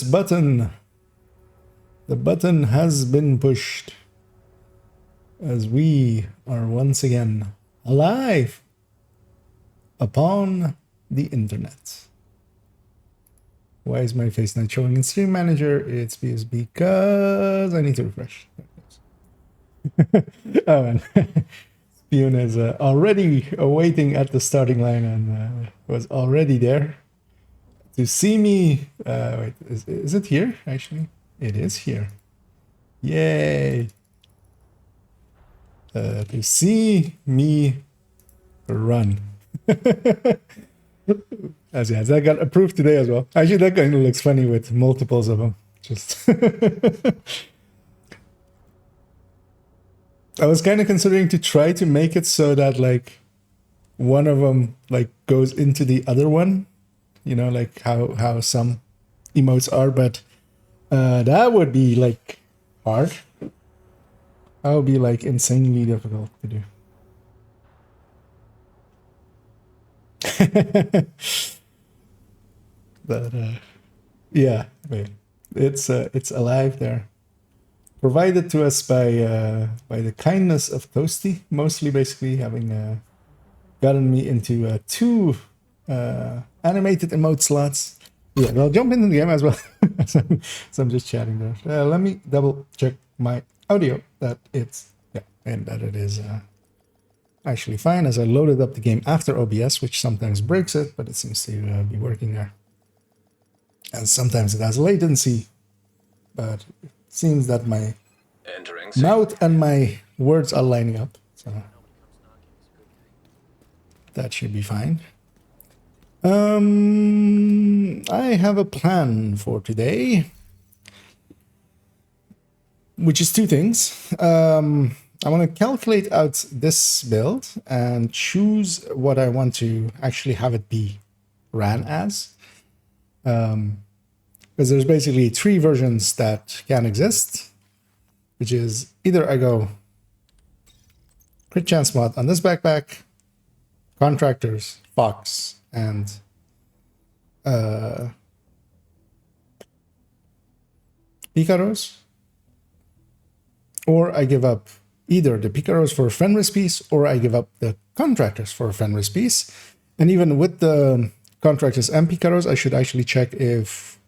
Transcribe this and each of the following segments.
button. The button has been pushed as we are once again alive upon the internet. Why is my face not showing in Stream Manager? It's because I need to refresh. Oh man. Spoon is already waiting at the starting line and was already there to see me. Wait, is it here actually? It is here. Yay! To see me run. As yeah, that got approved today as well. Actually, that kind of looks funny with multiples of them. Just I was kind of considering to try to make it so that like one of them like goes into the other one, you know, like how some emotes are, but that would be like hard. That would be like insanely difficult to do. But yeah, wait, it's alive there, provided to us by the kindness of Toasty, mostly basically having gotten me into 2 animated emote slots. Yeah, I'll jump into the game as well. So I'm just chatting there. Let me double check my audio that it's and that it is actually fine, as I loaded up the game after OBS, which sometimes breaks it, but it seems to be working there. And sometimes it has latency, but it seems that my mouth and my words are lining up, so that should be fine. I have a plan for today, which is 2 things. I want to calculate out this build and choose what I want to actually have it be ran as. Because there's basically 3 versions that can exist, which is either I go crit chance mod on this backpack, contractors, Fox, and Picaros, or I give up either the Picaros for a Fenris piece, or I give up the contractors for a Fenris piece. And even with the contractors and Picaros, I should actually check if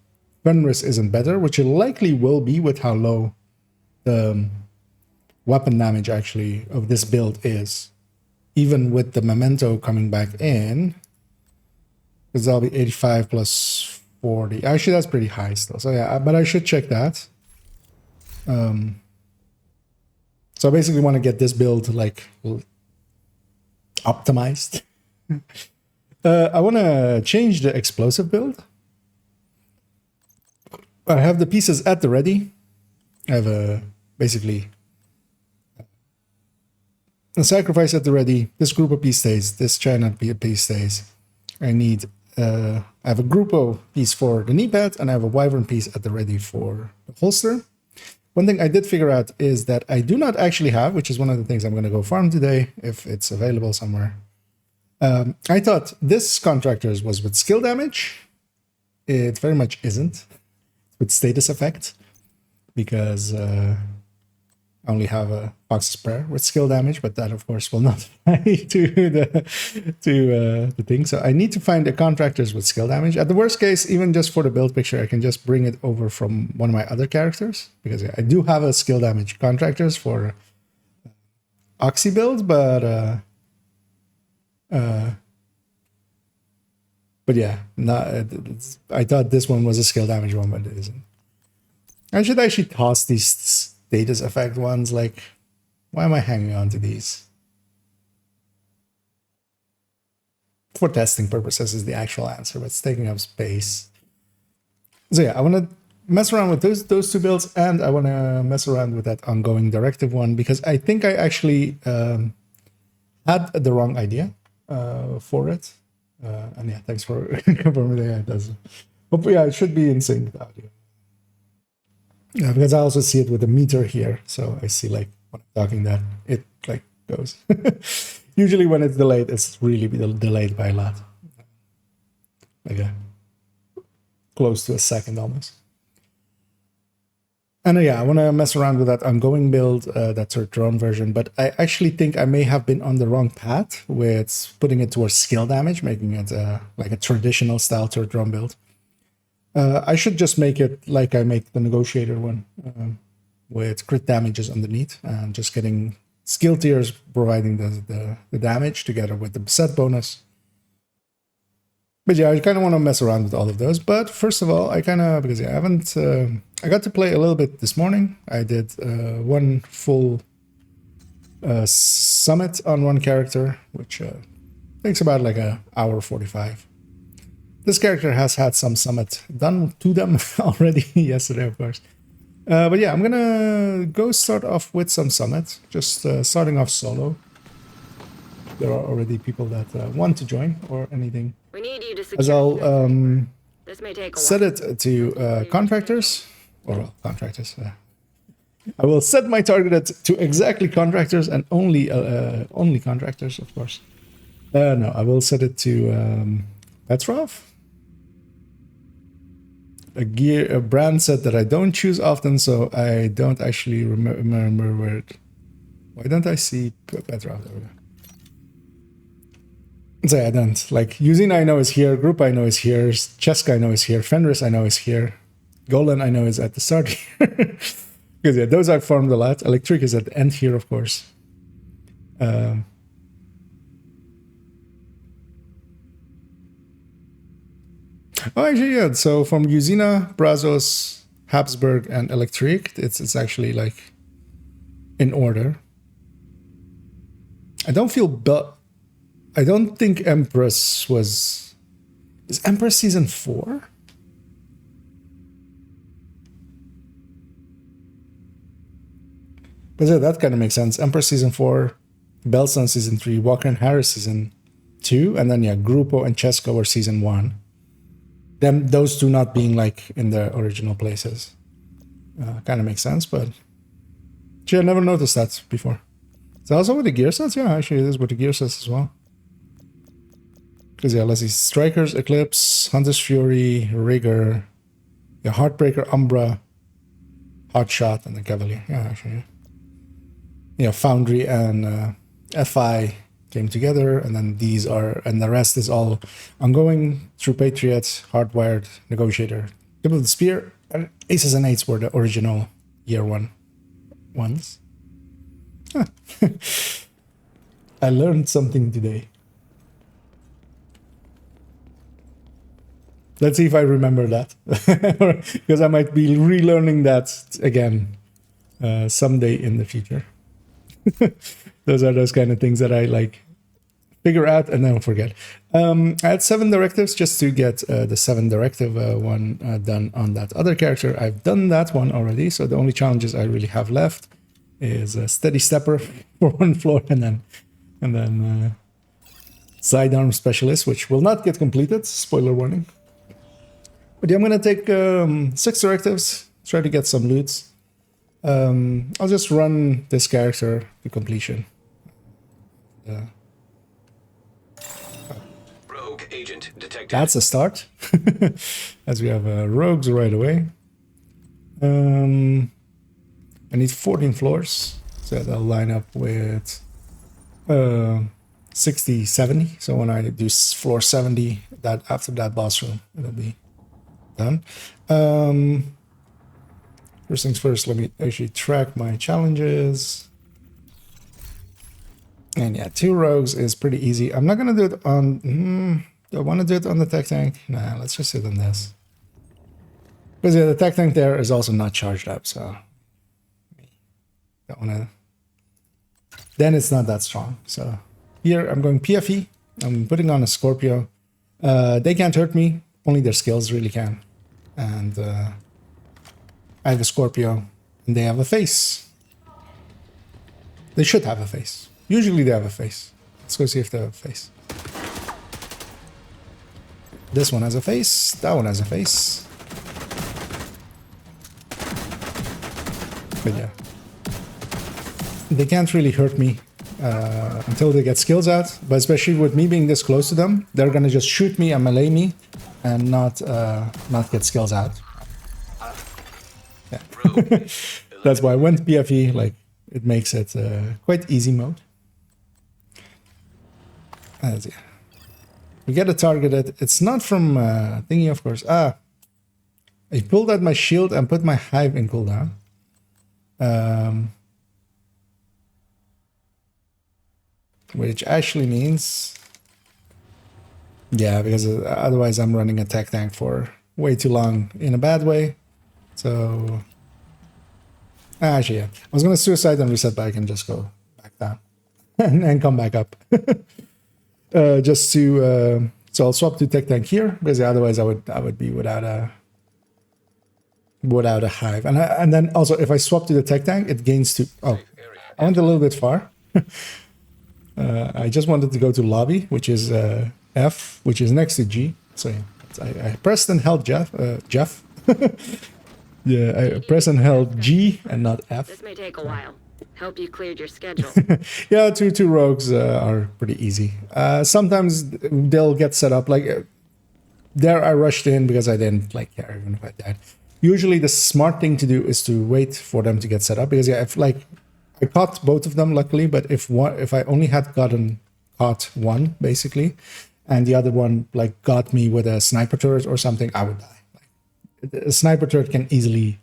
Fenris isn't better, which it likely will be with how low the weapon damage actually of this build is. Even with the memento coming back in, because that'll be 85 plus 40. Actually, that's pretty high still. So yeah, but I should check that. So I basically want to get this build like optimized. I want to change the explosive build. I have the pieces at the ready. I have basically a sacrifice at the ready. This group of piece stays. This China piece stays. I need. I have a Grupo piece for the knee pad, and I have a Wyvern piece at the ready for the holster. One thing I did figure out is that I do not actually have, which is one of the things I'm going to go farm today, if it's available somewhere. I thought this contractors was with skill damage. It very much isn't. It's with status effect, because I only have a Fox's Prayer with skill damage, but that of course will not apply to the thing. So I need to find the contractors with skill damage. At the worst case, even just for the build picture, I can just bring it over from one of my other characters, because I do have a skill damage contractors for Oxy build, but yeah, I thought this one was a skill damage one, but it isn't. I should actually toss these status effect ones. Like, why am I hanging on to these? For testing purposes is the actual answer, but it's taking up space. So yeah, I want to mess around with those 2 builds, and I want to mess around with that ongoing directive one, because I think I actually had the wrong idea for it. And yeah, thanks for confirming that. Yeah, it does. Hopefully, yeah, it should be in sync with audio. Yeah, because I also see it with the meter here, so I see like when I'm talking that it like goes. Usually when it's delayed, it's really delayed by a lot. Like close to a second almost. And yeah, I want to mess around with that ongoing build, that third drone version, but I actually think I may have been on the wrong path with putting it towards skill damage, making it like a traditional style third drone build. I should just make it like I make the negotiator one, with crit damages underneath, and just getting skill tiers providing the damage together with the set bonus. But yeah, I kind of want to mess around with all of those. But first of all, I kind of, because yeah, I haven't, I got to play a little bit this morning. I did one full summit on one character, which takes about like an hour 45. This character has had some summit done to them already yesterday, of course. But yeah, I'm gonna go start off with some summit, just starting off solo. There are already people that want to join or anything. We need you to secure As I'll this may take a set while. it to contractors, or well, contractors. I will set my target to exactly contractors and only contractors, of course. No, I will set it to Petrov. A brand set that I don't choose often, so I don't actually remember where it. Why don't I see Petrov? There we go. So yeah, I don't. Like, Usina I know is here, Group I know is here, Cheska I know is here, Fenris I know is here, Golan I know is at the start here. Because yeah, those I've farmed a lot. Electric is at the end here, of course. Oh, actually, yeah. So from Usina, Brazos, Habsburg, and Electric, it's actually like in order. I don't feel I don't think Empress was... Is Empress season 4? But yeah, that kind of makes sense. Empress season 4, Belson season 3, Walker and Harris season 2, and then yeah, Grupo and Chesko were season 1. Them, those two not being like in the original places. Kind of makes sense, but... Gee, I never noticed that before. Is that also with the gear sets? Yeah, actually it is with the gear sets as well. Because yeah, let's see, Strikers, Eclipse, Hunter's Fury, Rigger, yeah, Heartbreaker, Umbra, Hotshot, and the Cavalier. Yeah, actually. Yeah, Foundry and FI came together, and then these are, and the rest is all ongoing through Patriot, Hardwired, Negotiator. Give of the Spear, Aces and Eights were the original year one ones. Huh. I learned something today. Let's see if I remember that. Because I might be relearning that again someday in the future. Those are those kind of things that I like figure out and then forget. I had 7 directives just to get the 7 directive one done on that other character. I've done that one already, so the only challenges I really have left is a Steady Stepper for 1 floor and then Sidearm Specialist, which will not get completed. Spoiler warning. But yeah, I'm going to take 6 directives, try to get some loots. I'll just run this character to completion. Rogue agent detected. That's a start, as we have rogues right away. I need 14 floors, so that'll line up with 60, 70. So when I do floor 70, that after that boss room, it'll be done. First things first, let me actually track my challenges. And yeah, 2 rogues is pretty easy. I'm not gonna do it on... do I want to do it on the tech tank? Nah, let's just do it on this. Because yeah, the tech tank there is also not charged up, so... don't wanna... Then it's not that strong. So here I'm going PFE. I'm putting on a Scorpio. They can't hurt me. Only their skills really can. And I have a Scorpio, and they have a face. They should have a face. Usually they have a face. Let's go see if they have a face. This one has a face. That one has a face. But yeah. They can't really hurt me until they get skills out. But especially with me being this close to them, they're gonna just shoot me and melee me and not get skills out. Yeah. Rogue. That's why I went BFE. Like, it makes it quite easy mode. As yeah. We get a targeted. It's not from thingy, of course. I pulled out my shield and put my hive in cooldown. Which actually means, yeah, because otherwise I'm running a tech tank for way too long in a bad way. So, actually, yeah, I was gonna suicide and reset, but I can just go back down and come back up. Just to so I'll swap to tech tank here because otherwise I would be without a hive, and then also if I swap to the tech tank, it gains two. Oh, I went a little bit far. I just wanted to go to lobby, which is F, which is next to G. So yeah, I pressed and held Jeff. Yeah, I pressed and held G and not F. This may take a while. Hope you cleared your schedule. Yeah, two rogues are pretty easy. Sometimes they'll get set up like there. I rushed in because I didn't like care even if I died. Usually, the smart thing to do is to wait for them to get set up because yeah, if like I caught both of them luckily, but if I only had caught one basically, and the other one like got me with a sniper turret or something, I would die. Like, a sniper turret can easily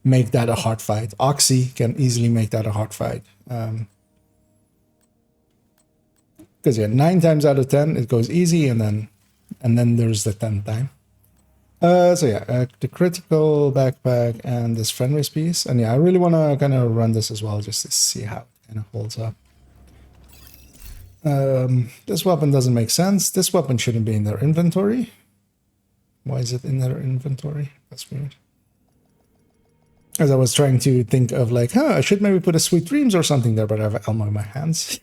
make that a hard fight. Oxy can easily make that a hard fight. Because yeah, 9 times out of 10 it goes easy, and then there's the 10th time. So yeah, the critical backpack and this friend race piece, and yeah, I really want to kind of run this as well just to see how it kind of holds up. This weapon doesn't make sense. This weapon shouldn't be in their inventory. Why is it in their inventory? That's weird. As I was trying to think of like, I should maybe put a Sweet Dreams or something there, but I have ammo in my hands.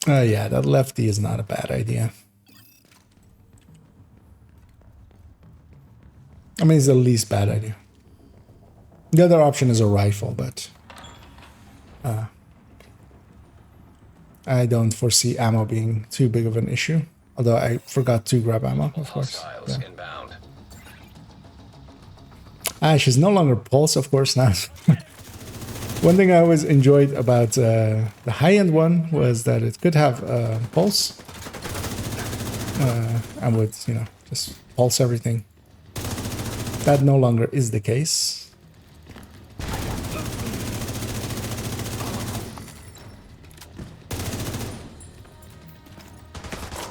Yeah, that lefty is not a bad idea. I mean, it's the least bad idea. The other option is a rifle, but I don't foresee ammo being too big of an issue. Although I forgot to grab ammo, of course. Yeah. Inbound. She's no longer pulse, of course, now. One thing I always enjoyed about the high-end one was that it could have pulse. And would, just pulse everything. That no longer is the case.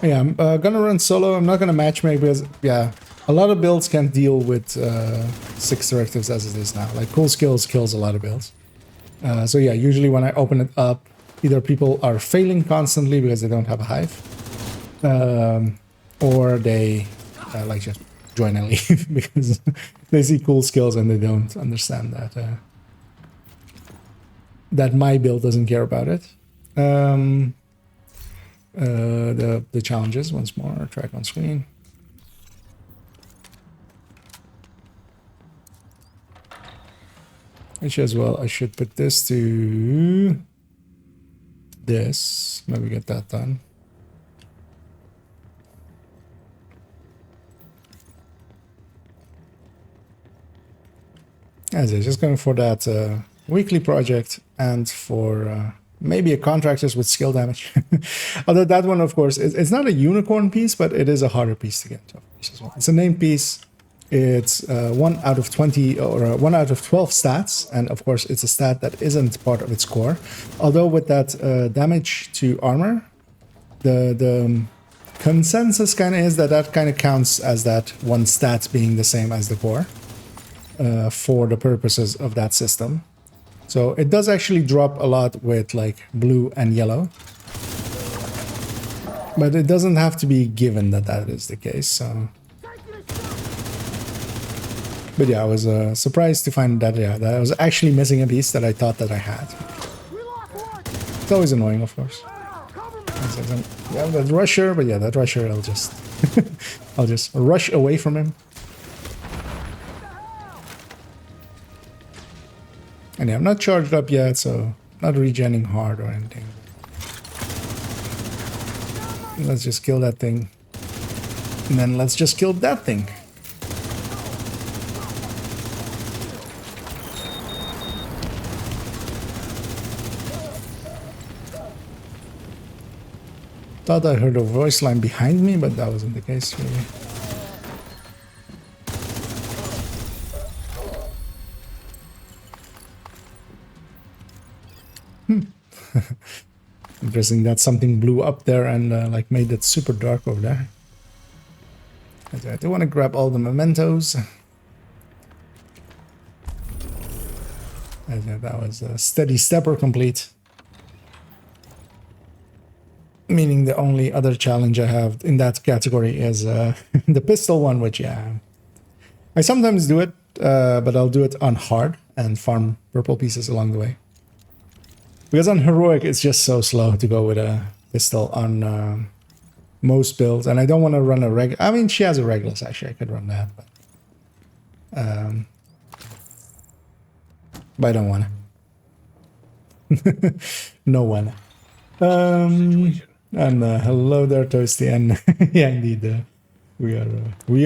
Yeah, I'm gonna run solo. I'm not gonna matchmake because, yeah, a lot of builds can't deal with 6 directives as it is now. Like, cool skills kills a lot of builds. So yeah, usually when I open it up, either people are failing constantly because they don't have a hive, or they like just join and leave because they see cool skills and they don't understand that that my build doesn't care about it. The challenges once more, track on screen. Which as well, I should put this to this. Maybe get that done. As I just going for that weekly project and for maybe a contractors with skill damage. Although that one, of course, it's not a unicorn piece, but it is a harder piece to get. Of course, as well. It's a named piece. It's 1 out of 20 or 1 out of 12 stats, and of course it's a stat that isn't part of its core. Although with that damage to armor, the consensus kind of is that kind of counts as that one stat being the same as the core for the purposes of that system. So it does actually drop a lot with like blue and yellow, but it doesn't have to be given that is the case. So. But yeah, I was surprised to find that, yeah, that I was actually missing a piece that I thought that I had. It's always annoying, of course. Yeah, that rusher, but yeah, that rusher, I'll just I'll just rush away from him. And yeah, I'm not charged up yet, so not regenning hard or anything. Let's just kill that thing. And then let's just kill that thing. Thought I heard a voice line behind me, but that wasn't the case really. Interesting that something blew up there and like made it super dark over there. I do want to grab all the mementos. That was a steady stepper complete. Meaning the only other challenge I have in that category is the pistol one, which yeah, I sometimes do it, but I'll do it on hard and farm purple pieces along the way. Because on heroic, it's just so slow to go with a pistol on most builds, and I don't want to run a reg. I mean, she has a regular, so actually I could run that, but I don't want to. No one. And hello there, Toasty, and yeah, indeed, we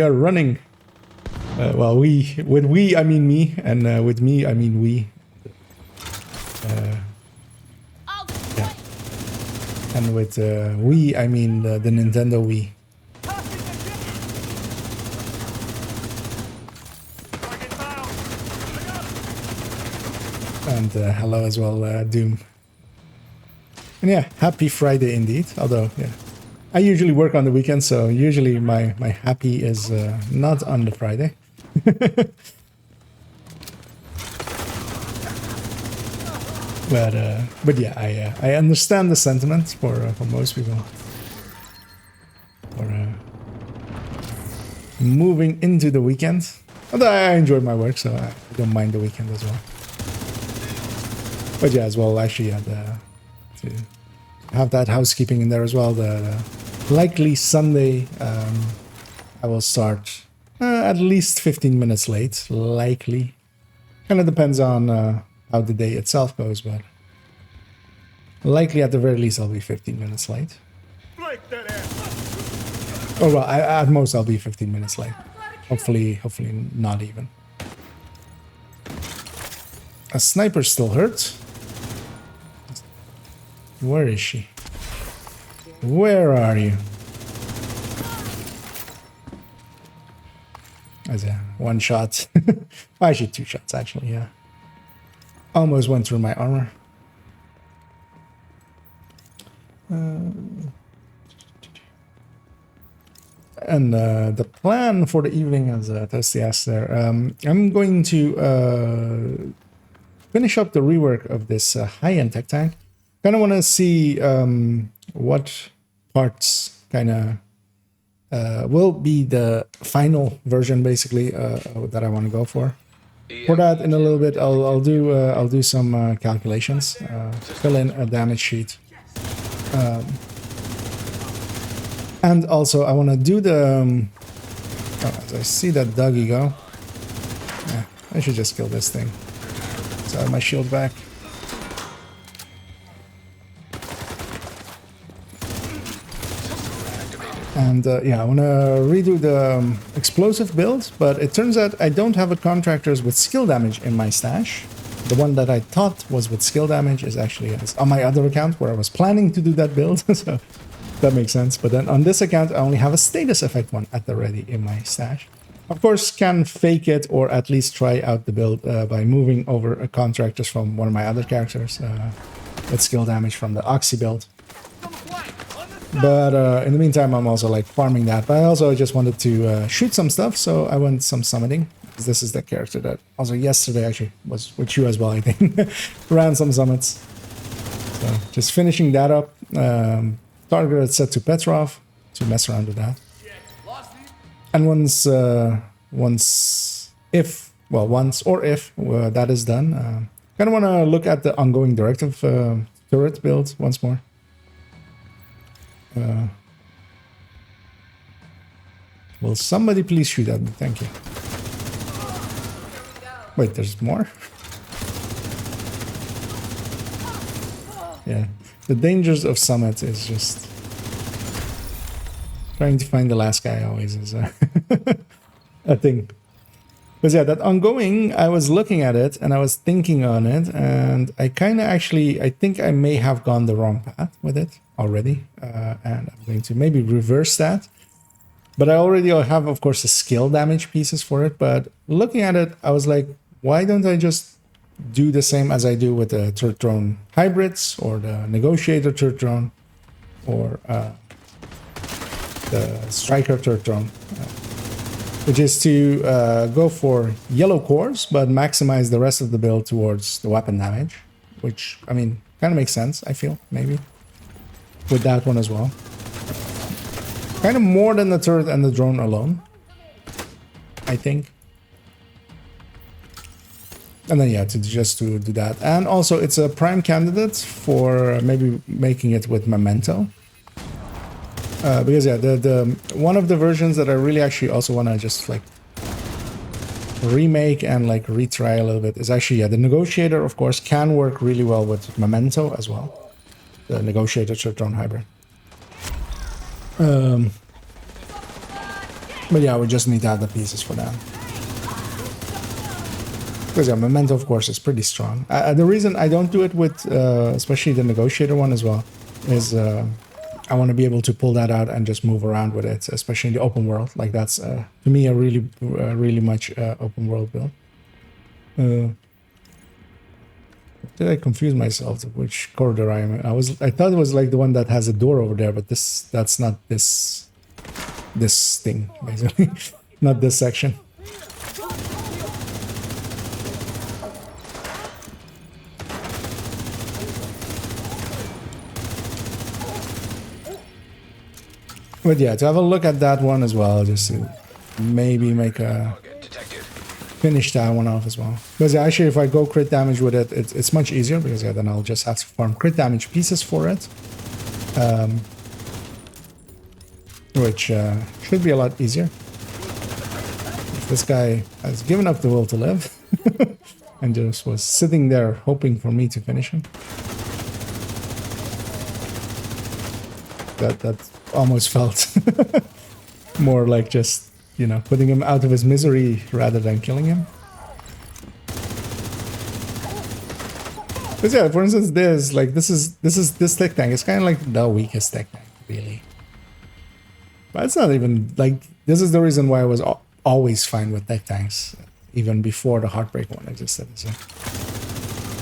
are running. Well, with we I mean me, and with me I mean we. Yeah. And with we I mean the Nintendo Wii. And hello as well, Doom. And yeah, happy Friday indeed. Although, yeah, I usually work on the weekend, so usually my happy is not on the Friday. But yeah, I understand the sentiment for most people. For moving into the weekend. Although I enjoy my work, so I don't mind the weekend as well. But yeah, as well, actually, yeah, to have that housekeeping in there as well. The likely Sunday, I will start at least 15 minutes late. Likely, kind of depends on how the day itself goes, but likely at the very least I'll be 15 minutes late. Oh well, at most I'll be 15 minutes late. Hopefully not even. A sniper still hurts. Where is she? Where are you? As a one shot. Actually, two shots, actually, yeah. Almost went through my armor. And the plan for the evening, as Toasty asked there, I'm going to finish up the rework of this high-end tech tank. Kind of want to see what parts kind of will be the final version, basically, that I want to go for. For that, in a little bit, I'll do some calculations, fill in a damage sheet, and also I want to do the. As I see that doggy go, yeah, I should just kill this thing. So I have my shield back. And yeah, I want to redo the explosive build, but it turns out I don't have a contractors with skill damage in my stash. The one that I thought was with skill damage is actually on my other account where I was planning to do that build, so that makes sense. But then on this account, I only have a status effect one at the ready in my stash. Of course, can fake it or at least try out the build by moving over a contractors from one of my other characters with skill damage from the Oxy build. But in the meantime, I'm also like farming that. But I also just wanted to shoot some stuff, so I went some summiting. This is the character that also yesterday actually was with you as well, I think. Ran some summits. So just finishing that up. Target is set to Petrov to mess around with that. And once or if that is done, kind of want to look at the ongoing directive turret build once more. Will somebody please shoot at me? Thank you. Wait, there's more? Yeah, the dangers of Summit is just Trying to find the last guy always is a thing. But yeah, that ongoing, I was looking at it and I was thinking on it, and I kind of actually, I think I may have gone the wrong path with it already, and I'm going to maybe reverse that. But I already have, of course, the skill damage pieces for it, but looking at it, I was like, why don't I just do the same as I do with the turret drone hybrids, or the negotiator turret drone, or the striker turret drone, which is to go for yellow cores, but maximize the rest of the build towards the weapon damage, which, I mean, kind of makes sense, I feel, maybe, with that one as well. Kind of more than the turret and the drone alone, I think. And then, yeah, to do that. And also, it's a prime candidate for maybe making it with Memento. Because yeah, the one of the versions that I really actually also want to just like remake and like retry a little bit is actually, yeah, the negotiator, of course, can work really well with Memento as well. The negotiator turret drone hybrid. But yeah, we just need to add the pieces for that. Because yeah, Memento, of course, is pretty strong. The reason I don't do it with, especially the negotiator one as well, is I want to be able to pull that out and just move around with it, especially in the open world. Like that's, to me, a really much open world build. Did I confuse myself to which corridor I am? I thought it was like the one that has a door over there, but that's not this thing, basically. Not this section. But yeah, to have a look at that one as well, just to maybe make a finish that one off as well. Because yeah, actually, if I go crit damage with it, it's much easier, because yeah, then I'll just have to farm crit damage pieces for it, which should be a lot easier. This guy has given up the will to live and just was sitting there hoping for me to finish him. That almost felt more like just, you know, putting him out of his misery rather than killing him. But yeah, for instance, this tech tank is kind of like the weakest tech tank, really. But it's not even like, this is the reason why I was always fine with tech tanks, even before the Heartbreak one existed. So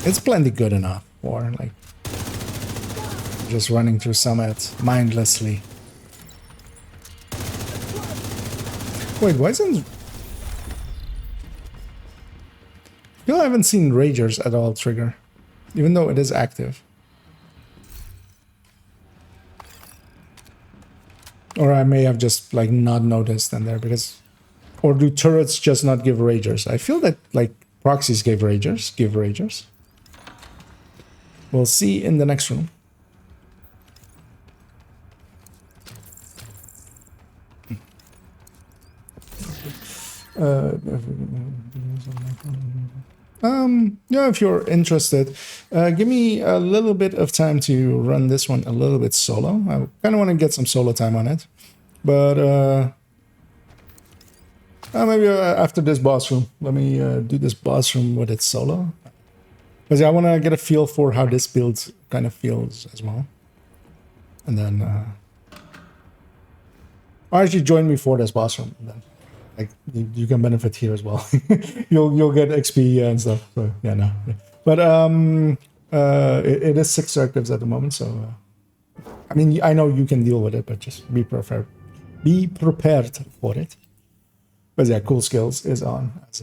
it's plenty good enough for like just running through Summit mindlessly. Wait, why isn't... I haven't seen Ragers at all trigger, even though it is active. Or I may have just like not noticed in there, because... Or do turrets just not give Ragers? I feel that like proxies give Ragers. We'll see in the next room. Yeah, if you're interested, give me a little bit of time to run this one a little bit solo. I kind of want to get some solo time on it, but maybe after this boss room, let me do this boss room with it solo, because I want to get a feel for how this build kind of feels as well, and then actually join me for this boss room. And then, like, you can benefit here as well. you'll get XP and stuff. So yeah, no. But it is 6 directives at the moment, so I mean, I know you can deal with it, but just be prepared for it. But yeah, cool skills is on. As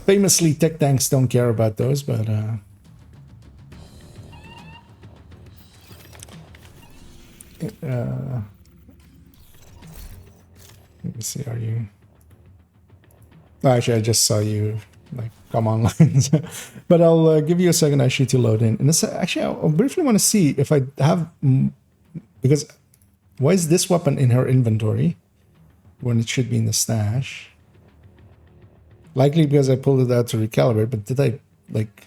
famously, tech tanks don't care about those, but let me see, are you... Oh, actually, I just saw you like come online. But I'll give you a second actually to load in. And this, actually, I briefly want to see if I have... Because why is this weapon in her inventory when it should be in the stash? Likely because I pulled it out to recalibrate, but did I like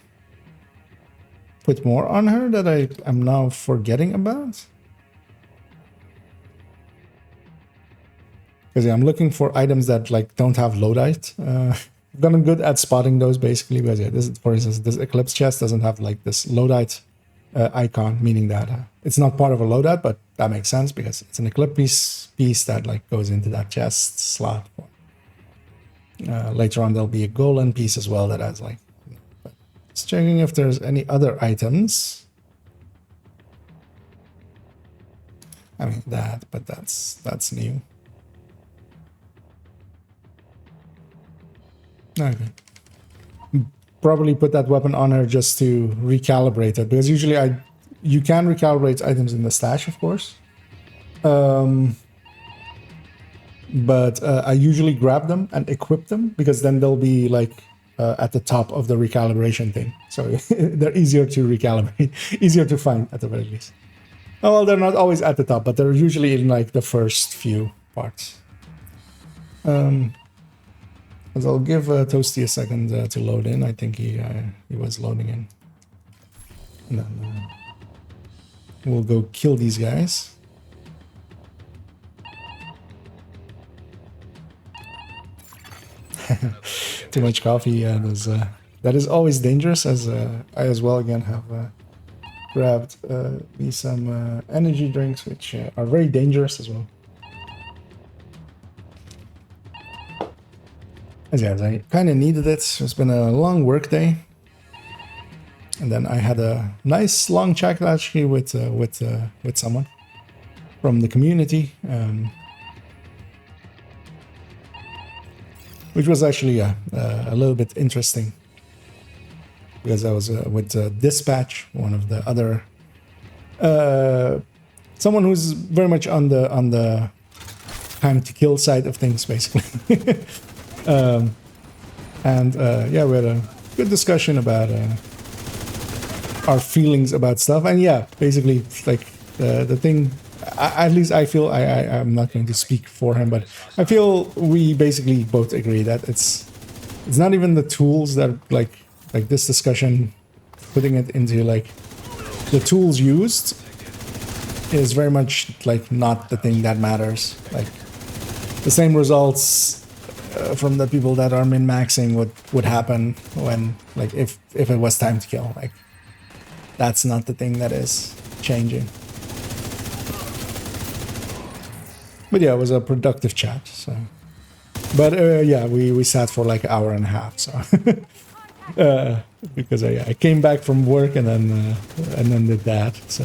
put more on her that I'm now forgetting about? Because I'm looking for items that like don't have Lodite. I've gotten good at spotting those basically. Because yeah, this, for instance, this Eclipse chest doesn't have like this Lodite icon, meaning that it's not part of a loadout, but that makes sense because it's an Eclipse piece that like goes into that chest slot. Later on, there'll be a golden piece as well that has like. Just checking if there's any other items. I mean that, but that's new. Okay. Probably put that weapon on her just to recalibrate it, because usually you can recalibrate items in the stash, of course. But I usually grab them and equip them because then they'll be like at the top of the recalibration thing. So they're easier to recalibrate, easier to find at the very least. Oh, well, they're not always at the top, but they're usually in like the first few parts. As I'll give Toasty a second to load in. I think he was loading in. And then we'll go kill these guys. Too much coffee, that is always dangerous, as I as well again have grabbed me some energy drinks, which are very dangerous as well. As yeah, I kind of needed it. It's been a long work day, and then I had a nice long chat actually with someone from the community, which was actually a little bit interesting, because I was with Dispatch, one of the other someone who's very much on the time to kill side of things, basically. Yeah, we had a good discussion about our feelings about stuff, and yeah, basically like the thing. At least I feel I'm not going to speak for him, but I feel we basically both agree that it's not even the tools that like this discussion, putting it into like the tools used is very much like not the thing that matters. Like the same results from the people that are min-maxing would happen when like if it was time to kill. Like that's not the thing that is changing. But yeah, it was a productive chat. So, but yeah, we sat for like an hour and a half. So because I came back from work and then did that. So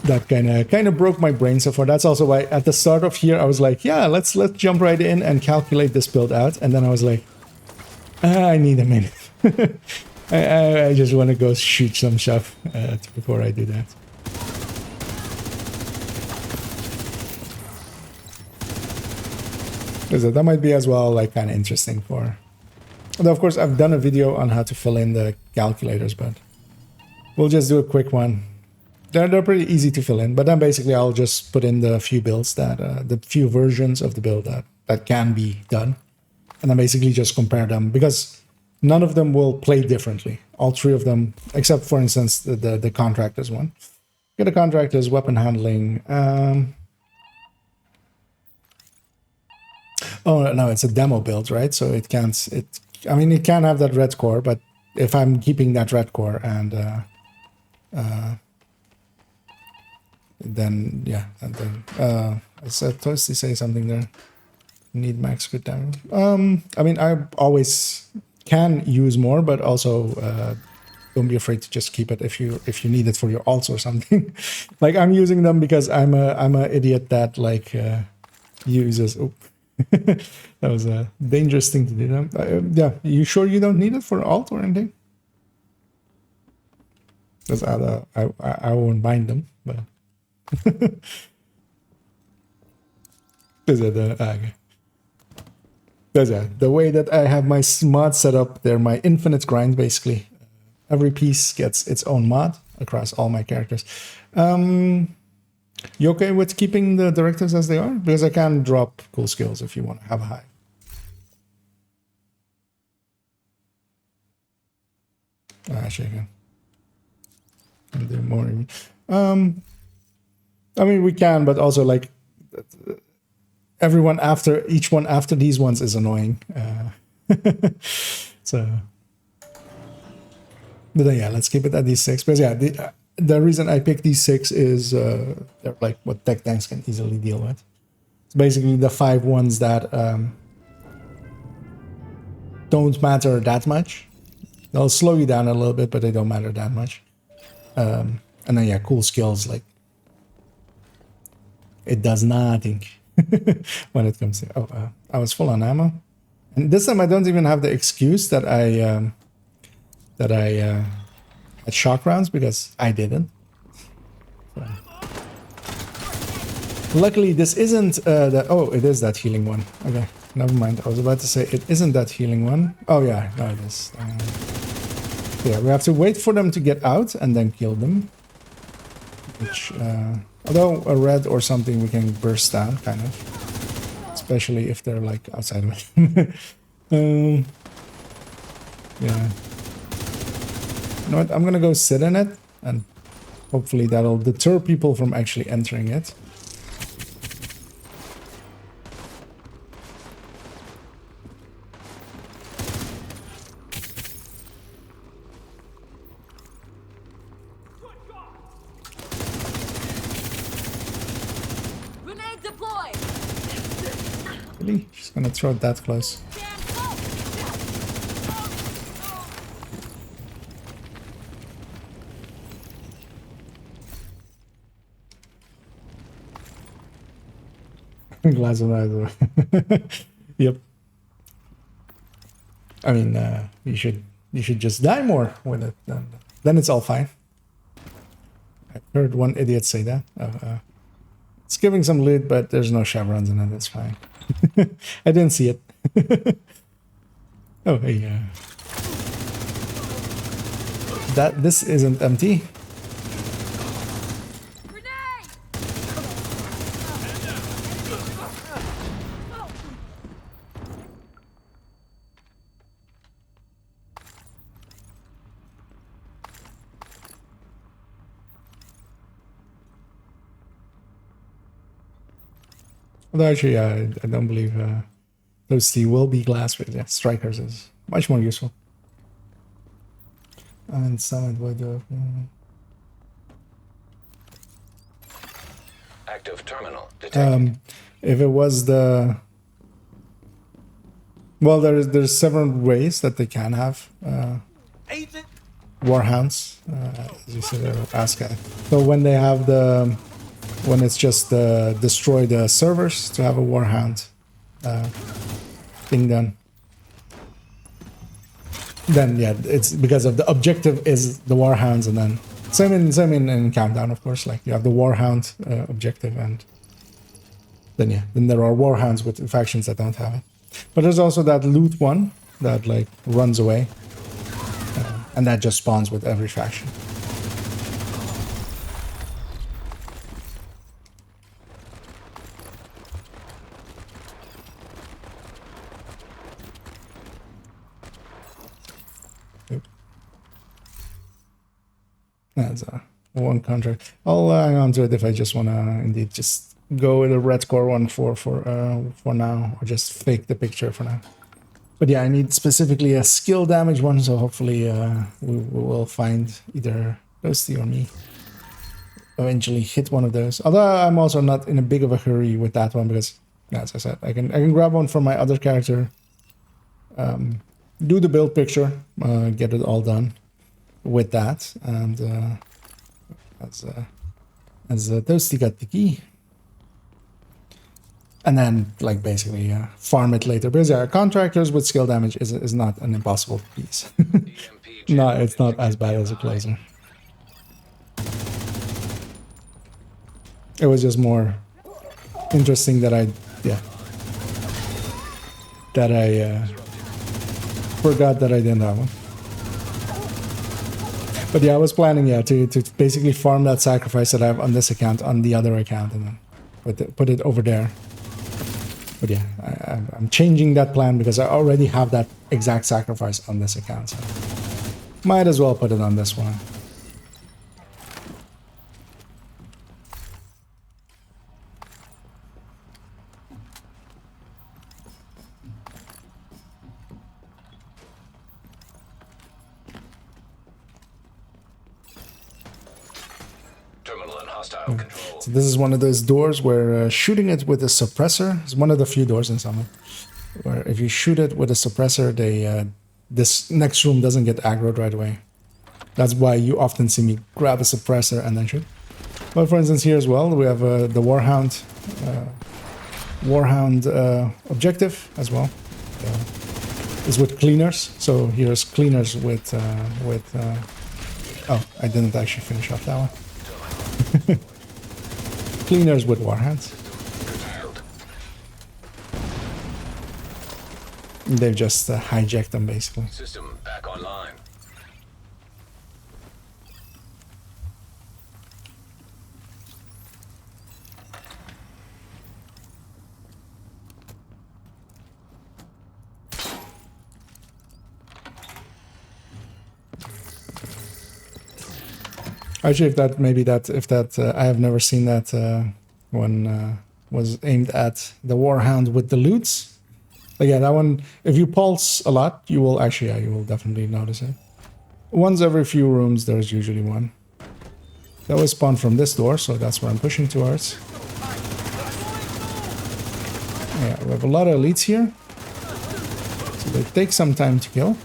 that kind of broke my brain so far. That's also why at the start of here I was like, yeah, let's jump right in and calculate this build out. And then I was like, I need a minute. I just want to go shoot some stuff before I do that. That might be as well like kind of interesting for. Although of course I've done a video on how to fill in the calculators, but we'll just do a quick one. They're pretty easy to fill in, but then basically I'll just put in the few builds that the few versions of the build that can be done, and then basically just compare them, because none of them will play differently. All three of them, except for instance the contractors one. Get a contractors, weapon handling. Oh no, it's a demo build, right? So it can't. I mean, it can have that red core, but if I'm keeping that red core and then yeah, and then I said Toasty say something there. Need max crit damage. I mean, I always can use more, but also don't be afraid to just keep it if you need it for your ults or something. Like I'm using them because I'm a idiot that like uses. Oh. That was a dangerous thing to do. Yeah, you sure you don't need it for alt or anything? Because I won't bind them, but. Is it okay. The way that I have my mod set up, they're my infinite grind basically. Every piece gets its own mod across all my characters. You okay with keeping the directives as they are? Because I can drop cool skills if you want to have a high. Actually, I can do more. I mean, we can, but also like everyone after each one after these ones is annoying. So, but then, yeah, let's keep it at these 6. Because yeah, the reason I picked these 6 is they're like what tech tanks can easily deal with. It's basically the 5 ones that don't matter that much. They'll slow you down a little bit, but they don't matter that much. And then yeah, cool skills like it does nothing when it comes to. I was full on ammo, and this time I don't even have the excuse that I had shock rounds because I didn't. So. Luckily, this isn't that. Oh, it is that healing one. Okay, never mind. I was about to say it isn't that healing one. Oh yeah, no, it is. Yeah, we have to wait for them to get out and then kill them. Which, although a red or something we can burst down, kind of. Especially if they're like outside of it. Yeah. You know what? I'm gonna go sit in it, and hopefully that'll deter people from actually entering it. Really? She's gonna throw it that close. Glass of eyes. Yep. I mean, you should just die more with it. Then it's all fine. I've heard one idiot say that. It's giving some loot, but there's no chevrons in it. That's fine. I didn't see it. Oh, hey. This isn't empty. Although actually, I don't believe those two will be glass, but yeah, strikers is much more useful. And summit would Active terminal detected. if it was the well, there's several ways that they can have warhounds, as you said, ASCII. So when they have when it's just destroy the servers to have a warhound thing done. Then yeah, it's because of the objective is the warhounds, and then same in Countdown, of course. Like you have the warhound objective, and then yeah, then there are warhounds with factions that don't have it. But there's also that loot one that like runs away, and that just spawns with every faction. That's one contract. I'll hang on to it if I just want to indeed just go with a red core one for now, or just fake the picture for now. But yeah, I need specifically a skill damage one, so hopefully we will find either Toasty or me eventually hit one of those. Although I'm also not in a big of a hurry with that one because, as I said, I can grab one from my other character, do the build picture, get it all done with that, and as Toasty got the key, and then like basically farm it later. Because yeah, contractors with skill damage is not an impossible piece. No, it's not as bad as a closer. It was just more interesting that I forgot that I didn't have one. But yeah, I was planning to basically farm that sacrifice that I have on this account on the other account, and then put it over there. But yeah, I'm changing that plan because I already have that exact sacrifice on this account. So might as well put it on this one. Hostile control. So this is one of those doors where shooting it with a suppressor is one of the few doors in Summon where if you shoot it with a suppressor, this next room doesn't get aggroed right away. That's why you often see me grab a suppressor and then shoot. But for instance, here as well, we have the Warhound objective as well. Is with cleaners. So here's cleaners with oh, I didn't actually finish off that one. Cleaners with Warhounds. They've just hijacked them basically. System back online. Actually, if that I have never seen that one was aimed at the Warhound with the loots. Again, that one, if you pulse a lot, you will actually, yeah, you will definitely notice it. Once every few rooms, there's usually one. That was spawned from this door, so that's where I'm pushing towards. Yeah, we have a lot of elites here. So they take some time to kill.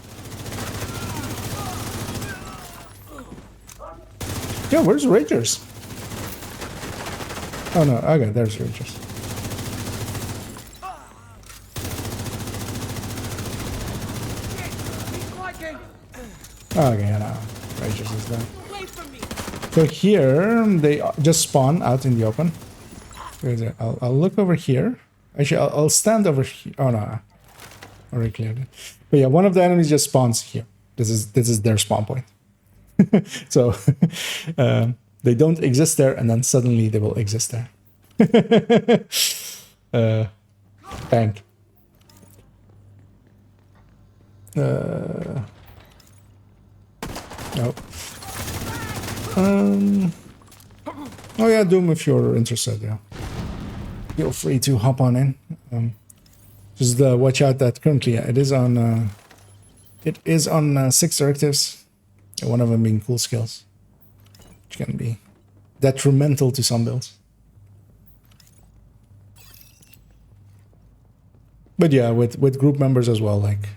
Yeah, where's Ragers? Oh no, okay, there's Ragers. Okay, yeah, no, Ragers is there. So here, they just spawn out in the open. I'll look over here. Actually, I'll stand over here. Oh no, I already cleared it. But yeah, one of the enemies just spawns here. This is their spawn point. So they don't exist there, and then suddenly they will exist there. Bank. Nope. Oh yeah, Doom, if you're interested, yeah. Feel free to hop on in. Just watch out that currently it is on 6 directives. One of them being cool skills, which can be detrimental to some builds. But yeah, with group members as well, like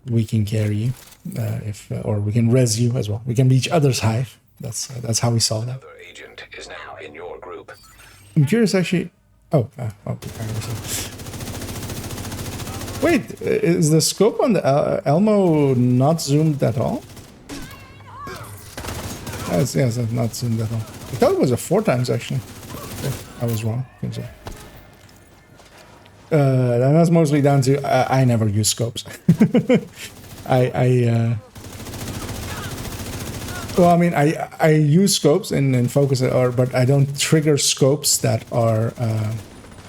we can carry you or we can res you as well. We can be each other's hive. That's how we solve that. Another agent is now in your group. I'm curious, actually. Wait, is the scope on the Elmo not zoomed at all? Yes, it's not zoomed at all. I thought it was a 4 times actually. I was wrong. That's mostly down to I never use scopes. Well, I mean, I use scopes in focus, but I don't trigger scopes that are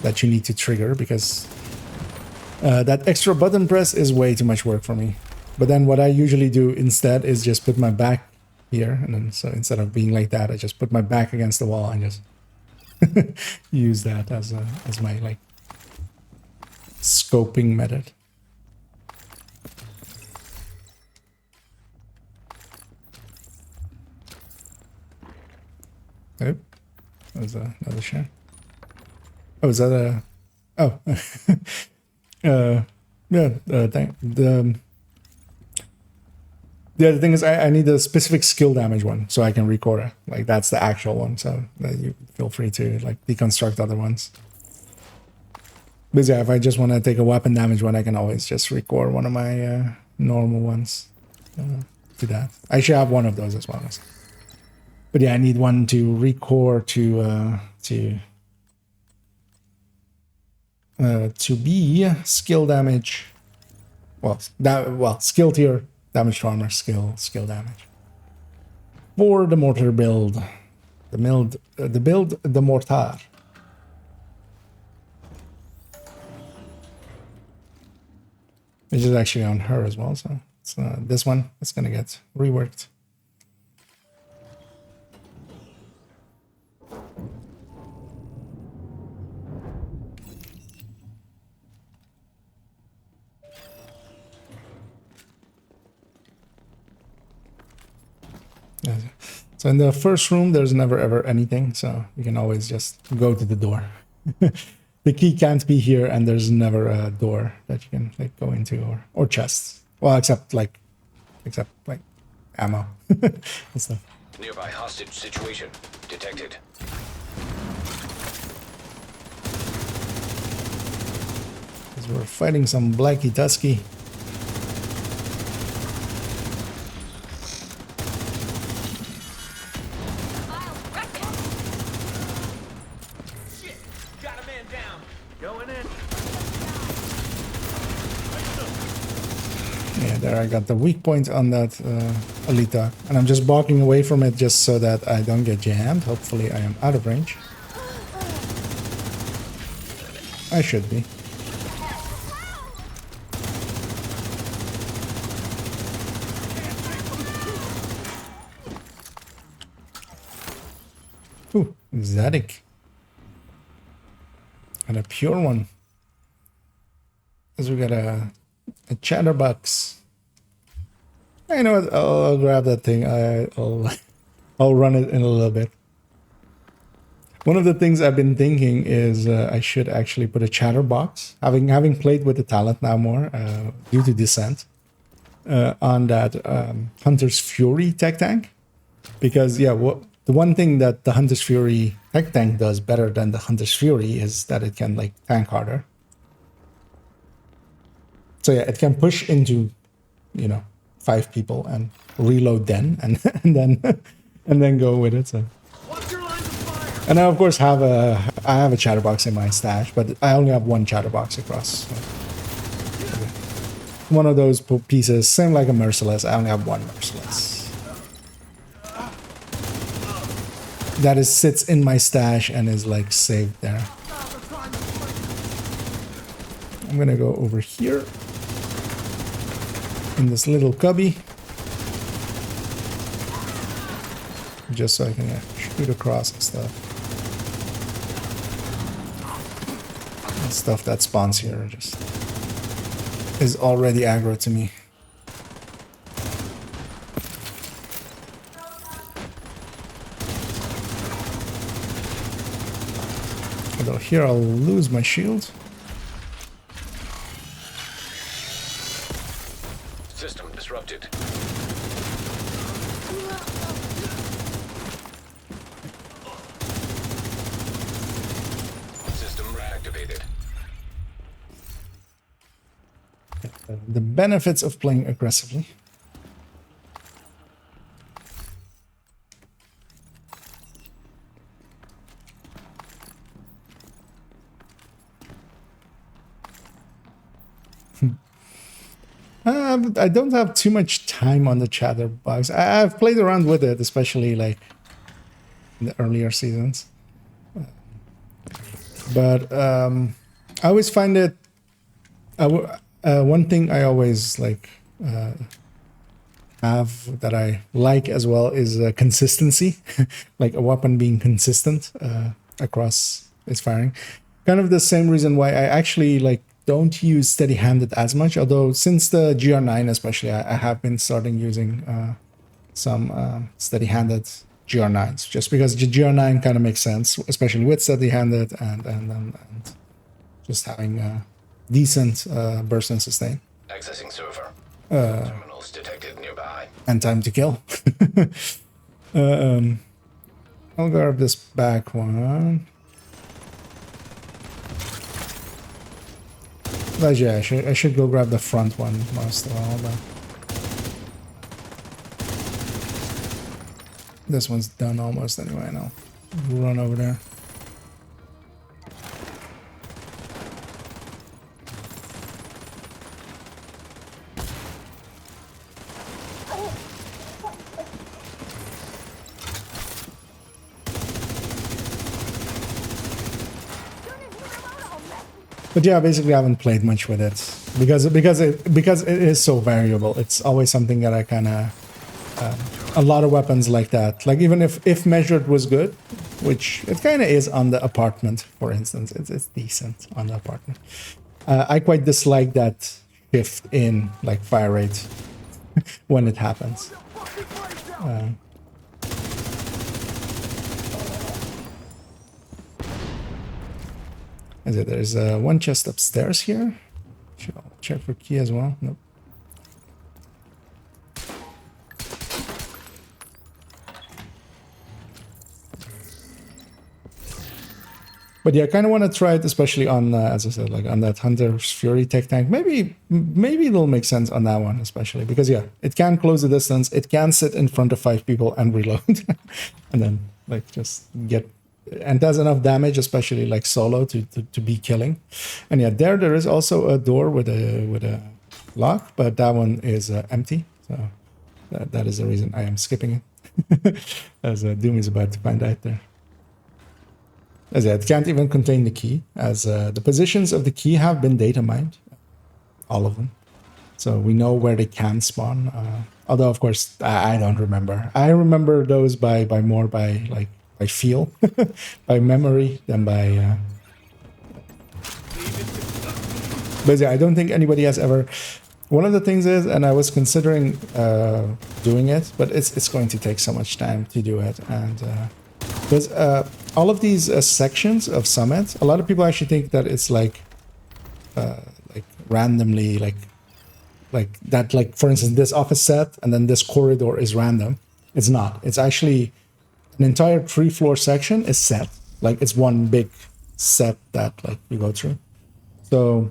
that you need to trigger because that extra button press is way too much work for me. But then what I usually do instead is just put my back here, and then so instead of being like that, I just put my back against the wall and just use that as my like scoping method. Oh, that was another share. Oh, is that a? Oh, yeah. The thing is, I need a specific skill damage one so I can record it. Like that's the actual one. So you feel free to like deconstruct other ones. But yeah, if I just want to take a weapon damage one, I can always just record one of my normal ones. Do that. I should have one of those as well. But yeah, I need one to record to be skill damage. Well, skill tier, damage to armor, skill damage. For the mortar build, the mortar. Which is actually on her as well, so it's this one. It's gonna get reworked. So in the first room, there's never ever anything, so you can always just go to the door. The key can't be here, and there's never a door that you can like go into or chests. Well, except like ammo and stuff. Nearby hostage situation detected. Because we're fighting some Blacky Tusky. Yeah, there I got the weak point on that Alita, and I'm just walking away from it just so that I don't get jammed. Hopefully I am out of range. I should be. Ooh, exotic. And a pure one. Because we got a chatterbox. You know what? I'll grab that thing. I'll run it in a little bit. One of the things I've been thinking is I should actually put a chatterbox, having played with the talent now more due to Descent, on that Hunter's Fury tech tank, because yeah, the one thing that the Hunter's Fury tech tank does better than the Hunter's Fury is that it can like tank harder. So yeah, it can push into, 5 people and reload then and then go with it. So. And I of course I have a chatterbox in my stash, but I only have one chatterbox across. So. One of those pieces, same like a Merciless. I only have one Merciless. That sits in my stash and is like saved there. I'm gonna go over here in this little cubby, just so I can shoot across and stuff. And stuff that spawns here just is already aggro to me. Although here I'll lose my shield. System disrupted. System reactivated. The benefits of playing aggressively. I don't have too much time on the chatterbox. I've played around with it, especially like in the earlier seasons. But I always find it. One thing I always have that I like as well is consistency, like a weapon being consistent across its firing. Kind of the same reason why I actually don't use steady-handed as much, although since the GR9 especially, I have been starting using some steady-handed GR9s, just because the GR9 kind of makes sense, especially with steady-handed and just having decent burst and sustain. Accessing server. Terminals detected nearby. And time to kill. I'll grab this back one. But yeah, I should go grab the front one most of all, but this one's done almost anyway. Now run over there. But yeah, basically I haven't played much with it because it is so variable. It's always something that I kind of a lot of weapons like that. Like even if measured was good, which it kind of is on the apartment, for instance, it's decent on the apartment. I quite dislike that shift in fire rate when it happens. There's one chest upstairs here. Should I check for key as well? Nope. But yeah, I kind of want to try it, especially on, as I said, like on that Hunter's Fury tech tank. Maybe it'll make sense on that one, especially because yeah, it can close the distance. It can sit in front of 5 people and reload, and then like just get, and does enough damage, especially like solo to be killing. And yeah, there is also a door with a lock, but that one is empty. So that is the reason I am skipping it, as Doom is about to find out there. As it can't even contain the key, as the positions of the key have been data mined, all of them. So we know where they can spawn. Although, of course, I don't remember. I remember those by feel, by memory, than by. But yeah, I don't think anybody has ever. One of the things is, and I was considering doing it, but it's going to take so much time to do it, and. Because all of these sections of Summit, a lot of people actually think that it's like randomly, like that, like for instance, this office set and then this corridor is random. It's not. It's actually an entire 3-floor section is set. Like it's one big set that like you go through. So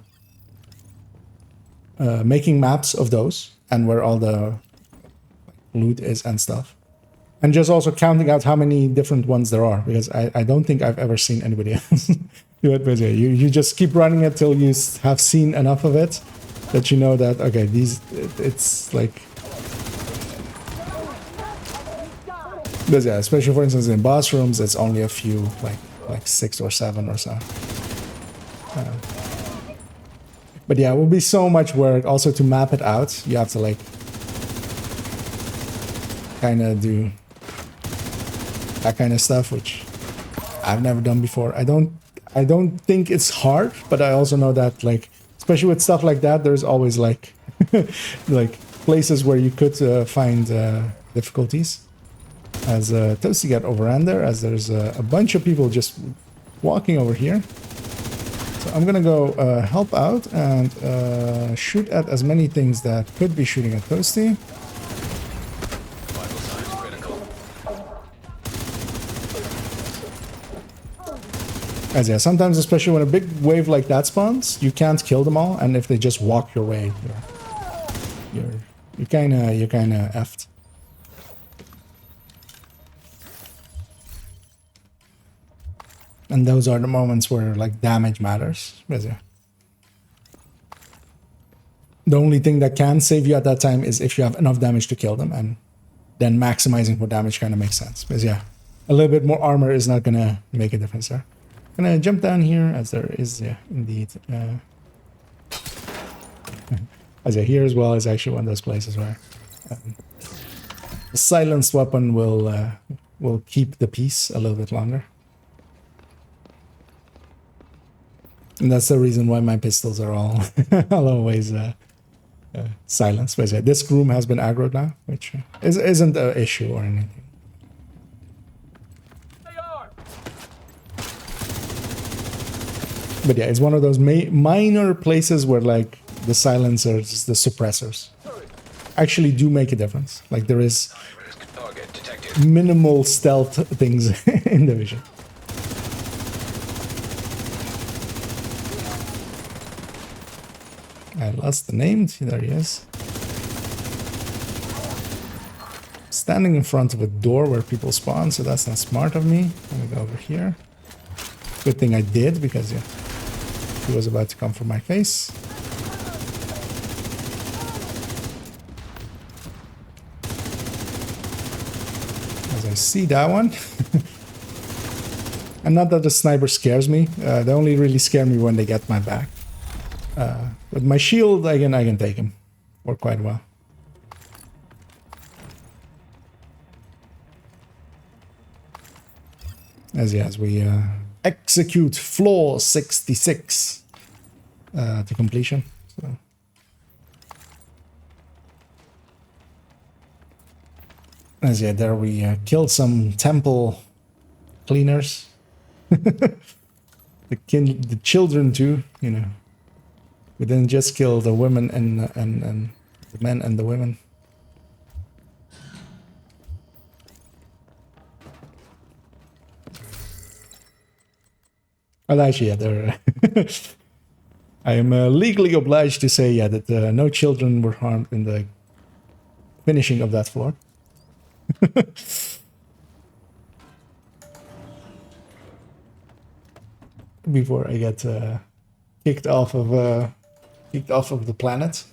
making maps of those and where all the loot is and stuff. And just also counting out how many different ones there are, because I don't think I've ever seen anybody else do it. But yeah, you just keep running it till you have seen enough of it that you know that, okay, it's like... But yeah, especially for instance in boss rooms, it's only a few, like 6 or 7 or so. But yeah, it will be so much work also to map it out. You have to like kind of do that kind of stuff, which I've never done before. I don't think it's hard, but I also know that like, especially with stuff like that, there's always like like places where you could find difficulties. As Toasty got overran there, as there's a bunch of people just walking over here. So I'm gonna go help out and shoot at as many things that could be shooting at Toasty. As yeah, sometimes, especially when a big wave like that spawns, you can't kill them all, and if they just walk your way, you're kind of effed. And those are the moments where like damage matters. Yeah. The only thing that can save you at that time is if you have enough damage to kill them, and then maximizing for damage kind of makes sense. Because yeah, a little bit more armor is not gonna make a difference there. Gonna jump down here, as there is, yeah, indeed. As yeah, here as well is actually one of those places where the silenced weapon will keep the peace a little bit longer. And that's the reason why my pistols are all always silenced. But yeah, this room has been aggroed now, which isn't an issue or anything. But yeah, it's one of those minor places where like the silencers, the suppressors, actually do make a difference. Like there is minimal stealth things in the vision. I lost the name. There he is. Standing in front of a door where people spawn, so that's not smart of me. Let me go over here. Good thing I did, because yeah, he was about to come for my face. As I see that one. And not that the sniper scares me. They only really scare me when they get my back. With my shield, I can take him for quite a while. As we execute floor 66 to completion. So. As yeah, there we killed some temple cleaners. the children too. You know, we didn't just kill the women and the men and the women. Well, actually, yeah, they're. I am legally obliged to say, yeah, that no children were harmed in the finishing of that floor. Before I get kicked off of the planet.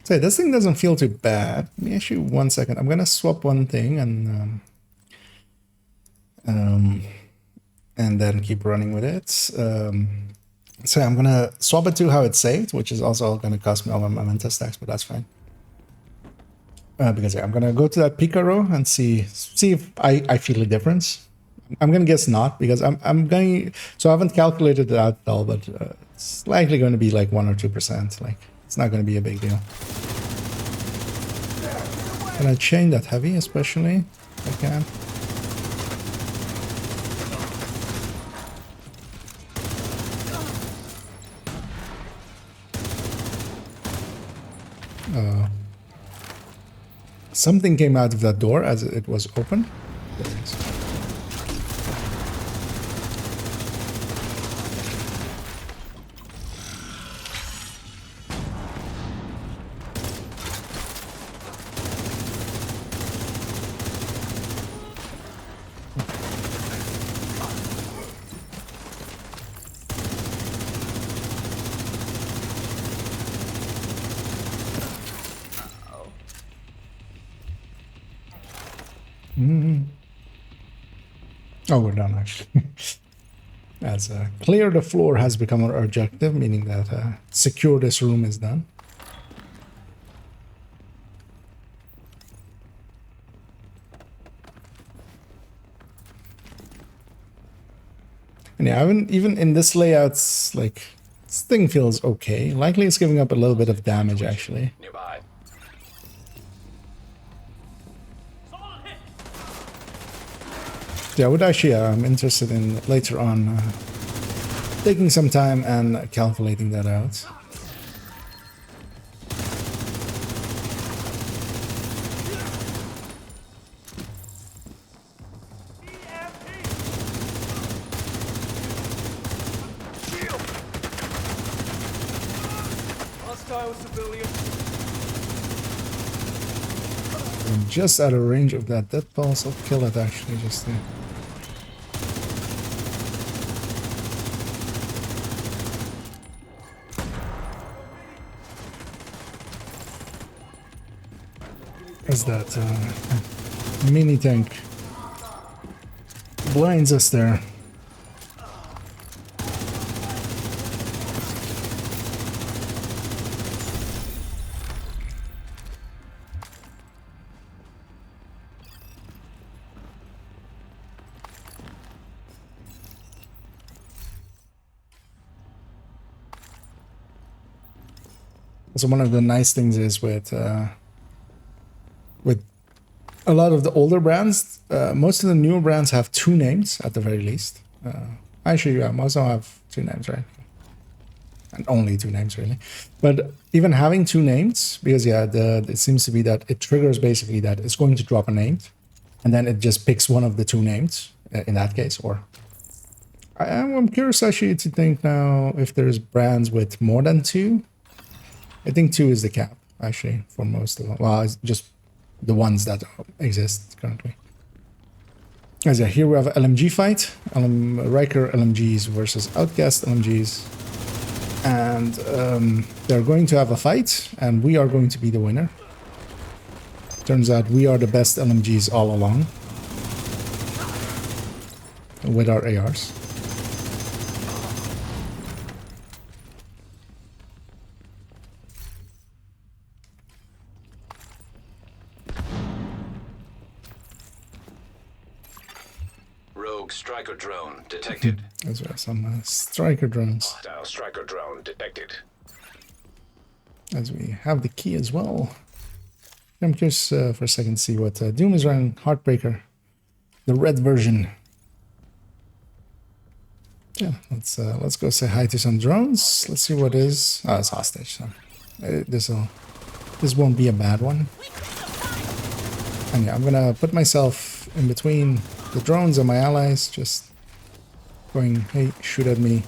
So this thing doesn't feel too bad. Let me actually 1 second. I'm gonna swap one thing and then keep running with it. So I'm gonna swap it to how it's saved, which is also gonna cost me all my momentum stacks, but that's fine. Because yeah, I'm gonna go to that Pika row and see if I feel a difference. I'm gonna guess not, because I'm going. So I haven't calculated it out at all, but it's likely going to be like 1 or 2%. Like it's not going to be a big deal. Can I chain that heavy, especially if I can? Something came out of that door as it was open. Oh, we're done actually. As clear the floor has become our objective, meaning that secure this room is done. And yeah, even in this layout, like this thing feels okay. Likely it's giving up a little bit of damage actually. Nearby. Yeah, I would actually, I'm interested in later on taking some time and calculating that out. I'm just out of range of that death pulse. I'll kill it actually just to... As that mini tank blinds us there. So one of the nice things is with a lot of the older brands, most of the newer brands have 2 names at the very least. Actually, yeah, most of them have 2 names, right? And only 2 names, really. But even having 2 names, because yeah, it seems to be that it triggers basically that it's going to drop a name, and then it just picks one of the 2 names in that case. Or I'm curious actually to think now if there's brands with more than 2. I think 2 is the cap actually for most of them. Well, it's just the ones that exist currently. As yeah, here we have an LMG fight, Riker LMGs versus Outcast LMGs, and they're going to have a fight, and we are going to be the winner. Turns out we are the best LMGs all along with our ARs. striker drone detected. Those are some striker drones. Hostile striker drone detected. As we have the key as well. I'm curious for a second to see what Doom is running. Heartbreaker, the red version. Yeah, let's go say hi to some drones. Let's see what it is. Oh, it's hostage. So this won't be a bad one. And yeah, I'm gonna put myself in between the drones and my allies, just going, hey, shoot at me.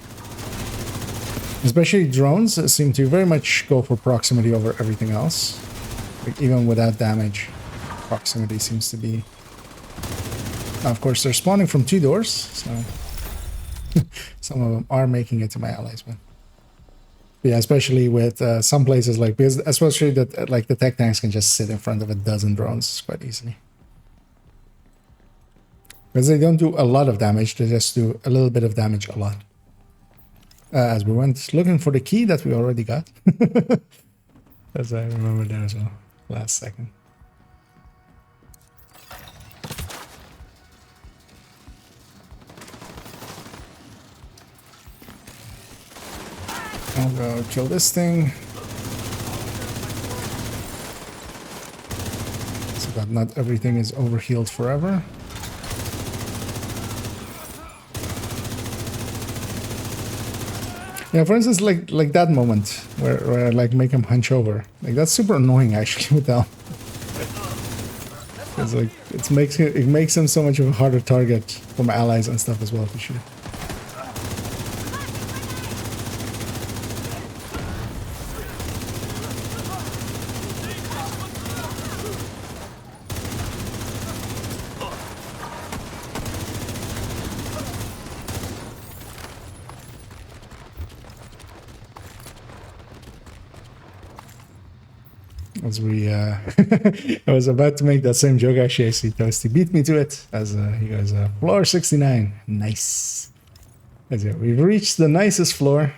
Especially drones seem to very much go for proximity over everything else. Like, even without damage, proximity seems to be... Now, of course, they're spawning from 2 doors, so... some of them are making it to my allies, but... Yeah, especially with some places like... Because especially that like the tech tanks can just sit in front of a dozen drones quite easily. Because they don't do a lot of damage, they just do a little bit of damage a lot. As we went looking for the key that we already got. As I remember there as well. Last second. I'll go kill this thing. So that not everything is overhealed forever. Yeah, for instance, like that moment where I like make him hunch over. Like that's super annoying actually with that. Because like it makes him so much of a harder target for my allies and stuff as well for sure. As we, I was about to make that same joke actually. I see Toasty beat me to it as he goes, floor 69. Nice. As we've reached the nicest floor.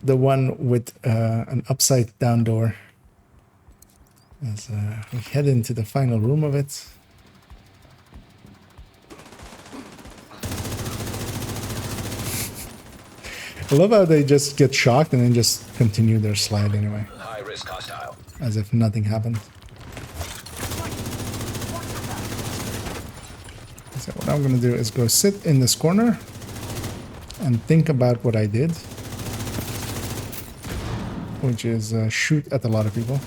The one with an upside down door. As we head into the final room of it. I love how they just get shocked and then just continue their slide anyway. High risk hostile. As if nothing happened. So what I'm going to do is go sit in this corner and think about what I did. Which is shoot at a lot of people.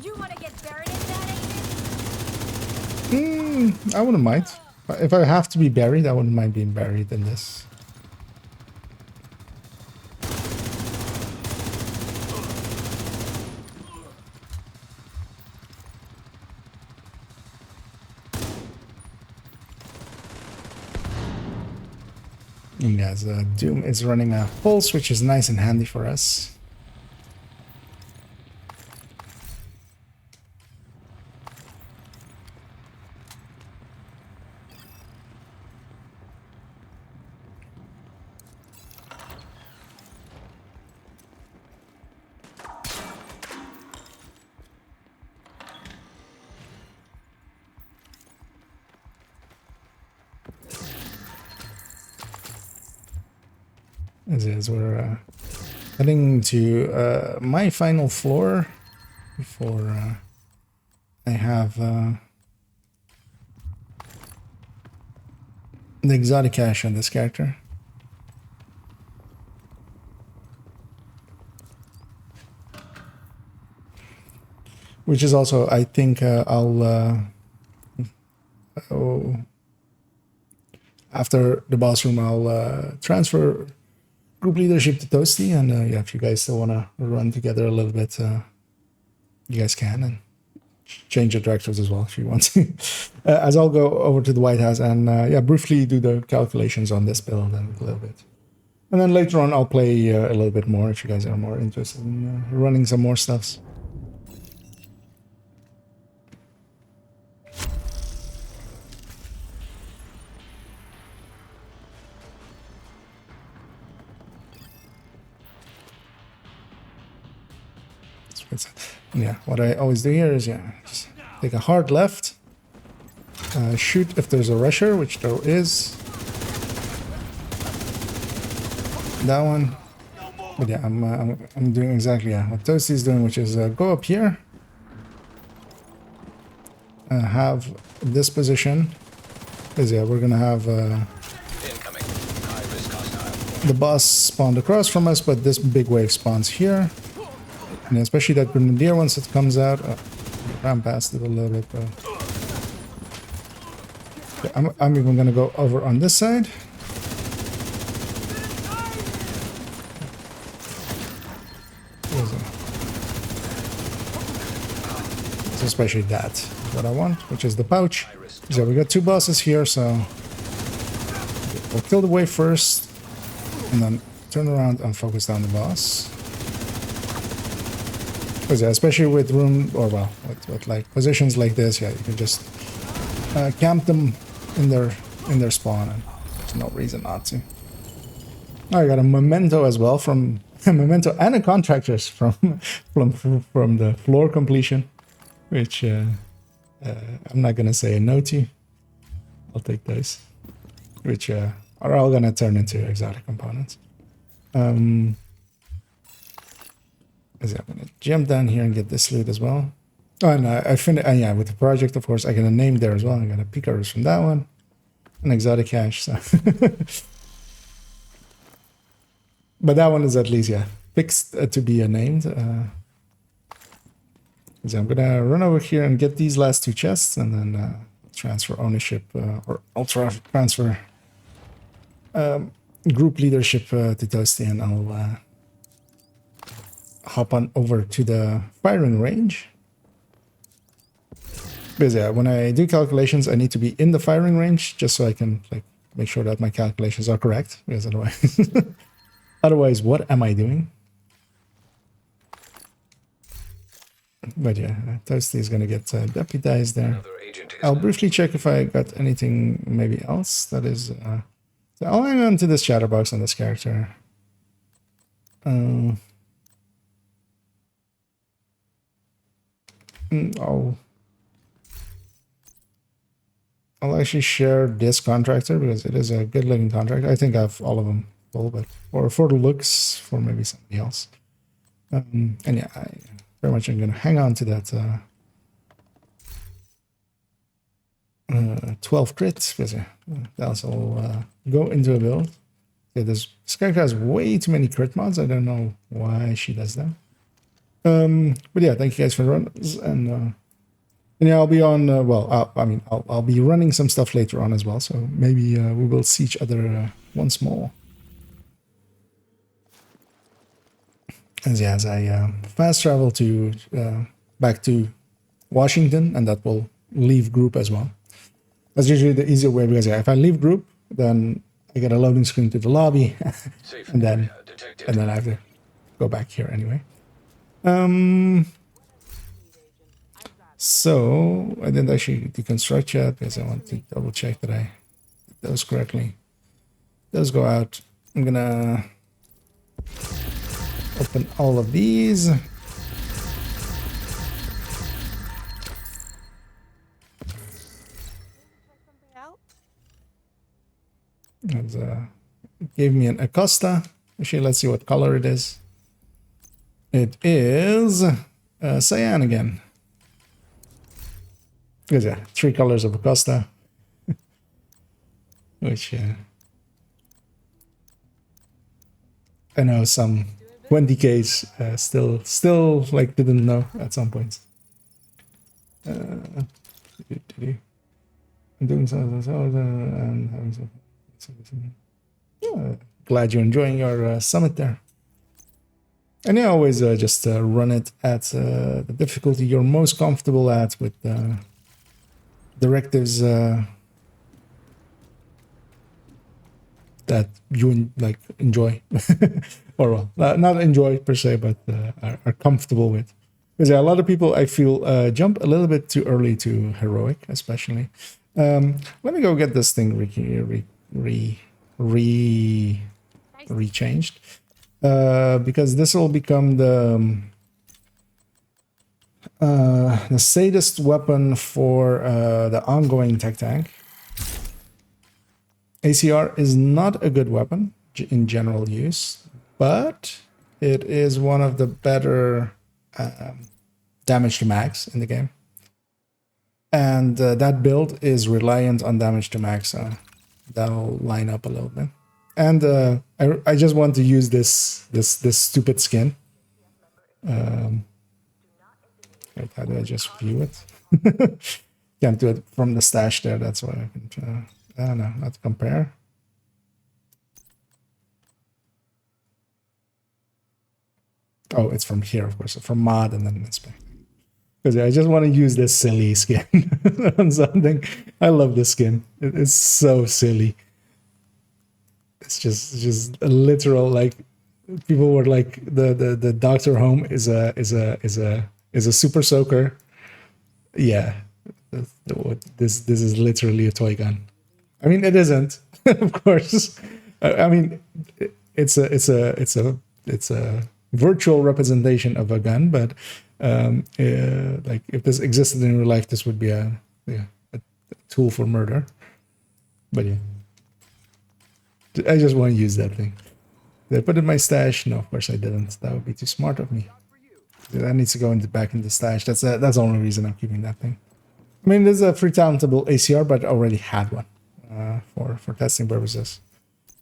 You want to get buried in that? I wouldn't mind. If I have to be buried, I wouldn't mind being buried in this. And yes, Doom is running a pulse, which is nice and handy for us. As we're heading to my final floor before I have the exotic cache on this character. Which is also, I think I'll after the boss room, I'll transfer group leadership to Toasty, and yeah, if you guys still want to run together a little bit, you guys can, and change your directives as well if you want to. As I'll go over to the White House and yeah, briefly do the calculations on this build and a little bit. And then later on I'll play a little bit more if you guys are more interested in running some more stuffs. Yeah, what I always do here is, yeah, just take a hard left, shoot if there's a rusher, which there is. That one. But yeah, I'm doing exactly what Toasty's doing, which is go up here, have this position, because yeah, we're gonna have Incoming. High risk hostile. the boss spawned across from us, but this big wave spawns here, and especially that grenadier once it comes out. Ran past it a little bit, but yeah, I'm even gonna go over on this side. So especially that is what I want, which is the pouch. So we got two bosses here, so we'll kill the wave first, and then turn around and focus down the boss. Because yeah, especially with room, or well, with like positions like this, yeah, you can just camp them in their spawn, and there's no reason not to. Oh, I got a memento as well from a memento and a contractors from the floor completion, which I'm not gonna say no to. I'll take those, which are all gonna turn into exotic components. I'm gonna jump down here and get this loot as well. Oh, and I finished. Yeah, with the project, of course, I got a name there as well. I got a Picaros from that one, an exotic cache. So, but that one is at least fixed to be named. So I'm gonna run over here and get these last two chests, and then transfer ownership or ultra transfer group leadership to Toasty, and I'll hop on over to the firing range. Because yeah, when I do calculations, I need to be in the firing range just so I can like make sure that my calculations are correct. Because otherwise, what am I doing? But yeah, Toasty is gonna get deputized there. Another agent is I'll briefly check if I got anything maybe else that is. So I'll hang on to this chatterbox on this character. I'll actually share this contractor because it is a good looking contractor. I think I have all of them full, but or for the looks, for maybe somebody else. And yeah, I very much am gonna hang on to that 12 crits because that's all go into a build. Yeah, this character has way too many crit mods. I don't know why she does that. But yeah, thank you guys for the runs, and yeah, I'll be on. I'll be running some stuff later on as well. So maybe we will see each other once more. As I fast travel to back to Washington, and that will leave group as well. That's usually the easier way because if I leave group, then I get a loading screen to the lobby, and then I have to go back here anyway. So I didn't actually deconstruct yet because I want to double check that I did those correctly. Those go out. I'm gonna open all of these. And gave me an Acosta. Actually, let's see what color it is. It is cyan again. Because yeah, 3 colors of Acosta. Which I know some 20Ks still like didn't know at some point. I'm doing something and having some. Yeah, glad you're enjoying your summit there. And I always just run it at the difficulty you're most comfortable at with directives that you like enjoy, or well, not enjoy per se, but are comfortable with. Because a lot of people I feel jump a little bit too early to heroic, especially. Let me go get this thing rechanged, because this will become The sadist weapon for the ongoing tech tank. ACR is not a good weapon in general use, but it is one of the better damage to max in the game. And that build is reliant on damage to max, so that'll line up a little bit. And I just want to use this stupid skin. Wait, how do I just view it? Can't do it from the stash there. That's why I can. I don't know. Let's compare. Oh, it's from here, of course. From mod and then inspect. Because I just want to use this silly skin on something. I love this skin. It's so silly. It's just a literal, like, people were like, the Doctor Home is a super soaker. Yeah, this is literally a toy gun. I mean, it isn't, of course. I mean, it's a virtual representation of a gun, but like if this existed in real life, this would be a tool for murder. But yeah, I just want to use that thing. Did I put it in my stash? No, of course I didn't. That would be too smart of me. That needs to go back in the stash. That's the only reason I'm keeping that thing. I mean, there's a free countable ACR, but I already had one for testing purposes.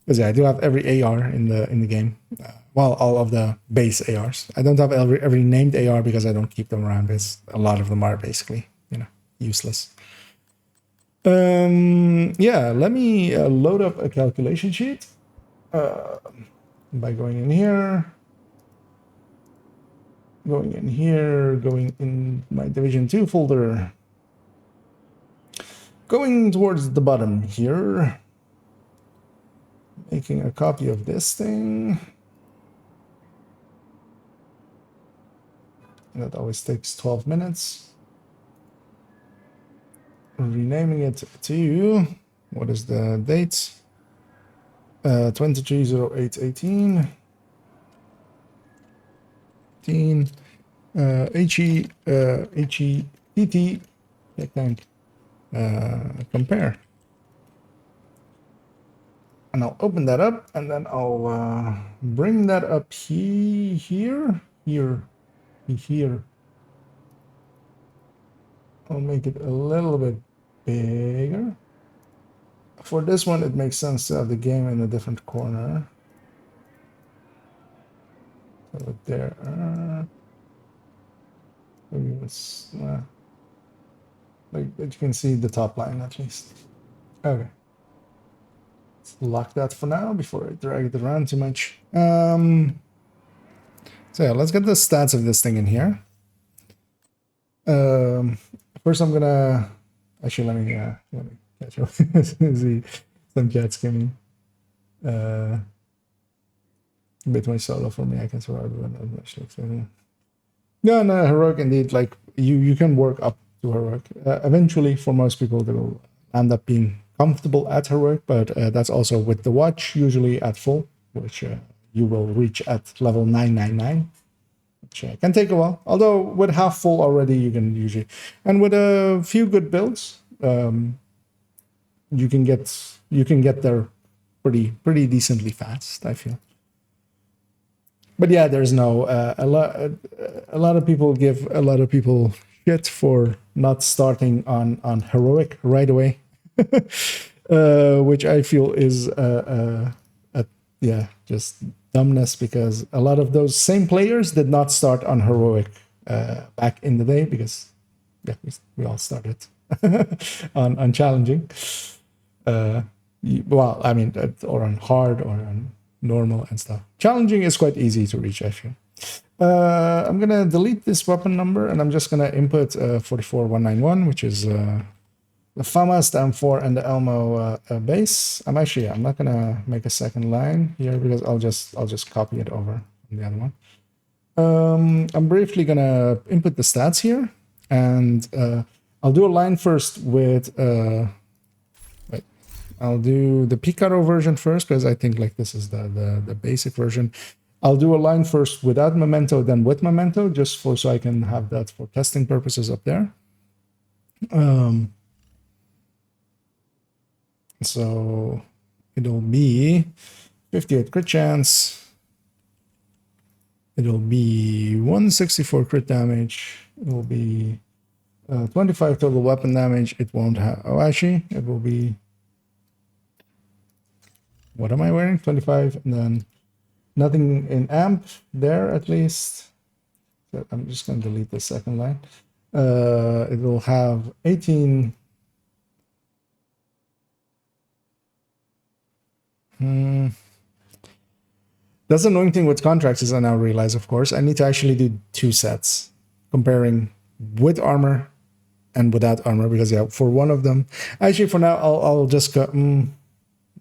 Because yeah, I do have every AR in the game. Well, all of the base ARs. I don't have every named AR because I don't keep them around. Because a lot of them are basically, useless. Yeah, let me load up a calculation sheet by going in here. Going in here, going in my Division 2 folder. Going towards the bottom here. Making a copy of this thing. That always takes 12 minutes. Renaming it to, what is the date? 230818. HETT, I think, compare. And I'll open that up, and then I'll bring that up here. I'll make it a little bit bigger. For this one, it makes sense to have the game in a different corner. So there. Like you can see the top line at least. Okay. Let's lock that for now before I drag it around too much. So yeah, let's get the stats of this thing in here. First I'm gonna actually let me catch up. See some chat skimming. A bit more solo for me. I can survive with that much. No, heroic indeed. Like you can work up to heroic. Eventually, for most people, they will end up being comfortable at heroic, but that's also with the watch, usually at full, which you will reach at level 999, which can take a while. Although with half full already, you can usually, and with a few good builds, you can get there pretty decently fast, I feel. But yeah, there's no a lot of people give a lot of people shit for not starting on heroic right away, which I feel is just dumbness, because a lot of those same players did not start on heroic back in the day, because we all started on challenging. Well, I mean, or on hard or on normal and stuff. Challenging is quite easy to reach, actually. I'm gonna delete this weapon number, and I'm just gonna input 44191, which is the FAMAS, the M4, and the Elmo base. I'm not gonna make a second line here because I'll just copy it over from the other one. I'm briefly gonna input the stats here, and I'll do a line first with I'll do the Picaro version first, because I think like this is the basic version. I'll do a line first without memento, then with memento, just for so I can have that for testing purposes up there. So it'll be 58 crit chance. It'll be 164 crit damage. It will be 25 total weapon damage. It won't have. Oh, actually, it will be. What am I wearing? 25, and then nothing in amp there at least. So I'm just going to delete the second line. It will have 18. That's the annoying thing with contracts is I now realize, of course, I need to actually do 2 sets comparing with armor and without armor, because yeah, for one of them, actually for now, I'll just go,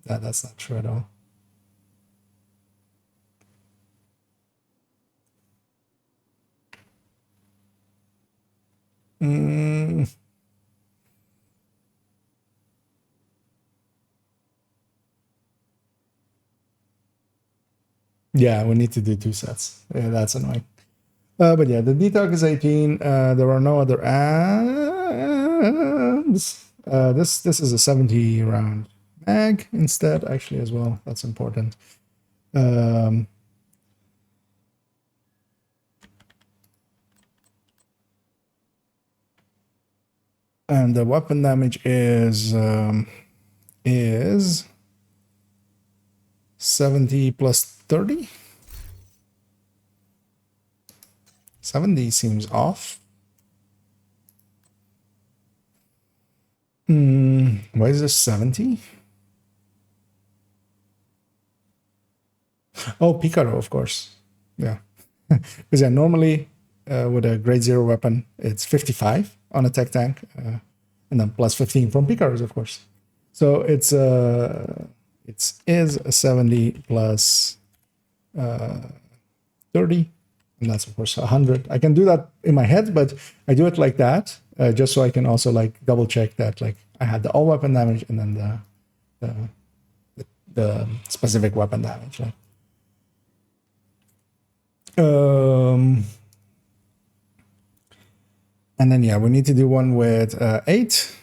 that's not true at all. Yeah, we need to do 2 sets. Yeah, that's annoying. But yeah, the detox is 18. There are no other ads. This is a 70 round mag instead, actually, as well. That's important. And the weapon damage is 70 plus 30. 70 seems off. Why is this 70? Oh, Picaro, of course. Yeah. Because yeah, normally with a grade 0 weapon, it's 55 on a tech tank, and then plus 15 from Picaros, of course. So it's it is a 70 plus 30, and that's of course 100. I can do that in my head, but I do it like that just so I can also like double check that like I had the all weapon damage and then the specific weapon damage. Like. And then yeah, we need to do one with 8,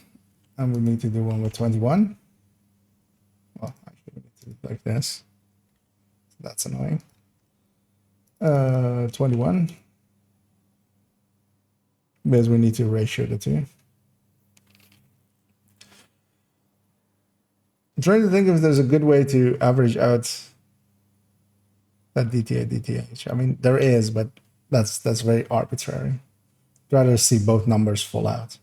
and we need to do one with 21. Well, actually, we need to do it like this. That's annoying. 21. Because we need to ratio the two. I'm trying to think if there's a good way to average out that DTA, DTH. I mean, there is, but that's very arbitrary. I'd rather see both numbers full out.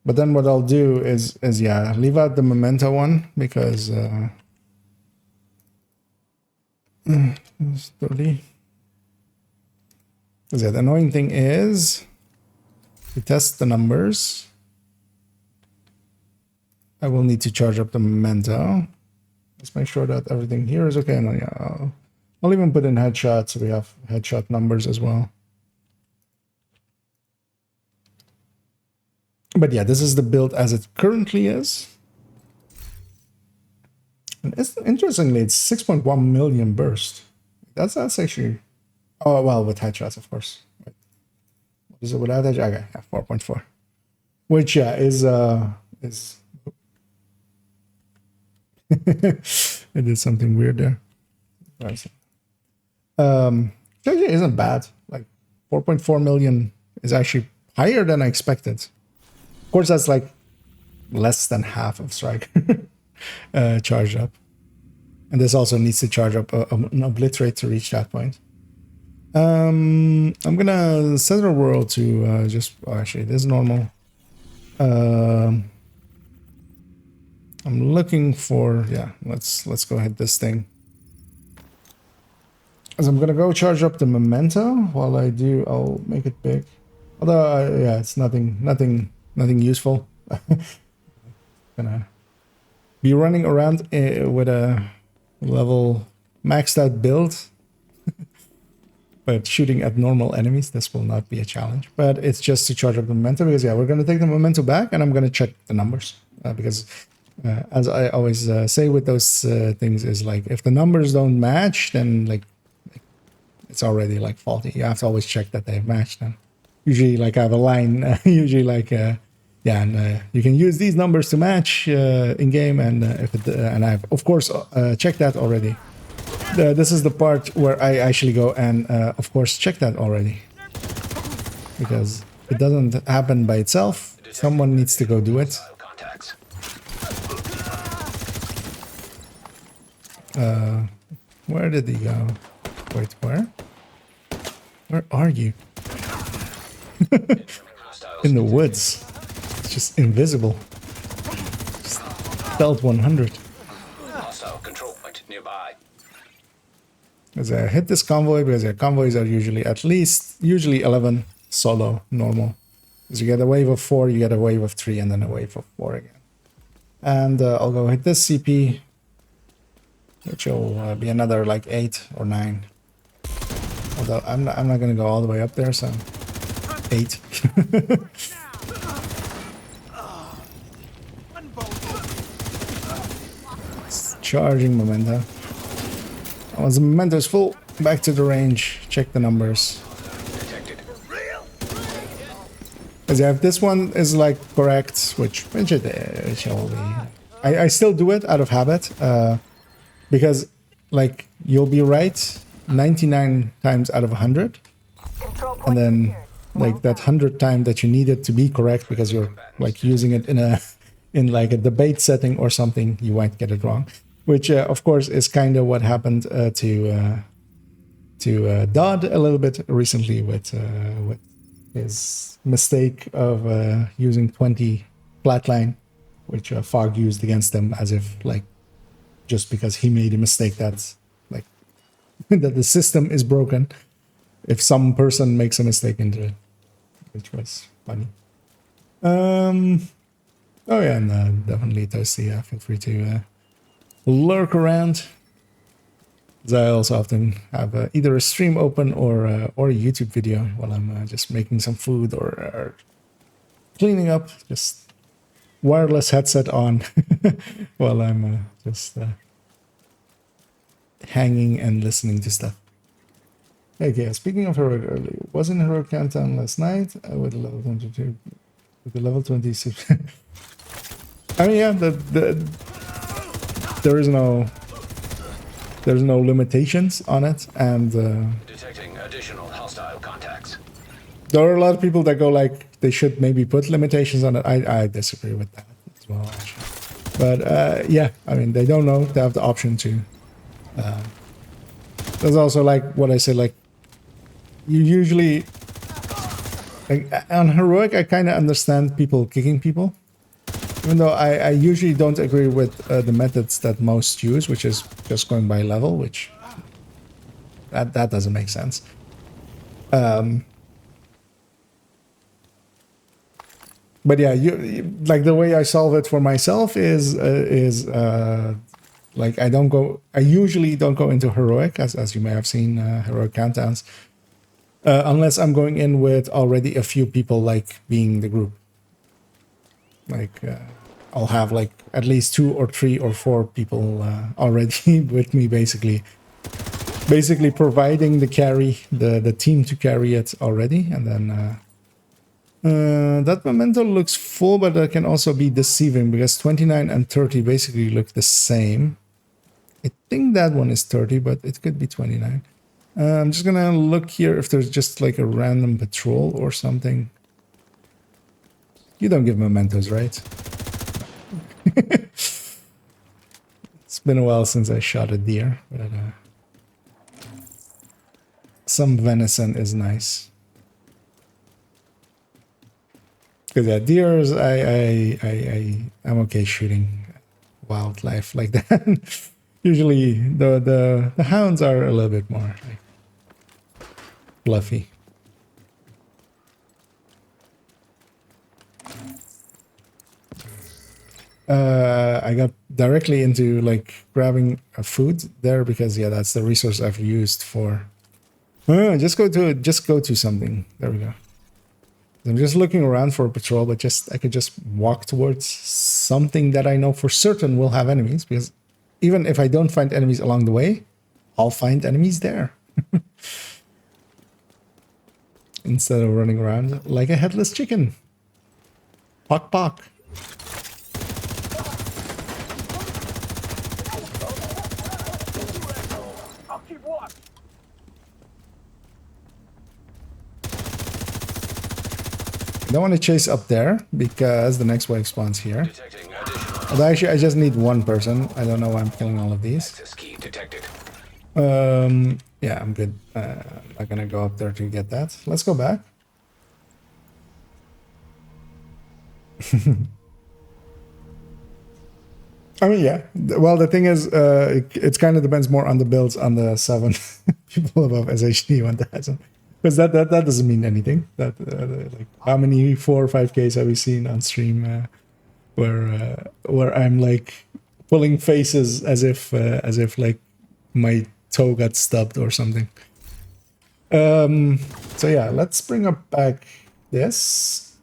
But then what I'll do is yeah, leave out the memento one because it's 30. Because yeah, the annoying thing is to test the numbers, I will need to charge up the memento. Let's make sure that everything here is okay. And yeah, I'll even put in headshots so we have headshot numbers as well. But yeah, this is the build as it currently is. And interestingly, it's 6.1 million burst. That's actually, oh well, with headshots, of course. What is it without headshots? Okay, yeah, 4.4, which yeah is I did something weird there. Actually isn't bad. Like 4.4 million is actually higher than I expected. Of course, that's like less than half of Striker charged up. And this also needs to charge up an obliterate to reach that point. I'm gonna set our world to just actually this is normal. I'm looking for yeah. Let's go ahead this thing. As I'm gonna go charge up the memento. While I do, I'll make it big. Although yeah, it's nothing useful. Gonna be running around with a level maxed out build. But shooting at normal enemies, this will not be a challenge. But it's just to charge up the momentum because, yeah, we're going to take the momentum back and I'm going to check the numbers. Because, as I always say with those things, is like if the numbers don't match, then like it's already like faulty. You have to always check that they've matched them. Usually, like I have a line, usually like, yeah, and you can use these numbers to match in game. And if it, and I've, of course, checked that already. This is the part where I actually go and, of course, check that already. Because it doesn't happen by itself. Someone needs to go do it. Contacts. Where did he go? Wait, where? Where are you? In the woods. It's just invisible. Just stealth 100. Hostile control point nearby. As I hit this convoy, because convoys are usually at least, usually 11 solo, normal. Because you get a wave of 4, you get a wave of 3, and then a wave of 4 again. And I'll go hit this CP, which will be another like 8 or 9. Although I'm not going to go all the way up there, so 8. Charging momentum. Once the momentum is full, back to the range, check the numbers. Detected. Because if this one is like correct, which it shall be. I still do it out of habit, because like you'll be right 99 times out of 100, and then like that 100th time that you need it to be correct because you're like using it in like a debate setting or something, you might get it wrong. Which, of course, is kind of what happened to Dodd a little bit recently with his mistake of using 20 flatline, which Fog used against him as if, like, just because he made a mistake that's, like, that the system is broken if some person makes a mistake into it, which was funny. Oh, yeah, and definitely Toasty, feel free to... lurk around. As I also often have either a stream open or a YouTube video while I'm just making some food or cleaning up. Just wireless headset on while I'm just hanging and listening to stuff. Okay, speaking of heroic early, wasn't heroic countdown last night with the level 22, with the level 26. I mean, yeah, there's no limitations on it, and Detecting additional hostile contacts. there are a lot of people that go like they should maybe put limitations on it. I disagree with that as well, actually. But yeah, I mean, they don't know. They have the option to. There's also like what I said, like you usually like on heroic, I kind of understand people kicking people. Even though I usually don't agree with the methods that most use, which is just going by level, which that doesn't make sense. But yeah, you like the way I solve it for myself is like I usually don't go into heroic, as you may have seen heroic countdowns, unless I'm going in with already a few people like being the group. Like I'll have like at least 2 or 3 or 4 people already with me, basically providing the carry, the team to carry it already, and then that memento looks full, but that can also be deceiving because 29 and 30 basically look the same. I think that one is 30, but it could be 29. I'm just gonna look here if there's just like a random patrol or something. You don't give mementos, right? It's been a while since I shot a deer, but some venison is nice. Because yeah, deers, I'm okay shooting wildlife like that. Usually the hounds are a little bit more like fluffy. I got directly into like grabbing a food there because yeah, that's the resource I've used for Just go to something. There we go. I'm just looking around for a patrol, but I could just walk towards something that I know for certain will have enemies, because even if I don't find enemies along the way, I'll find enemies there. Instead of running around like a headless chicken. Pock pock. I don't want to chase up there because the next wave spawns here. Detecting additional Although actually, I just need one person. I don't know why I'm killing all of these. access key detected. Yeah, I'm good. I'm not gonna go up there to get that. Let's go back. I mean, yeah. Well, the thing is, it kind of depends more on the builds on the 7 people above SHD 1000. Because that doesn't mean anything. That like how many 4 or 5Ks have we seen on stream where I'm like pulling faces as if like my toe got stubbed or something. So yeah, let's bring up back this.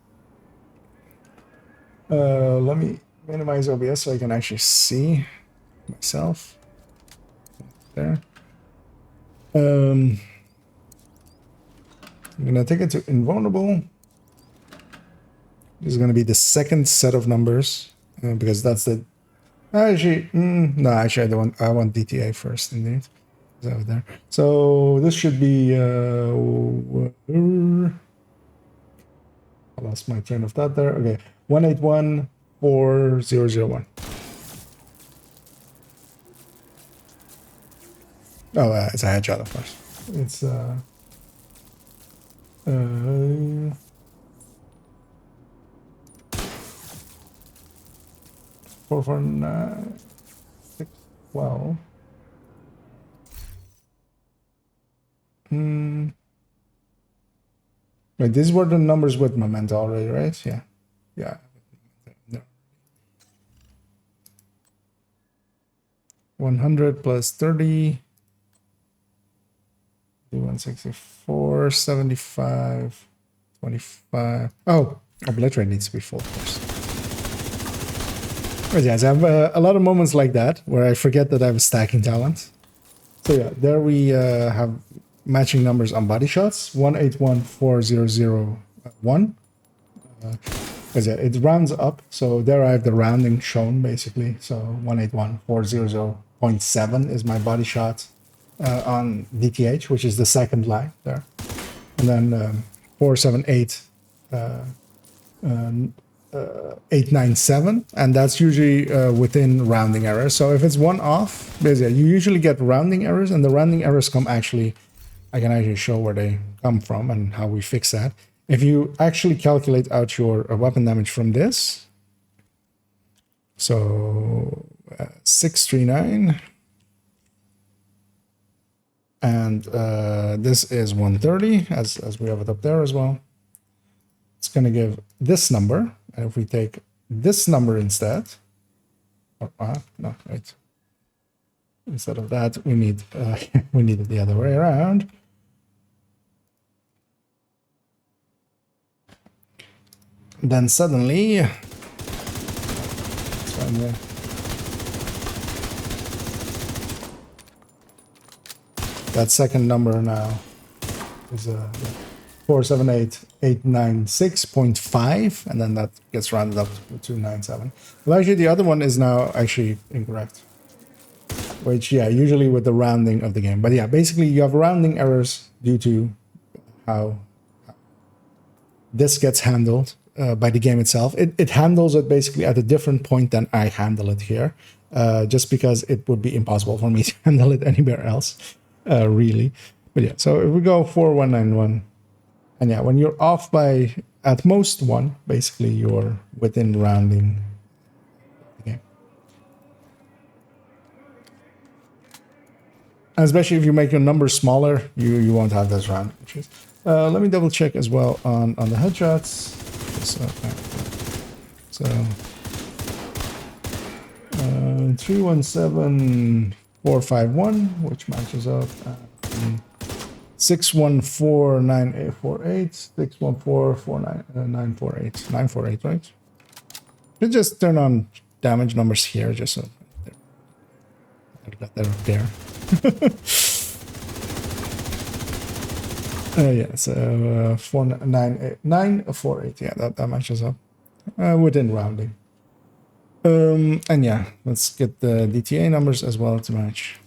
Let me minimize OBS so I can actually see myself there. I'm gonna take it to invulnerable. This is gonna be the second set of numbers because that's the actually no, actually I don't want, I want DTA first indeed. It's over there. So this should be I lost my train of thought there. Okay, 1814001. Oh, it's a headshot, of course. It's 449 612. Wait, these were the numbers with Memento already, right? Yeah. Yeah. No. 100 plus 30. 164, 75, 25. Oh, obliterate needs to be full, of course. But yes, I have a lot of moments like that where I forget that I have a stacking talent. So yeah, there we have matching numbers on body shots. 1814001. Because yeah, it rounds up, so there I have the rounding shown basically. So 1814000.7 is my body shot on DTH, which is the second line there, and then 478 897, and that's usually within rounding errors. So if it's one off, basically you usually get rounding errors, and the rounding errors come actually, I can actually show where they come from and how we fix that. If you actually calculate out your weapon damage from this, so 639, and this is 130, as we have it up there as well. It's going to give this number, and if we take this number instead, no, wait. Instead of that, we need we need it the other way around. Then suddenly, it's right here. That second number now is 478,896.5, and then that gets rounded up to 297. Well, actually, the other one is now actually incorrect. Which, yeah, usually with the rounding of the game. But yeah, basically you have rounding errors due to how this gets handled by the game itself. It handles it basically at a different point than I handle it here, just because it would be impossible for me to handle it anywhere else, really. But yeah, so if we go 4191, and yeah, when you're off by at most one, basically you're within rounding. Especially if you make your numbers smaller, you won't have those round issues. Let me double check as well on the headshots. So 317451, which matches up. 6149848, 61449 948, right? You just turn on damage numbers here, just so they're there. Yeah, so 498948. Yeah, that matches up within rounding. And yeah, let's get the DTA numbers as well to match.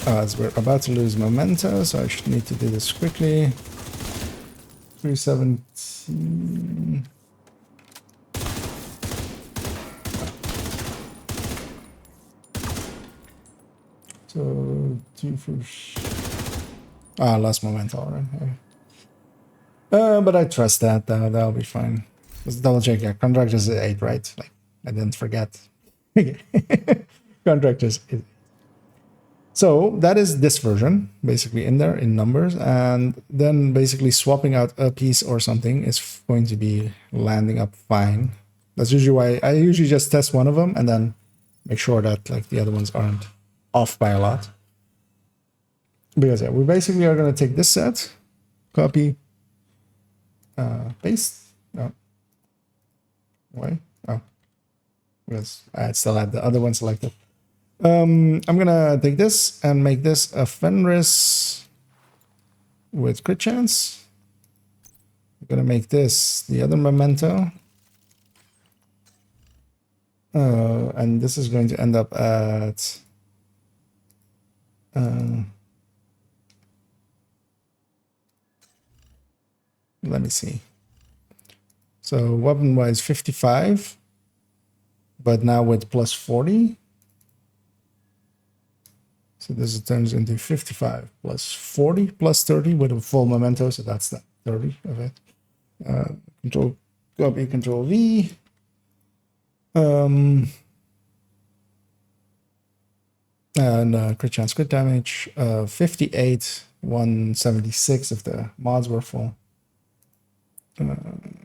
As we're about to lose memento, so I should need to do this quickly. 317. So two first. Lost memento already. But I trust that. That'll be fine. Let's double check. Yeah, contractors is 8, right? Like I didn't forget. Contractors is 8. So that is this version basically in there in numbers, and then basically swapping out a piece or something is going to be landing up fine. That's usually why I usually just test one of them and then make sure that like the other ones aren't off by a lot. Because yeah, we basically are going to take this set, copy, paste. No. Why? Oh, because I still had the other one selected. I'm gonna take this and make this a Fenris with crit chance. I'm gonna make this the other memento. And this is going to end up at let me see. So weapon wise 55, but now with plus 40. So this turns into 55 plus 40 plus 30 with a full memento. So that's the 30 of it. Control copy, Control V. And crit chance, crit damage. 58, 176 if the mods were full.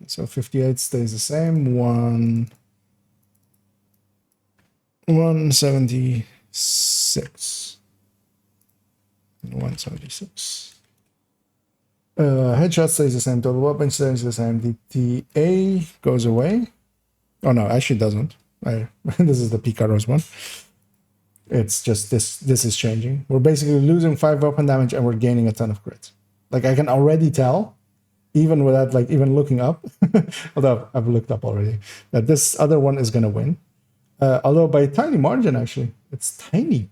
So 58 stays the same. 176. 176. Headshot stays the same. Total weapon stays the same. DTA goes away. Oh no, actually doesn't. This is the Picaro's one. It's just this is changing. We're basically losing 5 weapon damage and we're gaining a ton of crits. Like I can already tell, even without like even looking up, although I've looked up already, that this other one is gonna win. Although by a tiny margin, actually. It's tiny.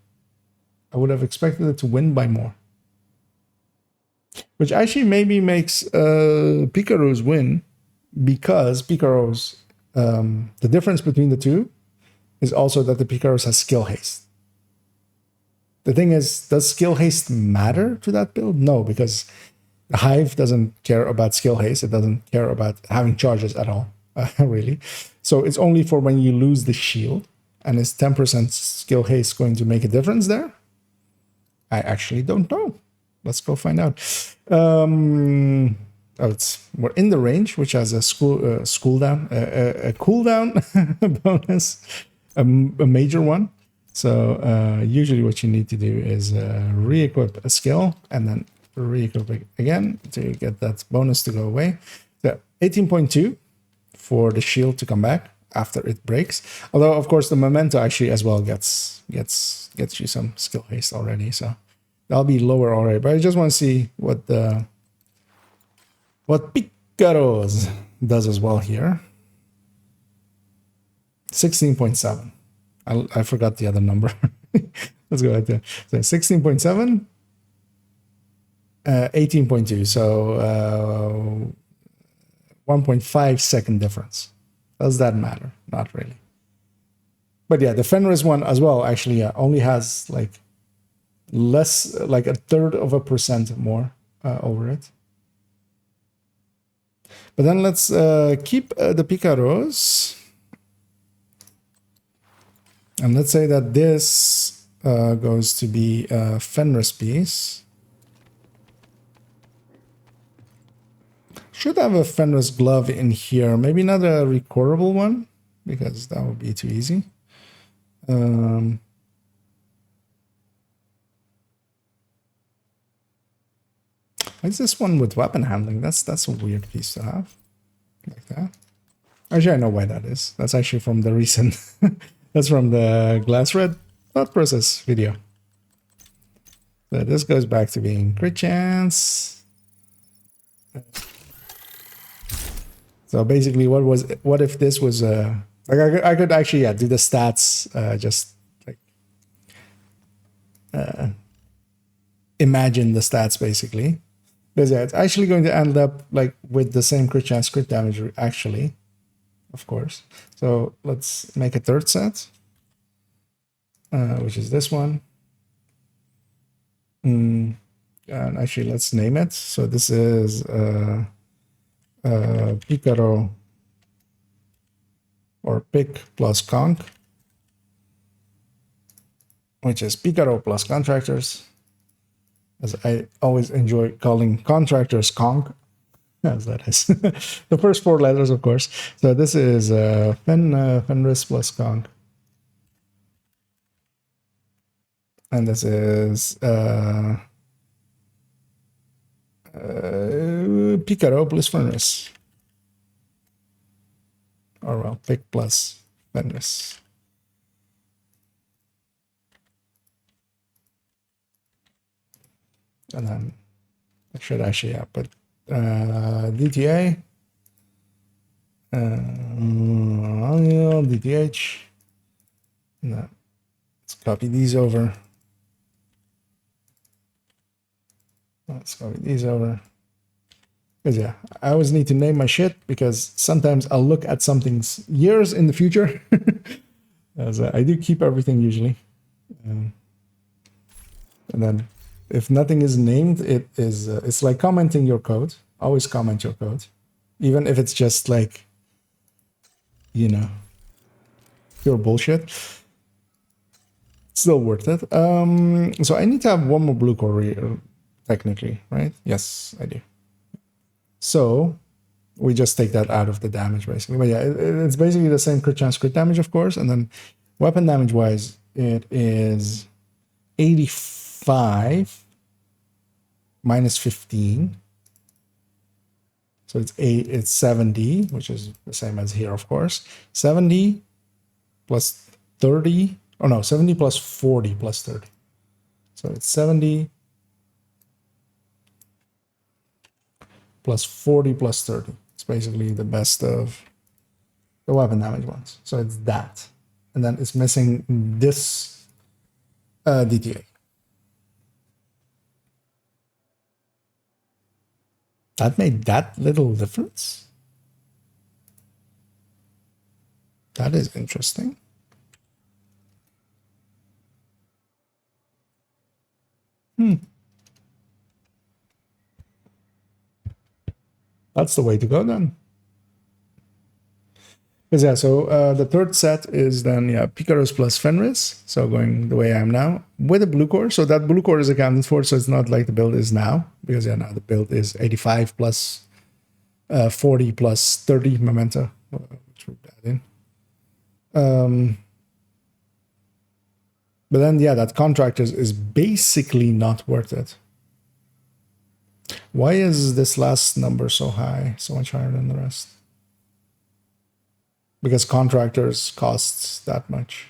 I would have expected it to win by more. Which actually maybe makes Picaro's win, because Picaro's, the difference between the two is also that the Picaro's has skill haste. The thing is, does skill haste matter to that build? No, because the Hive doesn't care about skill haste. It doesn't care about having charges at all, really. So it's only for when you lose the shield. And is 10% skill haste going to make a difference there? I actually don't know. Let's go find out. We're in the range, which has a cooldown bonus, a major one. So usually what you need to do is re-equip a skill and then re-equip it again to get that bonus to go away. So 18.2 for the shield to come back after it breaks. Although of course the memento actually as well gets you some skill haste already, so that'll be lower already. But I just want to see what Picaro's does as well here. 16.7. I forgot the other number. Let's go right there. So 16.7, 18.2. So 1.5 second difference. Does that matter? Not really. But yeah, the Fenris one as well actually only has like less, like a third of a percent more over it. But then let's keep the Picaros. And let's say that this goes to be a Fenris piece. Should have a Fenris glove in here. Maybe not a recorable one, because that would be too easy. What's this one with weapon handling? That's a weird piece to have. Like that. Actually, I know why that is. That's actually from the recent... that's from the Glass Red thought process video. So this goes back to being crit chance. So basically, what if this was like I could actually do the stats just like imagine the stats basically, because it's actually going to end up like with the same crit chance, crit damage actually, of course. So let's make a third set, which is this one. And actually, let's name it. So this is Picaro or Pic plus Conk, which is Picaro plus Contractors, as I always enjoy calling contractors Conk, as that is the first 4 letters, of course. So this is Fenris plus Conk, and this is Picaro plus Fenris, or well, Pic plus Fenris. And then I should actually put DTA, DTH, and then let's copy these over. Let's copy these over. Because yeah, I always need to name my shit because sometimes I'll look at something years in the future. As I do keep everything usually. And then if nothing is named, it's like commenting your code. Always comment your code. Even if it's just like, you know, pure bullshit. It's still worth it. So I need to have one more blue core technically, right? Yes, I do. So we just take that out of the damage basically. But yeah, it's basically the same crit chance, crit damage, of course. And then weapon damage wise, it is 85 minus 15. So it's 70, which is the same as here, of course. 70 plus 30. Oh no, 70 plus 40 plus 30. So it's 70 plus 40 plus 30. It's basically the best of the weapon damage ones. So it's that. And then it's missing this DTA. That made that little difference? That is interesting. That's the way to go then. Because yeah, so the third set is then Picaros plus Fenris. So going the way I am now with a blue core. So that blue core is accounted for. So it's not like the build is now, because yeah, now the build is 85 plus 40 plus 30 memento, which we add in. But then yeah, that Contractors is basically not worth it. Why is this last number so high, so much higher than the rest? Because Contractors costs that much.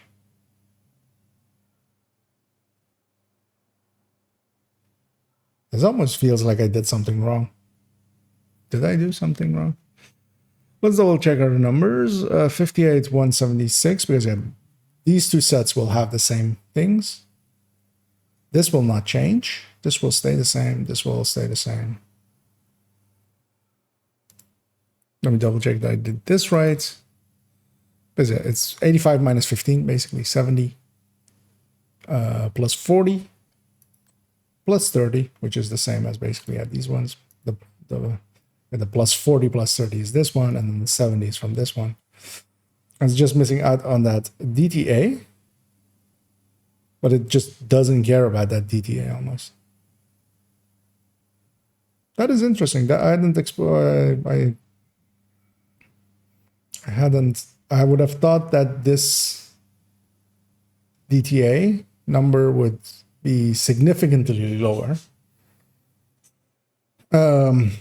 This almost feels like I did something wrong. Did I do something wrong? Let's double check our numbers. 58, 176, because yeah, these two sets will have the same things. This will not change. This will stay the same. This will stay the same. Let me double check that I did this right. Because yeah, it's 85 minus 15, basically 70 plus 40 plus 30, which is the same as basically at these ones. The plus 40 plus 30 is this one, and then the 70 is from this one. It's just missing out on that DTA, but it just doesn't care about that DTA almost. That is interesting. That I didn't explore. I hadn't. I would have thought that this DTA number would be significantly lower. Um,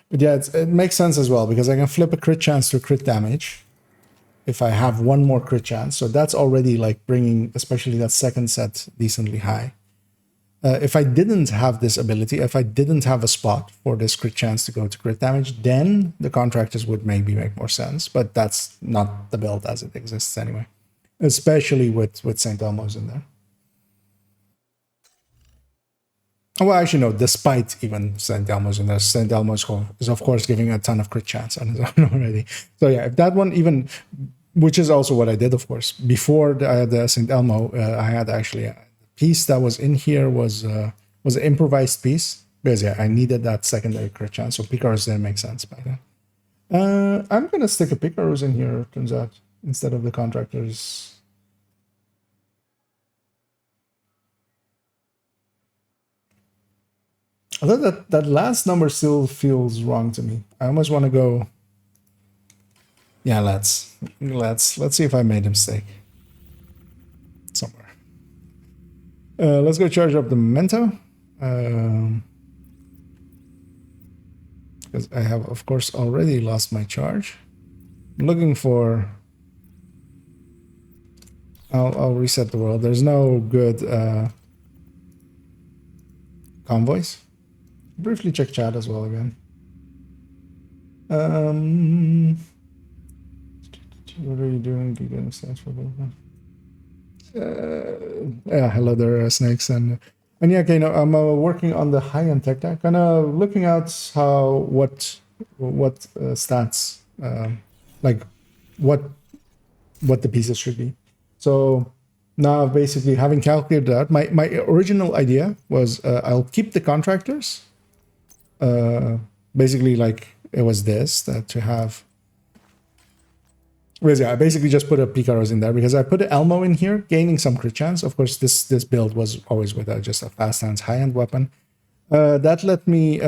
but yeah, it makes sense as well because I can flip a crit chance to crit damage if I have one more crit chance. So that's already like bringing, especially that second set, decently high. If I didn't have this ability, if I didn't have a spot for this crit chance to go to crit damage, then the contractors would maybe make more sense. But that's not the build as it exists anyway, especially with St. Elmo's in there. Well, actually, no, despite even St. Elmo's in there, St. Elmo's is, of course, giving a ton of crit chance on his own already. So yeah, if that one even, which is also what I did, of course, before the St. Elmo, I had actually a piece that was in here was an improvised piece because yeah, I needed that secondary crit chance. So Picaros didn't make sense by then. I'm gonna stick a Picaros in here. Turns out instead of the contractors. Although that last number still feels wrong to me. I almost want to go. Yeah, let's see if I made a mistake somewhere. Let's go charge up the memento. Because I have, of course, already lost my charge. I'm looking for. I'll reset the world. There's no good convoys. Briefly check chat as well again. What are you doing? You getting stats for yeah, hello there, snakes, and yeah, okay. No, I'm working on the high-end tech deck, kind of looking at how what stats, like what the pieces should be. So now, basically, having calculated that, my original idea was I'll keep the contractors. Basically, like it was this that to have. Whereas, yeah, I basically just put a Picaros in there because I put an Elmo in here, gaining some crit chance. Of course, this build was always with just a fast hands high-end weapon. That let me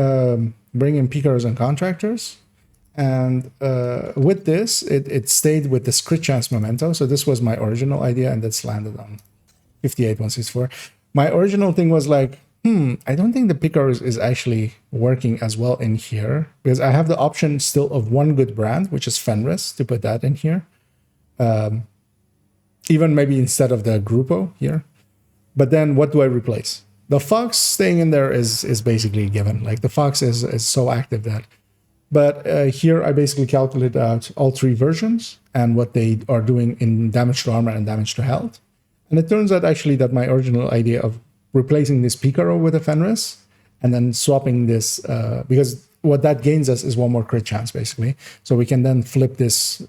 bring in Picaros and contractors. And with this, it stayed with this crit chance memento. So this was my original idea, and that's landed on 58,164. My original thing was like, I don't think the Picaros is actually working as well in here because I have the option still of one good brand, which is Fenris, to put that in here. Even maybe instead of the Grupo here. But then what do I replace? The Fox staying in there is basically given. Like the Fox is so active that. But here I basically calculated out all three versions and what they are doing in damage to armor and damage to health. And it turns out actually that my original idea of replacing this Picaro with a Fenris and then swapping this, because what that gains us is one more crit chance, basically. So we can then flip this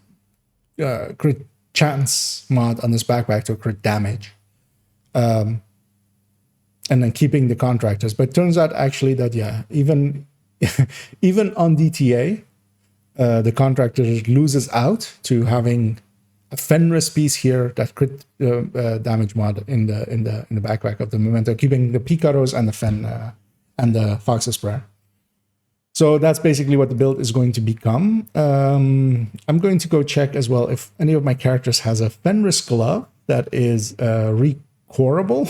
crit chance mod on this backpack to crit damage. And then keeping the contractors. But it turns out actually that, yeah, even on DTA, the contractor loses out to having a Fenris piece here that crit damage mod in the backpack of the memento, keeping the Picaros and the and the Fox's Prayer. So that's basically what the build is going to become. I'm going to go check as well if any of my characters has a Fenris glove that is recorable,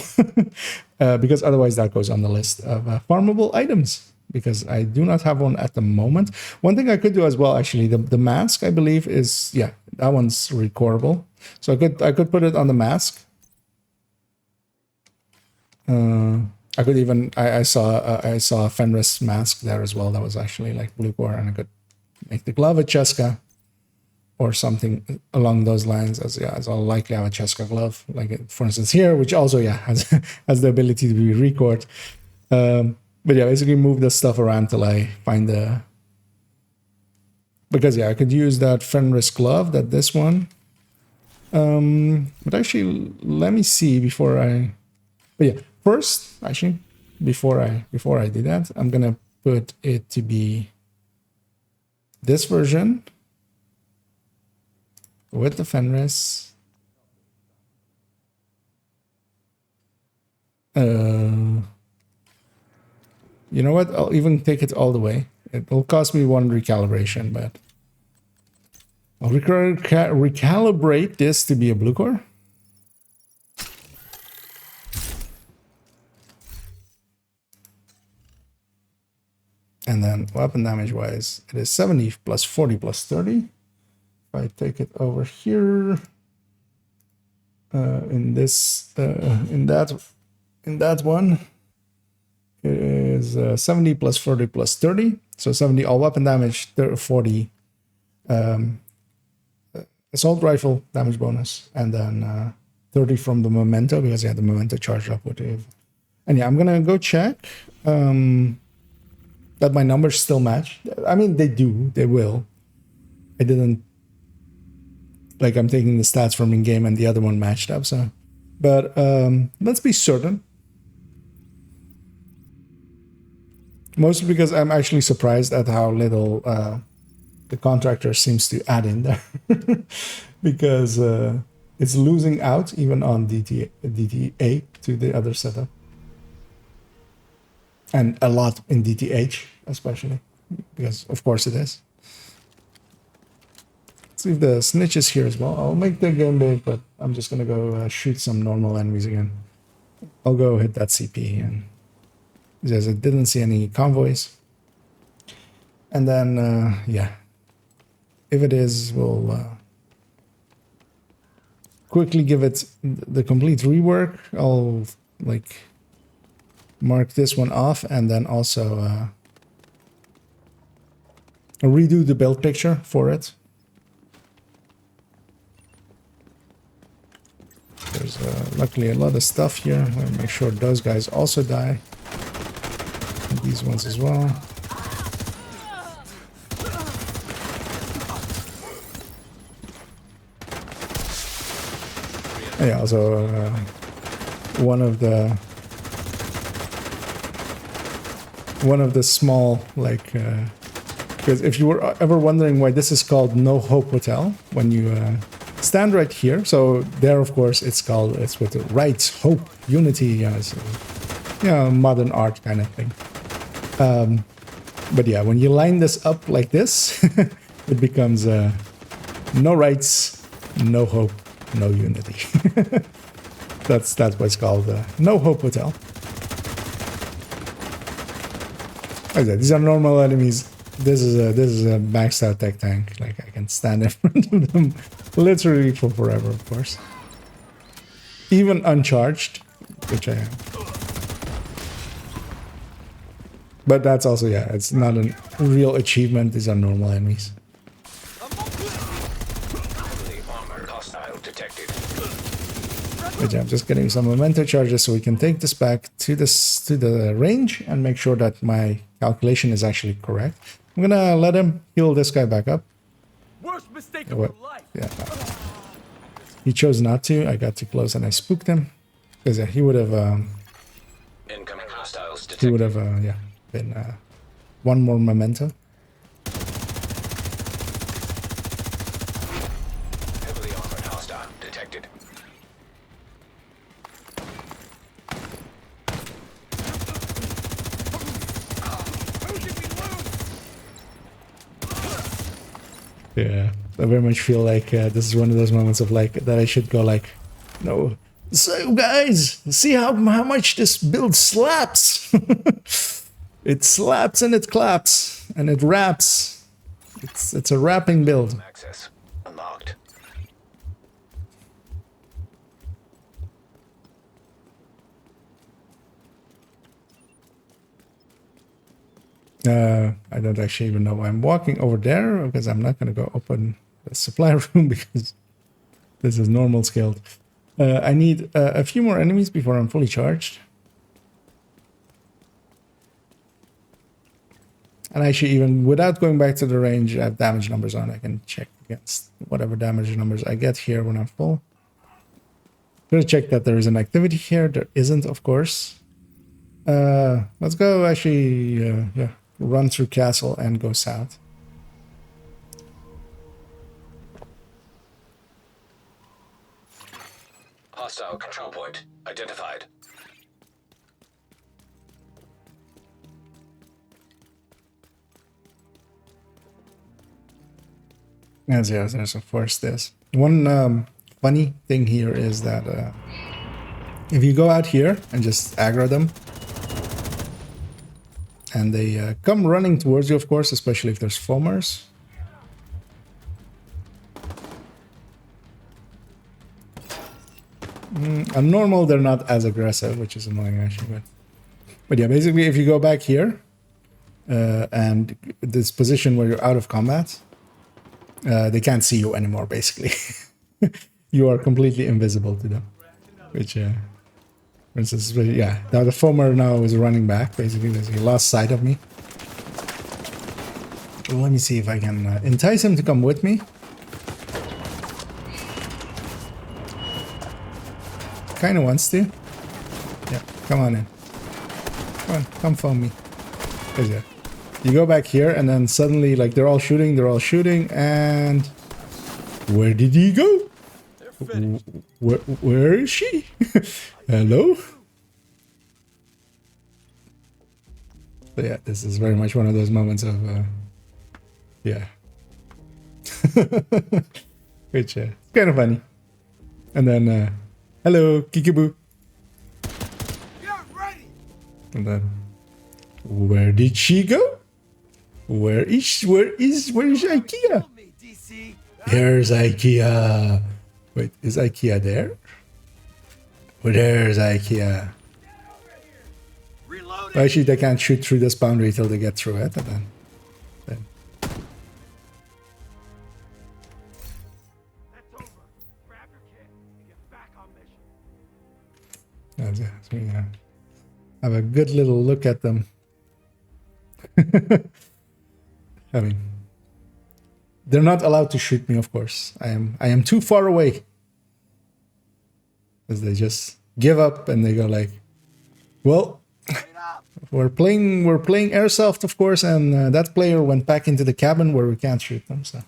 because otherwise that goes on the list of farmable items. Because I do not have one at the moment. One thing I could do as well, actually, the mask I believe is that one's recorable. So I could put it on the mask. I could even I saw a Fenris mask there as well. That was actually like blue core, and I could make the glove a Cheska or something along those lines. As I'll likely have a Cheska glove, like for instance here, which also has the ability to be record. But yeah, basically move this stuff around till I find the. Because I could use that Fenris glove, this one. But actually, let me see before I. But yeah, first, actually, before I do that, I'm gonna put it to be this version with the Fenris. You know what? I'll even take it all the way. It will cost me one recalibration, but I'll recalibrate this to be a blue core. And then weapon damage wise, it is 70 plus 40 plus 30. If I take it over here, in that one, it is 70 plus 40 plus 30. So 70 all weapon damage, 40 assault rifle damage bonus, and then 30 from the memento, because I had the memento charged up with it. And yeah, I'm gonna go check that my numbers still match. I mean, they do, they will. I didn't, like, I'm taking the stats from in-game and the other one matched up, so. But let's be certain. Mostly because I'm actually surprised at how little the contractor seems to add in there. Because it's losing out even on DTA to the other setup. And a lot in DTH, especially. Because, of course, it is. Let's leave the snitches here as well. I'll make the game big, but I'm just going to go shoot some normal enemies again. I'll go hit that CP. And because I didn't see any convoys. And then, yeah. If it is, we'll quickly give it the complete rework. I'll, like, mark this one off, and then also redo the build picture for it. There's luckily a lot of stuff here. I'm gonna make sure those guys also die. And these ones as well. Yeah, also one of the small, like, because if you were ever wondering why this is called No Hope Hotel, when you stand right here, so there, of course, it's with the rights, hope, unity, so, modern art kind of thing. But yeah, when you line this up like this, it becomes no rights, no hope, no unity. That's what it's called, No Hope Hotel. Okay, these are normal enemies. This is a maxed out tech tank. Like, I can stand in front of them literally for forever, of course. Even uncharged, which I am. But that's also, yeah, it's not a real achievement. These are normal enemies. But yeah, I'm just getting some memento charges so we can take this back to the range and make sure that my calculation is actually correct. I'm gonna let him heal this guy back up. Worst mistake of your life. Yeah. He chose not to. I got too close and I spooked him. Because yeah, he would have Incoming hostiles detected. he would have yeah, been one more memento. Heavily armored hostile detected. Yeah, I very much feel like this is one of those moments of like that I should go like, no. So guys, see how much this build slaps. It slaps and it claps and it raps. It's a rapping build. Access unlocked. I don't actually even know why I'm walking over there, because I'm not going to go open the supply room because this is normal scaled. I need a few more enemies before I'm fully charged. And actually, even without going back to the range, I have damage numbers on. I can check against whatever damage numbers I get here when I'm full. I'm going to check that there is an activity here. There isn't, of course. Let's go actually, yeah, run through castle and go south. Hostile control point identified. Yes, there's of course this. One funny thing here is that if you go out here and just aggro them, and they come running towards you, of course, especially if there's foamers. On normal, they're not as aggressive, which is annoying actually. But yeah, basically, if you go back here and this position where you're out of combat, they can't see you anymore, basically. You are completely invisible to them. Which, for instance, yeah, now the foamer now is running back, basically. He lost sight of me. Well, let me see if I can entice him to come with me. Kind of wants to. Yeah, come on in. Come on, come phone me. There's it. You go back here, and then suddenly, like, they're all shooting, and... Where did he go? Where is she? Hello? But yeah, this is very much one of those moments of, yeah. Which, it's kind of funny. And then, hello, Kikaboo. And then, where did she go? Where is IKEA? There's IKEA. Wait, is IKEA there? Well, there's IKEA. Actually, they can't shoot through this boundary till they get through it, and then. That's over. Grab your kit and get back on mission. That's it. So, yeah. Have a good little look at them. I mean, they're not allowed to shoot me, of course. I am too far away. Because they just give up and they go like, well, we're playing airsoft, of course, and that player went back into the cabin where we can't shoot them. So,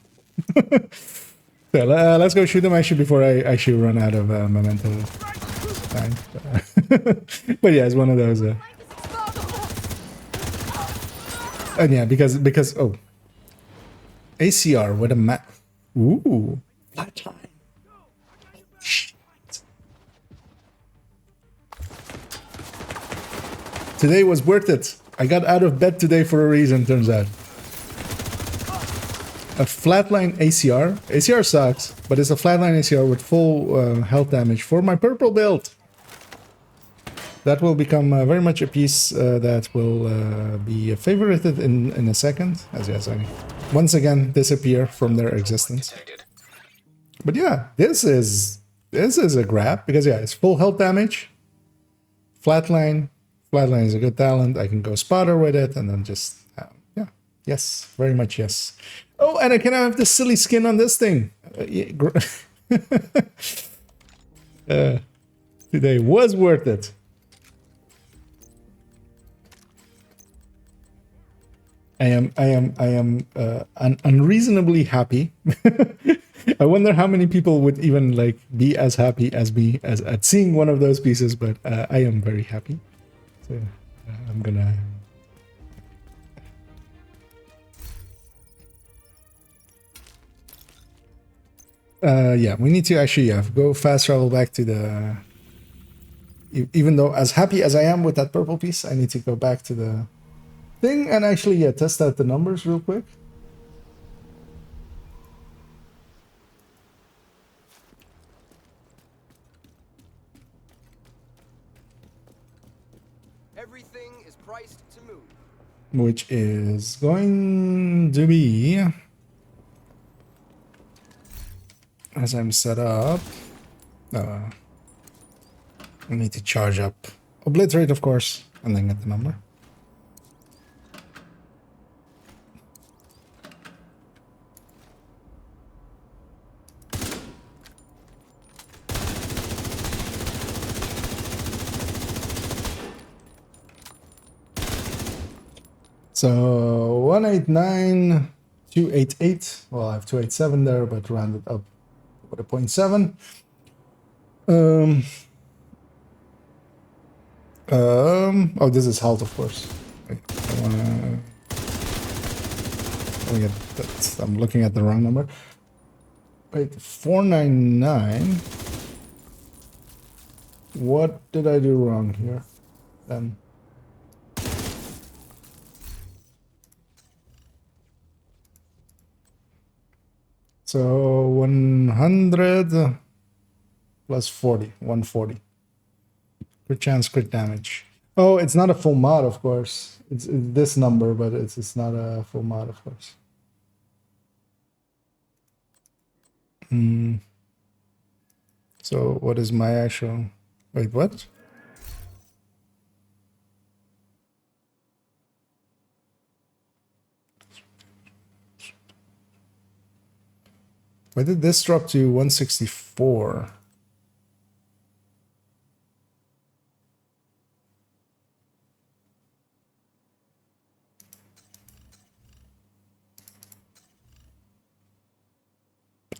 so let's go shoot them actually before I actually run out of memento time. But yeah, it's one of those. And yeah, because oh, ACR with a map. Ooh, flatline. Shit. Today was worth it. I got out of bed today for a reason, turns out. A flatline ACR. ACR sucks, but it's a flatline ACR with full health damage for my purple build. That will become very much a piece that will be favorited in a second, as yes, I once again disappear from their existence. But yeah, this is a grab because yeah, it's full health damage. Flatline is a good talent. I can go spotter with it, and then just yeah, yes, very much yes. Oh, and I can have the silly skin on this thing. Today was worth it. I am unreasonably happy. I wonder how many people would even like be as happy as me as at seeing one of those pieces, but I am very happy. So I'm gonna. Yeah, we need to actually go fast travel back to the. Even though as happy as I am with that purple piece, I need to go back to the thing and actually test out the numbers real quick. Everything is priced to move. Which is going to be, as I'm set up, I need to charge up obliterate, of course, and then get the number. So 189,288. Well, I have 287 there, but rounded up with a 0.7. Oh, this is health, of course. Wait, I'm looking at the wrong number. Wait, 499. What did I do wrong here? Then. So 100 plus 40, 140. Crit chance, crit damage. Oh, it's not a full mod, of course. It's this number, but it's not a full mod, of course. So what is my actual... Wait, what? Why did this drop to 164?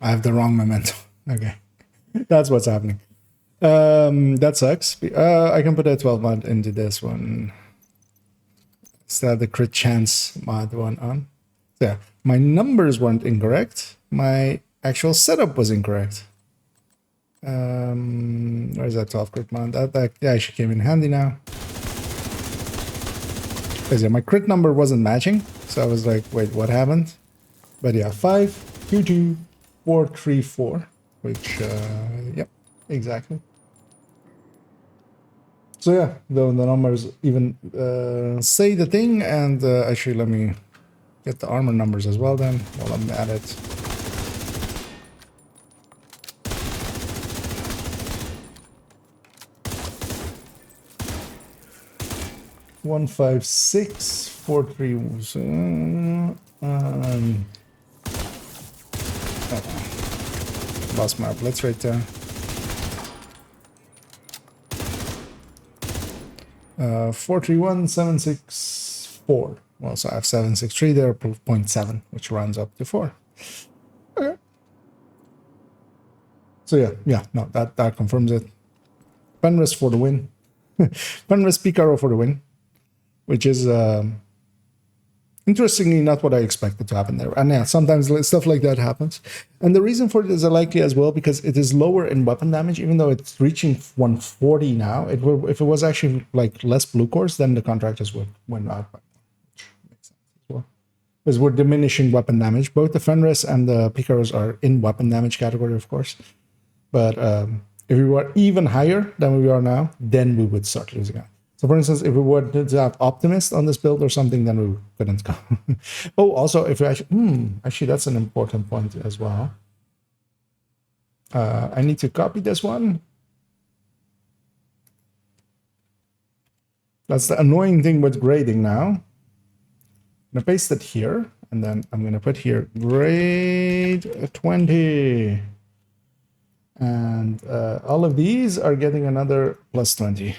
I have the wrong momentum. Okay. That's what's happening. That sucks. I can put a 12 mod into this one. Instead the crit chance mod one on. So yeah, my numbers weren't incorrect. My actual setup was incorrect. Where's that 12 crit mod? That actually came in handy now. Because yeah, my crit number wasn't matching. So I was like, wait, what happened? But yeah, 5, 2, 2, 4, 3, 4. Which, yep, exactly. So yeah, the numbers even say the thing, and actually let me get the armor numbers as well then, while I'm at it. One, 5, 6, 4, 3, lost my blitz right there. 431, 764. Well, so I have 763 there, 0.7, which rounds up to 4. Okay. So yeah, no, that confirms it. Fenris for the win. Fenris Picaro for the win, which is interestingly not what I expected to happen there. And yeah, sometimes stuff like that happens. And the reason for it is likely as well because it is lower in weapon damage, even though it's reaching 140 now. If it was actually like less blue cores, then the contractors would win out. Which makes sense as well. Because we're diminishing weapon damage. Both the Fenris and the Picaros are in weapon damage category, of course. But if we were even higher than we are now, then we would start losing out. So for instance, if we were to have Optimist on this build or something, then we couldn't go. Oh, also, if we actually, that's an important point as well. I need to copy this one. That's the annoying thing with grading now. I'm gonna paste it here, and then I'm gonna put here grade 20. And all of these are getting another plus 20.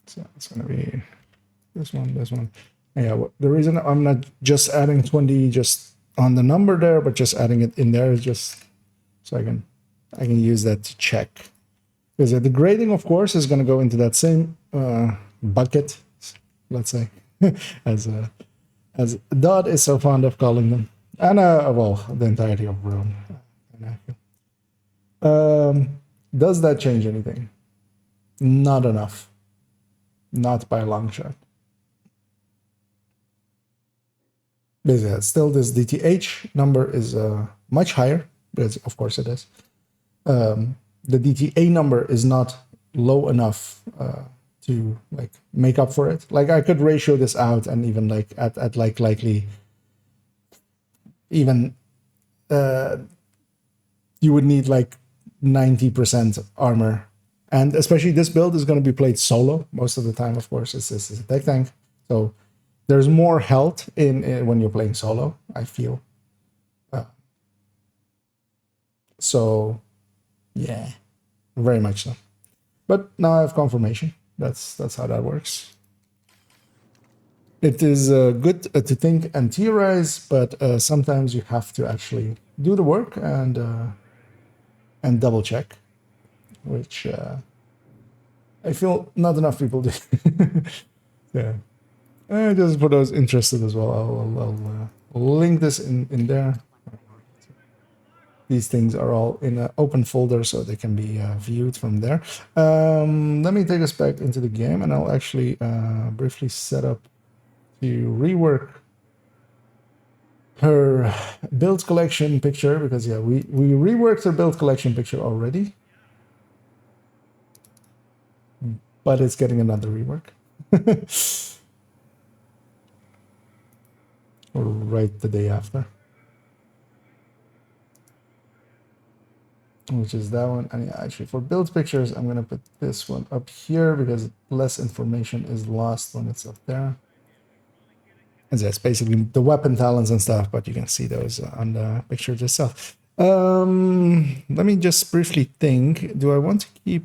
So it's going to be this one, this one. Yeah, the reason I'm not just adding 20 just on the number there, but just adding it in there is just so I can use that to check. Because the grading, of course, is going to go into that same bucket, let's say, as Dodd is so fond of calling them. And well, the entirety of Rome. Does that change anything? Not enough. Not by a long shot. But yeah, still this DTH number is much higher, because of course it is. The DTA number is not low enough to like make up for it. Like I could ratio this out and even like at like likely even you would need like 90% armor. And especially this build is going to be played solo most of the time, of course. It's a tech tank. So there's more health in when you're playing solo, I feel. So, yeah, very much so. But now I have confirmation. That's how that works. It is good to think and theorize, but sometimes you have to actually do the work and double check. Which I feel not enough people do. Yeah, just for those interested as well, I'll link this in there. These things are all in an open folder, so they can be viewed from there. Let me take us back into the game, and I'll actually briefly set up to rework her build collection picture because yeah, we reworked her build collection picture already, but it's getting another rework. Or right the day after, which is that one. And yeah, actually for build pictures, I'm gonna put this one up here because less information is lost when it's up there. And that's basically the weapon talents and stuff, but you can see those on the picture itself. Let me just briefly think. Do I want to keep...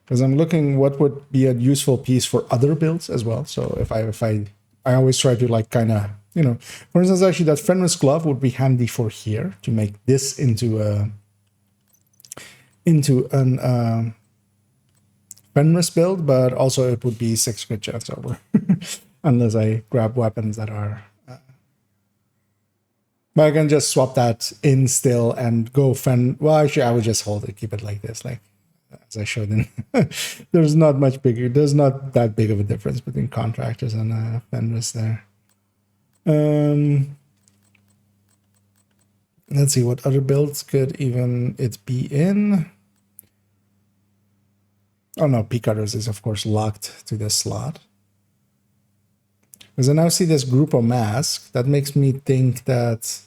Because I'm looking what would be a useful piece for other builds as well. So if I always try to like kind of, you know, for instance, actually that Fenris glove would be handy for here to make this into an Fenris build, but also it would be 6 crit chance over unless I grab weapons that are. But I can just swap that in still and go Well, actually, I would just hold it, keep it like this, like. As I showed in, there's not that big of a difference between contractors and Fenris there. Let's see what other builds could even it be in. Oh no, P-Cutters is of course locked to this slot. Because I now see this Grupo mask, that makes me think that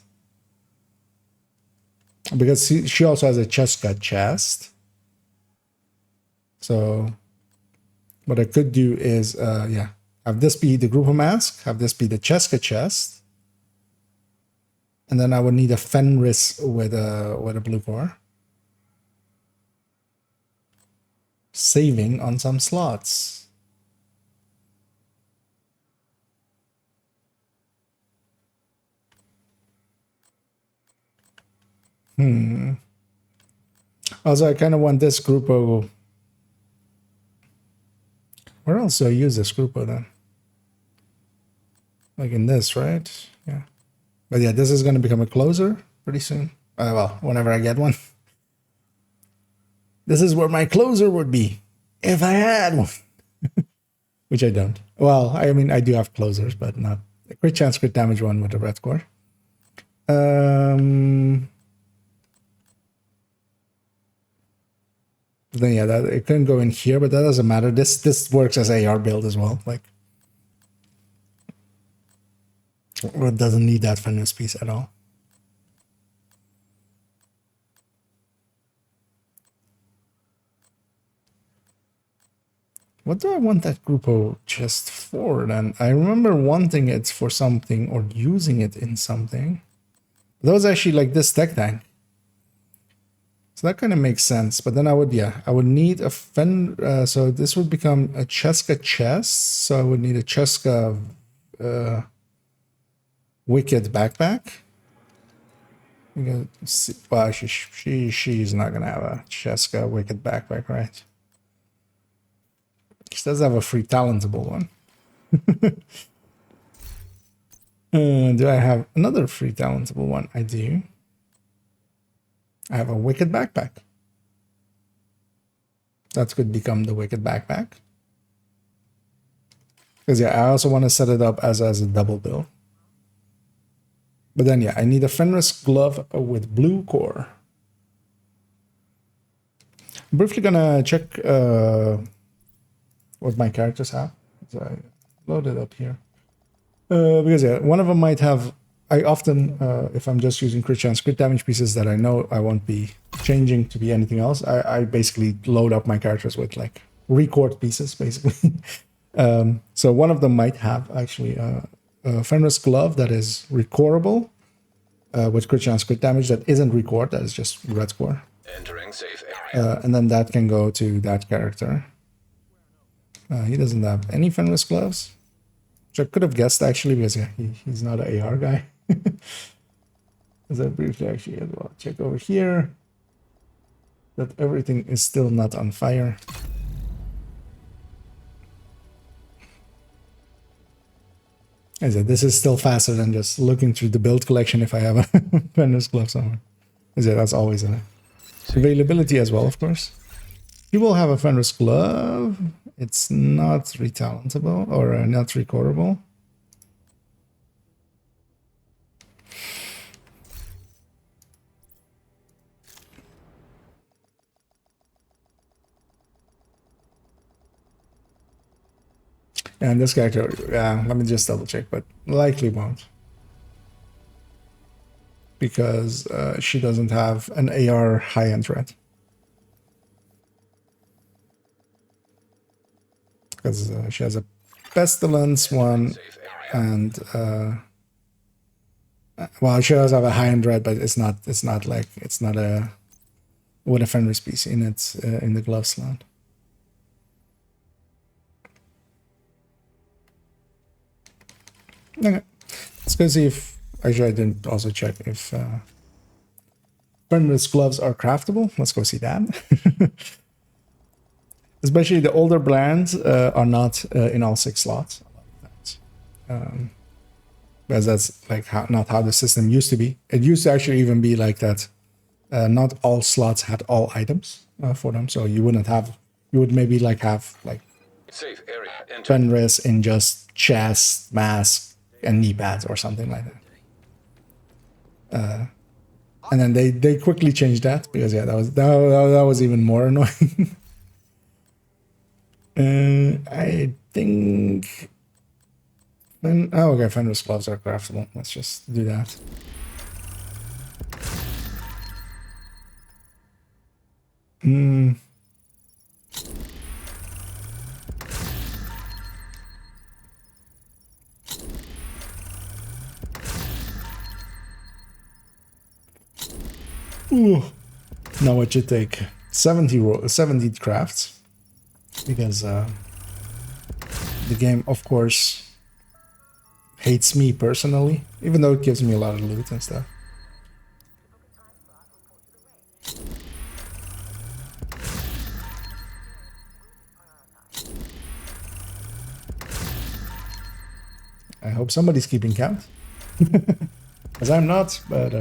because she also has a Cheska chest. So what I could do is, yeah, have this be the Grupo mask, have this be the Cheska chest, and then I would need a Fenris with a blue core, saving on some slots. Also, I kind of want this Grupo. Where else do I use this Grupo then? Like in this, right? Yeah. But yeah, this is going to become a closer pretty soon. Well, whenever I get one. This is where my closer would be if I had one. Which I don't. Well, I mean, I do have closers, but not a crit chance, crit damage one with a red core. Then yeah, that it couldn't go in here, but that doesn't matter. This works as AR build as well. Like, it doesn't need that Fenris piece at all. What do I want that Grupo chest for then? I remember wanting it for something or using it in something. That was actually like this tech tank. So that kind of makes sense. But then I would need a so this would become a Cheska chest. So I would need a Cheska Wicked backpack. Well, she's not gonna have a Cheska Wicked backpack, right? She does have a free talentable one. Do I have another free talentable one? I do. I have a Wicked backpack. That could become the Wicked backpack. Because yeah, I also want to set it up as a double build. But then yeah, I need a Fenris glove with blue core. I'm briefly gonna check what my characters have. So I load it up here. Because yeah, one of them might have. I often, if I'm just using crit chance, crit damage pieces that I know I won't be changing to be anything else, I basically load up my characters with like record pieces, basically. So one of them might have actually a Fenris glove that is recordable with crit chance, crit damage that isn't record, that is just red core. Entering safe area. And then that can go to that character. He doesn't have any Fenris gloves. Which I could have guessed actually because yeah, he's not an AR guy. As I briefly actually as well check over here that everything is still not on fire. As I said, this is still faster than just looking through the build collection if I have a Fenris glove somewhere. Is it? That's always an availability as well, of course. You will have a Fenris glove. It's not retalentable or not recordable. And this character, let me just double check, but likely won't. Because she doesn't have an AR high-end threat. Because she has a pestilence one, and well, she does have a high-end red, but it's not a with a Fenris piece in it in the glove slot. Okay, let's go see if actually I didn't also check if Fenris gloves are craftable. Let's go see that. Especially the older brands are not in all 6 slots. Because that's like not how the system used to be. It used to actually even be like that. Not all slots had all items for them, so you wouldn't have. You would maybe like have like Safe area. Enter. Fenris in just chest, mask, and knee pads or something like that. And then they quickly changed that because yeah, that was even more annoying. I think. Oh, okay. Fenris gloves are craftable. Let's just do that. Ooh. Now what you take? 70 crafts. Because the game, of course, hates me personally, even though it gives me a lot of loot and stuff. I hope somebody's keeping count. Because I'm not, but...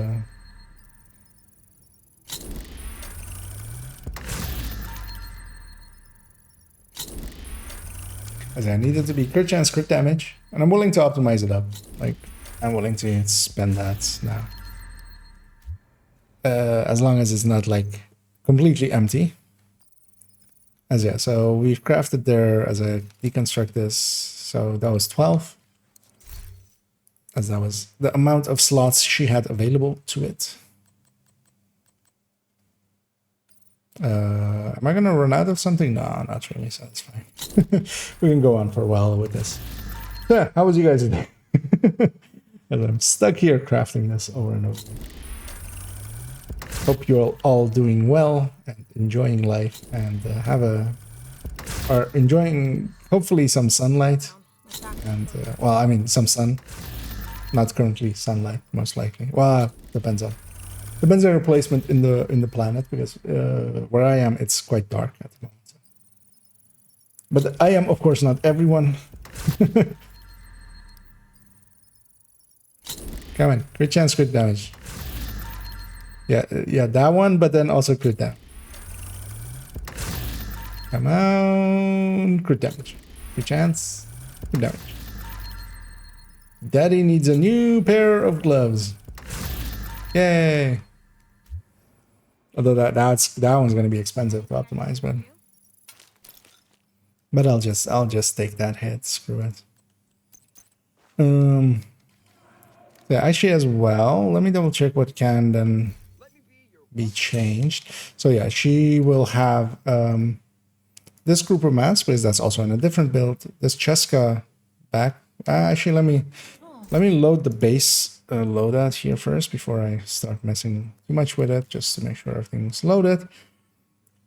As I need it to be crit chance, crit damage, and I'm willing to optimize it up. Like, I'm willing to spend that now. As long as it's not, like, completely empty. As yeah, so we've crafted there as I deconstruct this. So that was 12. As that was the amount of slots she had available to it. Am I gonna run out of something? No, not really, so that's fine. We can go on for a while with this. Yeah, how was you guys today? And I'm stuck here crafting this over and over. Hope you're all doing well and enjoying life and are enjoying hopefully some sunlight and well, I mean some sun. Not currently sunlight, most likely. Well, depends on your placement in the planet, because where I am, it's quite dark at the moment. But I am, of course, not everyone. Come on, crit chance, crit damage. Yeah, that one, but then also crit damage. Come on, crit damage, crit chance, crit damage. Daddy needs a new pair of gloves. Yay! Although that one's gonna be expensive to optimize, but I'll just take that hit. Screw it. Yeah, actually as well. Let me double check what can then be changed. So yeah, she will have this group of mass, because that's also in a different build. This Cheska back. Actually, let me load the base loadout here first before I start messing too much with it, just to make sure everything's loaded.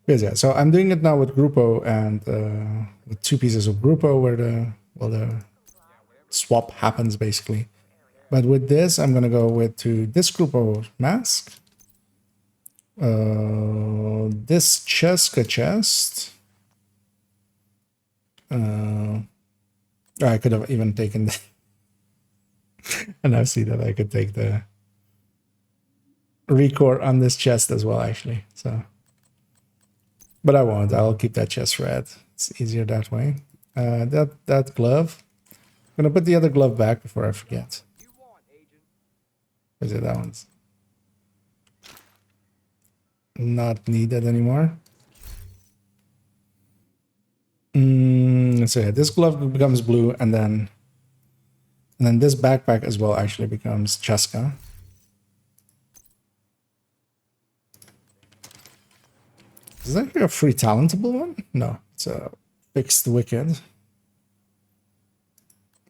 Because yeah, so I'm doing it now with Grupo and with 2 pieces of Grupo where the swap happens basically. But with this, I'm gonna go to this Grupo mask, this Cheska chest. I could have even taken the and I see that I could take the recore on this chest as well, actually. So, but I won't. I'll keep that chest red. It's easier that way. That glove. I'm gonna put the other glove back before I forget. You want, Agent? Is it that one's not needed anymore? So yeah, this glove becomes blue, and then this backpack as well actually becomes Cheska. Is that a free talentable one? No, it's a fixed wicked.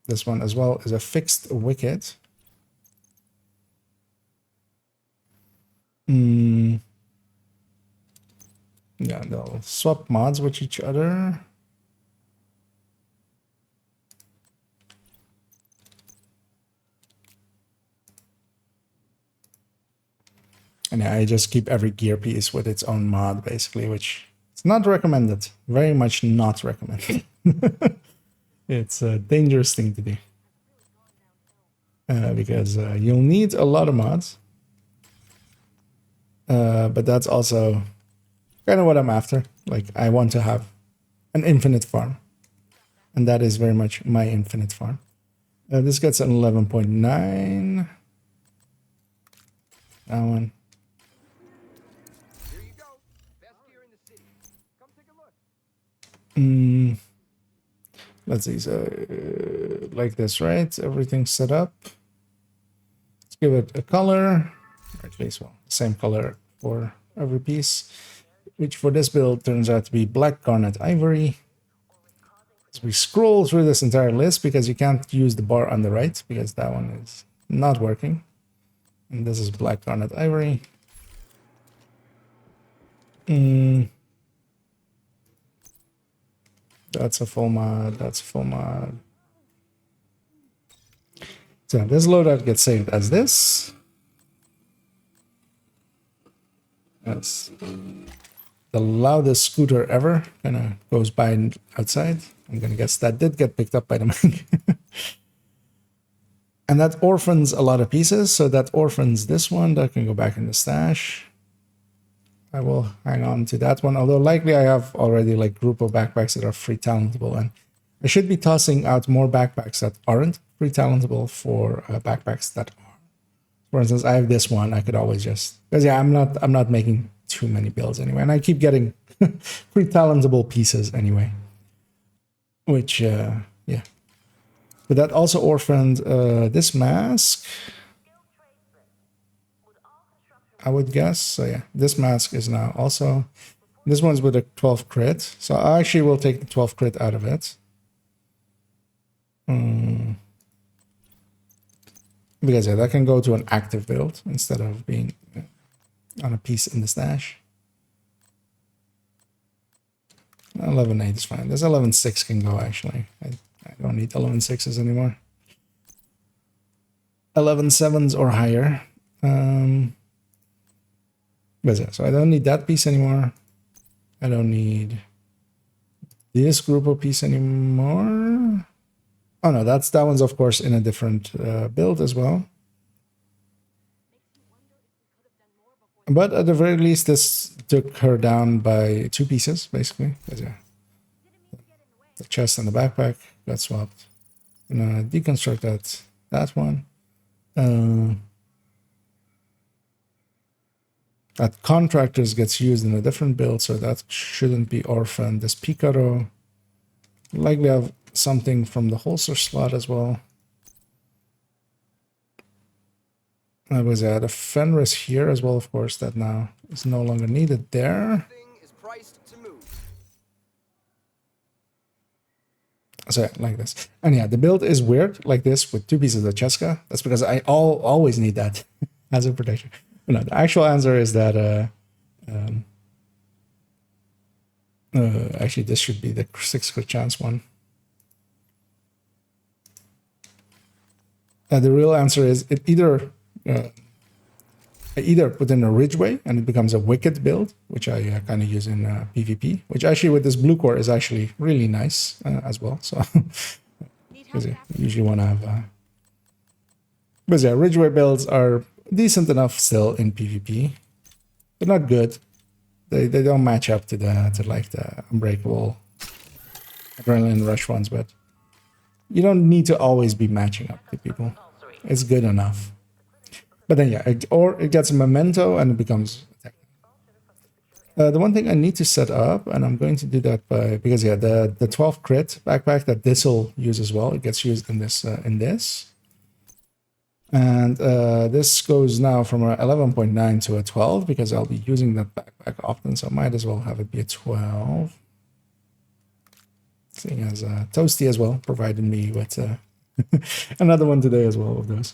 This one as well is a fixed wicked. Yeah, they'll swap mods with each other. And yeah, I just keep every gear piece with its own mod, basically, which is not recommended. Very much not recommended. It's a dangerous thing to do. Because you'll need a lot of mods. But that's also kind of what I'm after. Like, I want to have an infinite farm. And that is very much my infinite farm. This gets an 11.9. That one. Here you go. Best gear in the city. Come take a look. Let's see. So, like this, right? Everything's set up. Let's give it a color. Or at least, well, same color for every piece. Which for this build turns out to be black garnet ivory. As we scroll through this entire list, because you can't use the bar on the right, because that one is not working. And this is black garnet ivory. That's a full mod. That's a full mod. So this loadout gets saved as this. That's the loudest scooter ever. Kind of goes by outside. I'm gonna guess that did get picked up by the mic. And that orphans a lot of pieces. So that orphans this one. That can go back in the stash. I will hang on to that one. Although likely I have already like group of backpacks that are free talentable. And I should be tossing out more backpacks that aren't free talentable for backpacks that are. For instance, I have this one. I could always just, because yeah, I'm not making too many builds anyway. And I keep getting free talentable pieces anyway. Which, yeah. But that also orphaned this mask, I would guess. So yeah, this mask is now also, this one's with a 12 crit. So I actually will take the 12 crit out of it. Because yeah, that can go to an active build instead of being on a piece in the stash. 11.8 is fine. This 11.6 can go actually. I don't need 11.6s anymore. 11.7s or higher. But yeah, so I don't need that piece anymore. I don't need this group of piece anymore. Oh no, that one's of course in a different build as well. But at the very least, this took her down by 2 pieces, basically. Yeah. The chest and the backpack got swapped. I'm gonna deconstruct that one. That contractors gets used in a different build, so that shouldn't be orphaned. This Picaro likely have something from the holster slot as well. That was the Fenris here as well, of course, that now is no longer needed there. Thing is priced to move. So yeah, like this. And yeah, the build is weird like this with 2 pieces of Cheska. That's because I always need that as a protection. But no, the actual answer is that actually this should be the 6 crit chance one. The real answer is it either put in a Ridgeway and it becomes a wicked build, which I kind of use in PvP, which actually with this blue core is actually really nice as well. So because you usually want to have, but yeah, Ridgeway builds are decent enough still in PvP. They're not good. They don't match up to like the Unbreakable Adrenaline Rush ones, but you don't need to always be matching up to people. It's good enough. But then yeah, or it gets a memento and it becomes attack. The one thing I need to set up, and I'm going to do that because yeah, the 12 crit backpack that this will use as well, it gets used in this and this goes now from a 11.9 to a 12 because I'll be using that backpack often, so I might as well have it be a 12. Seeing as Toasty as well provided me with another one today as well of those.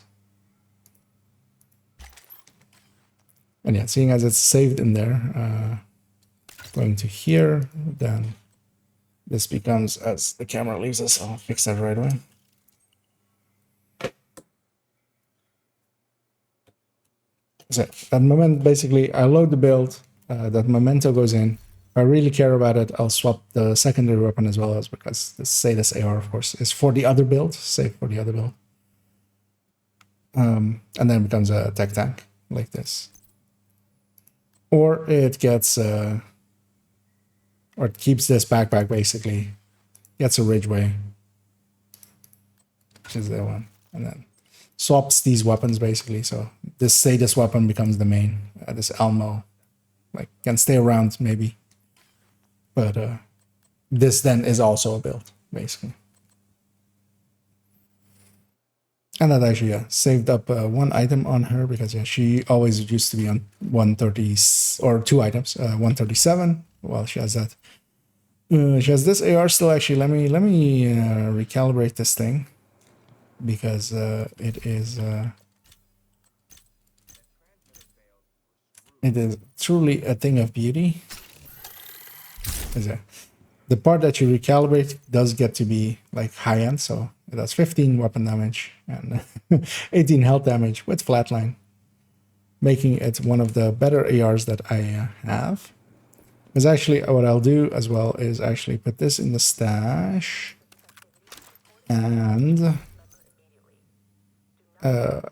And yeah, seeing as it's saved in there, going to here, then this becomes, as the camera leaves us, I'll fix that right away. So that moment, basically, I load the build, that memento goes in. If I really care about it, I'll swap the secondary weapon as well, as because this AR, of course, is for the other build, save for the other build. And then it becomes a tech tank, like this. Or it gets, or it keeps this backpack, basically, gets a Ridgeway, which is the one, and then swaps these weapons, basically. So this weapon becomes the main, this Elmo, like, can stay around, maybe. But this then is also a build, basically. And that actually, yeah, saved up one item on her because, yeah, she always used to be on 130, or 2 items, 137. Well, she has that. She has this AR still, actually. Let me recalibrate this thing because it is truly a thing of beauty. The part that you recalibrate does get to be like high end, so it does 15 weapon damage and 18 health damage with flatline, making it one of the better ARs that I have. Because actually, what I'll do as well is actually put this in the stash, and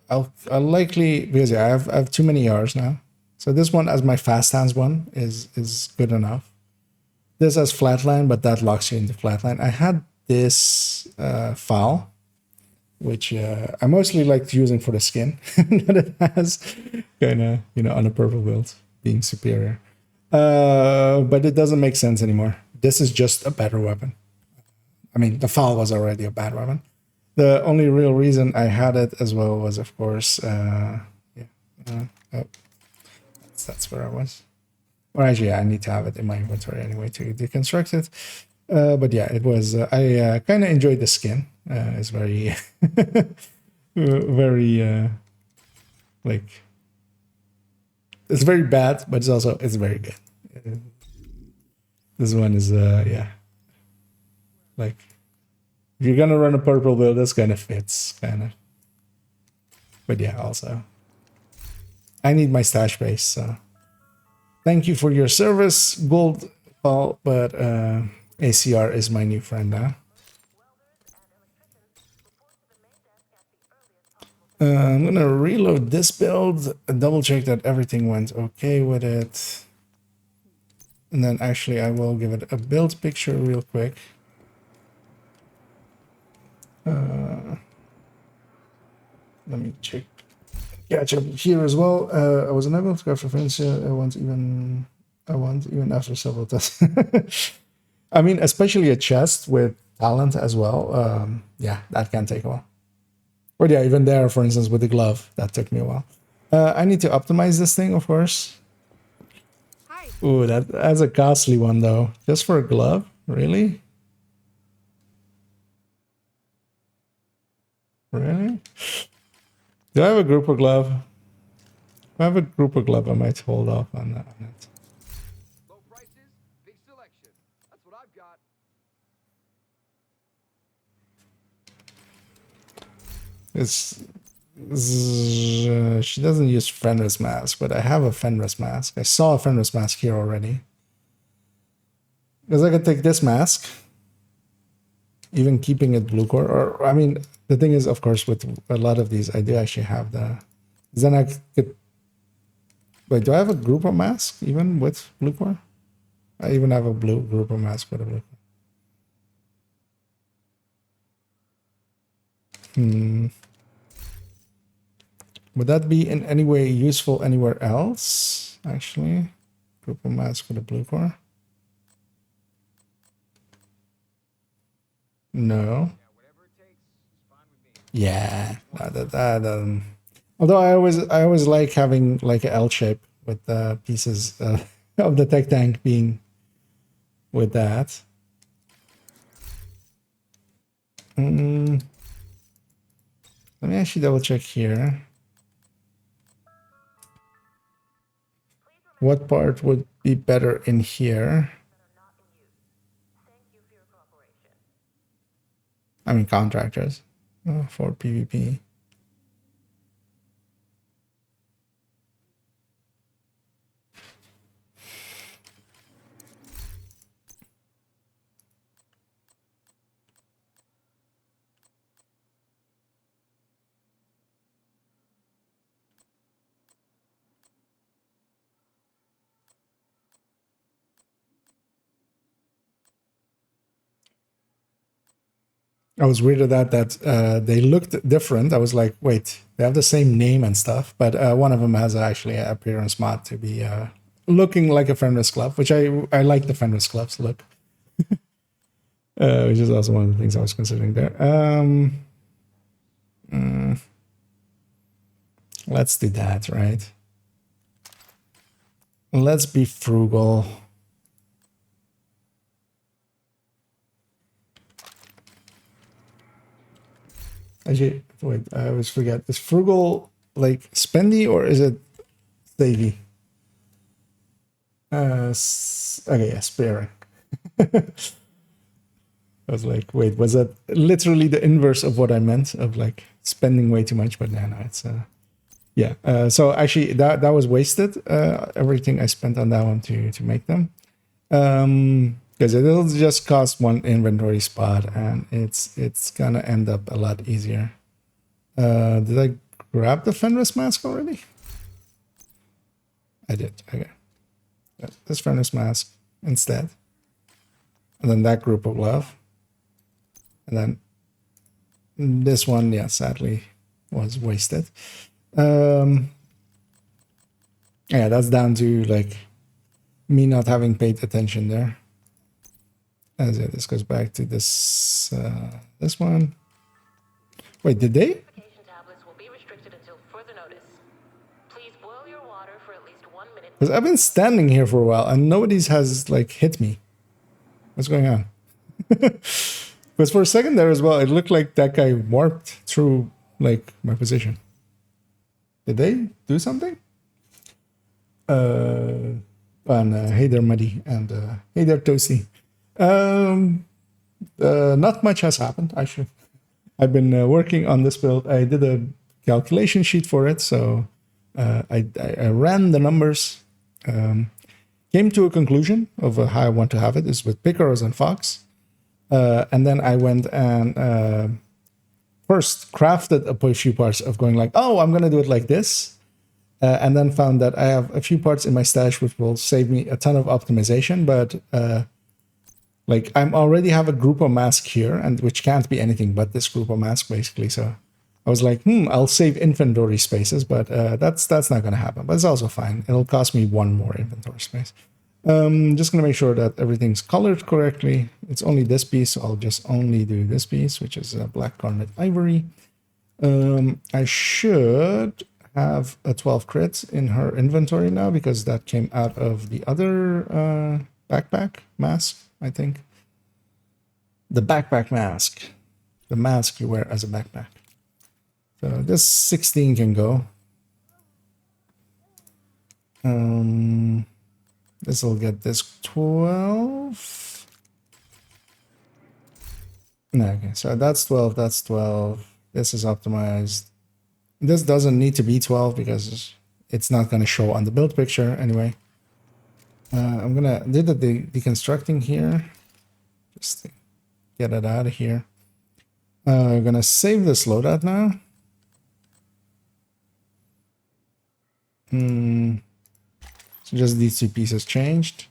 I'll likely, because yeah, I have too many ARs now, so this one as my fast hands one is good enough. This has flatline, but that locks you into flatline. I had this file, which I mostly liked using for the skin, that it has kind of, you know, on a purple build being superior. But it doesn't make sense anymore. This is just a better weapon. I mean, the file was already a bad weapon. The only real reason I had it as well was, of course, that's where I was. Or actually, I need to have it in my inventory anyway to deconstruct it. But yeah, it was, I kind of enjoyed the skin. It's very, very, like, it's very bad, but it's very good. This one is, yeah. Like, if you're gonna run a purple build, this kind of fits, kind of. But yeah, also, I need my stash base, so. Thank you for your service, Gold Paul, but ACR is my new friend now. I'm gonna reload this build, double check that everything went okay with it. And then actually I will give it a build picture real quick. Let me check. Catch up here as well. I was unable to craft reference. I want even after several tests. I mean, especially a chest with talent as well. Yeah, that can take a while. But yeah, even there, for instance, with the glove, that took me a while. I need to optimize this thing, of course. Hi. Ooh, that's a costly one though. Just for a glove, really? Really? Do I have a grouper glove? If I have a grouper glove, I might hold off on it. Low prices, big selection. That's what I've got. She doesn't use Fenris mask, but I have a Fenris mask. I saw a Fenris mask here already. Because I could take this mask, even keeping it blue core. Or I mean, the thing is, of course, with a lot of these, I do actually have the Then I could... Wait, do I have a grouper mask even with blue core? I even have a blue grouper mask with a blue core. Would that be in any way useful anywhere else, actually? Grouper mask with a blue core? No. Yeah, although I always like having like an L shape with the pieces of the tech tank being with that. Let me actually double check here. What part would be better in here? I mean, contractors for PvP. I was weirded out that they looked different. I was like, wait, they have the same name and stuff, but one of them has actually an appearance mod to be looking like a Fenris glove, which I like the Fenris gloves look, which is also one of the things I was considering there. Let's do that, right? Let's be frugal. Actually, wait, I always forget. Is frugal like spendy or is it savvy? Okay, yeah, sparing. I was like, wait, was that literally the inverse of what I meant of like spending way too much? But no, it's yeah. So actually, that was wasted. Everything I spent on that one to make them, because it'll just cost one inventory spot, and it's gonna end up a lot easier. Did I grab the Fenris mask already? I did. Okay. This Fenris mask instead, and then that group of glove, and then this one, yeah, sadly was wasted. Yeah, that's down to like me not having paid attention there. As yeah, this goes back to this this one. Wait, did they? Tablets will be restricted until further notice. Please boil your water for at least 1 minute. Because I've been standing here for a while and nobody's has like hit me. What's going on? Because for a second there as well, it looked like that guy warped through like my position. Did they do something? And hey there, Muddy, and hey there, Toasty. Not much has happened, actually. I've been working on this build. I did a calculation sheet for it, so I ran the numbers, came to a conclusion of how I want to have it, is with Picaros and Fox. And then I went and first crafted a few parts of going like, oh, I'm going to do it like this. And then found that I have a few parts in my stash which will save me a ton of optimization, but like I already have a grouper mask here, and which can't be anything but this grouper mask basically. So I was like, I'll save inventory spaces, but that's not going to happen. But it's also fine. It'll cost me one more inventory space. Just going to make sure that everything's colored correctly. It's only this piece, so I'll just only do this piece, which is black garnet ivory. I should have a 12 crits in her inventory now because that came out of the other backpack mask, I think. The backpack mask. The mask you wear as a backpack. So this 16 can go. This will get this 12. No, okay, so that's 12, that's 12. This is optimized. This doesn't need to be 12 because it's not going to show on the build picture anyway. I'm going to do the deconstructing here. Just to get it out of here. I'm going to save this loadout now. So just these two pieces changed.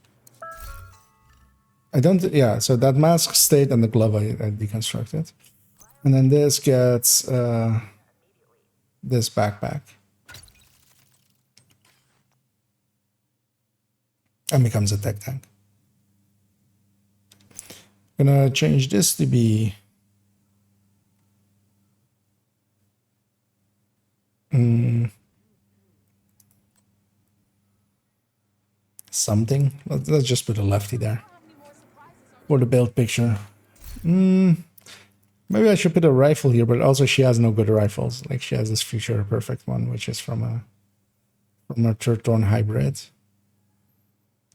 I don't, yeah, so that mask stayed and the glove I deconstructed. And then this gets this backpack. And becomes a tech tank. Gonna change this to be something. Let's just put a lefty there for the build picture. Maybe I should put a rifle here, but also she has no good rifles. Like she has this future perfect one, which is from a Turtorn hybrid.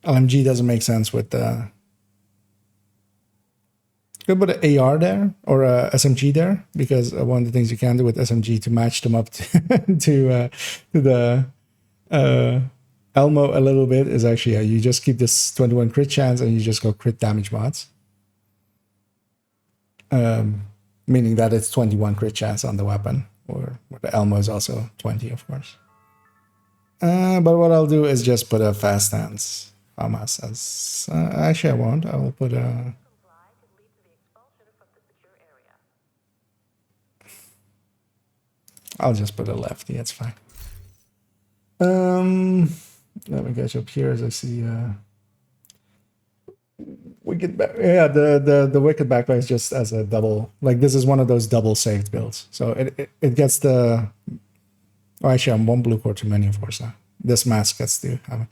LMG doesn't make sense with the. Could put an AR there or a SMG there, because one of the things you can do with SMG to match them up to the Elmo a little bit is actually you just keep this 21 crit chance and you just go crit damage mods. Meaning that it's 21 crit chance on the weapon, or the Elmo is also 20, of course. But what I'll do is just put a fast stance. FAMAS as actually I won't. I will put a. I'll just put a lefty. It's fine. Let me catch up here as I see. Wicked back. Yeah, the wicked backpack is just as a double. Like this is one of those double saved builds. So it gets the. Oh, actually, I'm one blue core too many, of course. This mask gets to have it.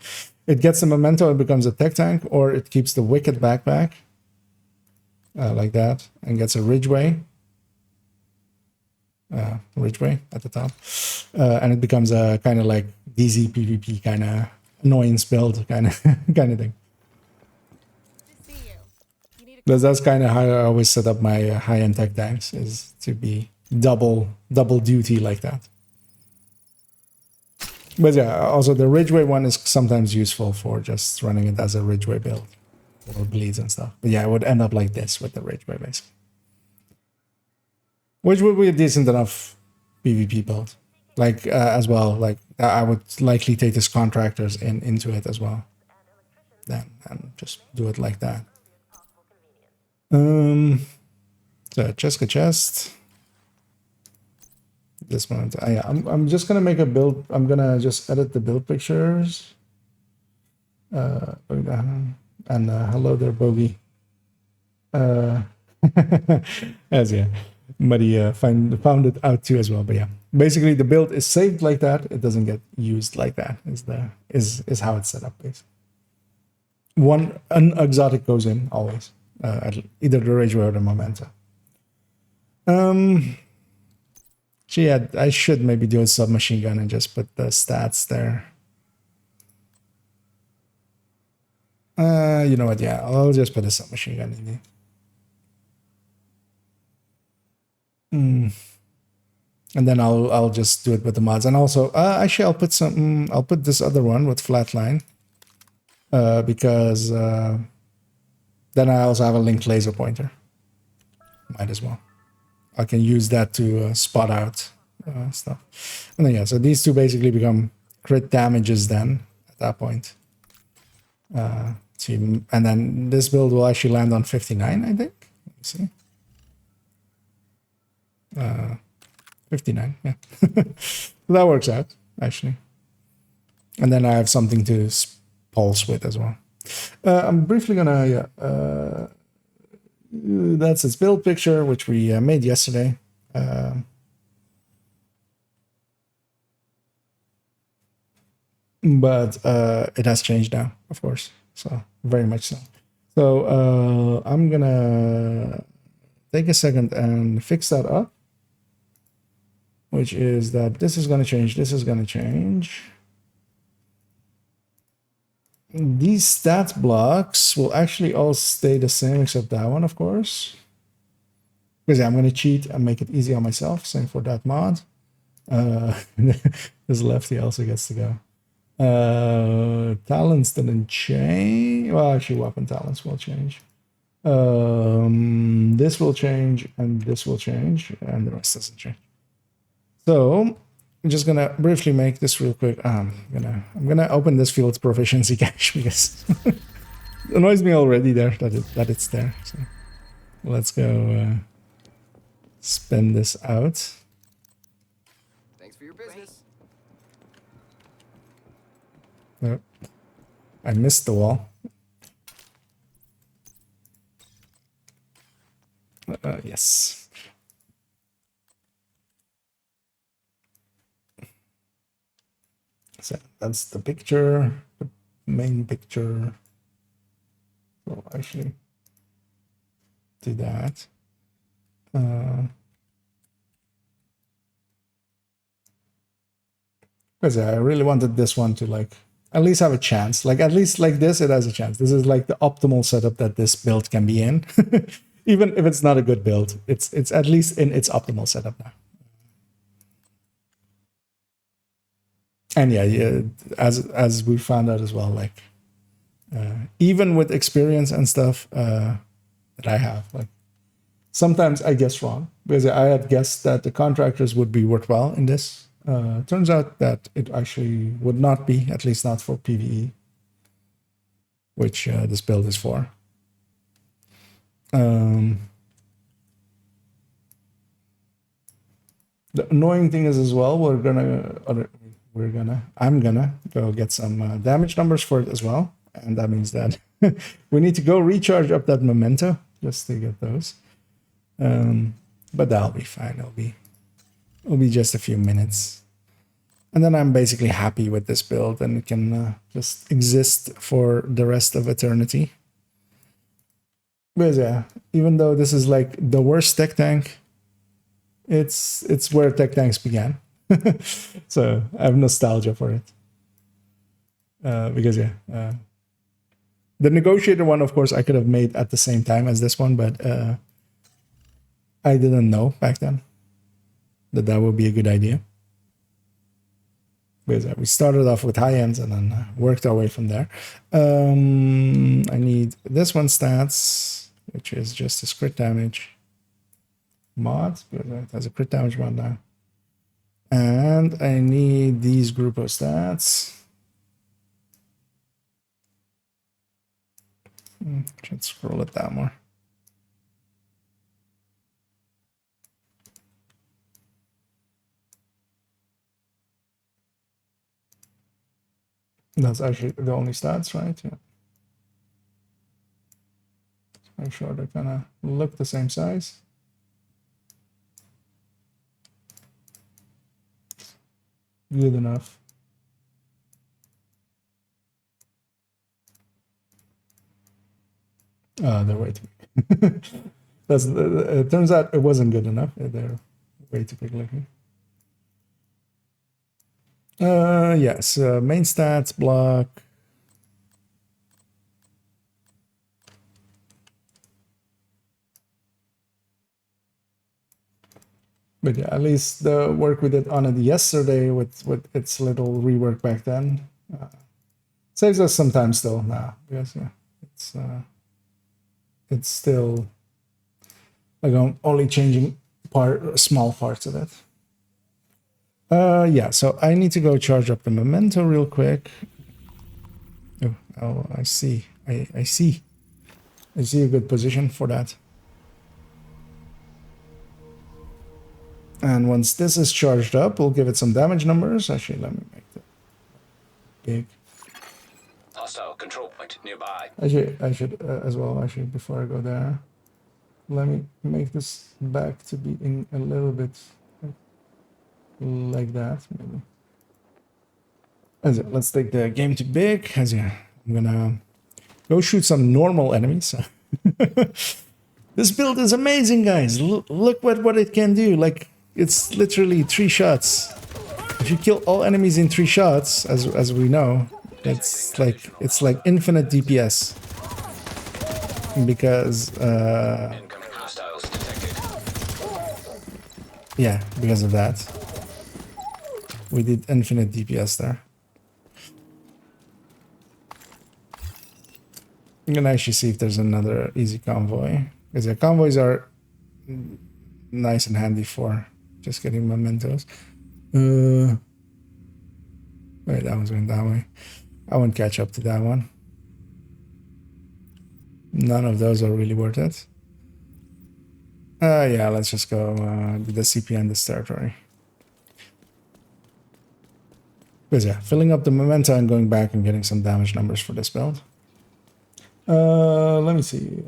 It gets the memento. It becomes a tech tank, or it keeps the wicked backpack like that and gets a Ridgeway. Ridgeway at the top, and it becomes a kind of like DZ PvP kind of annoyance build kind of thing. That's kind of how I always set up my high-end tech tanks, is to be double duty like that. But yeah, also the Ridgeway one is sometimes useful for just running it as a Ridgeway build or bleeds and stuff. But yeah, it would end up like this with the Ridgeway basically. Which would be a decent enough PvP build. Like, as well, like, I would likely take this contractors into it as well. Then, and just do it like that. So, Cheska chest. This one, yeah, I'm just gonna make a build. I'm gonna just edit the build pictures. And hello there, Bogey. As yeah. Muddy found it out too as well, but yeah, basically the build is saved like that. It doesn't get used like that. Is how it's set up basically. An exotic goes in always, either the Rage or the Memento. So yeah, I should maybe do a submachine gun and just put the stats there. You know what? Yeah, I'll just put a submachine gun in there. And then I'll just do it with the mods, and also actually I'll put some. I'll put this other one with flatline, because then I also have a linked laser pointer. Might as well. I can use that to spot out stuff. And then yeah, so these two basically become crit damages then at that point. And then this build will actually land on 59, I think. Let me see. 59, yeah. That works out, actually. And then I have something to pulse with as well. I'm briefly gonna, that's its build picture, which we made yesterday. But it has changed now, of course. So, very much so. So, I'm gonna take a second and fix that up. Which is that this is going to change, this is going to change. These stat blocks will actually all stay the same except that one, of course. Because yeah, I'm going to cheat and make it easy on myself. Same for that mod. This lefty also gets to go. Talents didn't change. Well, actually, weapon talents will change. This will change, and this will change, and the rest doesn't change. So I'm just gonna briefly make this real quick. I'm gonna open this field proficiency cache because it annoys me already there that it's there. So let's go spin this out. Thanks for your business. Nope. I missed the wall. Yes. So that's the picture, the main picture. So actually do that. Because I really wanted this one to like at least have a chance. Like at least like this, it has a chance. This is like the optimal setup that this build can be in. Even if it's not a good build, it's at least in its optimal setup now. And yeah, as we found out as well, like even with experience and stuff that I have, like sometimes I guess wrong because I had guessed that the contractors would be worthwhile in this. Turns out that it actually would not be, at least not for PvE, which this build is for. The annoying thing is as well, I'm gonna go get some damage numbers for it as well, and that means that we need to go recharge up that memento just to get those. But that'll be fine. It'll be just a few minutes, and then I'm basically happy with this build, and it can just exist for the rest of eternity. Because yeah, even though this is like the worst tech tank, it's where tech tanks began. So I have nostalgia for it. Because yeah, the negotiator one, of course, I could have made at the same time as this one, but I didn't know back then that would be a good idea. Because we started off with high ends and then worked our way from there. I need this one stats, which is just a crit damage mod, because it has a crit damage mod now. And I need these group of stats. Should scroll it down more. That's actually the only stats, right? Yeah. Make sure they're gonna look the same size. Good enough. They're way too big. It turns out it wasn't good enough. They're way too big looking. Yes, main stats block. But yeah, at least the work we did on it yesterday with its little rework back then saves us some time still now. Because yeah, it's still like I'm only changing small parts of it. Yeah, so I need to go charge up the memento real quick. Oh, I see. I see a good position for that. And once this is charged up, we'll give it some damage numbers. Actually, let me make that big. Hostile control point nearby. I should as well, actually, before I go there, let me make this back to be in a little bit like that, maybe. Let's take the game to big. I'm gonna go shoot some normal enemies. This build is amazing, guys. Look what it can do. Like, it's literally 3 shots. If you kill all enemies in 3 shots, as we know, it's like infinite DPS. Because Incoming hostiles detected. yeah, because of that, we did infinite DPS there. I'm gonna actually see if there's another easy convoy, because the convoys are nice and handy for just getting mementos. Wait, that was going that way. I won't catch up to that one. None of those are really worth it. Yeah, let's just go do the CP in this territory. Because yeah, filling up the memento and going back and getting some damage numbers for this build. Let me see.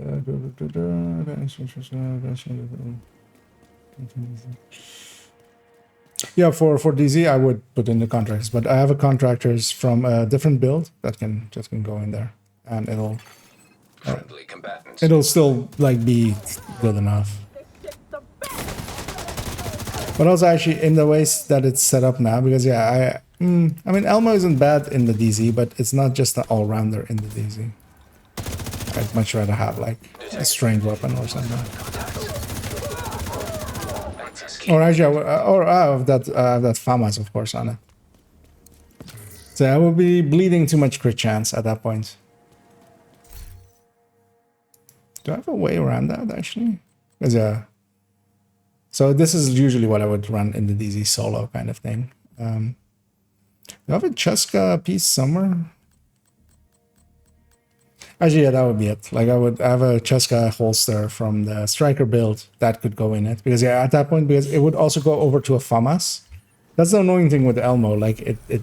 Yeah, for DZ, I would put in the contractors, but I have a contractors from a different build that can go in there, and Friendly combatants. it'll still like be good enough. But also actually in the ways that it's set up now, because yeah, I mean Elmo isn't bad in the DZ, but it's not just an all-rounder in the DZ. I'd much rather have like a strange weapon or something. Or actually, or I have that FAMAS, of course, on it. So I will be bleeding too much crit chance at that point. Do I have a way around that, actually? Because, so this is usually what I would run in the DZ solo kind of thing. Do I have a Cheska piece somewhere? Actually, yeah, that would be it. Like, I would have a Cheska holster from the Striker build that could go in it. Because, yeah, at that point, because it would also go over to a FAMAS. That's the annoying thing with Elmo. Like, it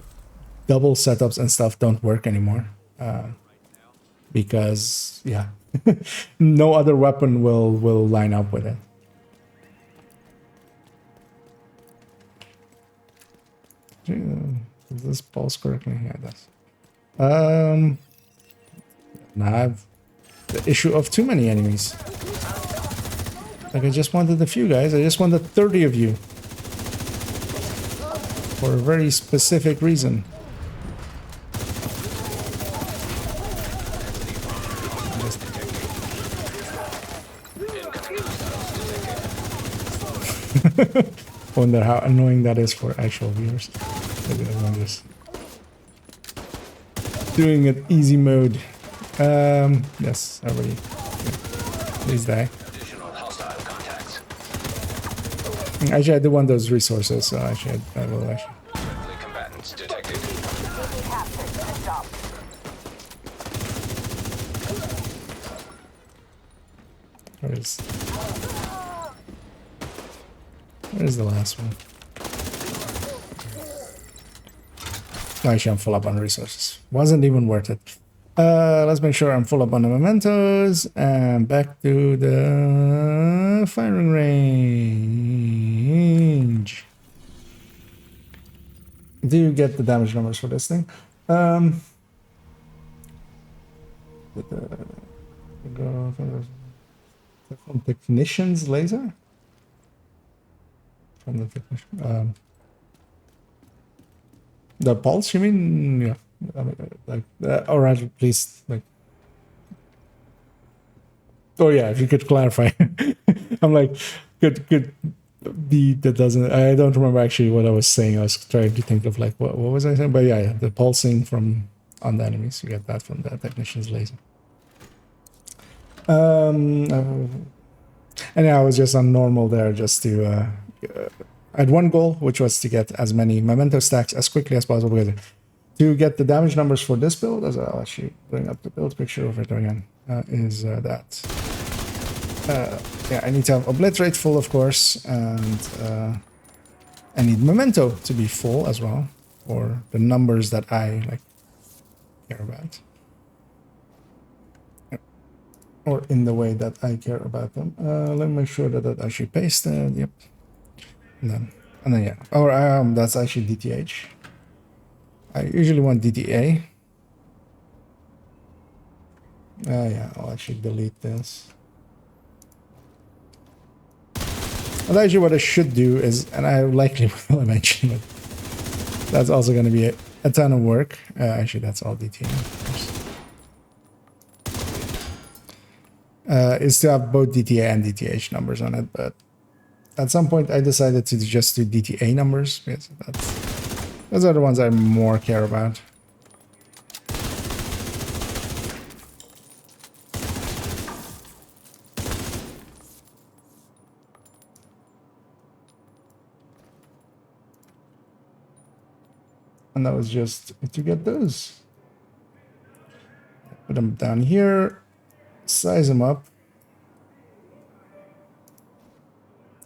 double setups and stuff don't work anymore. Because, yeah, no other weapon will line up with it. Does this pulse correctly? Yeah, it does. Now I have the issue of too many enemies. Like, I just wanted a few guys. I just wanted 30 of you. For a very specific reason. Wonder how annoying that is for actual viewers. Maybe I'm just doing it easy mode. Yes, everybody. Please die. Additional hostile contacts. Actually, I do want those resources, so actually, I will actually. Friendly combatants detected. Where's the last one? Actually, I'm full up on resources. Wasn't even worth it. Let's make sure I'm full up on the mementos and back to the firing range. Do you get the damage numbers for this thing? Go from technician's laser? From the technician. The pulse, you mean? Yeah. I mean, like, or at least, like. Oh yeah, if you could clarify. I'm like, could be that doesn't. I don't remember actually what I was saying. I was trying to think of like what was I saying? But yeah, the pulsing from on the enemies. You get that from the technician's laser. And yeah, I was just on normal there just to. I had one goal, which was to get as many memento stacks as quickly as possible. To get the damage numbers for this build, as I'll actually bring up the build picture of it again, is that. Yeah, I need to have Obliterate full, of course, and I need Memento to be full as well, for the numbers that I like care about. Or in the way that I care about them. Let me make sure that that actually pasted. Yep. And then yeah. Or that's actually DTH. I usually want DTA. Yeah, I'll actually delete this. And actually what I should do is, and I likely will eventually, but that's also going to be a ton of work. Actually, that's all DTA, of course. Is to have both DTA and DTH numbers on it, but at some point I decided to just do DTA numbers, because those are the ones I more care about. and that was just to get those. Put them down here, size them up.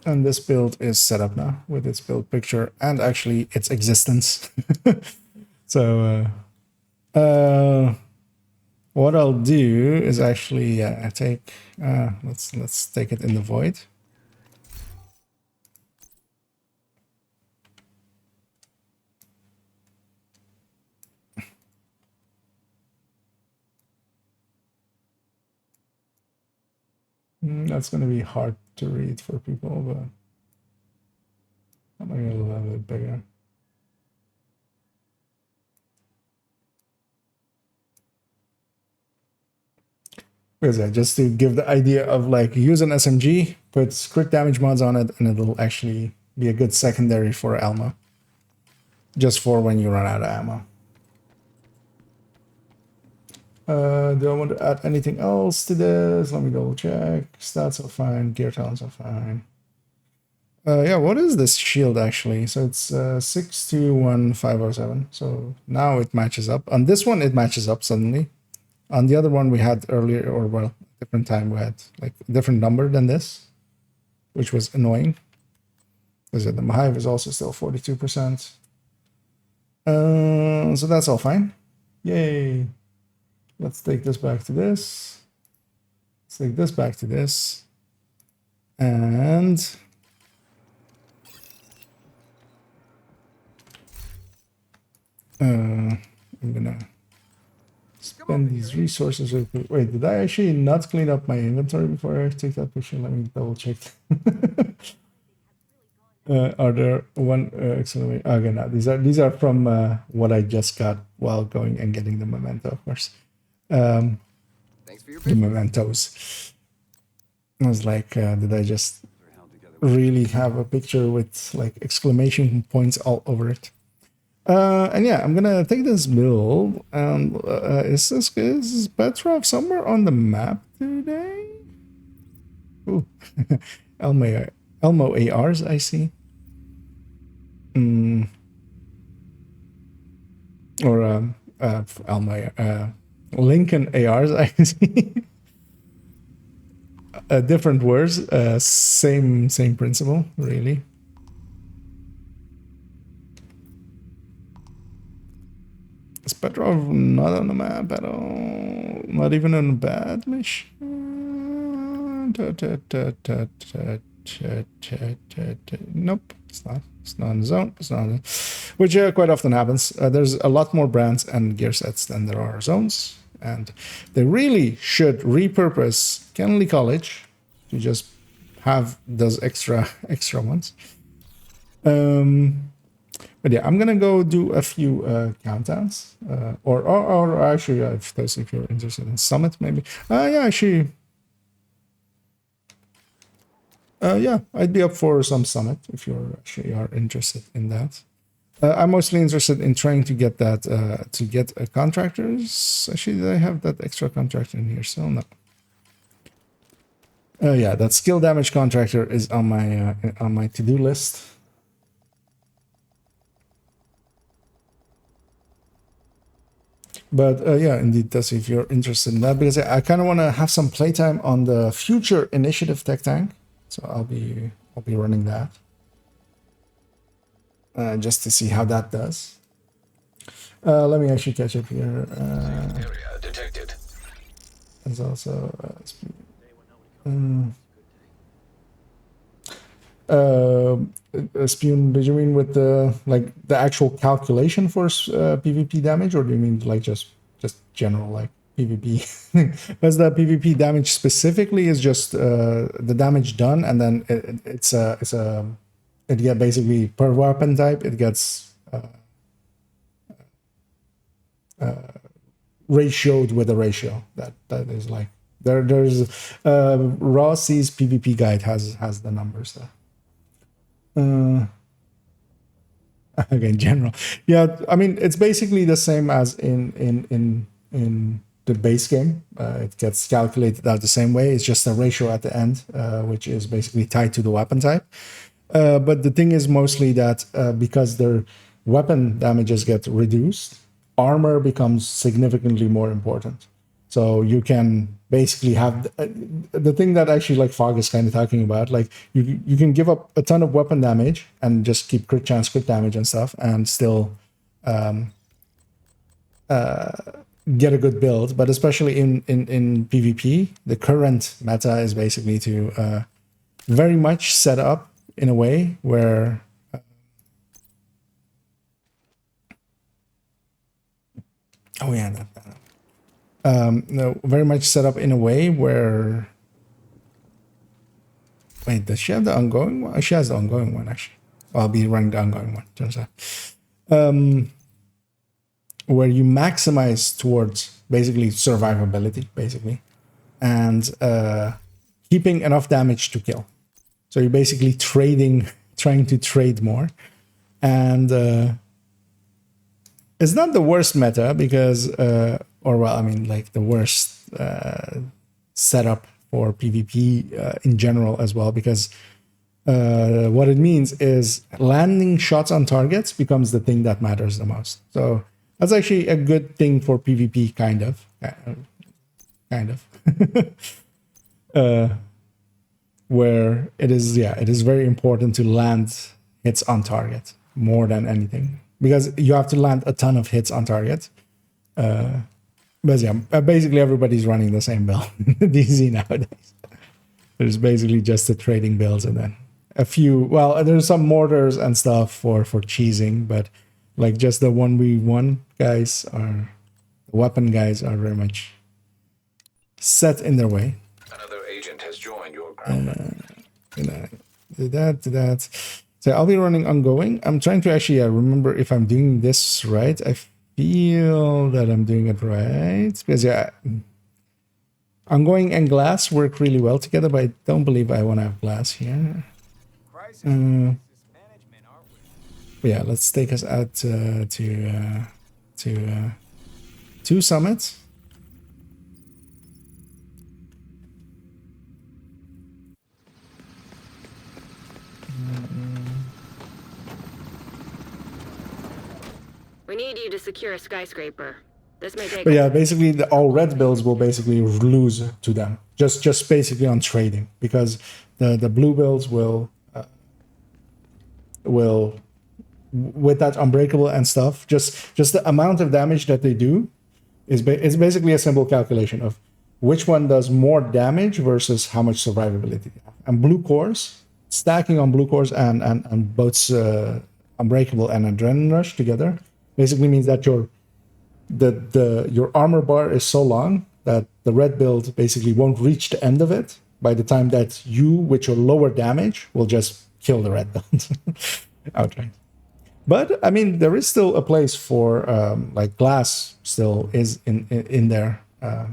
And this build is set up now with its build picture and actually its existence. So what I'll do is actually take let's take it in the void. That's going to be hard to read for people, but I'm going to a little bit bigger. Because just to give the idea of like use an SMG, put crit damage mods on it, and it'll actually be a good secondary for Alma. Just for when you run out of ammo. Do I want to add anything else to this? Let me double check. Stats are fine. Gear talents are fine. Yeah, what is this shield actually? So it's 621507. So now it matches up. On this one, it matches up suddenly. On the other one we had earlier, or well, different time we had like a different number than this, which was annoying. Because the hive is also still 42%. So that's all fine. Yay. Let's take this back to this. Let's take this back to this. And I'm gonna spend these resources. Wait, did I actually not clean up my inventory before I take that picture? Let me double check. Are there one accelerator? Okay, no, these are from what I just got while going and getting the memento, of course. Thanks for your The mementos. I was like, did I just really have a picture with like exclamation points all over it? And yeah, I'm gonna take this build. And is Petrov somewhere on the map today? Ooh, Elmo ARs, I see. Or Elmo Lincoln ARs, I see. Different words, same principle, really. Is Petrov not on the map at all? Not even on a bad mission? Nope, it's not. It's not in the zone. It's not. Which quite often happens. There's a lot more brands and gear sets than there are zones, and they really should repurpose Kennelly College to just have those extra ones. But yeah, I'm gonna go do a few countdowns, or actually, if you're interested in Summit, maybe. Yeah, actually. Yeah, I'd be up for some Summit if you actually are interested in that. I'm mostly interested in trying to get that, to get contractors. Actually, did I have that extra contractor in here? So no. Yeah, that skill damage contractor is on my to-do list. But yeah, indeed, that's if you're interested in that, because I kind of want to have some playtime on the future initiative tech tank. So I'll be running that just to see how that does. Let me actually catch up here. Area detected. There's also Spune. Did you mean with the the actual calculation for PvP damage, or do you mean like just general like PvP? Because the PvP damage specifically is just the damage done, and then it gets basically per weapon type it gets ratioed with a ratio that is like there's Raw C's PvP guide has the numbers there. Again, general, yeah. I mean, it's basically the same as in the base game. It gets calculated out the same way. It's just a ratio at the end, which is basically tied to the weapon type. But the thing is mostly that because weapon damages get reduced, armor becomes significantly more important. So you can basically have the thing that actually like Fog is kind of talking about. Like you can give up a ton of weapon damage and just keep crit chance, crit damage and stuff, and still get a good build. But especially in PvP, the current meta is basically to very much set up in a way where oh yeah, that no, very much set up in a way where wait, does she have the ongoing one? She has the ongoing one actually. I'll be running the ongoing one, turns out. Where you maximize towards basically survivability, basically, and keeping enough damage to kill. So you're basically trying to trade more, and it's not the worst meta because, or well, I mean, like the worst setup for PvP in general as well, because what it means is landing shots on targets becomes the thing that matters the most. So that's actually a good thing for PvP, kind of. Where it is very important to land hits on target more than anything, because you have to land a ton of hits on target. But yeah, basically everybody's running the same build DZ nowadays. There's basically just the trading builds and then a few, well, there's some mortars and stuff for cheesing, but like just the 1v1 guys are, the weapon guys are very much set in their way. Another agent has joined your ground. Do that. So I'll be running ongoing. I'm trying to actually remember if I'm doing this right. I feel that I'm doing it right. Because yeah, ongoing and glass work really well together, but I don't believe I want to have glass here. Yeah, let's take us out to Summit. We need you to secure a skyscraper. This may take. But yeah, basically all red builds will basically lose to them. Just basically on trading, because the blue builds will with that unbreakable and stuff, just the amount of damage that they do is basically a simple calculation of which one does more damage versus how much survivability they have. And blue cores, stacking on blue cores and both unbreakable and adrenaline rush together basically means that your armor bar is so long that the red build basically won't reach the end of it by the time that you, with your lower damage, will just kill the red build outright. But I mean, there is still a place for like glass still is in there. A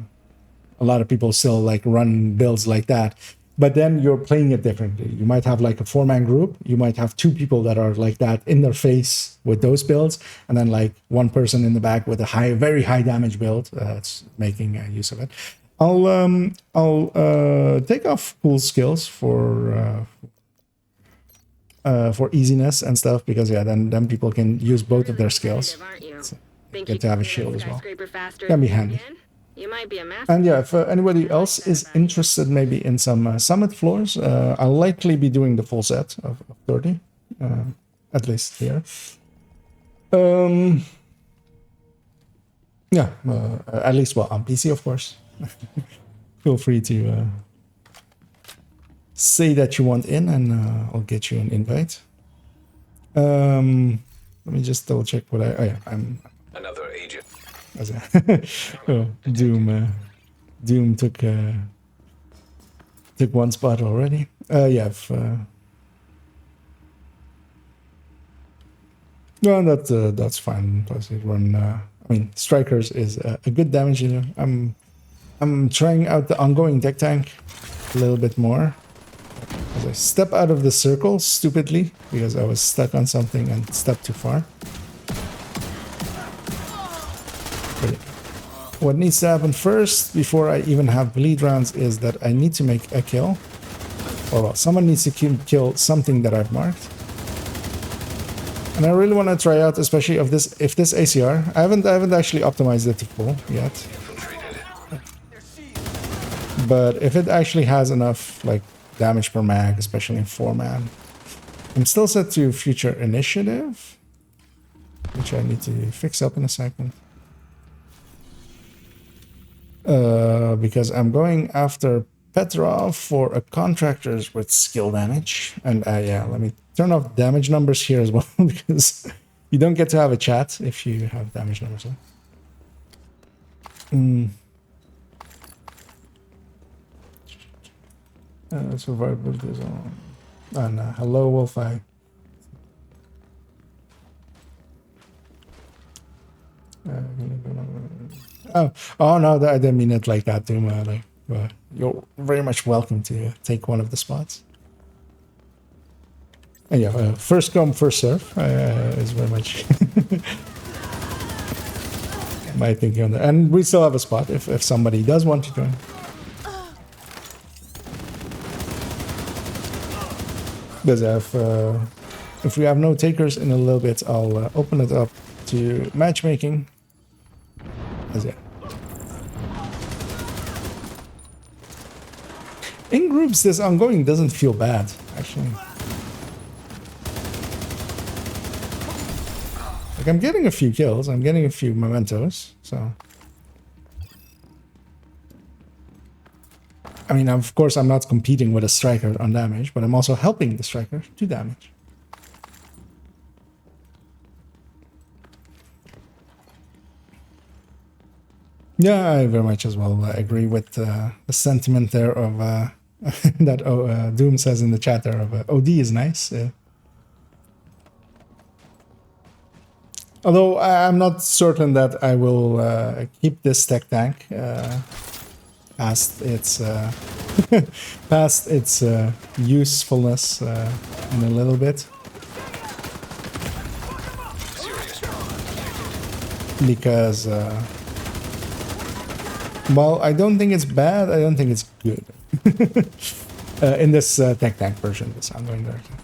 lot of people still like run builds like that, but then you're playing it differently. You might have like a 4-man group. You might have 2 people that are like that in their face with those builds, and then like 1 person in the back with a very high damage build. It's making use of it. I'll take off cool skills for easiness and stuff, because yeah, then people can use both of their skills. So get to have a shield as well. Can be handy. You might be a master. And yeah, if anybody else is interested maybe in some summit floors, I'll likely be doing the full set of 30, at least here. Yeah, at least, well, on PC, of course. Feel free to say that you want in, and I'll get you an invite. Let me just double check what I'm Another agent. oh, Doom took 1 spot already. Yeah, no, that's fine. Plus it run. I mean, strikers is a good damage dealer. I'm trying out the ongoing deck tank a little bit more. As I step out of the circle stupidly because I was stuck on something and stepped too far. But what needs to happen first, before I even have bleed rounds, is that I need to make a kill. Or well, someone needs to kill something that I've marked. And I really want to try out, especially if this ACR. I haven't actually optimized it to full yet. But if it actually has enough like damage per mag, especially in 4-man, I'm still set to future initiative, which I need to fix up in a second. Because I'm going after Petrov for a contractors with skill damage. And yeah, let me turn off damage numbers here as well, because you don't get to have a chat if you have damage numbers. Survive with this on. And hello, Wolfeye. Oh no, I didn't mean it like that, too. You're very much welcome to take one of the spots. And yeah, first come, first serve is very much my thinking on that. And we still have a spot if somebody does want to join. Because if we have no takers in a little bit, I'll open it up to matchmaking. Yeah. In groups, this ongoing doesn't feel bad, actually. Like, I'm getting a few kills, I'm getting a few mementos, so... I mean, of course, I'm not competing with a striker on damage, but I'm also helping the striker to damage. Yeah, I very much as well agree with the sentiment there of that Doom says in the chat there of OD is nice. Although I'm not certain that I will keep this tech tank past its past its usefulness in a little bit, because well, I don't think it's bad. I don't think it's good in this tech tank version. This ongoing version.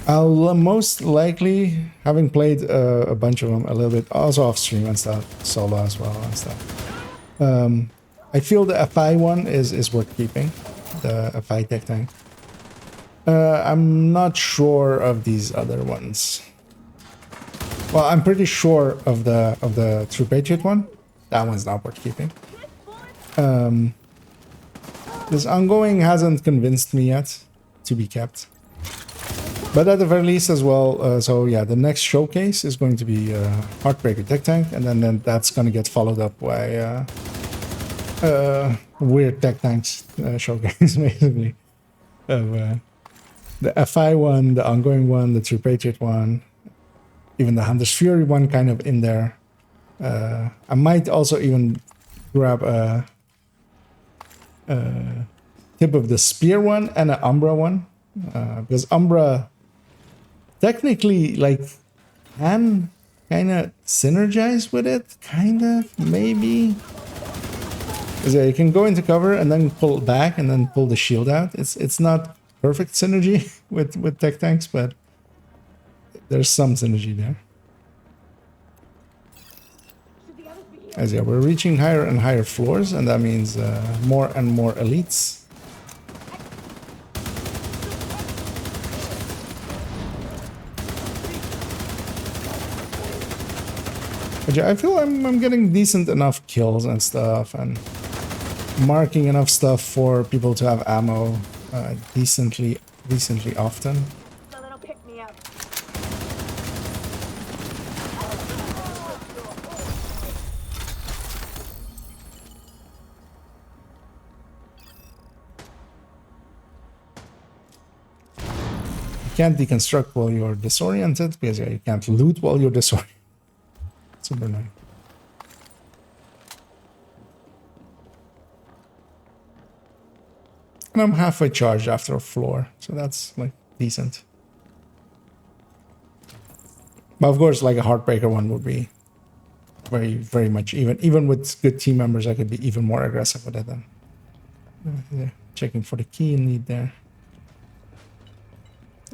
I'll most likely, having played a bunch of them a little bit, also off stream and stuff, solo as well and stuff. I feel the FI one is worth keeping, the FI tech tank. I'm not sure of these other ones. Well, I'm pretty sure of the True Patriot one. That one's not worth keeping. This ongoing hasn't convinced me yet to be kept. But at the very least as well, so yeah, the next showcase is going to be Heartbreaker Tech Tank, and then that's going to get followed up by Weird Tech Tanks showcase, basically. The FI one, the ongoing one, the True Patriot one, even the Hunter's Fury one kind of in there. I might also even grab a Tip of the Spear one and an Umbra one, because Umbra technically like can kind of synergize with it, kind of, maybe. Because yeah, you can go into cover and then pull back and then pull the shield out. It's not perfect synergy with tech tanks, but there's some synergy there. As yeah, we're reaching higher and higher floors, and that means more and more elites. But yeah, I feel I'm getting decent enough kills and stuff, and marking enough stuff for people to have ammo decently often. So that'll pick me up. You can't deconstruct while you're disoriented, because yeah, you can't loot while you're disoriented. Super annoying. And I'm halfway charged after a floor, so that's like decent. But of course, like a Heartbreaker one would be very much, even with good team members, I could be even more aggressive with it then. Yeah, checking for the key in need there.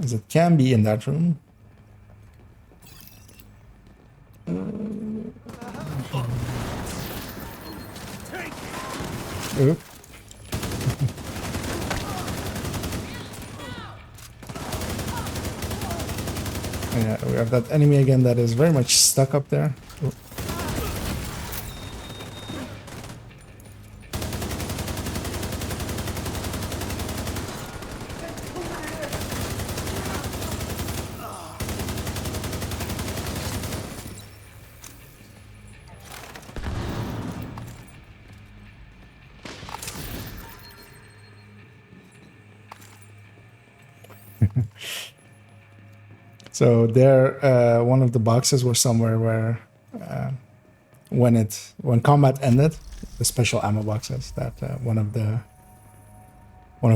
as it can be in that room. Oop. Yeah, we have that enemy again that is very much stuck up there. Oop. So there, one of the boxes was somewhere where, when combat ended, the special ammo boxes that one of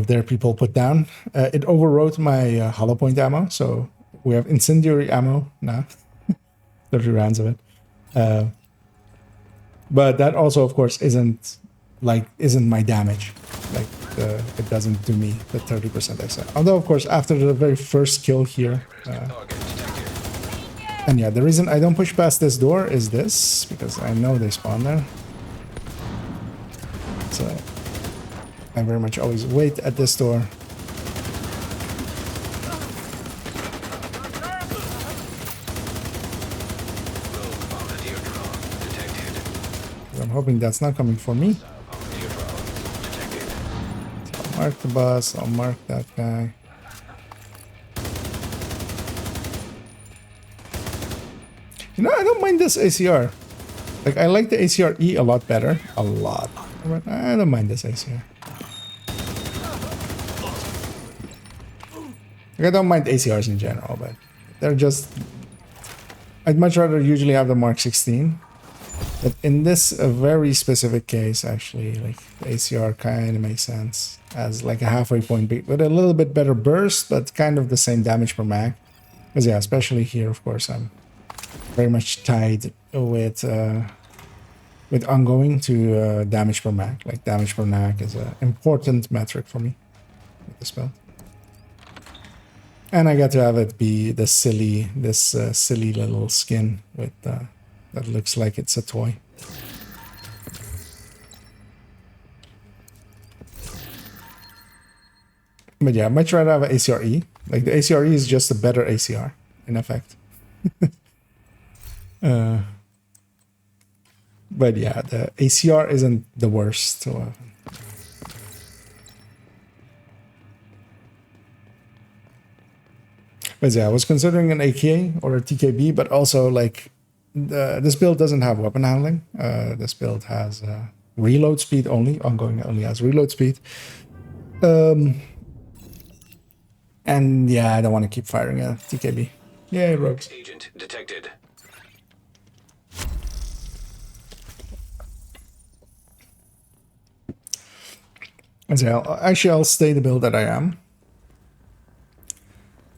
their people put down, it overwrote my hollow point ammo. So we have incendiary ammo now, 30 rounds of it. But that also, of course, isn't my damage. Like it doesn't do me the 30% extra. Although, of course, after the very first kill here, and yeah, the reason I don't push past this door is this, because I know they spawn there. So I very much always wait at this door. I'm hoping that's not coming for me. So I'll mark the bus, I'll mark that guy. You know, I don't mind this ACR. Like, I like the ACR-E a lot better. A lot. But I don't mind this ACR. Like, I don't mind ACRs in general, but they're just... I'd much rather usually have the Mark 16. But in this very specific case, actually, like, the ACR kind of makes sense. As like a halfway point with a little bit better burst, but kind of the same damage per mag. Because yeah, especially here, of course, I'm very much tied with ongoing to damage per mag. Like, damage per mag is an important metric for me with this build. And I got to have it be this silly little skin with that looks like it's a toy. But yeah, much rather have an ACR-E. Like, the ACR-E is just a better ACR, in effect. But yeah, the ACR isn't the worst. So, but yeah, I was considering an AK or a TKB, but also like this build doesn't have weapon handling. This build has reload speed only. Ongoing only has reload speed. And yeah, I don't want to keep firing a TKB. Yay, rogues. Agent detected. And so actually, I'll stay the build that I am.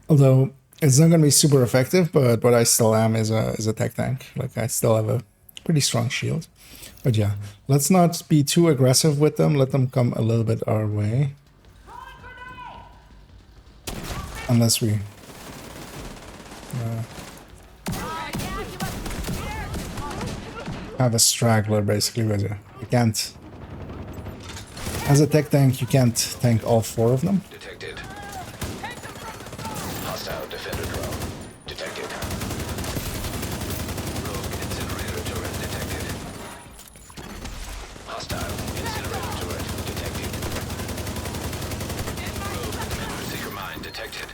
Although it's not going to be super effective, but what I still am is a tech tank. Like, I still have a pretty strong shield. But yeah, let's not be too aggressive with them. Let them come a little bit our way. Unless we... have a straggler, basically, with you. You can't... As a tech tank, you can't tank all 4 of them. Detected. Hostile defender drone. Detected. Rogue incinerator turret detected. Hostile incinerator turret detected. Rogue Mender Seeker Mine detected.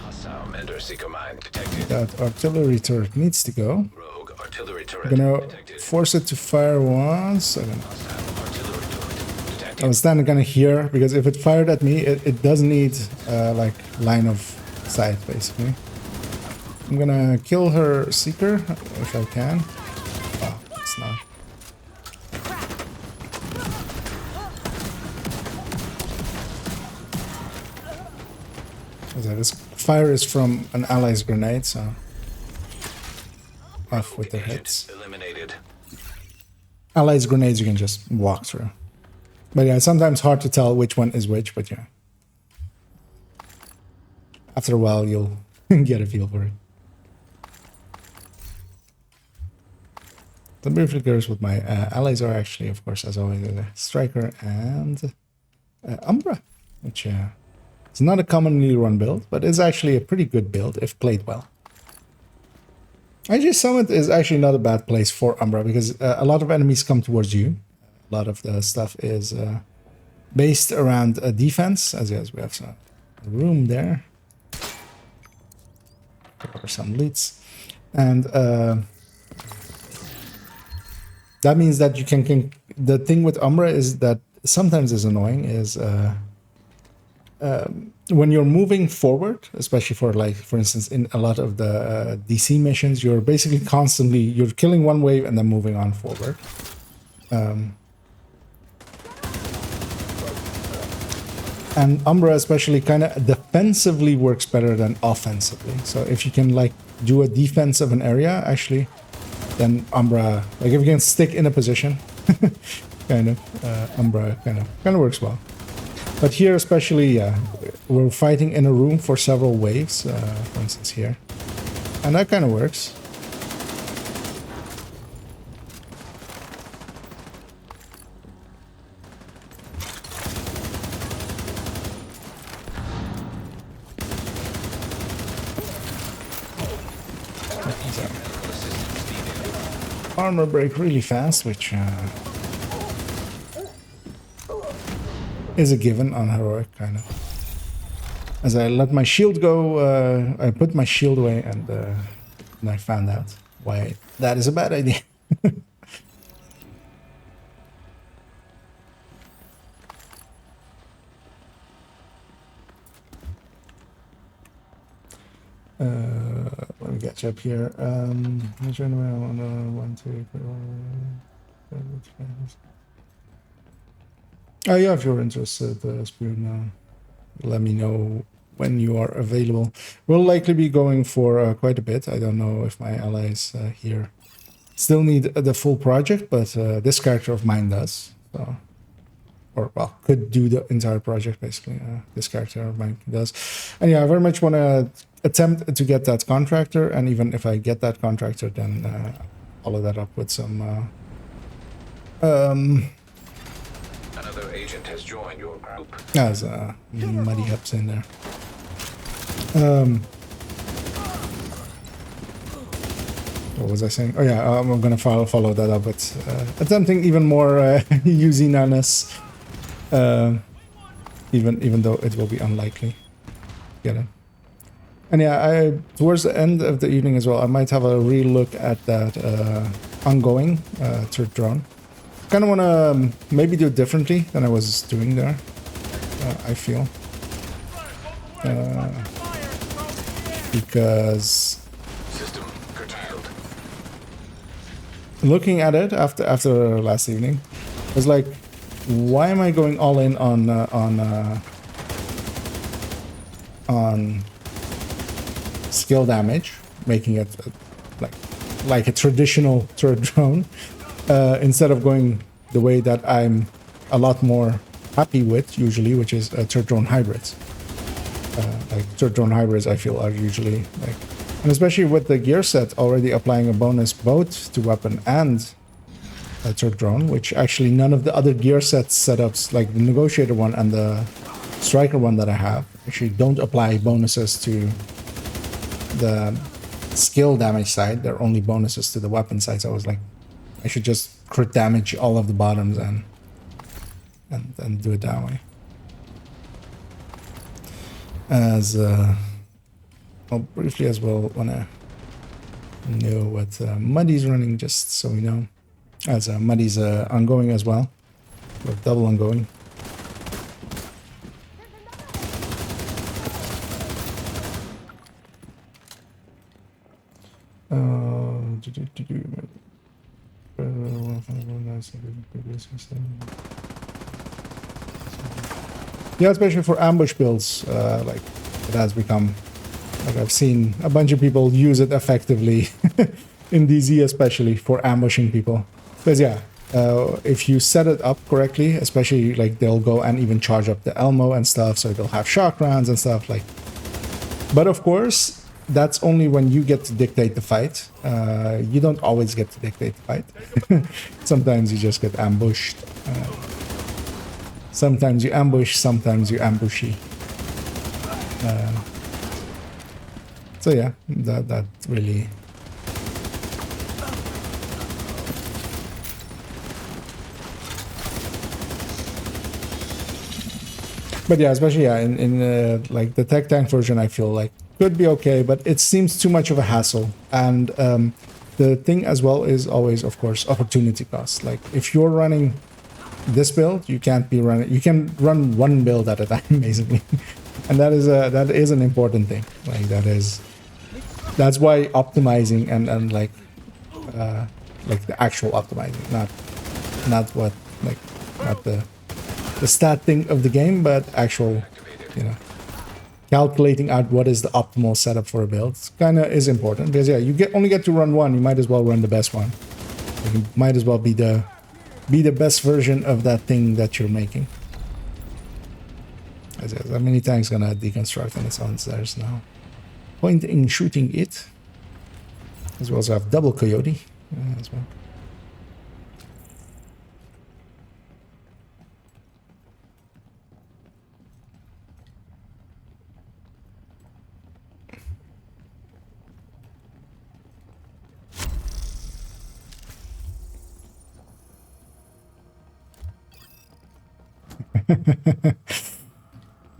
Hostile Mender Seeker Mine detected. That artillery turret needs to go. Rogue artillery turret I'm gonna detected. force it to fire once. Hostile artillery turret detected. I was standing kind of here, because if it fired at me, it does need like line of sight, basically. I'm gonna kill her seeker if I can. Oh, it's not. Okay, this fire is from an ally's grenade, so off with their hits. Eliminated. Allies grenades you can just walk through. But yeah, it's sometimes hard to tell which one is which, but yeah. after a while, you'll get a feel for it. The briefly goes with my allies are actually, of course, as always, Striker and Umbra, which is not a commonly run build, but is actually a pretty good build if played well. IG Summit is actually not a bad place for Umbra because a lot of enemies come towards you. A lot of the stuff is based around defense, as yes, we have some room there. Or some leads. And that means that you can... The thing with Umbra is that sometimes is annoying is... when you're moving forward, especially for like, for instance, in a lot of the DC missions, you're basically constantly, you're killing one wave and then moving on forward. And Umbra especially kind of defensively works better than offensively. So if you can like do a defense of an area, actually, then Umbra, like if you can stick in a position, kind of, Umbra kind of works well. But here especially, yeah, we're fighting in a room for several waves, for instance here. And that kind of works. Armor break really fast, which is a given on heroic, kind of. As I let my shield go, I put my shield away, and I found out why that is a bad idea. Let me catch up here. Oh yeah, if you're interested, Spirit, now let me know when you are available. We'll likely be going for quite a bit. I don't know if my allies here still need the full project, but this character of mine does. So, or well, could do the entire project basically. This character of mine does, and yeah, I very much want to attempt to get that contractor. And even if I get that contractor, then follow that up with some. Another agent has joined your group. As muddy helps in there. What was I saying? Oh yeah, I'm gonna follow that up with attempting even more usiness. Even though it will be unlikely. Get it. And yeah, towards the end of the evening as well, I might have a real look at that ongoing third drone. Kind of want to maybe do it differently than I was doing there. I feel because System curtailed. looking at it after last evening, I was like, why am I going all in on skill damage, making it like a traditional turret drone, instead of going the way that I'm a lot more happy with usually, which is turret drone hybrids. Like turret drone hybrids, I feel are usually like, and especially with the gear set already applying a bonus both to weapon and a turret drone, which actually none of the other gear set setups, like the negotiator one and the striker one that I have, actually don't apply bonuses to the skill damage side. They're only bonuses to the weapon side. So I was like, I should just crit damage all of the bottoms and do it that way. As well, briefly as well, want to know what Muddy's running, just so we know. As Muddy's ongoing as well, or double ongoing. Yeah, especially for ambush builds, like it has become, like I've seen a bunch of people use it effectively in DZ, especially for ambushing people. Because yeah, if you set it up correctly, especially like they'll go and even charge up the Elmo and stuff, so they'll have shock rounds and stuff. Like But of course, that's only when you get to dictate the fight. You don't always get to dictate the fight. Sometimes you just get ambushed. Sometimes you ambush, sometimes you ambushy. So yeah, that really... But yeah, especially in like the tech tank version, I feel like could be okay, but it seems too much of a hassle. And the thing as well is always, of course, opportunity cost. Like if you're running this build, you can't be running. You can run one build at a time, basically, and that is an important thing. Like that's why optimizing and like the actual optimizing, not what like not the stat thing of the game, but actual, calculating out what is the optimal setup for a build kind of is important, because yeah, you only get to run one. You might as well run the best one. You might as well be the best version of that thing that you're making. How many tanks gonna deconstruct on its own? There's no point in shooting it. As well as I have double coyote as well.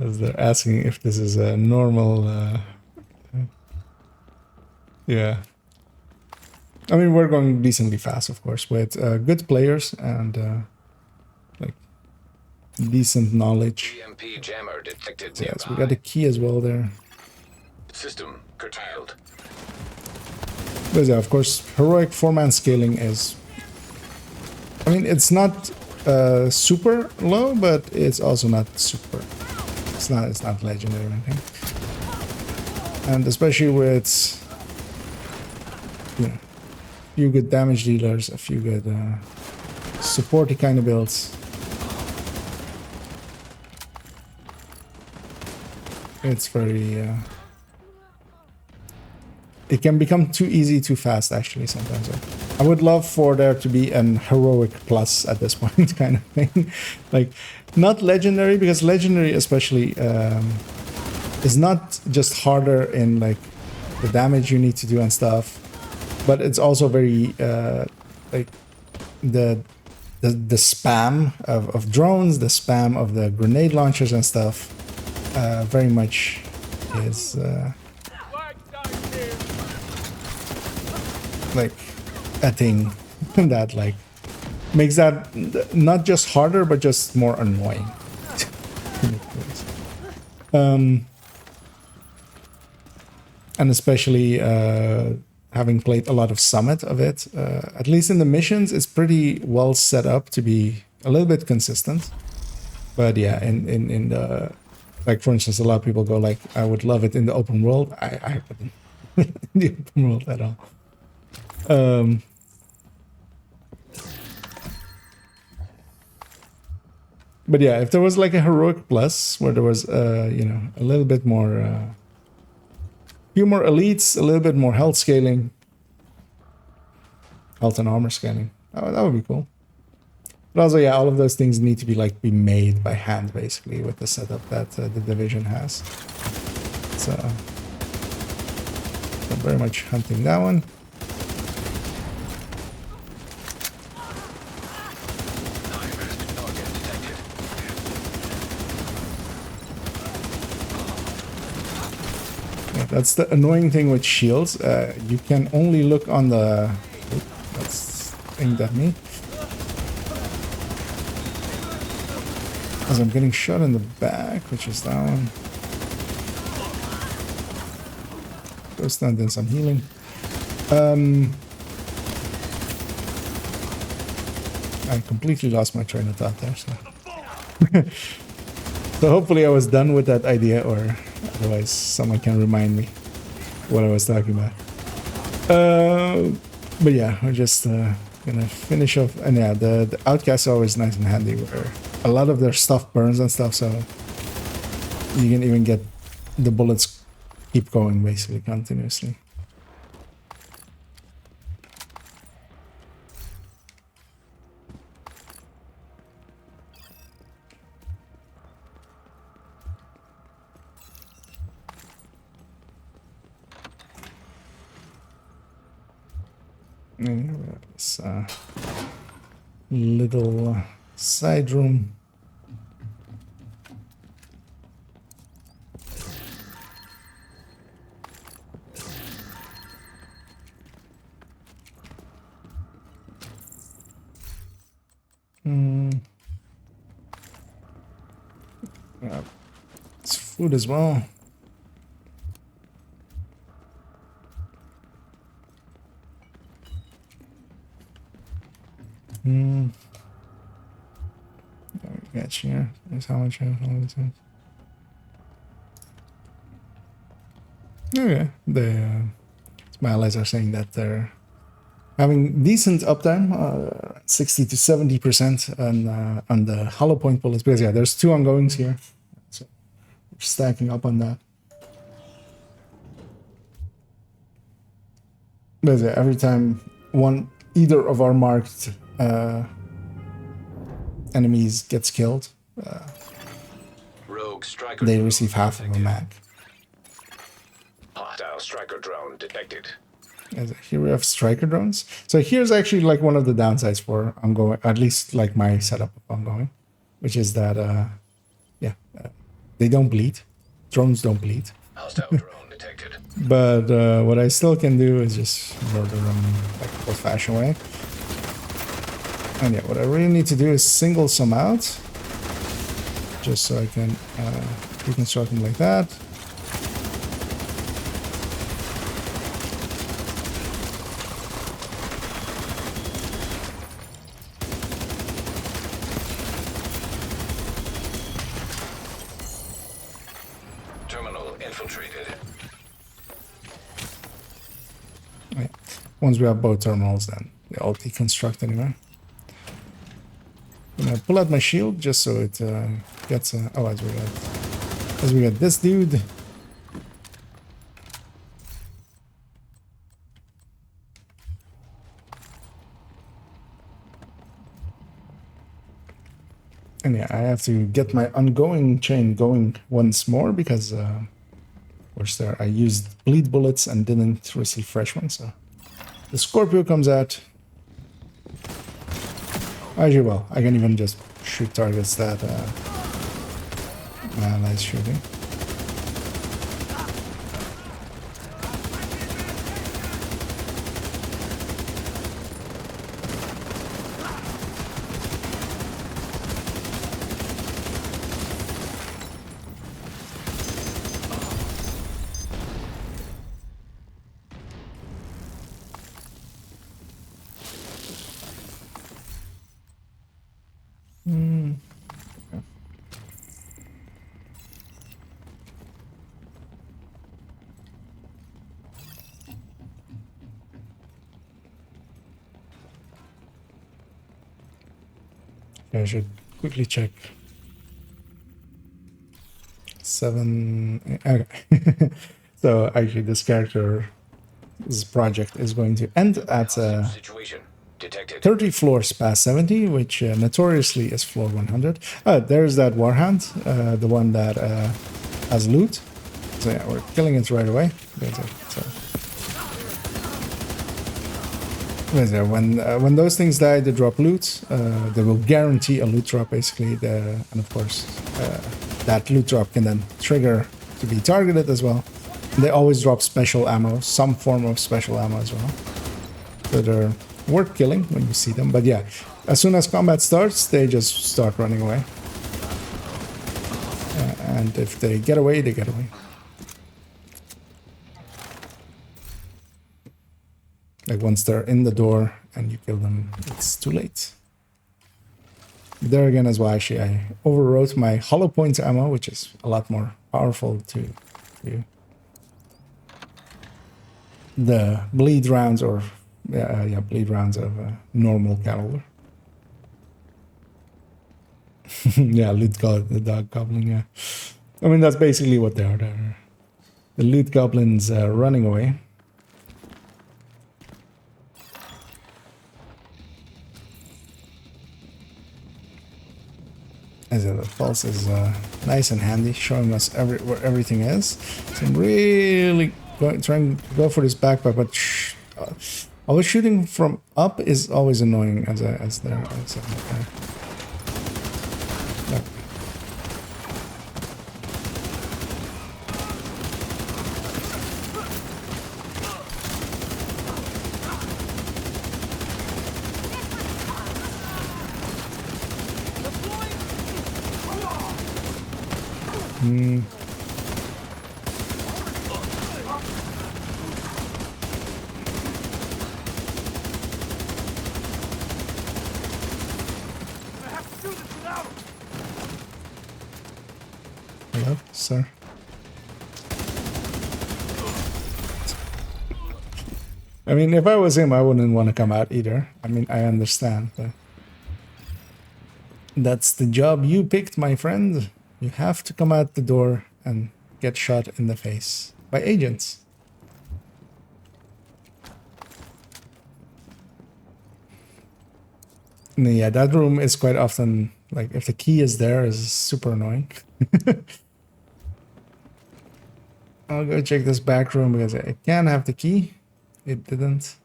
As they're asking if this is a normal yeah, I mean, we're going decently fast, of course, with good players and like decent knowledge. EMP jammer detected So, nearby. yes, we got a key as well there. System curtailed. But yeah, of course, heroic 4-man scaling is, I mean, it's not super low, but it's also not super. It's not legendary or anything. And especially with, a few good damage dealers, a few good supporty kind of builds. It's very... it can become too easy too fast, actually, sometimes. I would love for there to be an heroic plus at this point, kind of thing. Like, not legendary, because legendary especially is not just harder in, like, the damage you need to do and stuff, but it's also very, like, the spam of drones, the spam of the grenade launchers and stuff, very much is... like a thing that like makes that not just harder but just more annoying. And especially having played a lot of Summit of it, at least in the missions, it's pretty well set up to be a little bit consistent. But yeah, in the, like, for instance, a lot of people go like, I would love it in the open world. I wouldn't in the open world at all. But yeah, if there was like a heroic plus where there was a little bit more few more elites, a little bit more health scaling, health and armor scaling, that would be cool. But also, yeah, all of those things need to be made by hand, basically, with the setup that the Division has. So I'm very much hunting that one. That's the annoying thing with shields. You can only look on the... That's aimed at me. As I'm getting shot in the back, which is that one. Go stand in some healing. I completely lost my train of thought there, so... So hopefully I was done with that idea, or otherwise someone can remind me what I was talking about. But yeah, we're just gonna finish off. And yeah, the outcasts are always nice and handy, where a lot of their stuff burns and stuff, so you can even get the bullets keep going basically continuously. And we have this little side room. It's food as well. Got here. That's how much I have all this. Okay, the Smileys are saying that they're having decent uptime, 60 to 70% on the hollow point bullets. Because yeah, there's 2 ongoings here, so we're stacking up on that. But yeah, every time either of our marked enemies gets killed, Rogue striker they drone receive half of a detected. mag. Hostile striker drone detected. Here we have striker drones. So here's actually like one of the downsides for ongoing, at least like my setup of ongoing, which is that they don't bleed. Drones don't bleed. Hostile drone detected. But what I still can do is just murder them like old-fashioned way. And yeah, what I really need to do is single some out, just so I can reconstruct them like that. Terminal infiltrated. Yeah. Once we have both terminals, then they all deconstruct anyway. I'm gonna pull out my shield just so it gets as we got this dude. And yeah, I have to get my ongoing chain going once more because of course there I used bleed bullets and didn't receive fresh ones, so the Scorpio comes out. Actually, well, I can even just shoot targets that my allies shooting. I should quickly check. 7. Okay. So actually, this project is going to end at Situation detected. 30 floors past 70, which notoriously is floor 100. There's that Warhound, the one that has loot. So yeah, we're killing it right away. When those things die, they drop loot. They will guarantee a loot drop, basically. And of course, that loot drop can then trigger to be targeted as well. They always drop special ammo, some form of special ammo as well. So they're worth killing when you see them. But yeah, as soon as combat starts, they just start running away. And if they get away, they get away. Like once they're in the door and you kill them, it's too late. There again as well, actually, I overwrote my hollow point ammo, which is a lot more powerful to the bleed rounds or bleed rounds of normal caliber. Yeah, loot god, the dog goblin. Yeah, I mean that's basically what they are. They're the loot goblins running away. As the pulse is nice and handy, showing us where everything is. So I'm really trying to go for this backpack, but always shooting from up is always annoying as there. Hello, sir. I mean, if I was him, I wouldn't want to come out either. I mean, I understand, but that's the job you picked, my friend. You have to come out the door and get shot in the face by agents. And yeah, that room is quite often, like, if the key is there, is super annoying. I'll go check this back room because I can have the key. It didn't.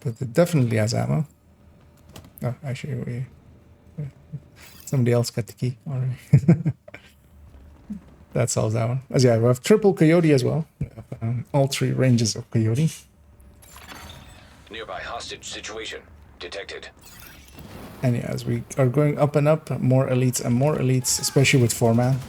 But it definitely has ammo. Oh, actually, somebody else got the key already. That solves that one. As yeah, we have triple coyote as well. We have, all three ranges of coyote. Nearby hostage situation detected. And yeah, as we are going up and up, more elites and more elites, especially with 4-man.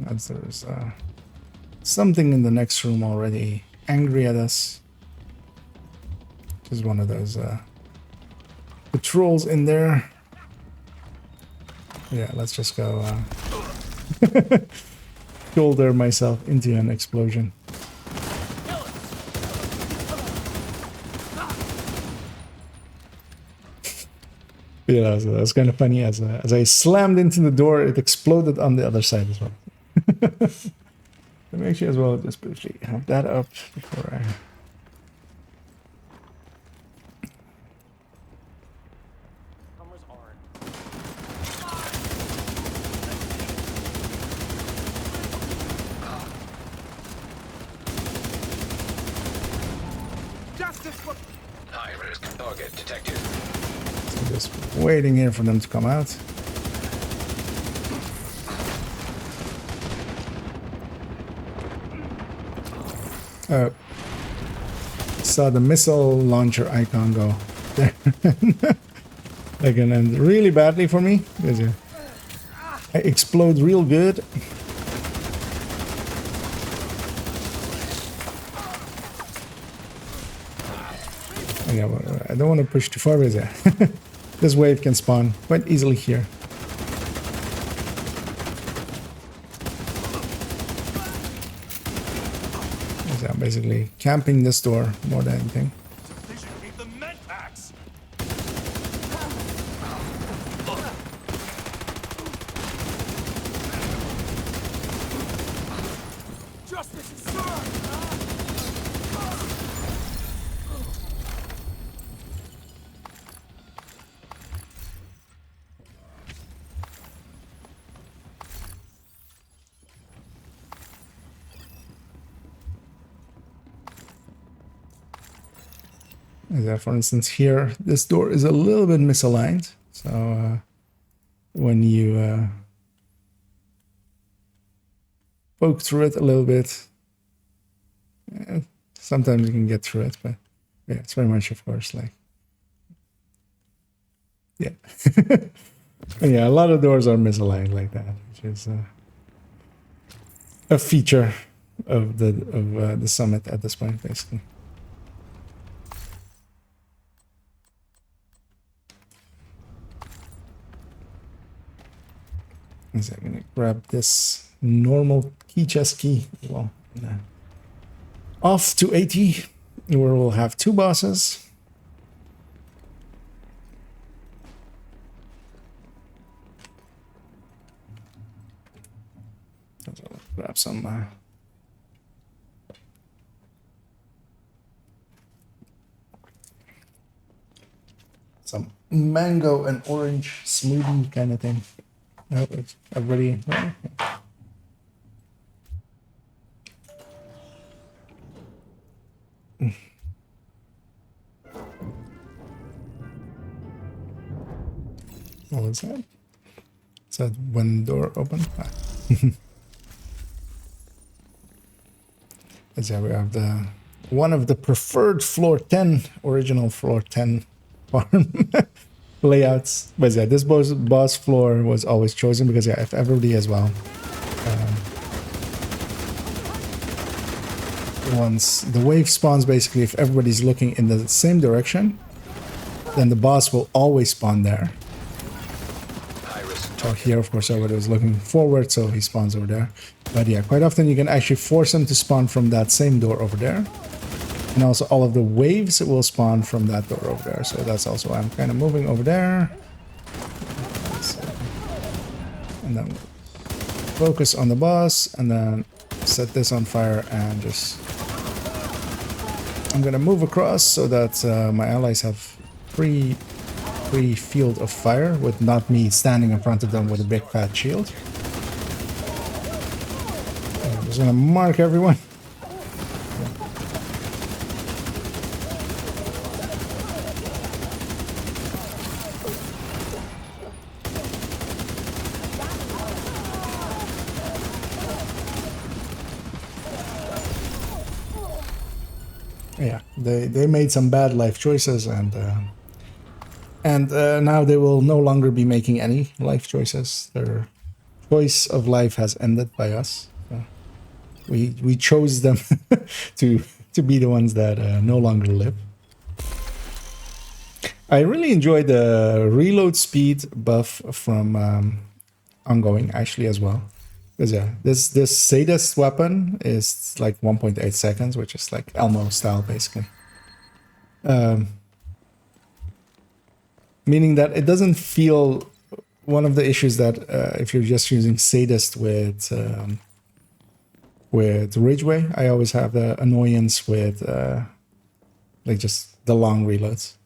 As there's something in the next room already angry at us. Just one of those patrols in there. Yeah, let's just go shoulder myself into an explosion. Yeah, that's kind of funny. As I slammed into the door, it exploded on the other side as well. Let me actually as well just briefly have that up before I... High risk target detected. So just waiting here for them to come out. Saw the missile launcher icon go there. That can end really badly for me because I explode real good. Yeah, I don't want to push too far with that. This wave can spawn quite easily here. So I'm basically camping this door more than anything. For instance, here, this door is a little bit misaligned. So when you poke through it a little bit, sometimes you can get through it. But yeah, it's very much, of course, like, yeah. Yeah, a lot of doors are misaligned like that, which is a feature of the summit at this point, basically. So I'm gonna grab this normal key chest key. Well, nah. Off to 80, where we'll have 2 bosses. So let's grab some mango and orange smoothie kind of thing. I hope it's everybody. What was that? Is that one door open? Ah. Yeah, we have the one of the preferred floor 10, original floor 10 farm layouts. But yeah, this boss floor was always chosen because yeah, if everybody as well. Once the wave spawns, basically, if everybody's looking in the same direction, then the boss will always spawn there. So here, of course, everybody was looking forward, so he spawns over there. But yeah, quite often you can actually force him to spawn from that same door over there. And also all of the waves will spawn from that door over there. So that's also why I'm kind of moving over there. And then focus on the boss, and then set this on fire and just... I'm gonna move across so that my allies have free field of fire with not me standing in front of them with a big fat shield. I'm just gonna mark everyone. Yeah, they made some bad life choices, and now they will no longer be making any life choices. Their choice of life has ended by us. We chose them to be the ones that no longer live. I really enjoyed the reload speed buff from ongoing actually as well. Because yeah, this sadist weapon is like 1.8 seconds, which is like Elmo style basically. Meaning that it doesn't feel... One of the issues that if you're just using sadist with Ridgeway, I always have the annoyance with like just the long reloads.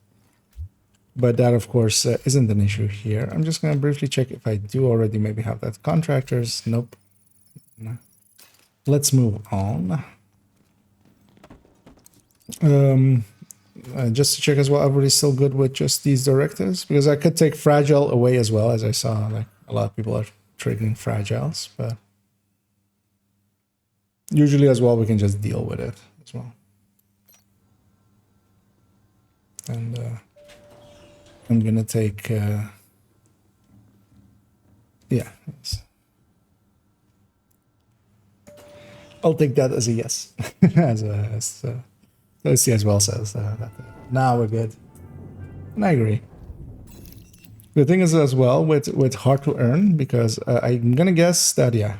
But that, of course, isn't an issue here. I'm just going to briefly check if I do already maybe have that. Contractors, nope. No. Let's move on. Just to check as well, everybody's still good with just these directives? Because I could take Fragile away as well, as I saw like a lot of people are triggering Fragiles. But usually as well, we can just deal with it as well. And... I'm gonna take, yeah, I'll take that as a yes. as Lucy as well says that now we're good, and I agree. The thing is as well with hard to earn, because I'm gonna guess that yeah,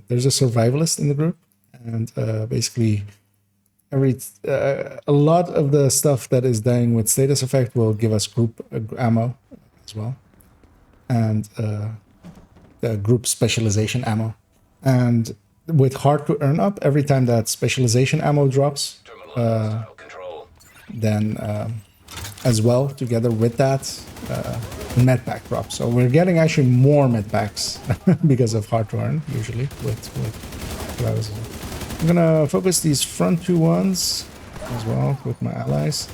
there's a survivalist in the group, and basically. A lot of the stuff that is dying with status effect will give us group ammo as well, and the group specialization ammo. And with hard to earn up, every time that specialization ammo drops, then as well together with that medpack drops. So we're getting actually more medpacks because of hard to earn usually with what I was. I'm gonna focus these front 2 ones as well with my allies,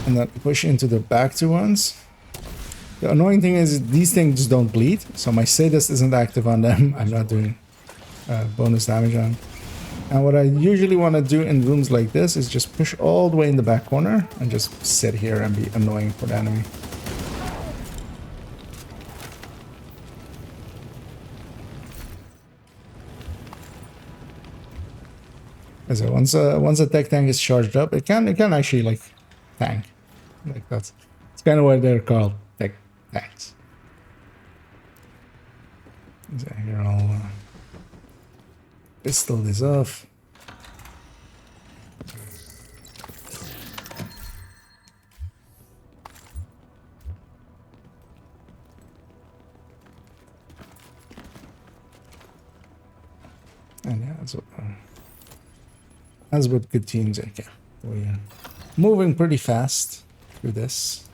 and then push into the back 2 ones. The annoying thing is these things don't bleed, so my sadist isn't active on them. I'm not doing bonus damage on. And what I usually want to do in rooms like this is just push all the way in the back corner and just sit here and be annoying for the enemy. So once a tech tank is charged up, it can actually like tank. Like that's it's kind of why they're called tech tanks. So here I'll pistol this off. And yeah, that's what good teams are. Okay, we're moving pretty fast through this.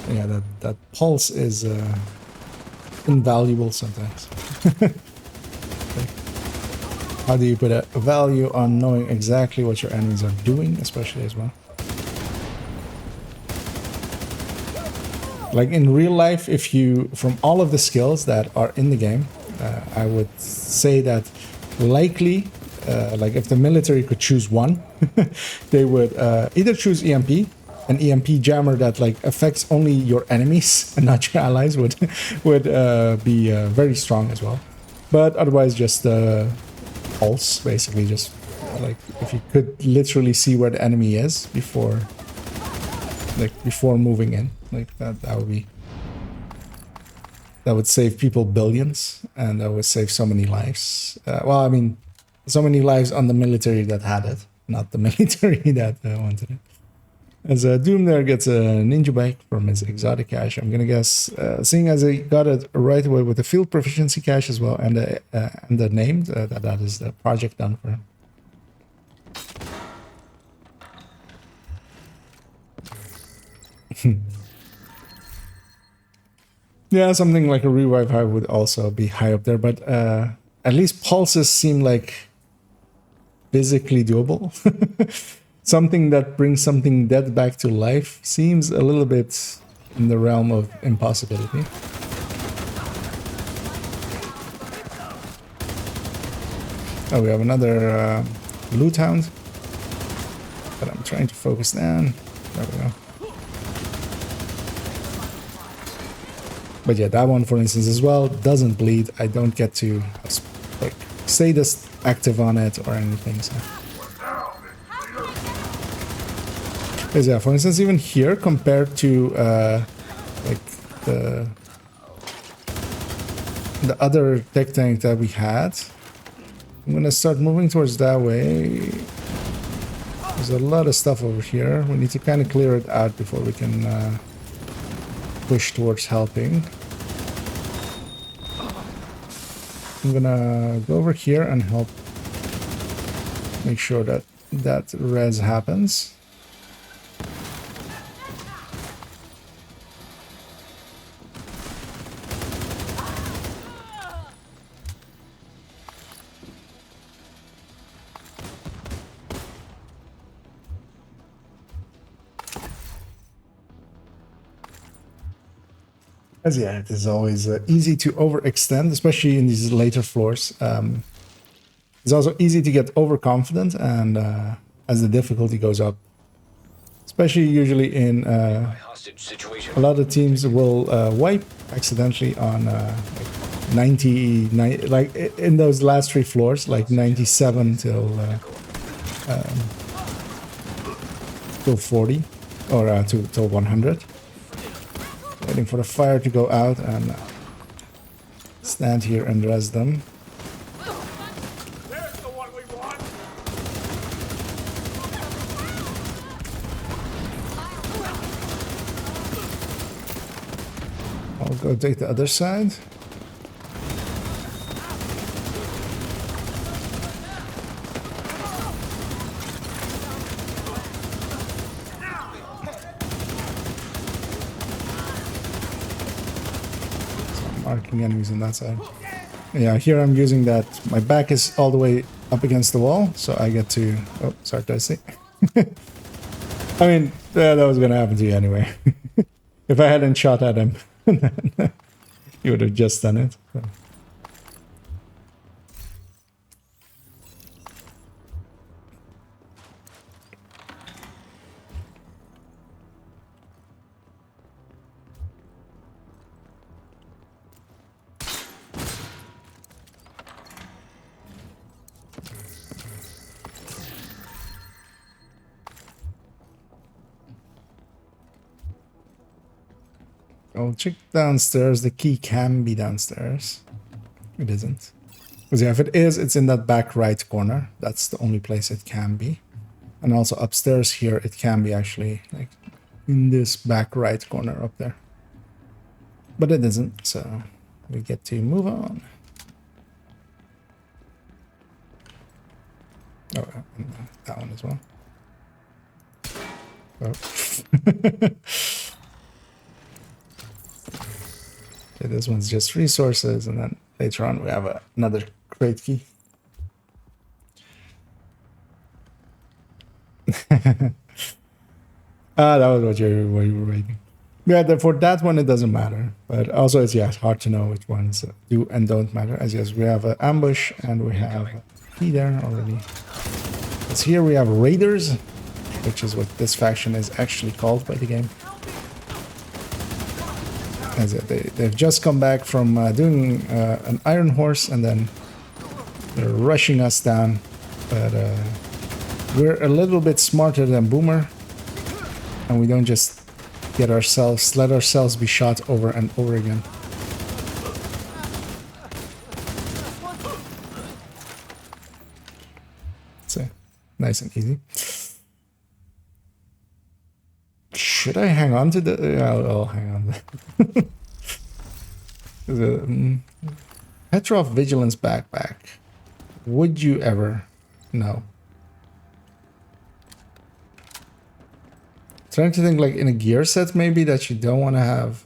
Yeah, that pulse is invaluable sometimes. Like, how do you put a value on knowing exactly what your enemies are doing, especially as well? Like in real life, if you, from all of the skills that are in the game, I would say that likely, like if the military could choose one, they would either choose EMP, an EMP jammer that like affects only your enemies and not your allies would be very strong as well. But otherwise, just pulse, basically, just like if you could literally see where the enemy is before moving in, like that would save people billions, and that would save so many lives. Well, I mean, so many lives on the military that had it, not the military that wanted it. As Doom there gets a ninja bike from his exotic cache, I'm gonna guess, seeing as he got it right away with the field proficiency cache as well, and the name, that is the project done for him. Yeah, something like a revive hive would also be high up there, but at least pulses seem like physically doable. Something that brings something dead back to life seems a little bit in the realm of impossibility. Oh, we have another loot hound, but I'm trying to focus down. There we go. But yeah, that one, for instance, as well, doesn't bleed. I don't get to like say this active on it or anything. So. Because yeah, for instance, even here compared to like the other tech tank that we had, I'm gonna start moving towards that way. There's a lot of stuff over here. We need to kind of clear it out before we can push towards helping. I'm gonna go over here and help make sure that that res happens. As yeah, it is always easy to overextend, especially in these later floors. It's also easy to get overconfident, and as the difficulty goes up, especially usually in a lot of teams will wipe accidentally on like 90, like in those last three floors, like 97 till 40 or till 100. Waiting for the fire to go out and stand here and res them. There's the one we want. I'll go take the other side. Marking enemies on that side. Yeah, here I'm using that. My back is all the way up against the wall, so I get to... Oh, sorry, did I say? I mean, that was gonna happen to you anyway. If I hadn't shot at him, you would have just done it. So. I'll check downstairs. The key can be downstairs. It isn't. Because yeah, if it is, it's in that back right corner. That's the only place it can be. And also upstairs here, it can be actually like in this back right corner up there. But it isn't, so we get to move on. Oh, and that one as well. Oh. Okay, this one's just resources, and then later on we have another crate key. That was what you were reading. Yeah, for that one it doesn't matter, but also it's hard to know which ones do and don't matter. As yes, we have an ambush and we have a key there already. As here we have raiders, which is what this faction is actually called by the game. As they've just come back from doing an Iron Horse, and then they're rushing us down. But we're a little bit smarter than Boomer, and we don't just let ourselves be shot over and over again. So nice and easy. Should I hang on to the? Yeah, I'll hang on. The Petrov Vigilance Backpack. Would you ever? No. Trying to think like in a gear set maybe that you don't want to have.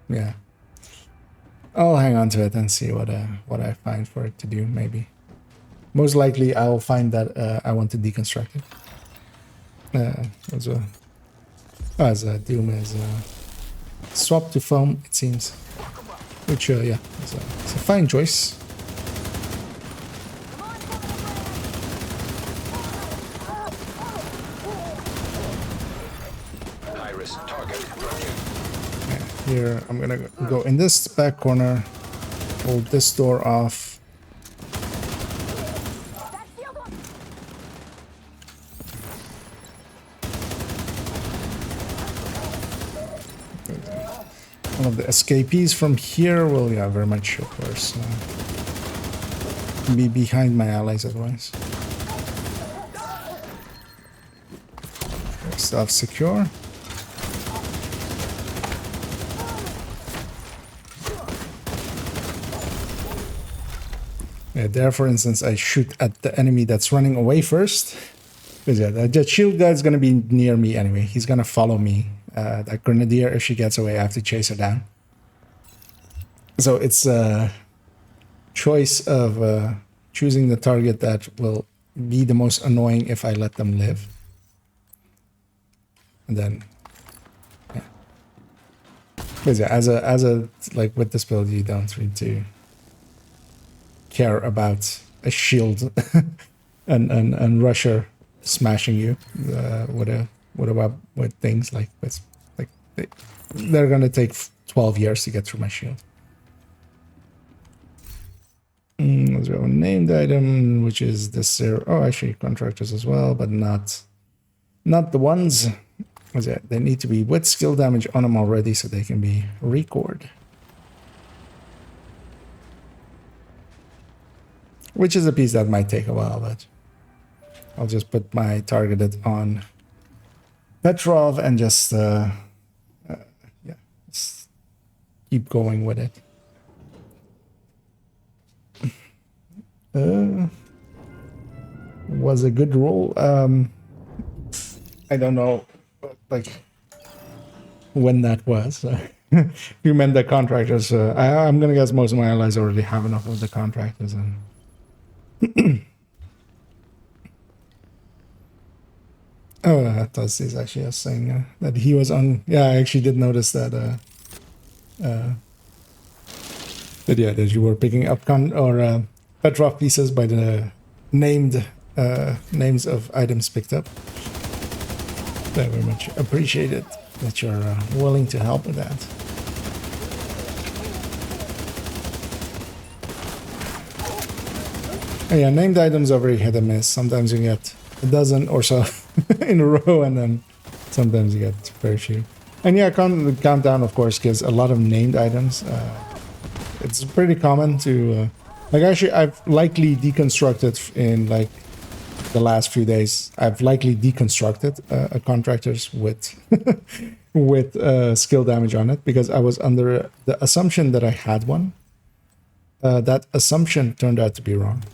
Yeah. I'll hang on to it and see what I find for it to do maybe. Most likely I'll find that I want to deconstruct it. As Doom is swap to foam, it seems. Which yeah, it's a fine choice. Here, I'm gonna go in this back corner, hold this door off. One of the escapees from here will, yeah, very much, of course, be behind my allies otherwise. Stuff secure. Yeah, there, for instance, I shoot at the enemy that's running away first. Because yeah, that shield guy's gonna be near me anyway. He's gonna follow me. That grenadier, if she gets away, I have to chase her down. So it's a choice of choosing the target that will be the most annoying if I let them live. And then, yeah. Because yeah, as a like with this build, you don't need to care about a shield and rusher smashing you. What about with things like this? Like they're gonna take 12 years to get through my shield. There's a named item, which is this. Oh, actually, contractors as well, but not the ones. They need to be with skill damage on them already, so they can be record. Which is a piece that might take a while, but I'll just put my targeted on Petrov and just yeah, just keep going with it. Was a good roll. I don't know, like when that was. You meant the contractors. I'm gonna guess most of my allies already have enough of the contractors. And oh, Tos is actually saying that he was on. Yeah, I actually did notice that. That yeah, that you were picking up Petrov pieces by the named names of items picked up. I very much appreciate it that you're willing to help with that. Oh, yeah, named items are very hit and miss. Sometimes you get a dozen or so in a row, and then sometimes you get very few. And yeah, the countdown, of course, gives a lot of named items. It's pretty common to... like, actually, I've likely deconstructed in, like, the last few days. I've likely deconstructed a contractors with with skill damage on it, because I was under the assumption that I had one. That assumption turned out to be wrong.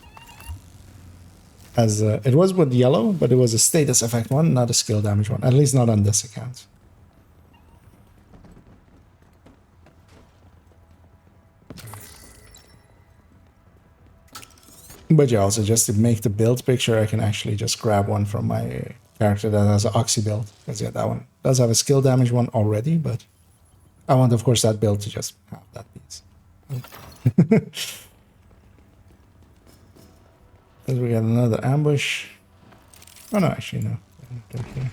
As it was with yellow, but it was a status effect one, not a skill damage one. At least not on this account. But yeah, also just to make the build picture, I can actually just grab one from my character that has an Oxy build. Because yeah, that one does have a skill damage one already, but I want, of course, that build to just have that piece. As we got another ambush. Oh no, actually no. Don't care.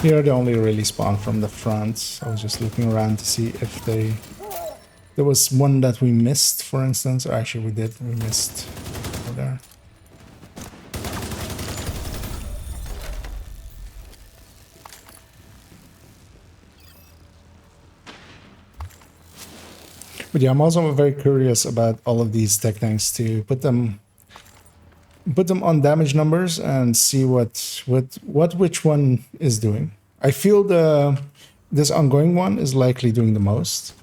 Here they only really spawn from the front. I was just looking around to see if there was one that we missed, for instance. Or actually we missed over there. But yeah, I'm also very curious about all of these tech tanks, to put them on damage numbers and see what which one is doing. I feel this ongoing one is likely doing the most.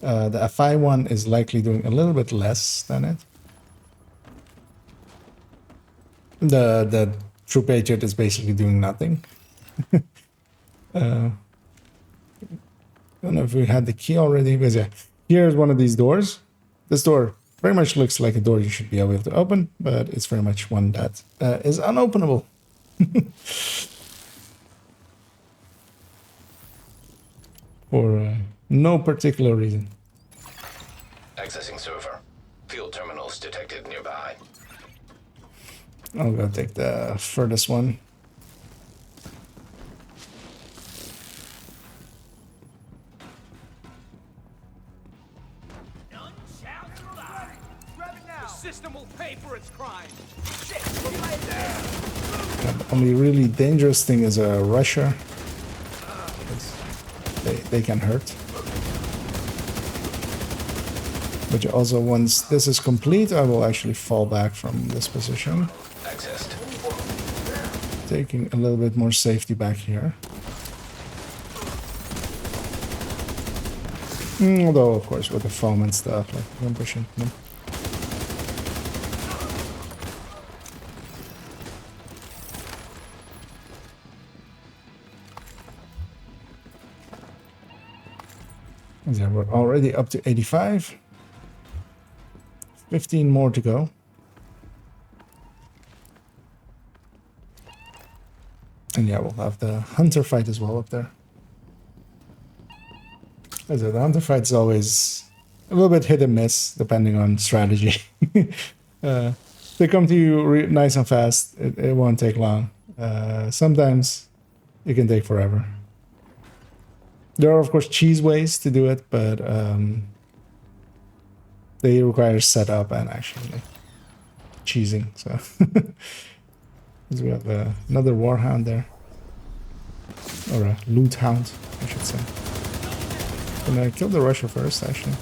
The FI one is likely doing a little bit less than it. The True Patriot is basically doing nothing. I don't know if we had the key already, but yeah, here's one of these doors. This door very much looks like a door you should be able to open, but it's very much one that is unopenable. For no particular reason. Accessing server. Field terminals detected nearby. I'll go take the furthest one. System will pay for its crime. The only really dangerous thing is a rusher. They can hurt. But also, once this is complete, I will actually fall back from this position. Accessed. Taking a little bit more safety back here. Although, of course, with the foam and stuff, like, I'm pushing them. Yeah, we're already up to 85. 15 more to go. And yeah, we'll have the hunter fight as well up there. As the hunter fight is always a little bit hit and miss, depending on strategy. They come to you nice and fast. It won't take long. Sometimes it can take forever. There are, of course, cheese ways to do it, but they require setup and actually like, cheesing. So we have another warhound there, or a loot hound, I should say. Can I kill the rusher first, actually?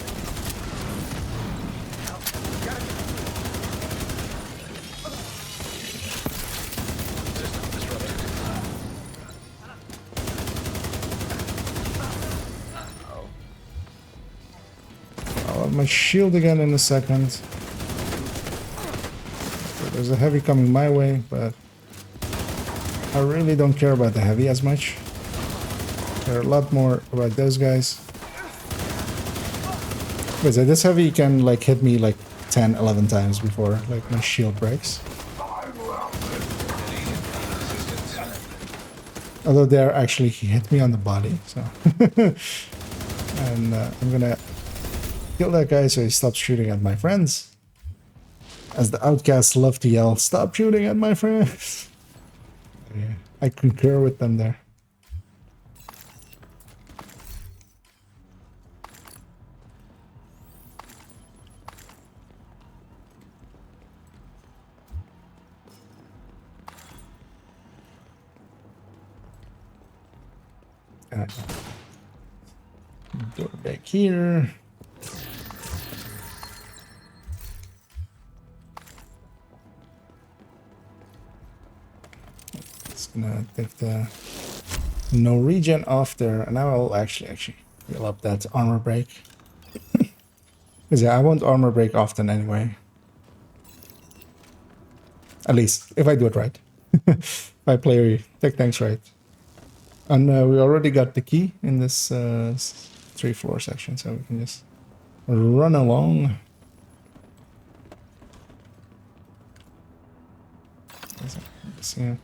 My shield again in a second. So there's a heavy coming my way, but I really don't care about the heavy as much. Care a lot more about those guys. But this heavy can like hit me like 10, 11 times before like my shield breaks. Although there actually he hit me on the body, so and I'm gonna kill that guy so he stops shooting at my friends. As the outcasts love to yell, "Stop shooting at my friends!" Yeah, I concur with them there. Door back here. It's gonna take the no regen off there, and I will actually heal up that armor break. Because yeah, I won't armor break often anyway. At least if I do it right. If I play tech tanks right. And we already got the key in this 3-floor section, so we can just run along. Yeah.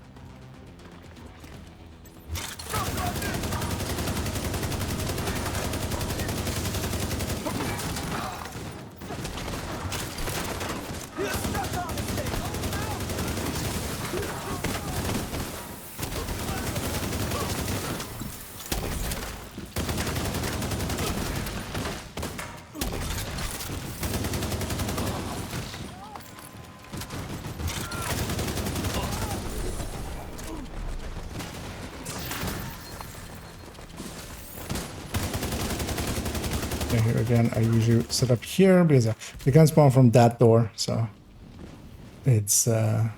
Here again, I usually set up here because you can spawn from that door, so it's it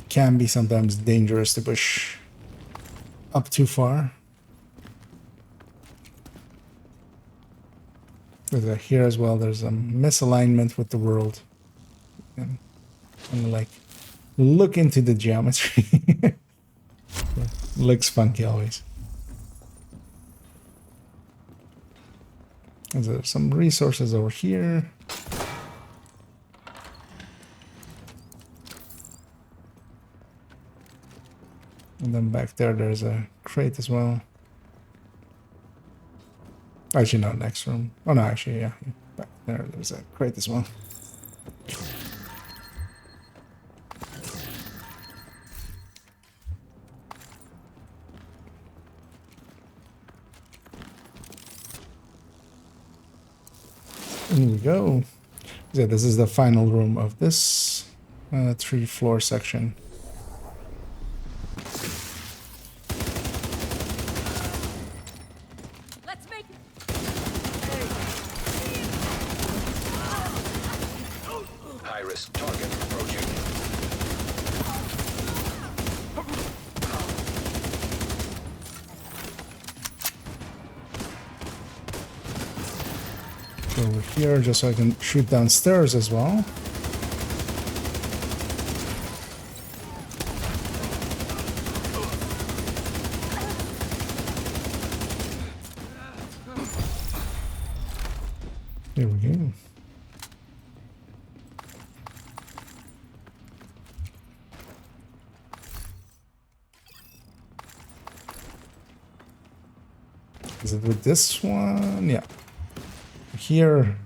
can be sometimes dangerous to push up too far. Here as well, there's a misalignment with the world, and like look into the geometry. Looks funky always. There's some resources over here. And then back there, there's a crate as well. Actually, no, next room. Oh, no, actually, yeah. Back there, there's a crate as well. Here we go. Yeah, this is the final room of this 3-floor section. Let's make it. High-risk target approaching. Go over here just so I can shoot downstairs as well. There we go. Is it with this one? Yeah. Here,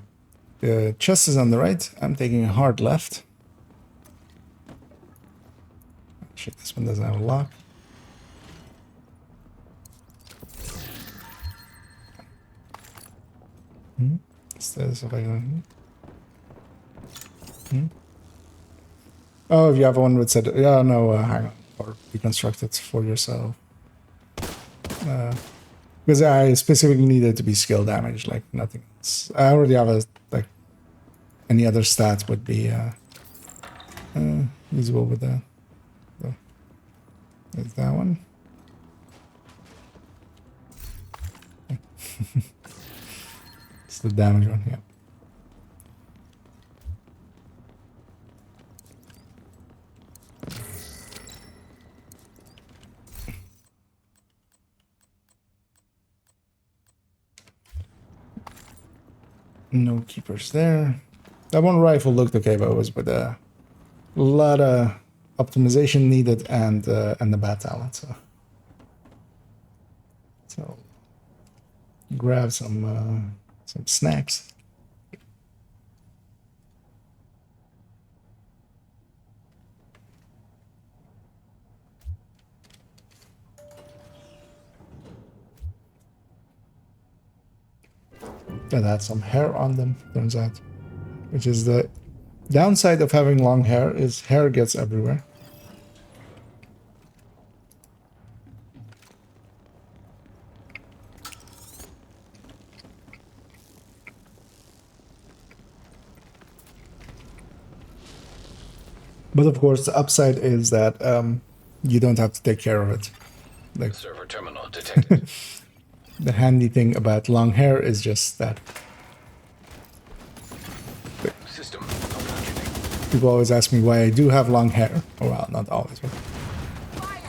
the chest is on the right. I'm taking a hard left. Shit, this one doesn't have a lock. Stairs if I can. Oh, if you have one with said, yeah, no, hang on, or deconstruct it for yourself. Because I specifically needed to be skill damage, like nothing else. I already have a, like, any other stat would be usable with that. So, there's that one. It's the damage one, yeah. No keepers there. That one rifle looked okay, but it was with a lot of optimization needed and the bad talent. So grab some snacks. That had some hair on them, turns out. Which is the downside of having long hair, is hair gets everywhere. But of course, the upside is that you don't have to take care of it. Like, Server terminal detected. the handy thing about long hair is just that System malfunctioning. people always ask me why I do have long hair. Oh, well, not always, but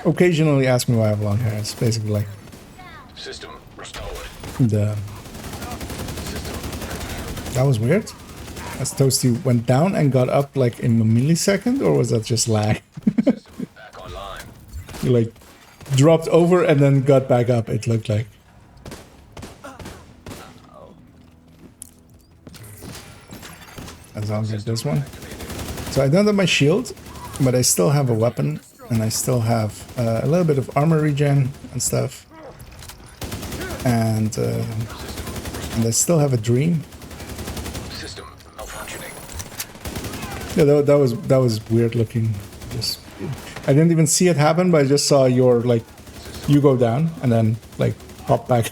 occasionally ask me why I have long hair. It's basically like System restored. the... That was weird. As Toasty went down and got up like in a millisecond, or was that just lag? System back online. You like dropped over and then got back up, it looked like. As long as this one. So I don't have my shield, but I still have a weapon, and I still have a little bit of armor regen and stuff. And I still have a dream. System malfunctioning. Yeah, that was weird looking. Just I didn't even see it happen, but I just saw your like you go down and then like pop back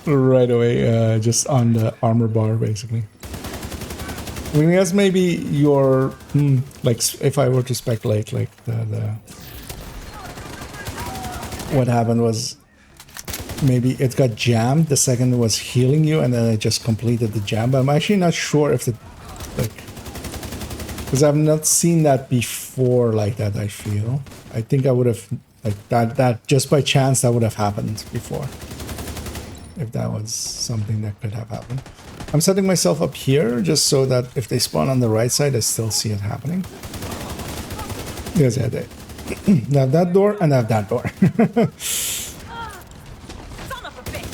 right away, just on the armor bar basically. I mean, I guess maybe your like if I were to speculate, like the what happened was maybe it got jammed. The second it was healing you, and then it just completed the jam. But I'm actually not sure if the like because I've not seen that before like that. I feel I think I would have like that just by chance that would have happened before if that was something that could have happened. I'm setting myself up here just so that if they spawn on the right side, I still see it happening. Yes, yeah, they have that door and I have that door. Son of a bitch!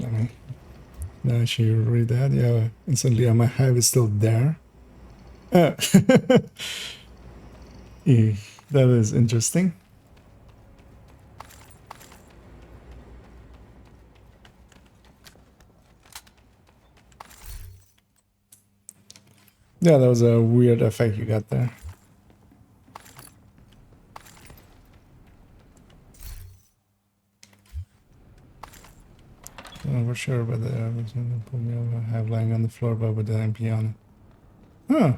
Let me. Now she read that. Yeah, instantly my hive is still there. Yeah, that is interesting. Yeah, that was a weird effect you got there. Not for sure, but I was going to put me over. I have lying on the floor, but with the MP on it. Huh.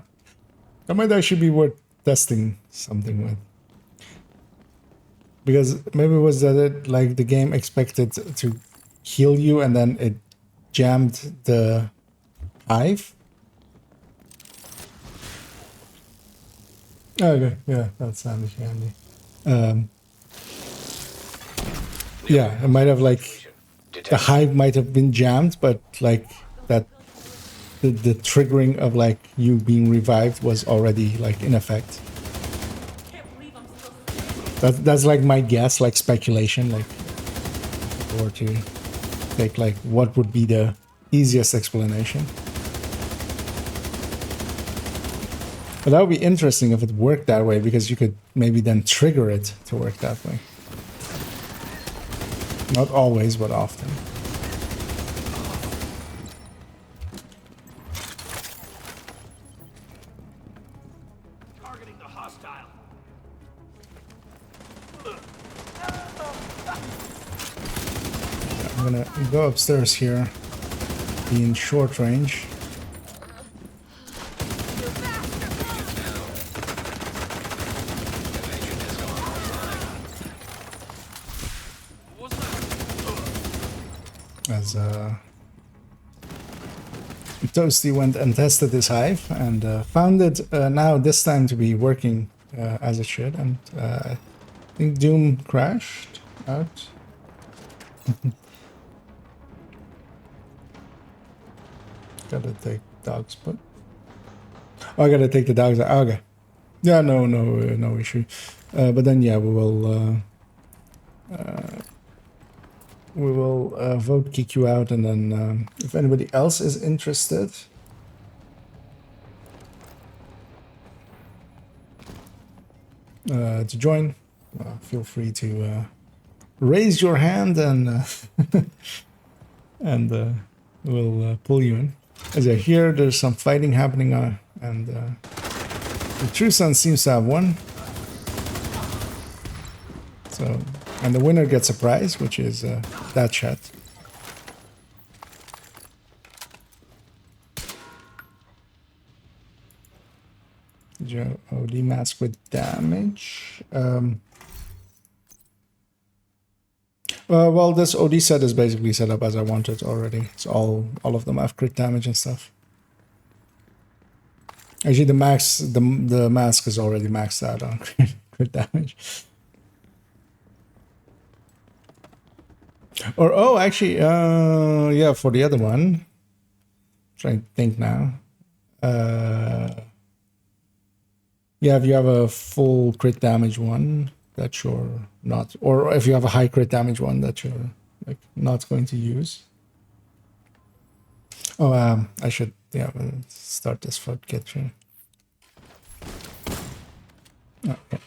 That might actually be worth testing something with. Because maybe it was that it, like the game expected to heal you and then it jammed the hive. Okay, yeah, that's handy. Yeah, it might have like the hive might have been jammed, but like that the triggering of like you being revived was already like in effect. That's like my guess, like speculation, like or to take like what would be the easiest explanation. But that would be interesting if it worked that way, because you could maybe then trigger it to work that way. Not always, but often. Targeting the hostile. I'm gonna go upstairs here, be in short range. As Toasty went and tested his hive and found it now this time to be working as it should, and think Doom crashed out. Gotta take dogs, but oh, I gotta take the dogs out. Okay. Yeah, no issue. But then yeah, we will vote kick you out, and then if anybody else is interested, to join, feel free to raise your hand, and and we'll pull you in. As I hear, there's some fighting happening, and the True Sun seems to have won. So, and the winner gets a prize, which is that chat. OD mask with damage. Well, this OD set is basically set up as I wanted already. So all of them have crit damage and stuff. Actually, the mask is already maxed out on crit damage. Or oh, actually, yeah, for the other one, I'm trying to think now. Yeah, if you have a full crit damage one that you're not, or if you have a high crit damage one that you're like not going to use. Oh, I should start this for kitchen. Okay.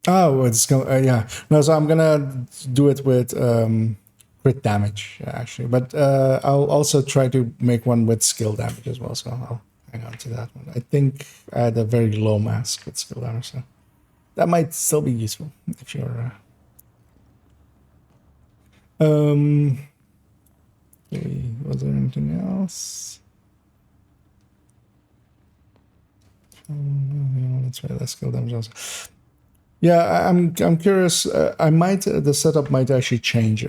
Oh, it's going. Yeah, no. So I'm gonna do it with crit damage actually, but I'll also try to make one with skill damage as well. So I'll hang on to that one. I think I had a very low mask with skill damage, so that might still be useful if you're. Okay, was there anything else? Let's try that skill damage also. Yeah, I'm curious. I might the setup might actually change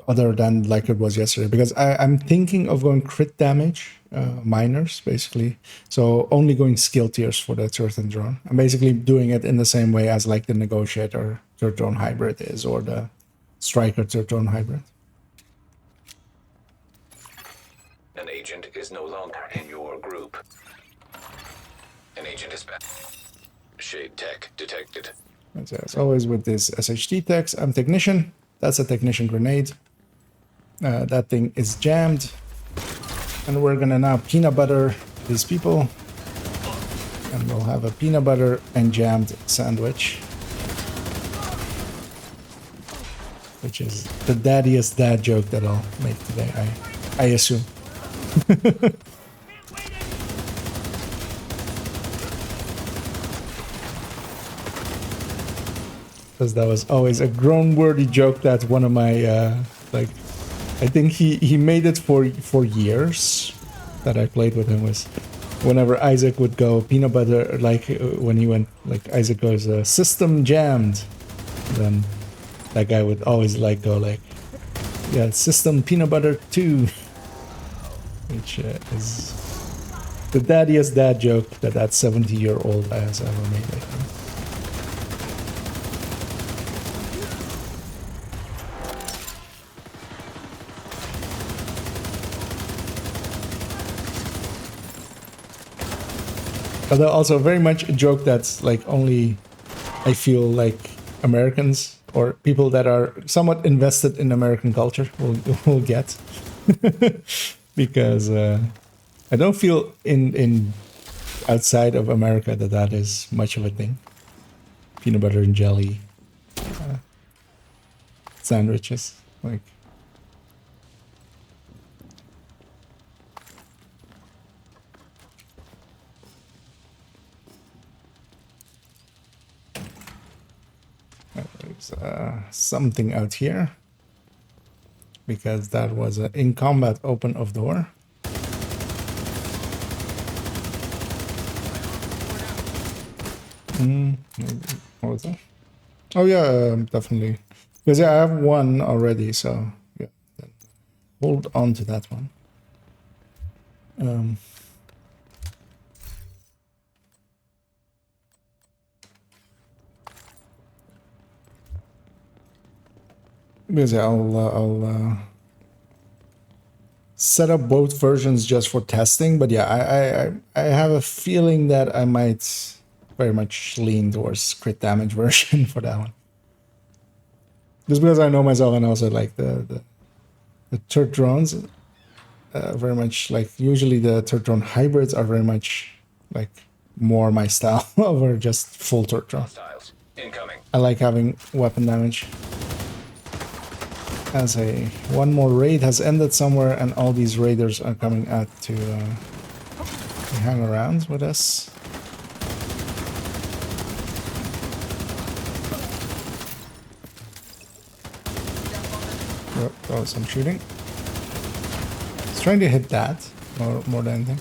other than like it was yesterday, because I'm thinking of going crit damage minors basically. So only going skill tiers for the turret and drone. I'm basically doing it in the same way as like the negotiator turret drone hybrid is, or the striker turret drone hybrid. An agent is no longer in your group. An agent is back. Shade tech detected. As always with this SHT text, I'm technician. That's a technician grenade. That thing is jammed. And we're gonna now peanut butter these people. And we'll have a peanut butter and jammed sandwich. Which is the daddiest dad joke that I'll make today, I assume. Because that was always a groan-worthy joke that one of my like, I think he made it for years that I played with him, was whenever Isaac would go peanut butter, like when he went, like Isaac goes system jammed, then that guy would always like go like, yeah, system peanut butter 2, which is the daddiest dad joke that 70-year-old has ever made, I think. But also very much a joke that's like only, I feel like Americans or people that are somewhat invested in American culture will get. Because I don't feel in outside of America that is much of a thing. Peanut butter and jelly sandwiches, like. There's something out here, because that was an in combat open of door. What was that? Oh yeah, definitely. Because yeah, I have one already, so yeah, hold on to that one. Because I'll set up both versions just for testing. But yeah, I have a feeling that I might very much lean towards crit damage version for that one. Just because I know myself, and also like the turret drones, very much like usually the turret drone hybrids are very much like more my style over just full turret drone. Hostiles incoming. I like having weapon damage. As one more raid has ended somewhere, and all these raiders are coming out to hang around with us. Oh, some shooting. It's trying to hit that more than anything.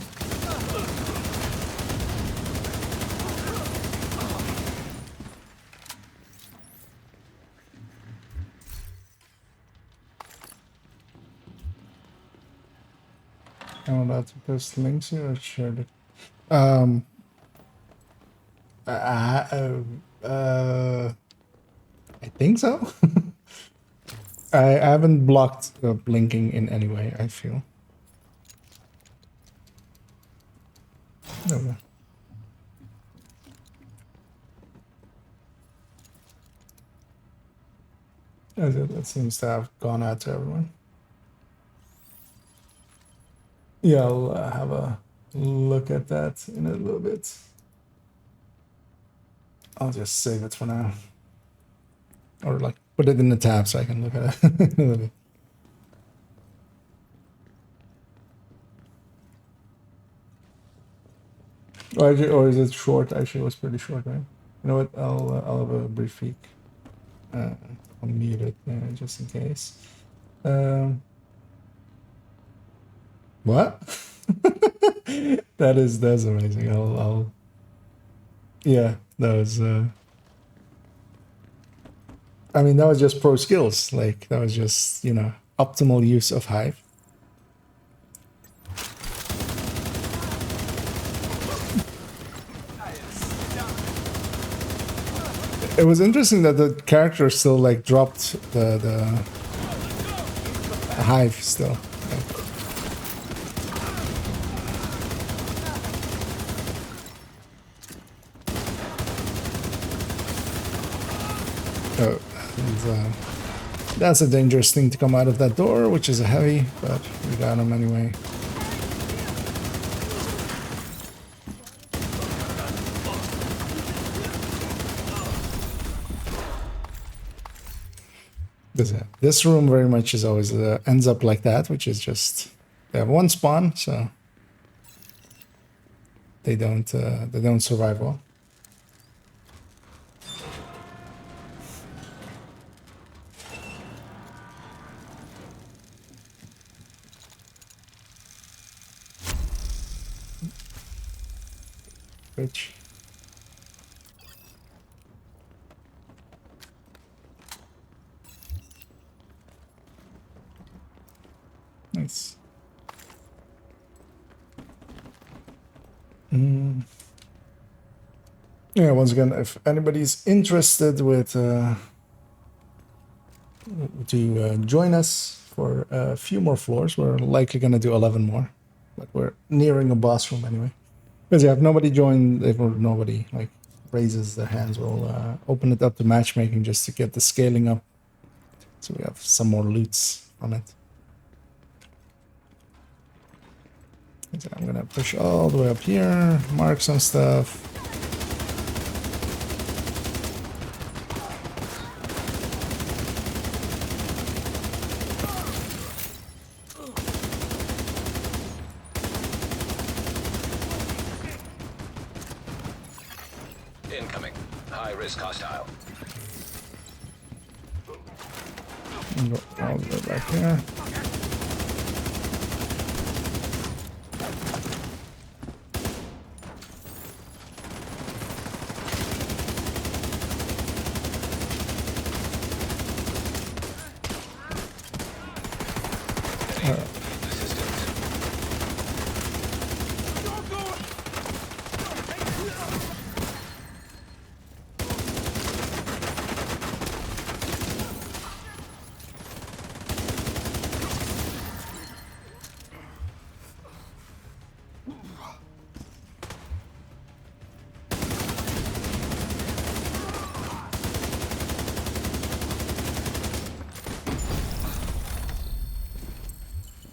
I'm about to post links here or share it. I think so. I haven't blocked blinking in any way, I feel. There we go. That seems to have gone out to everyone. Yeah, I'll have a look at that in a little bit. I'll just save it for now. Or like put it in the tab so I can look at it in a little bit. Or is it short? Actually, it was pretty short, right? You know what? I'll have a brief peek. I'll mute it just in case. What? That's amazing. Yeah, that was. I mean, that was just pro skills. Like that was just optimal use of Hive. It was interesting that the character still like dropped the Hive still. Oh, and, that's a dangerous thing to come out of that door, which is a heavy, but we got him anyway. This room very much is always ends up like that, which is just they have one spawn, so they don't survive well. Which nice. Yeah, once again, if anybody's interested with to join us for a few more floors, we're likely going to do 11 more, but we're nearing a boss room anyway. Because yeah, if nobody joined, if nobody like raises their hands, we'll open it up to matchmaking just to get the scaling up, so we have some more loots on it. So I'm gonna push all the way up here, mark some stuff. Incoming. High risk hostile. Go all the way back here.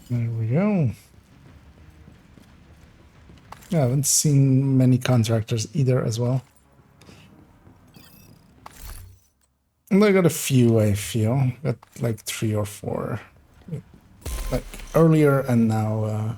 There we go. Yeah, I haven't seen many contractors either as well. And I got a few, I feel. Got like 3 or 4. Like earlier and now.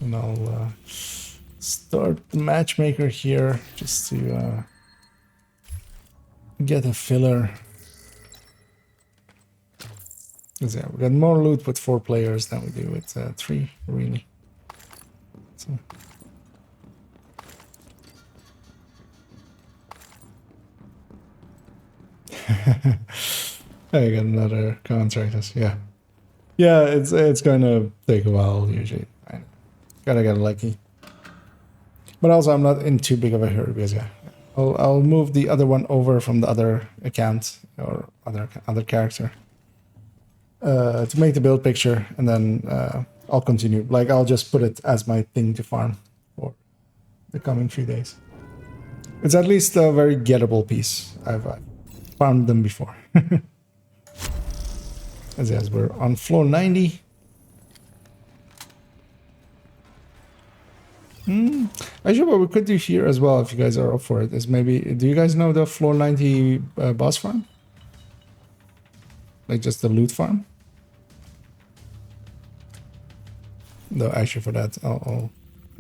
And I'll start the matchmaker here just to get a filler. Because yeah, we got more loot with 4 players than we do with 3, really. So. I got another contract. Yeah. Yeah, it's gonna take a while usually. I gotta get lucky. But also I'm not in too big of a hurry because yeah. I'll move the other one over from the other account or other character. To make the build picture, and then I'll continue. Like, I'll just put it as my thing to farm for the coming few days. It's at least a very gettable piece. I've farmed them before. As we're on floor 90. Actually, what we could do here as well, if you guys are up for it, is maybe... Do you guys know the floor 90 boss farm? Like, just the loot farm? No, actually, for that,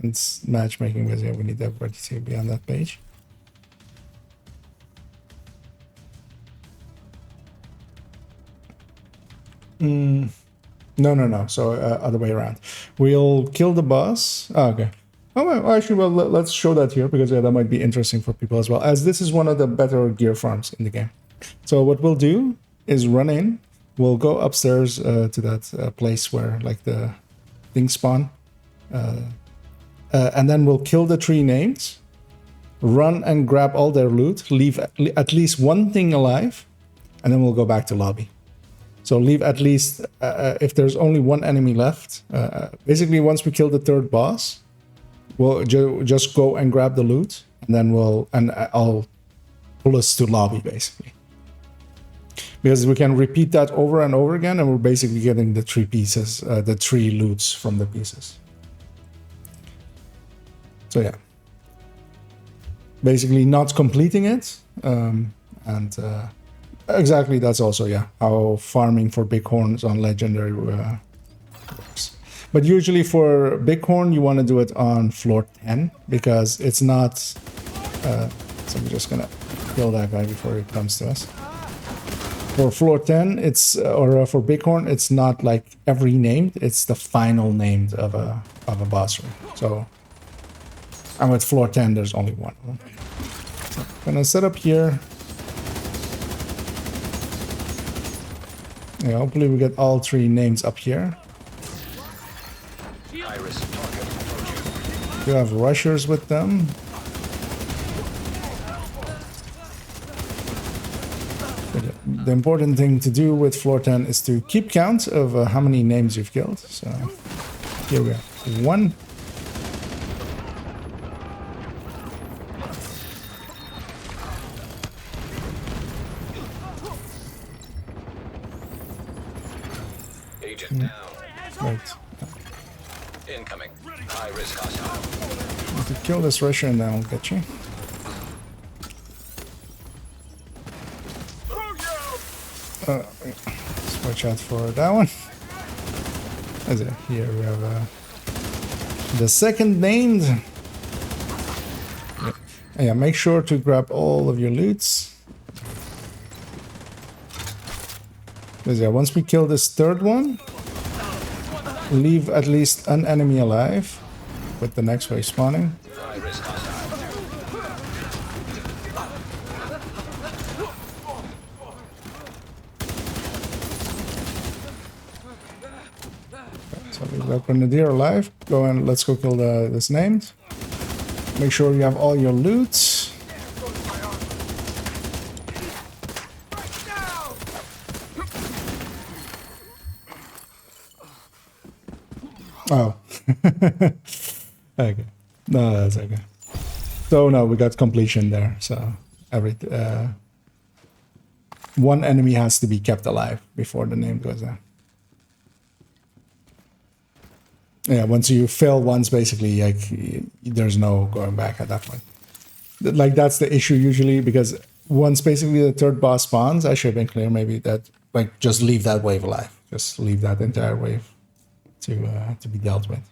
it's matchmaking because yeah, we need everybody to be on that page. No. So other way around. We'll kill the boss. Oh, okay. Oh, well, actually, well, let's show that here because yeah, that might be interesting for people as well. As this is one of the better gear farms in the game. So what we'll do is run in. We'll go upstairs to that place where like the things spawn, and then we'll kill the 3 names, run and grab all their loot, leave at least one thing alive, and then we'll go back to lobby. So leave at least, if there's only one enemy left, basically once we kill the 3rd boss, we'll just go and grab the loot, and then I'll pull us to lobby basically. Because we can repeat that over and over again, and we're basically getting the 3 pieces, the 3 loots from the pieces. So yeah. Basically not completing it, and exactly that's also, yeah, how farming for bighorns on Legendary works. But usually for bighorn, you want to do it on floor 10, because it's not... so I'm just gonna kill that guy before he comes to us. For floor 10, it's or for bighorn, it's not like every named, it's the final named of a boss room. So, and with floor 10, there's only one. So I'm gonna set up here. Yeah, hopefully we get all 3 names up here. You have rushers with them. The important thing to do with floor 10 is to keep count of how many names you've killed. So here we go. 1. Agent down. Right. Incoming. High risk hostile. If you kill this rusher and then I'll get you. Watch out for that one. Here we have the 2nd named. Yeah, make sure to grab all of your loots. Yeah, once we kill this 3rd one, leave at least an enemy alive with the next wave spawning. High risk hostile. So we've got Grenadier alive. Go and let's go kill this named. Make sure you have all your loot. Oh. Okay. No, that's okay. So no, we got completion there. So every one enemy has to be kept alive before the name goes down. Yeah, once you fail once, basically, like there's no going back at that point. Like that's the issue usually, because once basically the third boss spawns, I should have been clear maybe that like just leave that wave alive, just leave that entire wave to be dealt with.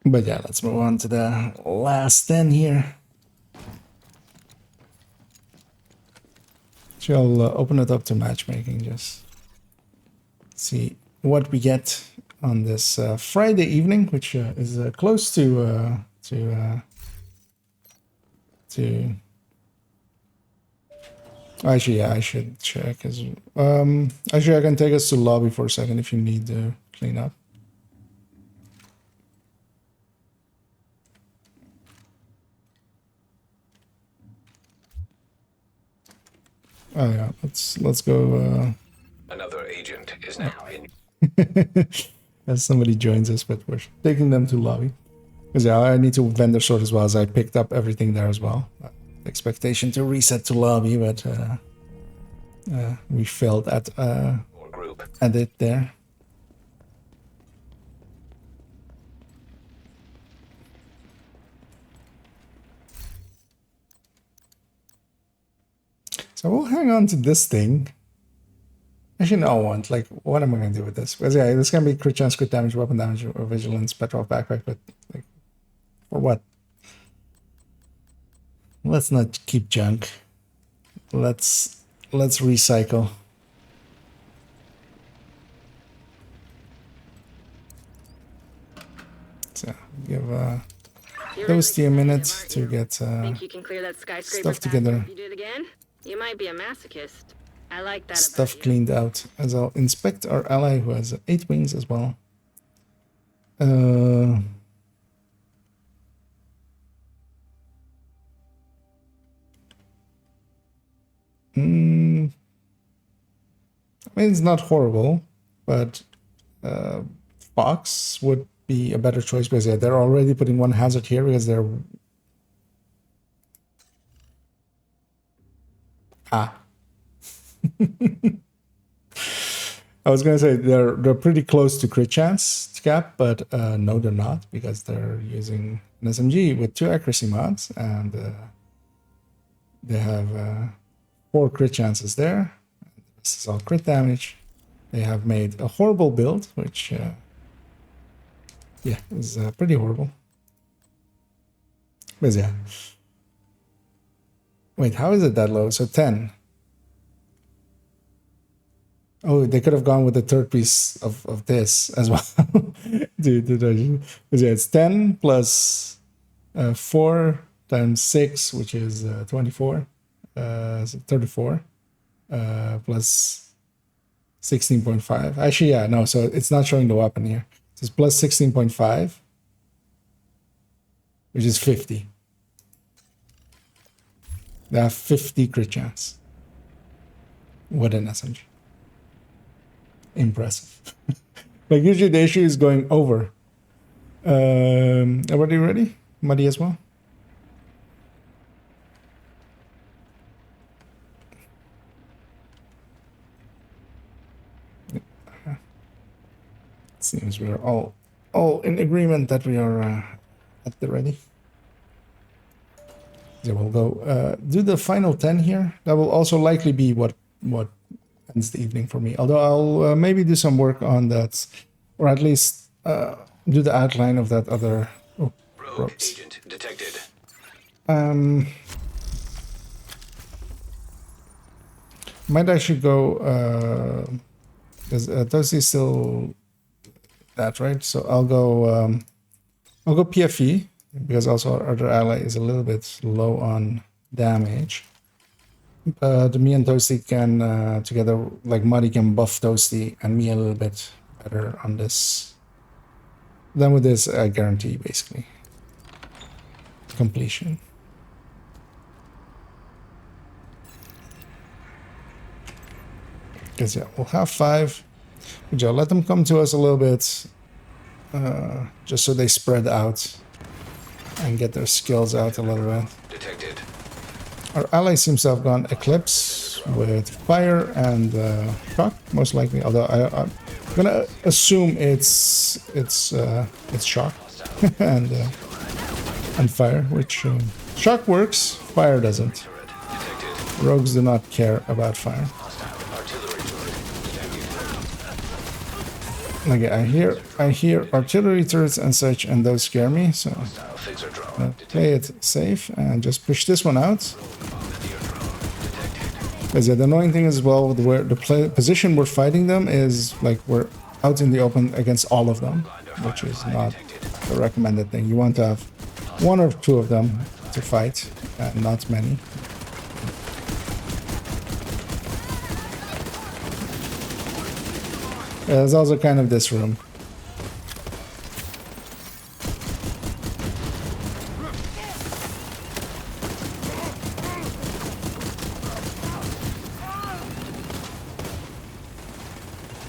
But yeah, let's move on to the last 10 here. So I'll open it up to matchmaking, just see what we get on this Friday evening, which is close to actually, yeah, I should check as actually I can take us to lobby for a second if you need to clean up. Oh yeah, let's go. Another agent is now in. As somebody joins us, but we're taking them to lobby. Because yeah, I need to vendor sort as well, as I picked up everything there as well. Expectation to reset to lobby, but we failed at it there. So we'll hang on to this thing. Actually, no, I won't. Like, what am I going to do with this? Because yeah, this can be crit chance, crit damage, weapon damage, or vigilance, petrol backpack, but like, for what? Let's not keep junk. Let's recycle. So give Toasty a minute to get Think you can clear that skyscraper stuff faster together. if you do it again? You might be a masochist. I like that Stuff about you. cleaned out, as I'll inspect our ally who has 8 wings as well. I mean, it's not horrible, but Fox would be a better choice because yeah, they're already putting one hazard here because they're I was gonna say they're pretty close to crit chance cap, but no, they're not because they're using an SMG with 2 accuracy mods, and they have 4 crit chances there. This is all crit damage. They have made a horrible build, which yeah, is pretty horrible. But yeah. Wait, how is it that low? So 10. Oh, they could have gone with the third piece of this as well. Dude, yeah, it's 10 plus 4 times 6, which is 24. So 34. Plus 16.5. Actually, yeah, no, so it's not showing the weapon here. So it's plus 16.5, which is 50. They have 50 crit chance. What an SMG. Impressive. Like usually the issue is going over. Everybody ready? Muddy as well? Seems we're all in agreement that we are at the ready. So we'll go do the final 10 here. That will also likely be what ends the evening for me. Although I'll maybe do some work on that, or at least do the outline of that other ropes. Agent detected. Might actually go. Does he still that right? So I'll go PFE because also our other ally is a little bit low on damage. But me and Toasty can together, like Muddy can buff Toasty and me a little bit better on this. Then with this, I guarantee basically completion. Because yeah, we'll have 5. But yeah, let them come to us a little bit, just so they spread out and get their skills out a little bit. Detected. Our ally seems to have gone Eclipse with fire and shock, most likely. Although I'm gonna assume it's shock and fire, which shock works, fire doesn't. Detected. Rogues do not care about fire. Artillery turret. Detected. Okay, I hear artillery turrets and such, and those scare me. So Fixer drone. play it safe and just push this one out. Because yeah, the annoying thing as well, where the position we're fighting them is like we're out in the open against all of them, which is not the recommended thing. You want to have 1 or 2 of them to fight, not many. There's also kind of this room.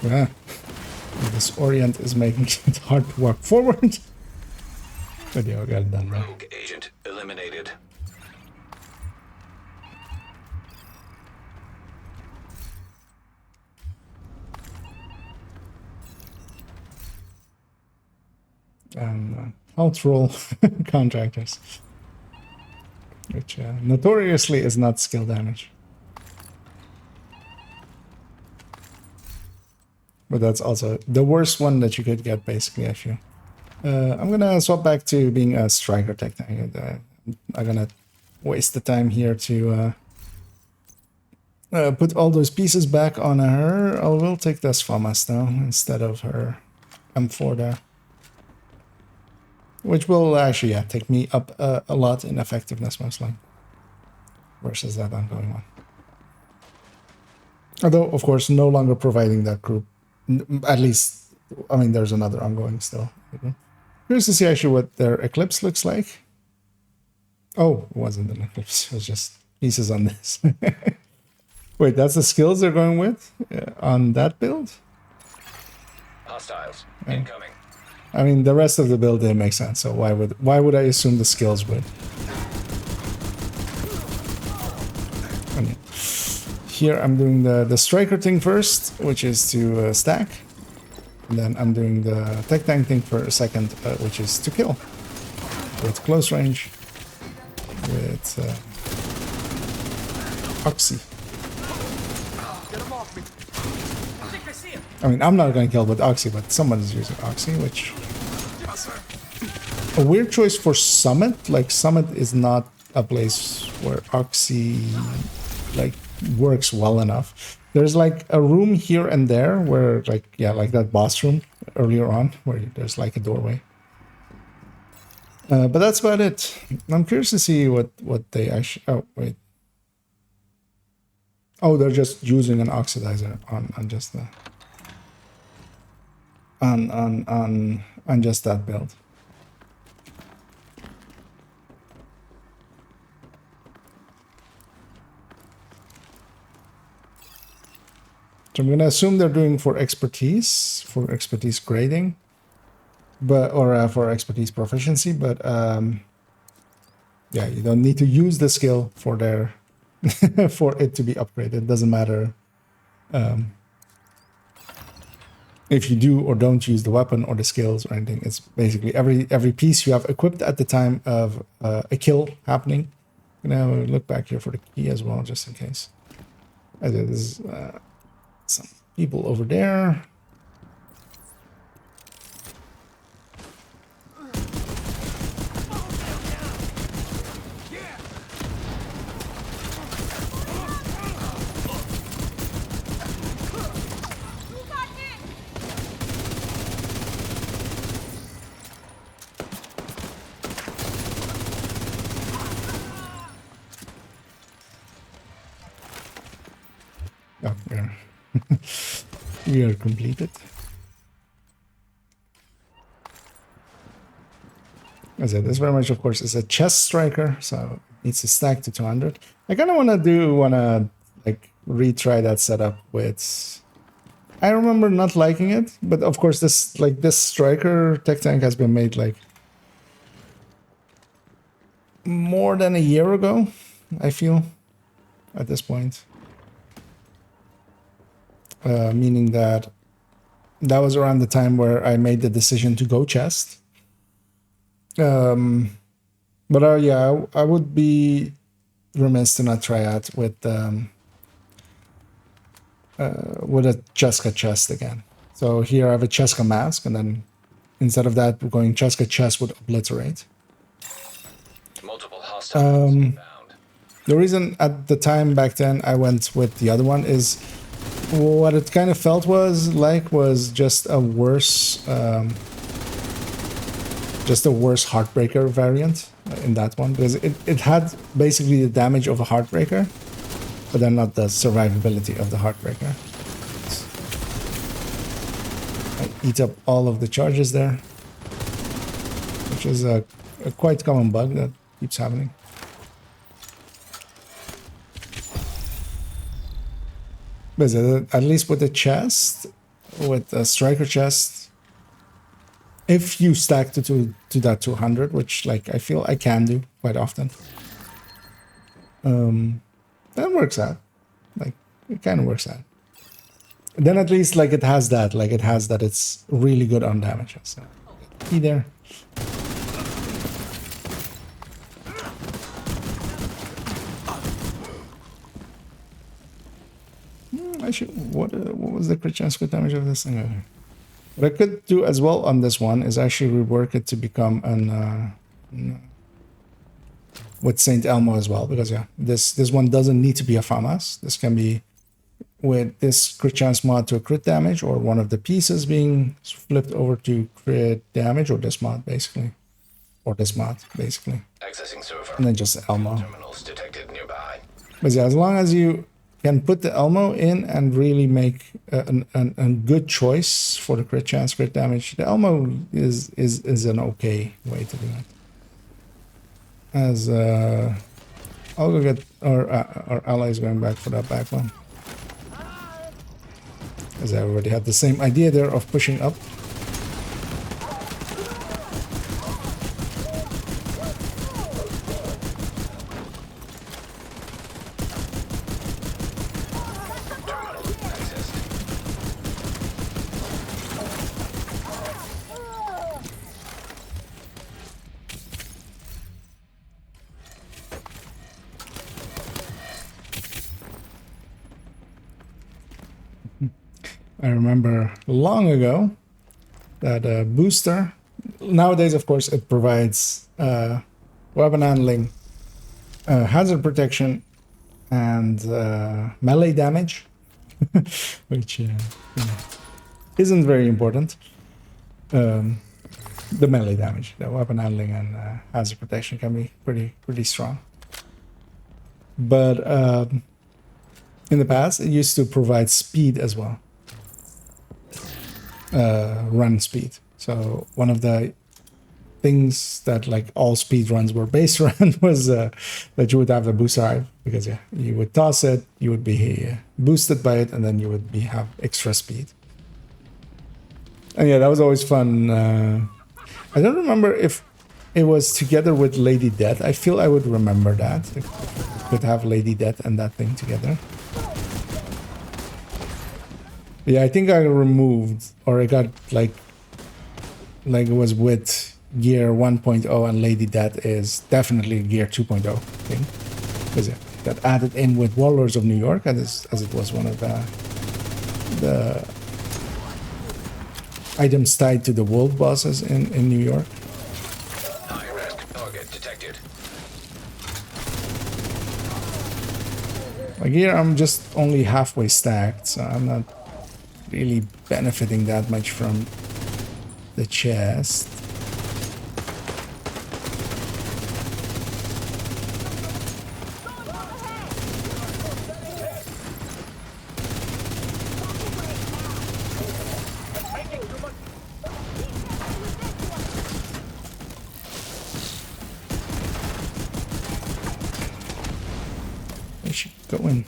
Yeah. This orient is making it hard to walk forward. But yeah, we got it done now. Rogue agent eliminated. And health roll contractors, which notoriously is not skill damage. But that's also the worst one that you could get, basically, I feel. I'm gonna swap back to being a striker tech tank. I'm gonna waste the time here to put all those pieces back on her. I will take this FAMAS though, instead of her M4 there. Which will actually, yeah, take me up a lot in effectiveness, mostly. Versus that ongoing one. Although, of course, no longer providing that group. At least, I mean, there's another ongoing still. Here's to see actually what their Eclipse looks like. Oh, it wasn't an Eclipse. It was just pieces on this. Wait, that's the skills they're going with on that build? Hostiles incoming. I mean, the rest of the build didn't make sense, so why would I assume the skills would? I mean, here I'm doing the striker thing first, which is to stack. And then I'm doing the tech tank thing for a second, which is to kill. With close range. With Oxy. I mean, I'm not going to kill with Oxy, but someone is using Oxy, which... A weird choice for Summit. Like, Summit is not a place where Oxy, like, works well enough. There's, like, a room here and there where, like, yeah, like that boss room earlier on, where there's, like, a doorway. But that's about it. I'm curious to see what they actually... Oh, wait. Oh, they're just using an oxidizer on just the... On just that build. So I'm gonna assume they're doing for expertise grading, but for expertise proficiency. But yeah, you don't need to use the skill for their for it to be upgraded. It doesn't matter if you do or don't use the weapon or the skills or anything. It's basically every piece you have equipped at the time of a kill happening. I'm gonna look back here for the key as well, just in case. There's some people over there. Oh, yeah. We are completed. As I said, this very much, of course, is a chest striker, so it needs to stack to 200. I kind of want to like retry that setup with. I remember not liking it, but of course, this striker tech tank has been made like more than a year ago. I feel at this point, meaning that was around the time where I made the decision to go chest. But yeah, I would be remiss to not try out with a Cheska chest again. So here I have a Cheska mask, and then instead of that, we're going Cheska chest with obliterate. Multiple hostiles inbound. The reason at the time back then I went with the other one is what it kind of felt was just a worse Heartbreaker variant in that one, because it had basically the damage of a Heartbreaker, but then not the survivability of the Heartbreaker. I eat up all of the charges there, which is a quite common bug that keeps happening. But at least with the chest, with the striker chest, if you stack to that 200, which like I feel I can do quite often, that works out. Like it kind of works out. Then at least like it has that it's really good on damage. So either. What was the crit chance crit damage of this thing? Okay. What I could do as well on this one is actually rework it to become an with Saint Elmo as well, because yeah, this one doesn't need to be a FAMAS. This can be with this crit chance mod to a crit damage, or one of the pieces being flipped over to crit damage, or this mod basically, or this mod basically, Accessing server. and then just Elmo. Terminals detected nearby. But yeah, as long as you can put the Elmo in and really make a good choice for the crit chance, crit damage, the Elmo is an okay way to do it. As I'll go get our allies going back for that back one, as I already had the same idea there of pushing up. I remember long ago that booster, nowadays of course it provides weapon handling, hazard protection, and melee damage, which isn't very important. The melee damage, the weapon handling and hazard protection can be pretty strong. But in the past it used to provide speed as well. Run speed. So one of the things that like all speed runs were based around was that you would have a boost hive, because yeah, you would toss it, you would be boosted by it, and then you would have extra speed. And yeah, that was always fun. I don't remember if it was together with Lady Death. I feel I would remember that. If you could have Lady Death and that thing together. Yeah, I think I removed, or I got like it was with Gear 1.0, and Lady Death is definitely Gear 2.0 thing. Because yeah, got added in with Warlords of New York, as it was one of the items tied to the world bosses in New York. High risk target detected. Like here, I'm just only halfway stacked, so I'm not really benefiting that much from the chest. Where's she going?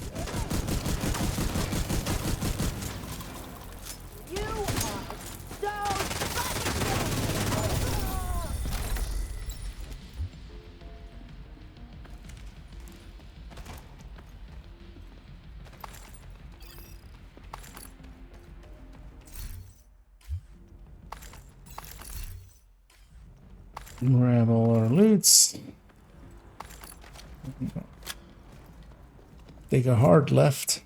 You are so Grab all our loots. Take a hard left.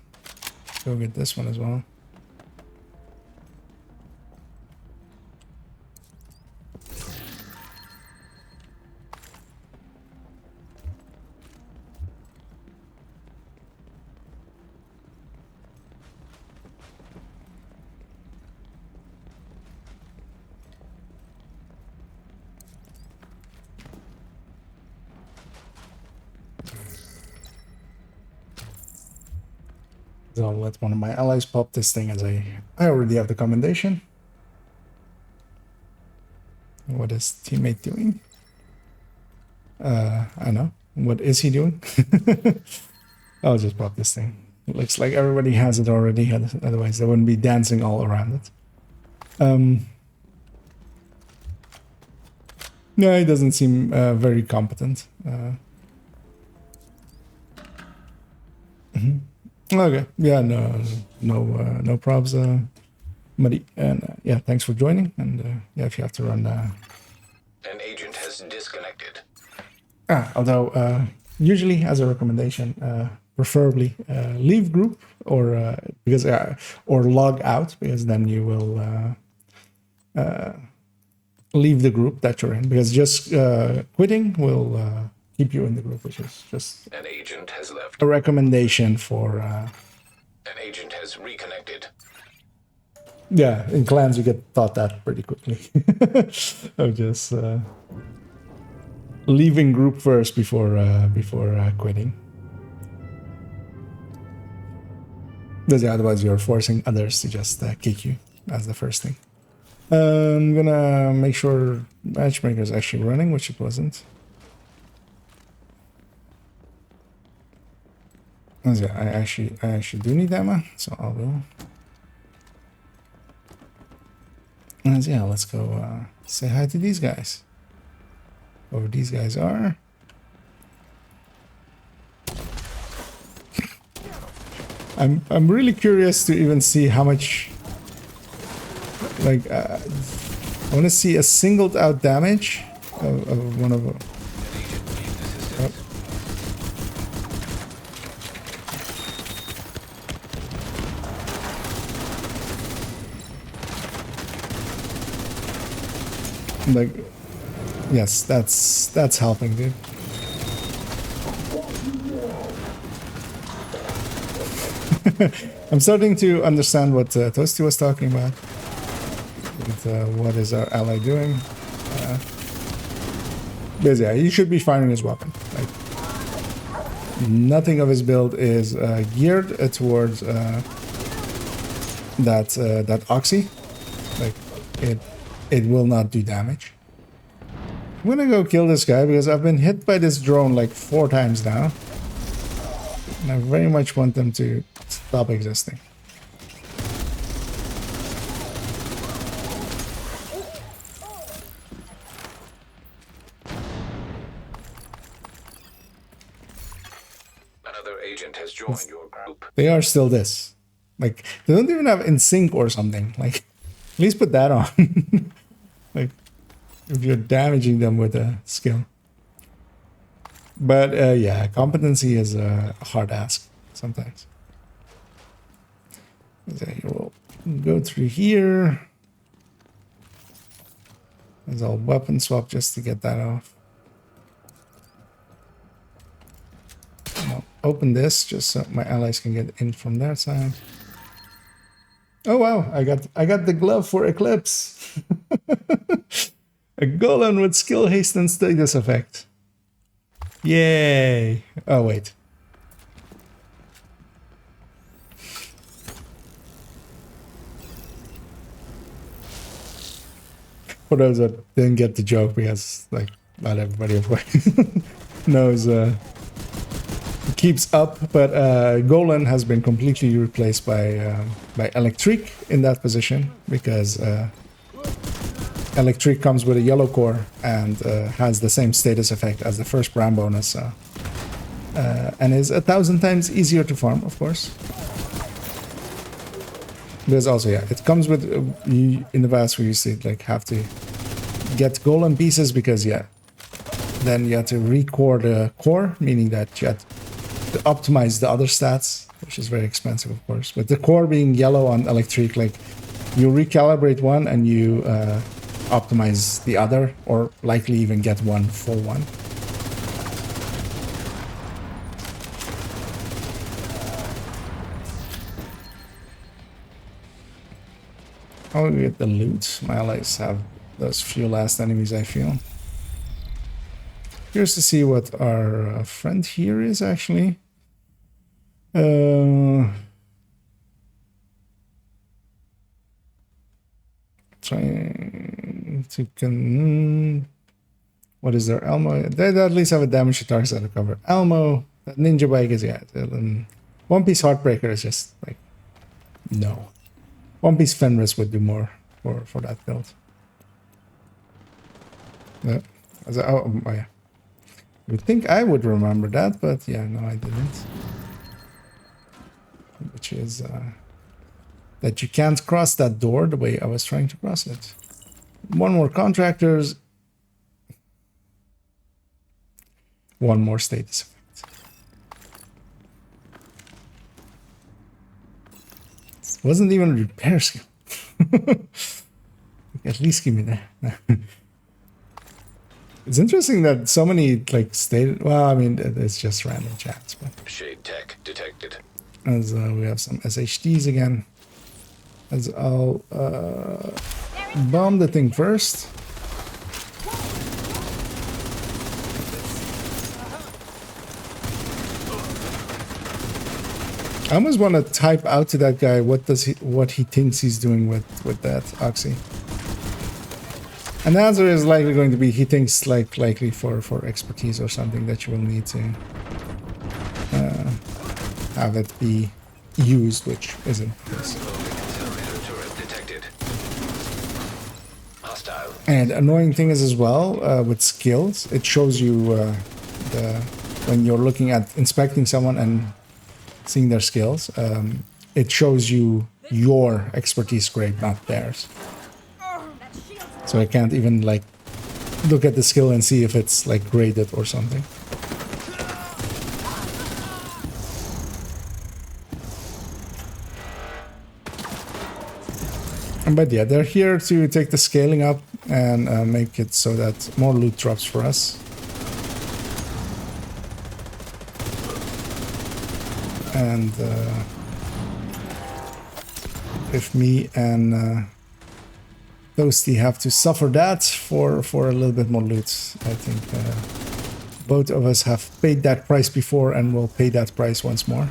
Go get this one as well. So I'll let one of my allies pop this thing as I already have the commendation. What is teammate doing? I know. What is he doing? I'll just pop this thing. It looks like everybody has it already, otherwise they wouldn't be dancing all around it. No, he doesn't seem very competent. Okay, yeah, no probs, Muddy, and yeah, thanks for joining, and yeah, if you have to run, An agent has disconnected. although usually as a recommendation, preferably leave group or because or log out, because then you will leave the group that you're in, because just quitting will keep you in the group, which is just An agent has left. a recommendation for An agent has reconnected. yeah, in clans you get taught that pretty quickly. Of just leaving group first before quitting. Because yeah, otherwise you're forcing others to just kick you. That's the first thing. I'm gonna make sure matchmaker is actually running, which it wasn't. Yeah, I actually do need ammo, so I'll go. And yeah, let's go say hi to these guys. Whoever these guys are. I'm really curious to even see how much. Like, I want to see a singled out damage of one of them. Like, yes, that's helping, dude. I'm starting to understand what Toasty was talking about. And, what is our ally doing? But yeah, he should be firing his weapon. Like, nothing of his build is geared towards that oxy. Like, it will not do damage. I'm gonna go kill this guy because I've been hit by this drone like 4 times now. And I very much want them to stop existing. Another agent has joined your group. They are still this. Like, they don't even have in sync or something. Like, at least put that on. Like, if you're damaging them with a skill. But yeah, competency is a hard ask sometimes. So we'll go through here. There's a weapon swap just to get that off. I'll open this just so my allies can get in from their side. Oh wow, I got the glove for Eclipse. A golem with skill haste and status effect. Yay! Oh wait. For those that didn't get the joke, because like not everybody of course knows keeps up, but Golan has been completely replaced by Electric in that position because Electric comes with a yellow core and has the same status effect as the first brand bonus, and is 1,000 times easier to farm, of course. There's also, yeah, it comes with in the past we used to like have to get golden pieces because, yeah, then you have to recore the core, meaning that you have to optimize the other stats, which is very expensive, of course. But the core being yellow on Electric, like you recalibrate one and you optimize the other, or likely even get one full one. I'll get the loot. My allies have those few last enemies, I feel. Curious to see what our friend here is, actually. Trying to... what is their Elmo? They at least have a damage to targets that cover. Elmo, that ninja bike is, yeah. One Piece Heartbreaker is just like, no. One Piece Fenris would do more for that build. Yeah. Oh yeah. You would think I would remember that, but yeah, no, I didn't. Which is that you can't cross that door the way I was trying to cross it. One more contractors. One more status effect. It wasn't even a repair skill. At least give me that. It's interesting that so many like stated. Well, I mean, it's just random chats, but Shade tech detected. as we have some SHDs again. As I'll bomb the thing first. I almost want to type out to that guy what he thinks he's doing with that Oxy. And the answer is likely going to be he thinks likely for expertise or something that you will need to have it be used, which isn't this. Hostile. And annoying thing is as well with skills, it shows you when you're looking at inspecting someone and seeing their skills, it shows you your expertise grade, not theirs. So I can't even like look at the skill and see if it's like graded or something. But yeah, they're here to take the scaling up and make it so that more loot drops for us. And if me and Toasty have to suffer that for a little bit more loot, I think both of us have paid that price before and will pay that price once more.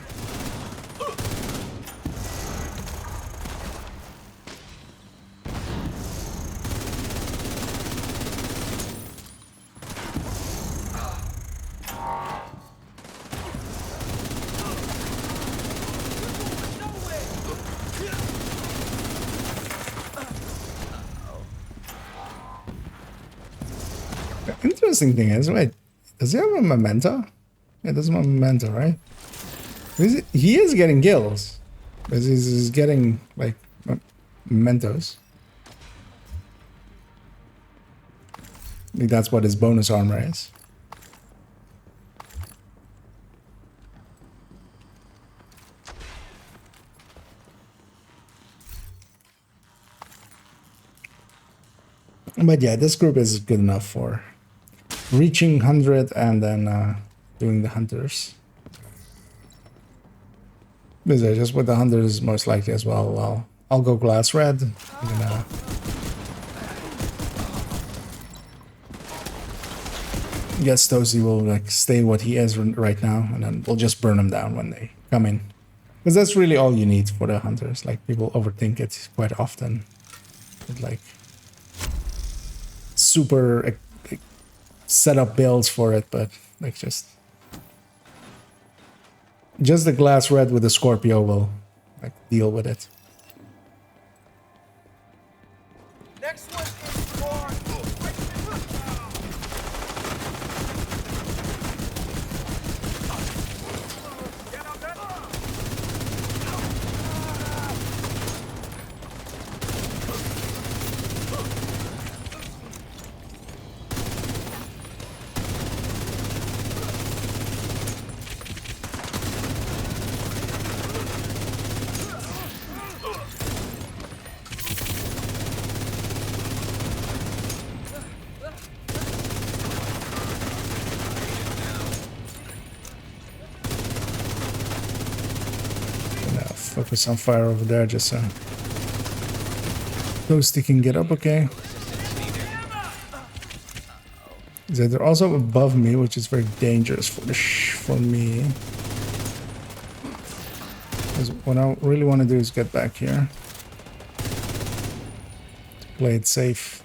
Interesting thing is, wait, does he have a memento? Yeah, doesn't have a memento, right? He is getting gills. He's getting like mementos. I think that's what his bonus armor is. But yeah, this group is good enough for reaching 100 and then doing the hunters. Because just with the hunters most likely as well. Well, I'll go glass red. I'm gonna guess Toasty will like stay what he is right now, and then we'll just burn them down when they come in. Because that's really all you need for the hunters. Like people overthink it quite often. With like super like, set up builds for it, but like just just the glass red with the Scorpio will like deal with it. Next one is for... Focus on fire over there just so Toasty can get up okay. They're also above me, which is very dangerous for me. Because what I really want to do is get back here. Play it safe.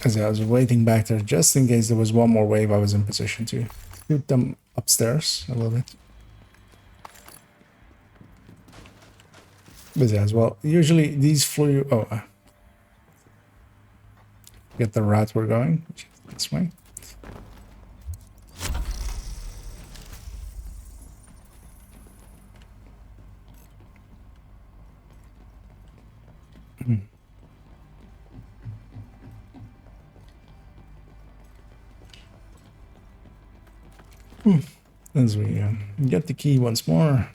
As I was waiting back there just in case there was one more wave, I was in position to shoot them upstairs a little bit. But yeah, as well, usually these flew... Oh, get the route we're going, which is this way. As we get the key once more.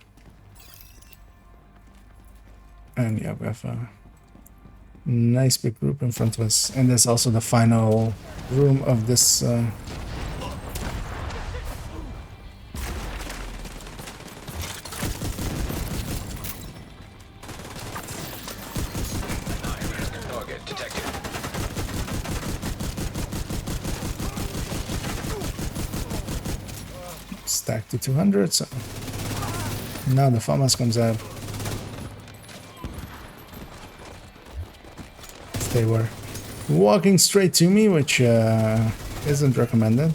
And yeah, we have a nice big group in front of us. And there's also the final room of this... Target detected. stack to 200, so now the FAMAS comes out. They were walking straight to me, which isn't recommended.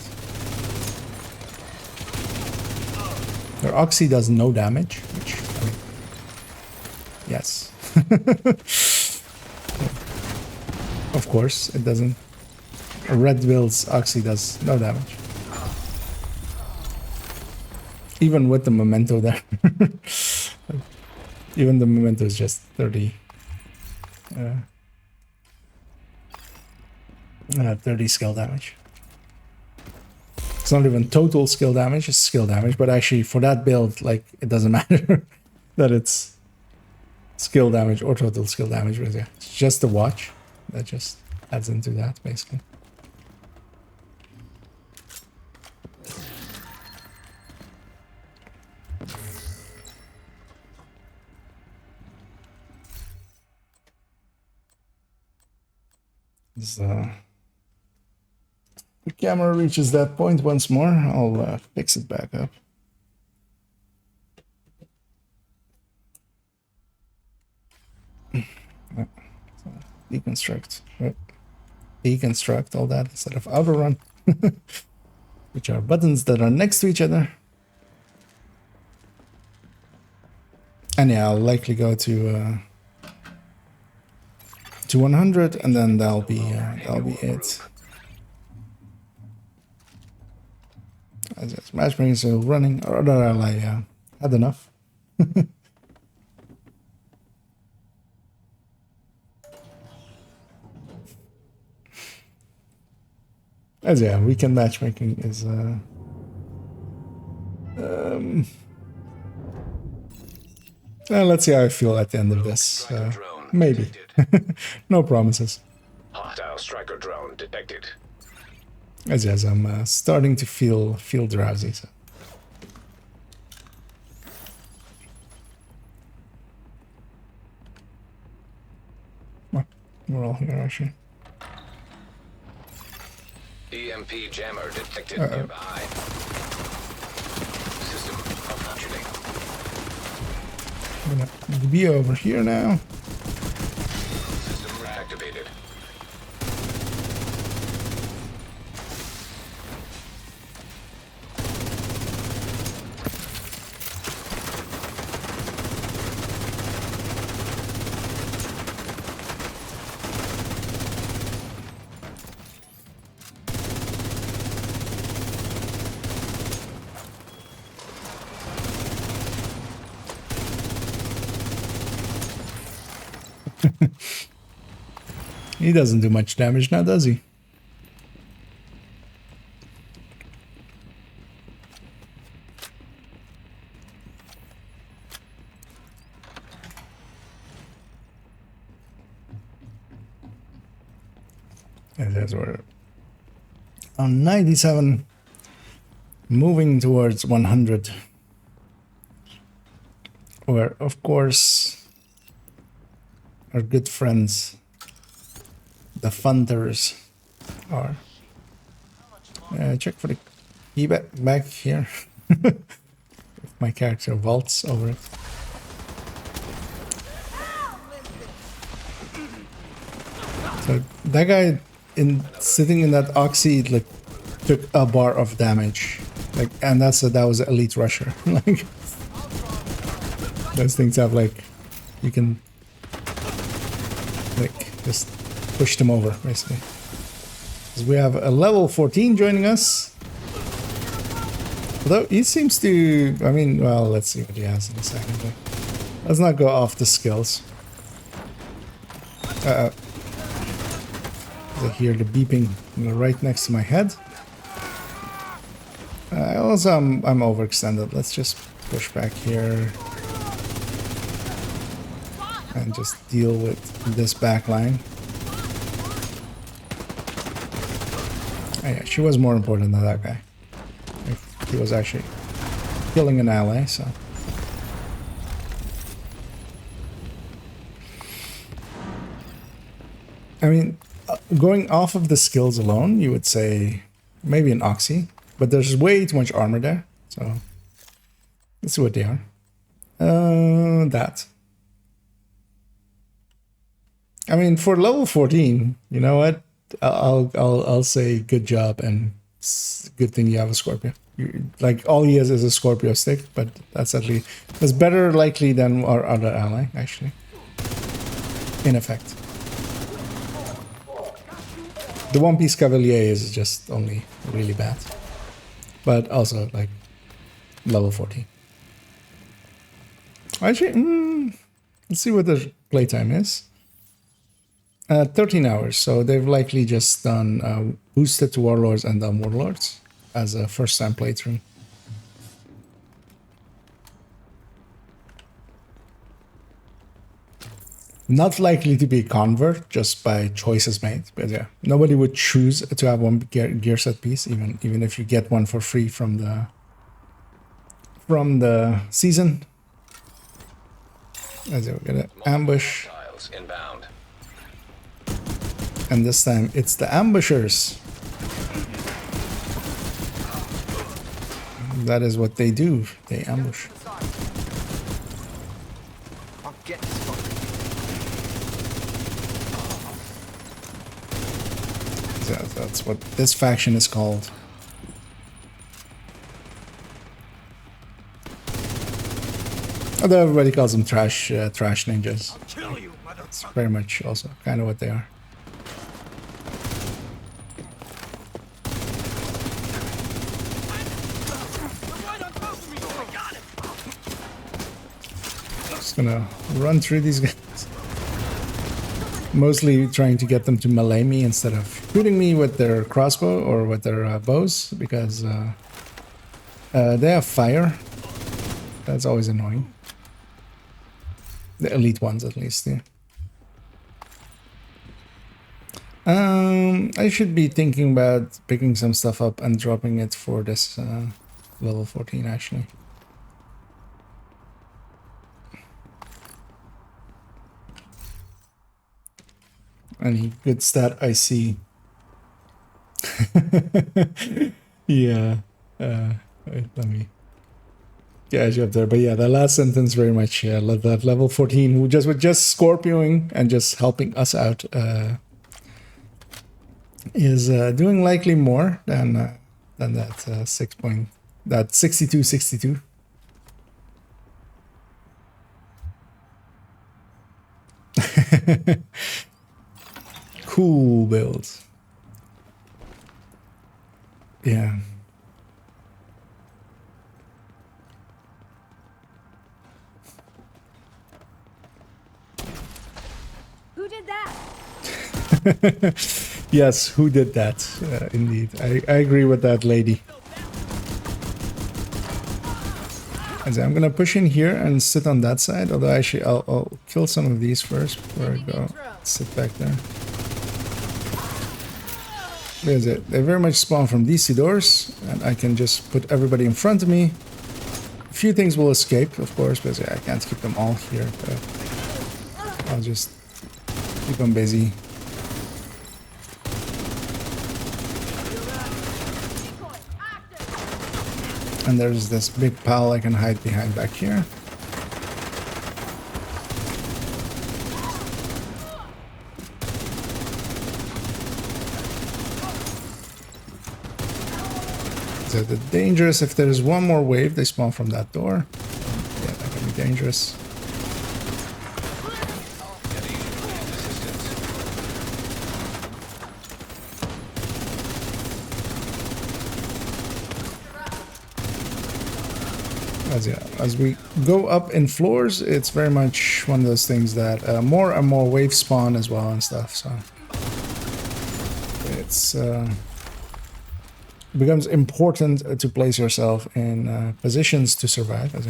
Their Oxy does no damage, which, I mean, yes. Of course, it doesn't. A Red Bill's Oxy does no damage. Even with the memento there. Even the memento is just 30. 30 skill damage. It's not even total skill damage, it's skill damage, but actually for that build, like, it doesn't matter that it's skill damage or total skill damage, but yeah, it's just the watch that just adds into that, basically. The camera reaches that point once more, I'll fix it back up. So deconstruct, deconstruct all that instead of outrun, which are buttons that are next to each other. And yeah, I'll likely go to 100, and then that'll be it. As matchmaking is still running, or rather, I had enough. As yeah, weekend matchmaking is let's see how I feel at the end of this. Maybe. No promises. Hostile striker drone detected. As yes, I'm starting to feel drowsy. So. Well, we're all here actually. EMP jammer detected nearby. System malfunctioning. I'm gonna be over here now. System reactivated. He doesn't do much damage now, does he? And that's where on 97, moving towards 100, where of course our good friends, the Funders, are. Check for the key back here. If my character vaults over it. So that guy sitting in that oxy like took a bar of damage, like, and that was an elite rusher. Like those things have like you can like just push them over basically. 'Cause we have a level 14 joining us. Although he seems to, I mean, well, let's see what he has in a second. But let's not go off the skills. I hear the beeping right next to my head. Also, I'm overextended. Let's just push back here and just deal with this back line. Oh, yeah, she was more important than that guy. He was actually killing an ally, so. I mean, going off of the skills alone, you would say maybe an Oxy, but there's way too much armor there, so let's see what they are. That. I mean, for level 14, you know what? I'll say good job and good thing you have a Scorpio. Like all he has is a Scorpio stick, but that's better likely than our other ally actually. In effect. The One Piece Cavalier is just only really bad. But also, like, level 14. Actually, let's see what the playtime is. 13 hours, so they've likely just done boosted to Warlords and done Warlords as a first-time playthrough. Not likely to be a convert, just by choices made. But yeah, nobody would choose to have one gear set piece, even if you get one for free from the season. As we get an ambush, inbound. and this time it's the ambushers. That is what they do. They ambush. I'll get this fucker. That's what this faction is called. Although everybody calls them trash ninjas. Kill you, It's very much also kind of what they are. Just gonna run through these guys. Mostly trying to get them to melee me instead of shooting me with their crossbow or with their bows, because they have fire. That's always annoying. The elite ones, at least. Yeah. I should be thinking about picking some stuff up and dropping it for this level 14, actually. Any good stat I see. Yeah. Wait, let me get you up there. But yeah, the last sentence very much, yeah, that level 14, with just Scorpioing and just helping us out, is doing likely more than that 62. Cool build. Yeah. did that? Yes, who did that? Indeed, I agree with that lady. And I'm gonna push in here and sit on that side. Although actually, I'll kill some of these first before I go sit back there. There's it. They very much spawn from these two doors, and I can just put everybody in front of me. A few things will escape, of course, because I can't keep them all here. But I'll just keep them busy. And there's this big pile I can hide behind back here. So the dangerous, if there's one more wave, they spawn from that door. Yeah, that can be dangerous. As we go up in floors, it's very much one of those things that more and more waves spawn as well and stuff. So it's becomes important to place yourself in positions to survive.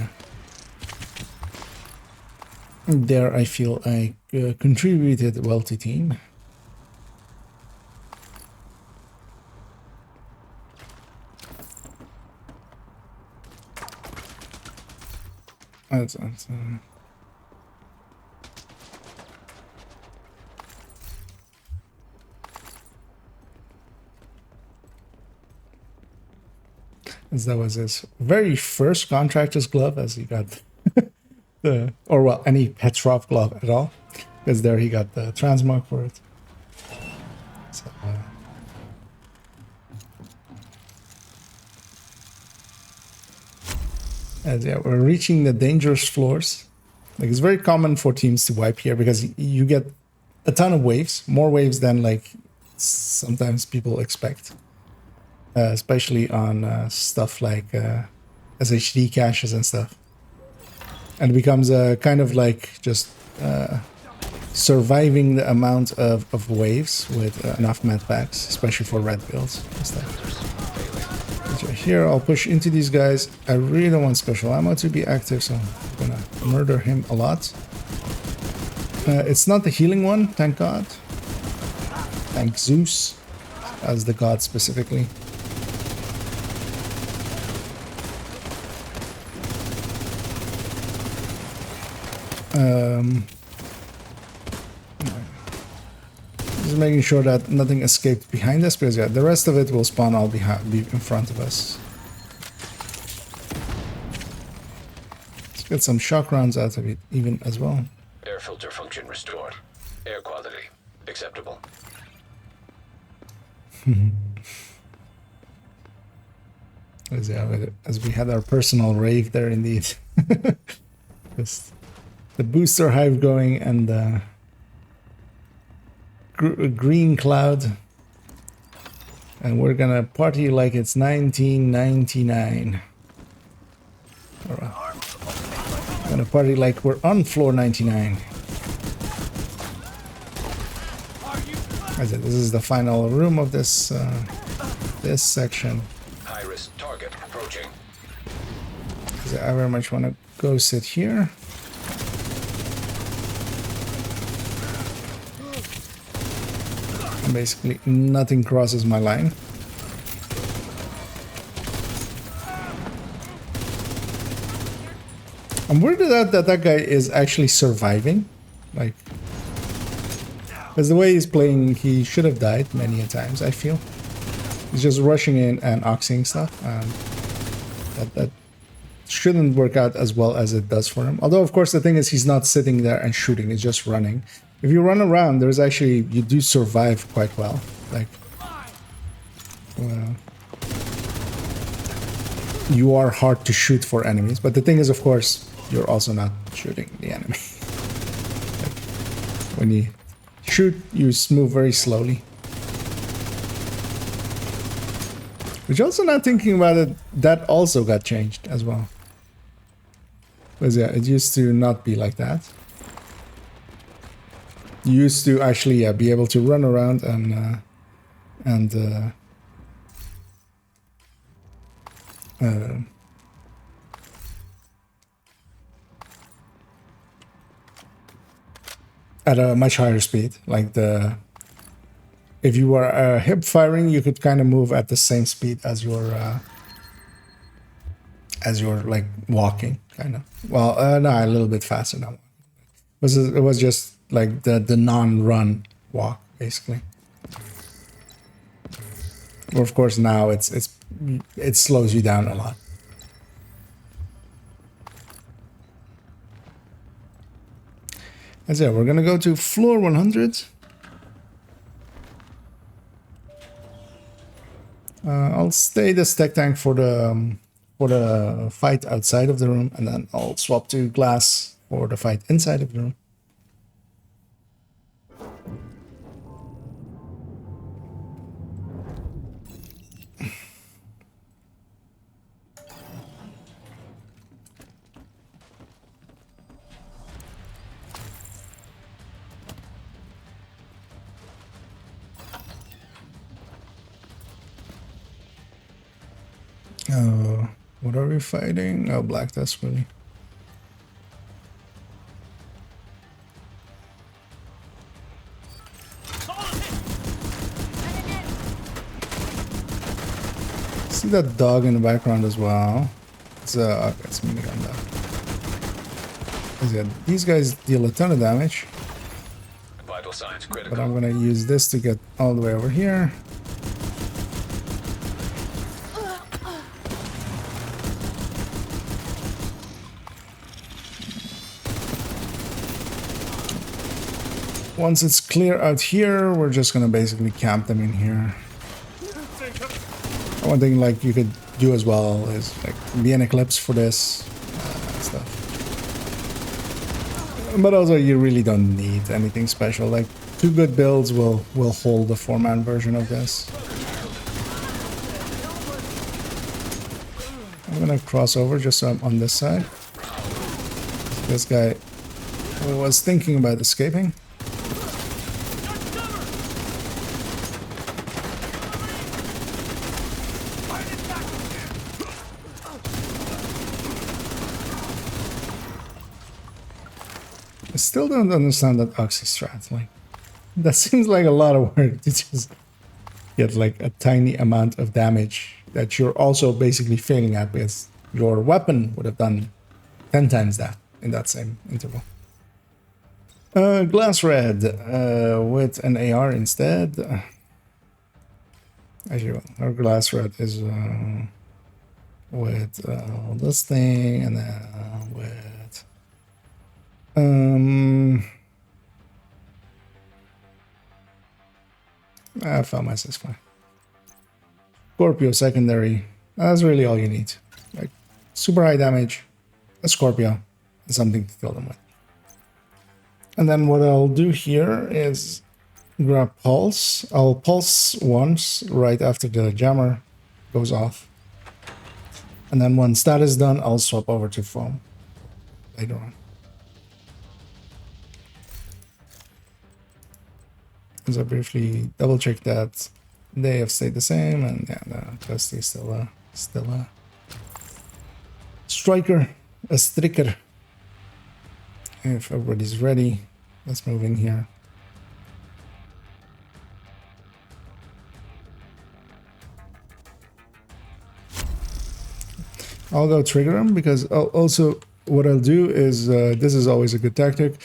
There, I feel I contributed well to team. As that was his very first contractor's glove, as he got or well, any Petrov glove at all, because there he got the transmog for it. So, as yeah, we're reaching the dangerous floors. Like, it's very common for teams to wipe here because you get a ton of waves, more waves than like sometimes people expect, especially on stuff like SHD caches and stuff. And it becomes a kind of like just surviving the amount of waves with enough med packs, especially for red builds and stuff. So here I'll push into these guys. I really don't want special ammo to be active, so I'm gonna murder him a lot. It's not the healing one, thank God. Thank Zeus, as the god specifically. Just making sure that nothing escaped behind us, because yeah, the rest of it will spawn all be in front of us. Let's get some shock rounds out of it even as well. Air filter function restored. Air quality acceptable. As we had our personal rave there indeed. Just the booster hive going and the green cloud, and we're gonna party like it's 1999. Alright. We're gonna party like we're on floor 99. As this is the final room of this this section. High risk target approaching. I very much want to go sit here. And basically nothing crosses my line. I'm worried that guy is actually surviving. Like, because the way he's playing, he should have died many a times, I feel. He's just rushing in and oxing stuff. That shouldn't work out as well as it does for him. Although, of course, the thing is he's not sitting there and shooting. He's just running. If you run around, there's actually... you do survive quite well. Like... you are hard to shoot for enemies. But the thing is, of course, you're also not shooting the enemy. Like, when you shoot, you move very slowly. Which, also not thinking about it, that also got changed as well. Because yeah, it used to not be like that. You used to actually be able to run around and at a much higher speed. Like if you were hip firing, you could kind of move at the same speed as you're like walking, kind of. Well, no, a little bit faster now. It was just like the non-run walk, basically. Well, of course, now it slows you down a lot. As I said, we're gonna go to floor 100. I'll stay the stack tank for the fight outside of the room, and then I'll swap to glass for the fight inside of the room. What are we fighting? Oh, Black Dust, really. See that dog in the background as well. It's minigun dog. Yeah, these guys deal a ton of damage. Vital signs critical. But I'm gonna use this to get all the way over here. Once it's clear out here, we're just gonna basically camp them in here. One thing like you could do as well is like be an eclipse for this stuff. But also you really don't need anything special. Like 2 good builds will hold the 4-man version of this. I'm gonna cross over just so I'm on this side. This guy was thinking about escaping. I still don't understand that oxy strat. Like, that seems like a lot of work to just get like a tiny amount of damage that you're also basically failing at, because your weapon would have done 10 times that in that same interval. Glass red with an AR instead. Actually, our glass red is with this thing, and then with I found my 6.5. Scorpio secondary. That's really all you need. Like super high damage, a Scorpio, and something to kill them with. And then what I'll do here is grab Pulse. I'll pulse once right after the jammer goes off. And then once that is done, I'll swap over to Foam later on. As I briefly double check that they have stayed the same, and yeah, the Dusty is still a striker, a striker. If everybody's ready, let's move in here. I'll go trigger him, because also what I'll do is this is always a good tactic.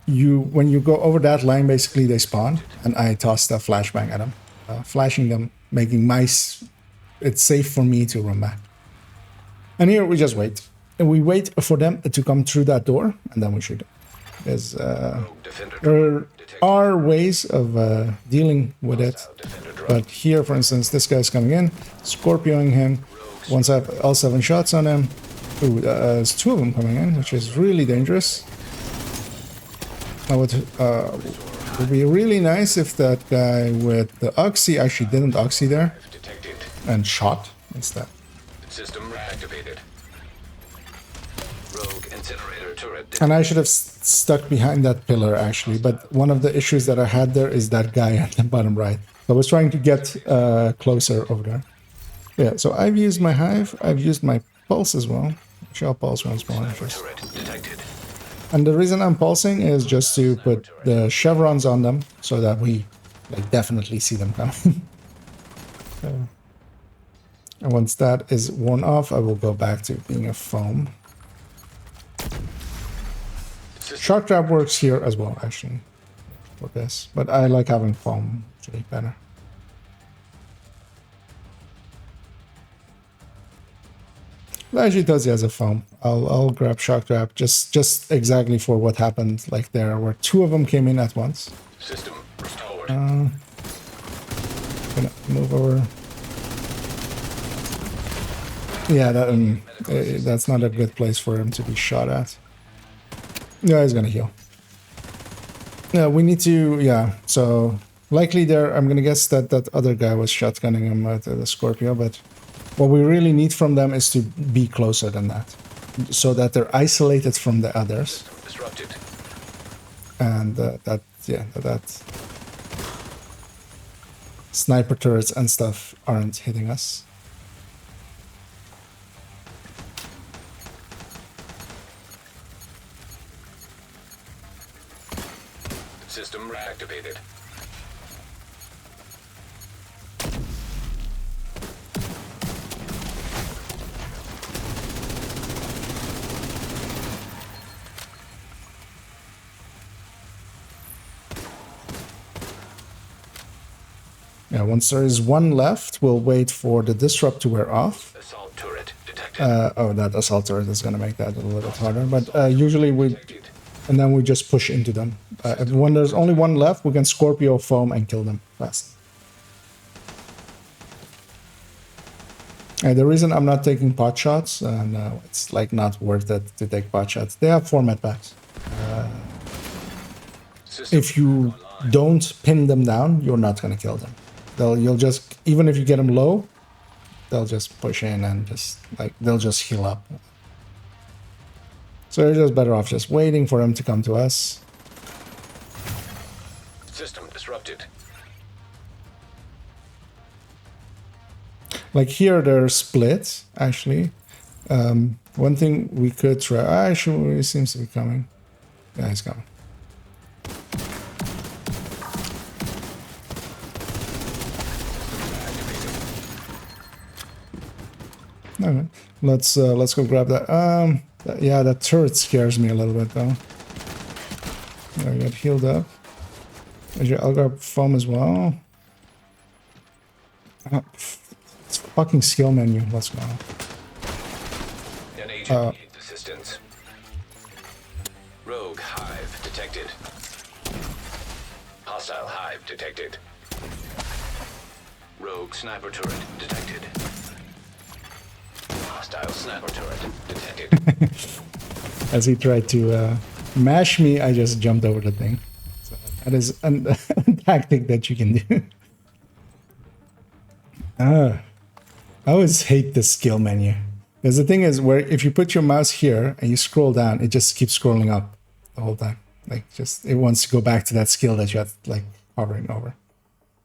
When you go over that line, basically they spawn, and I toss the flashbang at them, flashing them, making it's safe for me to run back. And here we just wait, and we wait for them to come through that door, and then we shoot them. There are ways of dealing with it, but here, for instance, this guy's coming in, Scorpioing him. Once I have all 7 shots on him, there's 2 of them coming in, which is really dangerous. Now, what would be really nice if that guy with the Oxy actually didn't Oxy there and shot instead. System reactivated. Rogue incinerator turret. And I should have stuck behind that pillar, actually. But one of the issues that I had there is that guy at the bottom right. So I was trying to get closer over there. Yeah, so I've used my hive. I've used my pulse as well. Shell pulse once more. Turret detected. And the reason I'm pulsing is just to put the chevrons on them so that we like definitely see them coming. And once that is worn off, I will go back to being a foam. Shark trap works here as well, actually, for this. But I like having foam, actually, better. It actually does as a foam. I'll grab shark trap just exactly for what happened like there, where two of them came in at once. System restored. Gonna move over. Yeah, that's not a good place for him to be shot at. Yeah, he's gonna heal. Yeah, we need to. Yeah, so likely there. I'm gonna guess that that other guy was shotgunning him at the Scorpio, but what we really need from them is to be closer than that, so that they're isolated from the others. Disrupted. And that sniper turrets and stuff aren't hitting us. System reactivated. Yeah, once there is one left, we'll wait for the disrupt to wear off. Assault turret detected. Oh, that assault turret is going to make that a little bit harder. But usually we... And then we just push into them. When there's only one left, we can Scorpio foam and kill them fast. The reason I'm not taking pot shots, no, it's like not worth it to take pot shots. They have format packs. If you don't pin them down, you're not going to kill them. You'll just, even if you get them low, they'll just push in and just like, they'll just heal up. So you're just better off just waiting for them to come to us. System disrupted. Like here, they're split, actually. One thing we could try... Actually, he seems to be coming. Yeah, he's coming. Okay. Let's go grab that. Yeah, that turret scares me a little bit, though. I got healed up. I'll grab foam as well. It's fucking skill menu. Let's go. An agent needs assistance. Rogue hive detected. Hostile hive detected. Rogue sniper turret detected. Hostile sniper turret detected. As he tried to mash me, I just jumped over the thing. So that is a tactic that you can do. I always hate the skill menu. Because the thing is, where if you put your mouse here and you scroll down, it just keeps scrolling up the whole time. Like, just it wants to go back to that skill that you have like hovering over.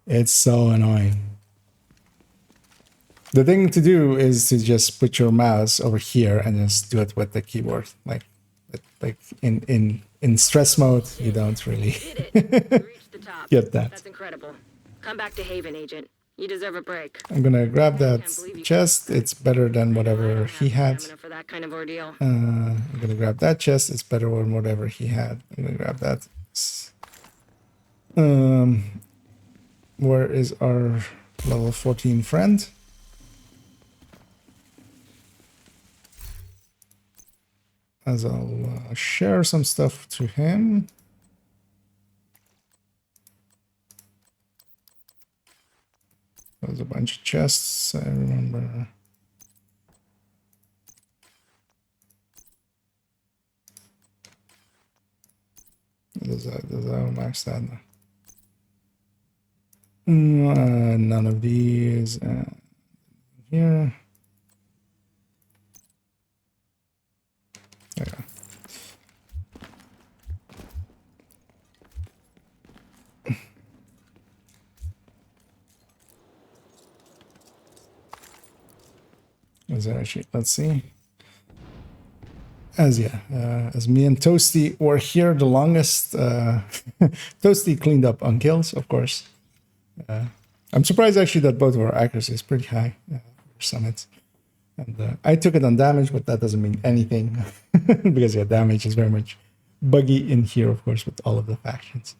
It's so annoying. The thing to do is to just put your mouse over here and just do it with the keyboard. Like in stress mode, you don't really Did it. You reached the top. get that. That's incredible. Come back to Haven, Agent. You deserve a break. I'm gonna grab that chest. It's better than whatever he had. For that kind of ordeal. I'm gonna grab that chest. It's better than whatever he had. I'm gonna grab that. Where is our level 14 friend? As I'll share some stuff to him. There's a bunch of chests, I remember. Does that max that? None of these. Here. I Is there actually? Let's see. As me and Toasty were here the longest. Toasty cleaned up on kills, of course. I'm surprised actually that both of our accuracy is pretty high for summits. And I took it on damage, but that doesn't mean anything because yeah, damage is very much buggy in here, of course, with all of the factions.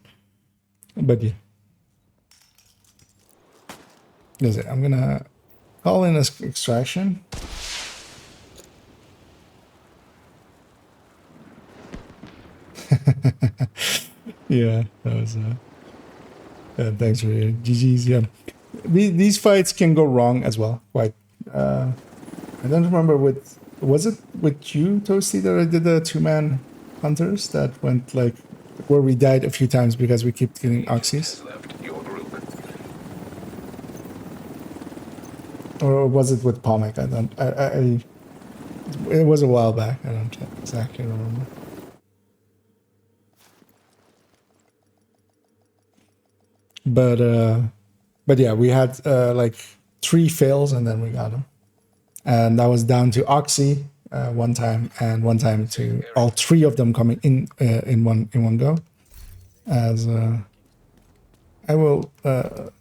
But yeah, that's it. I'm gonna call in this extraction. Yeah, that was thanks for your GG's. Yeah, these fights can go wrong as well. Quite. I don't remember was it with you, Toasty, that I did the 2-man hunters that went like where we died a few times because we keep getting oxys? Left your group. Or was it with Pomic? It was a while back. I don't exactly remember. But yeah, we had like 3 fails and then we got them. And that was down to Oxy one time, and one time to all 3 of them coming in one go. As I will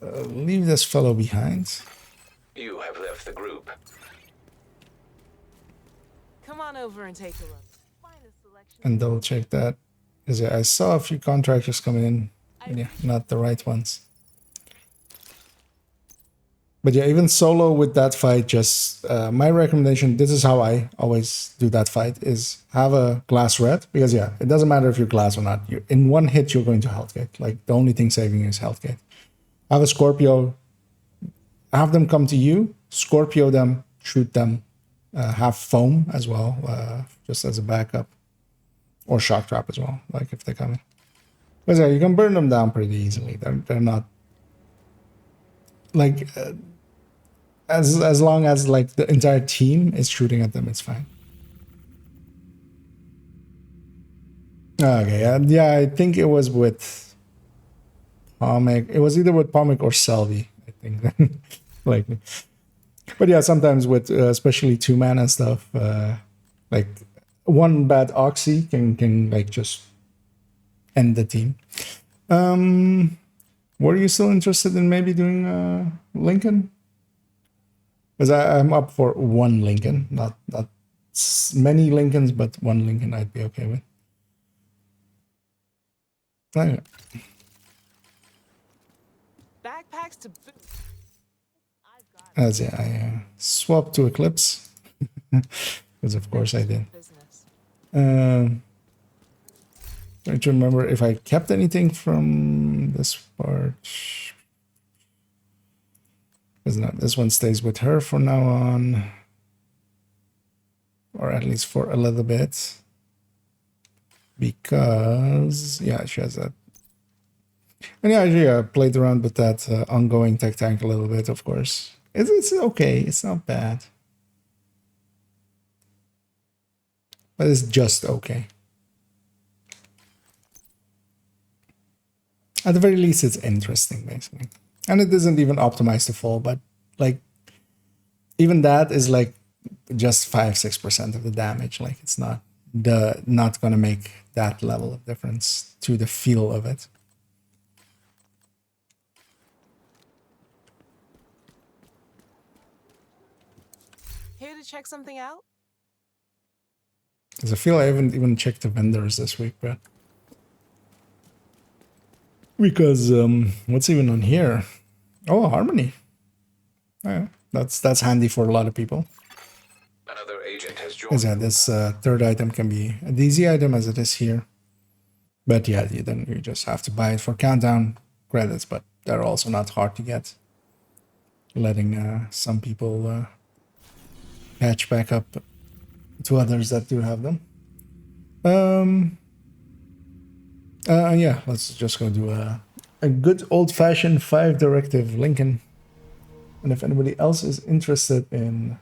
leave this fellow behind. You have left the group. Come on over and take a look. Find a selection. And double check that. Because I saw a few contractors coming in. Yeah, not the right ones. But yeah, even solo with that fight, just my recommendation, this is how I always do that fight, is have a glass red. Because yeah, it doesn't matter if you're glass or not. In one hit, you're going to health gate. Like the only thing saving you is health gate. Have a Scorpio. Have them come to you. Scorpio them. Shoot them. Have foam as well, just as a backup. Or shock trap as well, like if they're coming. Because yeah, you can burn them down pretty easily. They're not... Like... As long as like the entire team is shooting at them, it's fine. Okay, yeah, I think it was with Pomic. It was either with Pomic or Selby, I think, likely. But yeah, sometimes with especially 2-man and stuff, like one bad Oxy can like just end the team. Were you still interested in maybe doing Lincoln? Because I'm up for 1 Lincoln, not many Lincolns, but 1 Lincoln I'd be okay with. Anyway. Backpacks to boot. As yeah, I swapped to Eclipse, because of course I did. Trying to remember if I kept anything from this part. This one stays with her from now on, or at least for a little bit, because yeah, she has that. And yeah, actually, I played around with that ongoing tech tank a little bit. Of course, it's okay. It's not bad, but it's just okay. At the very least, it's interesting, basically. And it isn't even optimized to fall, but like even that is like just 5-6% of the damage. Like it's not gonna make that level of difference to the feel of it. Here to check something out? Because I feel I haven't even checked the vendors this week, but because what's even on here? Oh, Harmony. Yeah, that's handy for a lot of people. Another agent has joined. Because yeah, this third item can be a DZ item as it is here. But yeah, then you just have to buy it for countdown credits, but they're also not hard to get. Letting some people catch back up to others that do have them. Yeah, let's just go do a good old-fashioned 5-directive Lincoln. And if anybody else is interested in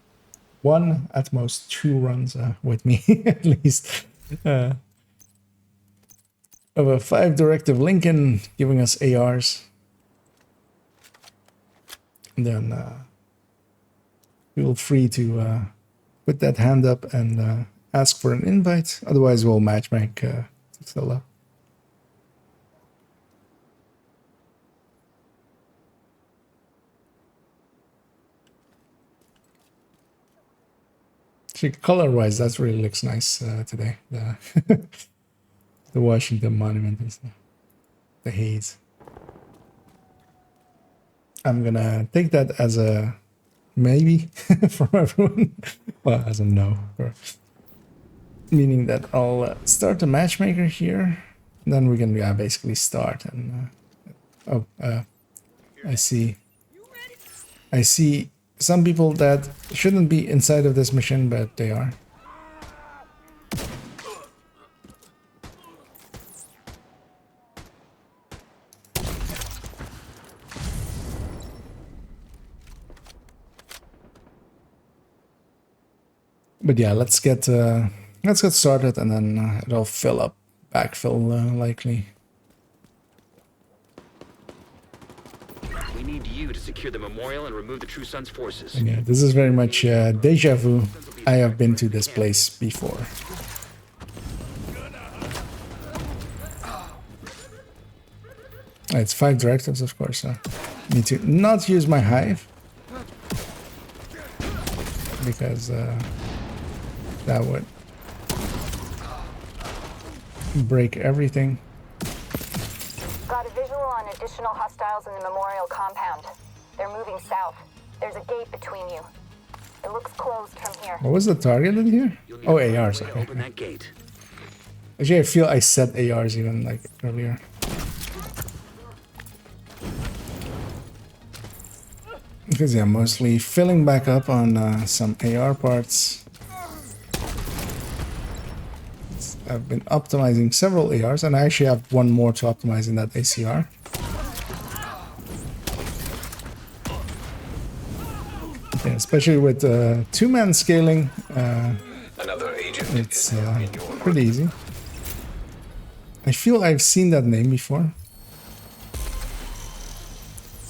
1, at most 2 runs with me, at least, of a 5-directive Lincoln giving us ARs, then feel free to put that hand up and ask for an invite. Otherwise, we'll matchmake solo. Actually, color-wise, that really looks nice today. The, the Washington Monument and stuff. The haze. I'm gonna take that as a maybe from everyone. Well, as a no. Meaning that I'll start the matchmaker here. Then we can basically start. And I see some people that shouldn't be inside of this mission, but they are. But yeah, let's get started, and then it'll fill up, backfill likely. We need you to secure the memorial and remove the True Sun's forces. And yeah, this is very much deja vu. I have been to this place before. It's 5 directives, of course. Need to not use my hive because that would break everything. Got a visual on additional hostiles in the memorial compound. They're moving south. There's a gate between you. It looks closed from here. What was the target in here? Oh, ARs. Okay. Open that gate. Actually, I feel I said ARs even like earlier. Because yeah, mostly filling back up on some AR parts. I've been optimizing several ARs, and I actually have one more to optimize in that ACR. Yeah, especially with two-man scaling, Another agent it's is now in your pretty easy. I feel I've seen that name before.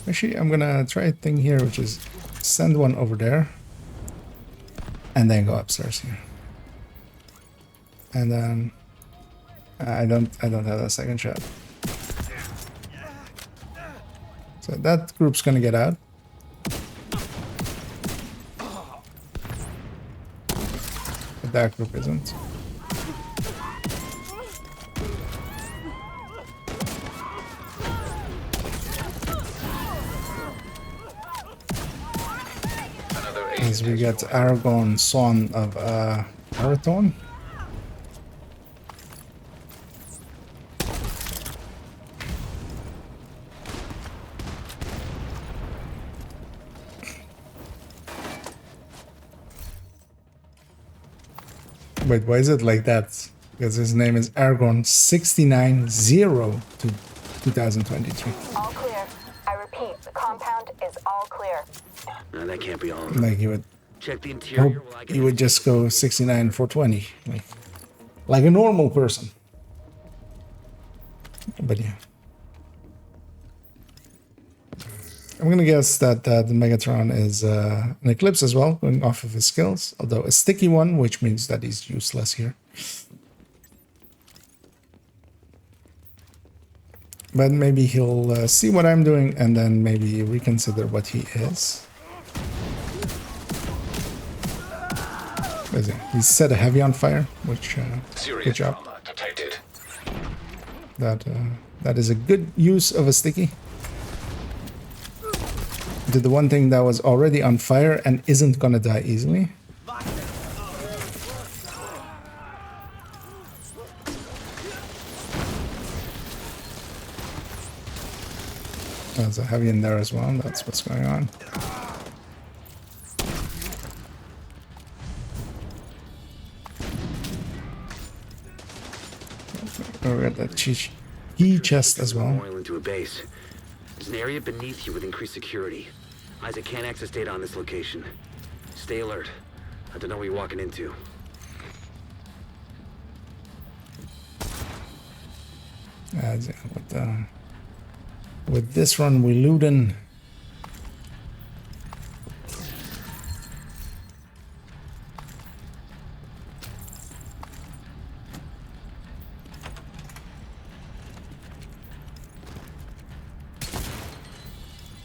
Actually, I'm gonna try a thing here, which is send one over there, and then go upstairs here. And then I don't have a second shot. So that group's gonna get out. But that group isn't. As we get Aragon, son of Arathorn. Wait, why is it like that? Because his name is Aragon 690 to 2023. All clear. I repeat, the compound is all clear. No, that can't be all. Like he would Check the interior while I hope get he would just go 69 420, like a normal person. But yeah, I'm gonna guess that the Megatron is an Eclipse as well, going off of his skills, although a sticky one, which means that he's useless here. But maybe he'll see what I'm doing and then maybe reconsider what he is. What is it? He set a heavy on fire, which serious good job. trauma detected. That is a good use of a sticky. Did the one thing that was already on fire and isn't gonna die easily. There's a heavy in there as well. That's what's going on. Oh, we got that key chest as well. memorial into a base. There's an area beneath you with increased security. Isaac can't access data on this location. Stay alert. I don't know what you're walking into. With this run, we lootin'.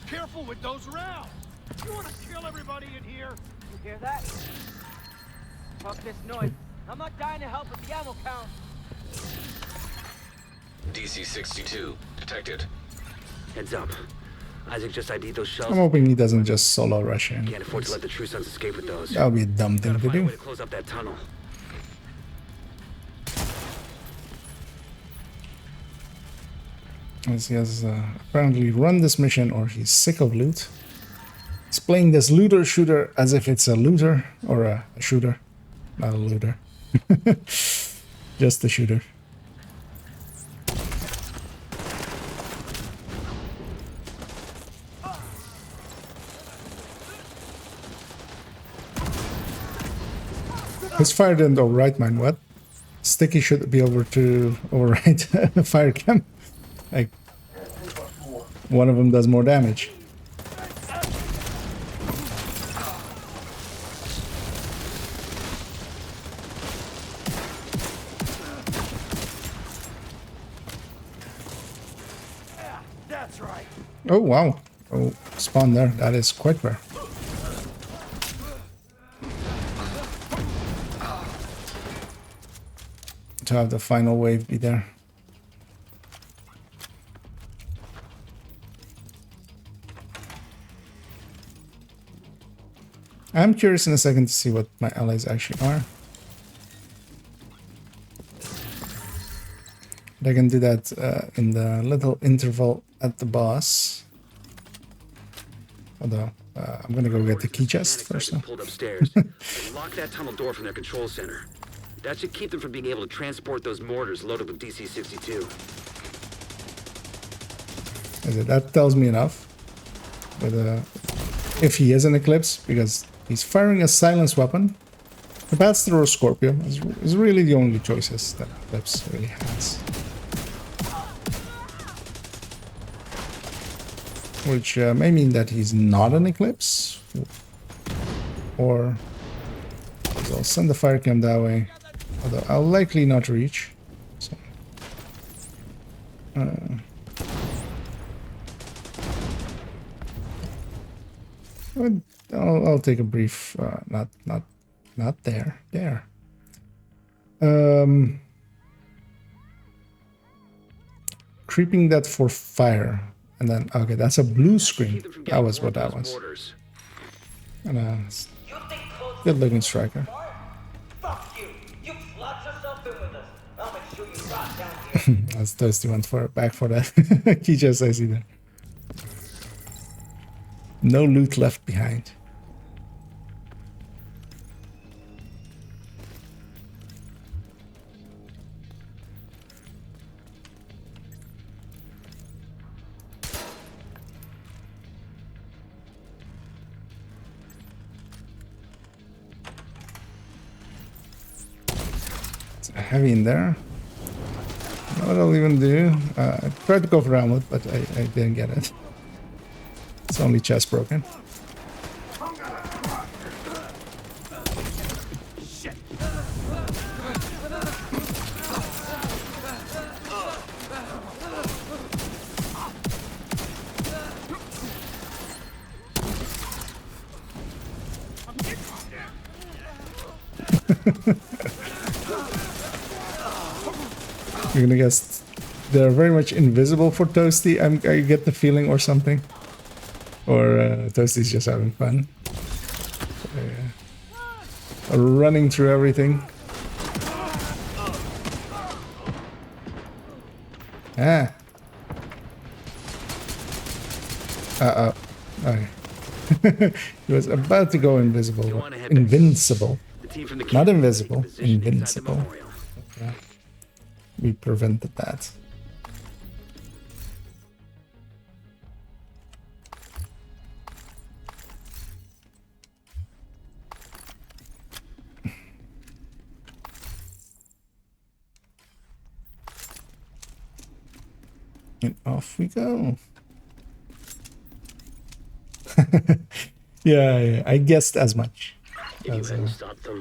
Careful with those rounds. You want to kill everybody in here? You hear that? Fuck this noise. I'm not dying to help with the ammo count. DC-62 detected. Heads up. Isaac just ID'd those shells. I'm hoping he doesn't just solo rush in. Can't afford to let the True Sons escape with those. That would be a dumb thing Gotta to find a do. way to close up that tunnel. As he has apparently run this mission, or he's sick of loot. He's playing this looter shooter as if it's a looter or a shooter, not a looter. Just a shooter. His fire didn't overwrite mine. What? Sticky should be able to overwrite fire cam. Like, one of them does more damage. Yeah, that's right. Oh, wow. Oh, spawn there. That is quite rare. To have the final wave be there. I'm curious in a second to see what my allies actually are. But I can do that in the little interval at the boss. Although, I'm gonna go get the key chest first. Pulled upstairs. Lock that tunnel door from their control center. That should keep them from being able to transport those mortars loaded with DC-62. That tells me enough. But if he is an Eclipse, because he's firing a silence weapon, the Bats Thrower Scorpio is really the only choices that Eclipse really has. Which may mean that he's not an Eclipse. Or I'll send the fire cam that way. Although I'll likely not reach. So, I'll take a brief. Not there. There. Creeping that for fire, and then okay, that's a blue screen. That was what that was. And good looking striker. That's Toasty went back for that. He just I see that. No loot left behind. It's heavy in there. What I'll even do, I tried to go for around with, but I didn't get it. It's only chest broken. You're gonna guess they're very much invisible for Toasty. I get the feeling, or something. Or Toasty's just having fun. Running through everything. Ah. Uh-oh. Okay. He was about to go invisible. Invincible. Not invisible. Invincible. Yeah. We prevented that. And off we go. Yeah, I guessed as much. As,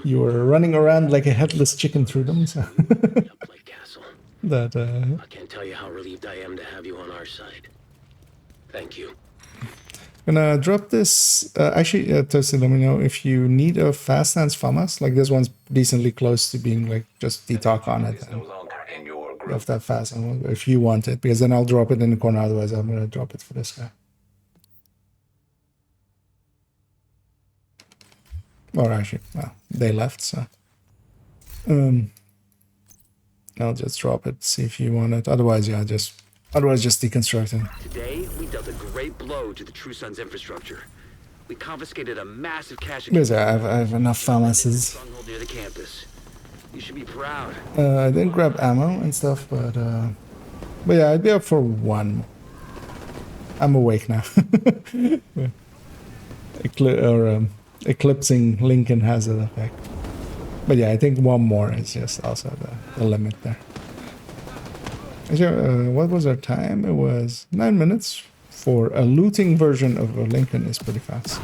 you were running around like a headless chicken through them. So. That I can't tell you how relieved I am to have you on our side. Thank you. Gonna drop this. Actually, Toasty, let me know if you need a fast stance from us. Like this one's decently close to being like just detalk on it. Is no longer in your Of group. that fast, if you want it, because then I'll drop it in the corner. Otherwise, I'm gonna drop it for this guy. Or actually, well, they left, so I'll just drop it. See if you want it. Otherwise, yeah, just deconstruct it. Today, we dealt a great blow to the True Sun's infrastructure. We confiscated a massive cache Because I have enough phalanxes. stronghold near the campus. You should be proud. I didn't grab ammo and stuff, but yeah, I'd be up for one. I'm awake now. Eclipsing Lincoln has an effect. But yeah, I think one more is just also the limit there. Actually, what was our time? It was 9 minutes. For a looting version of a Lincoln is pretty fast.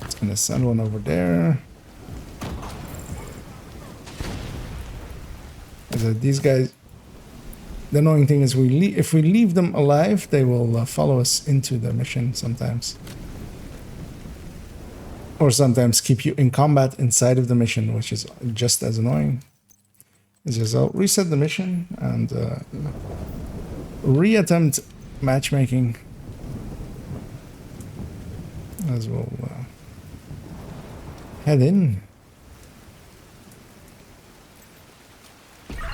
It's gonna send one over there. These guys, the annoying thing is if we leave them alive, they will follow us into the mission sometimes. Or sometimes keep you in combat inside of the mission, which is just as annoying. It's just I'll reset the mission and reattempt matchmaking as we'll head in.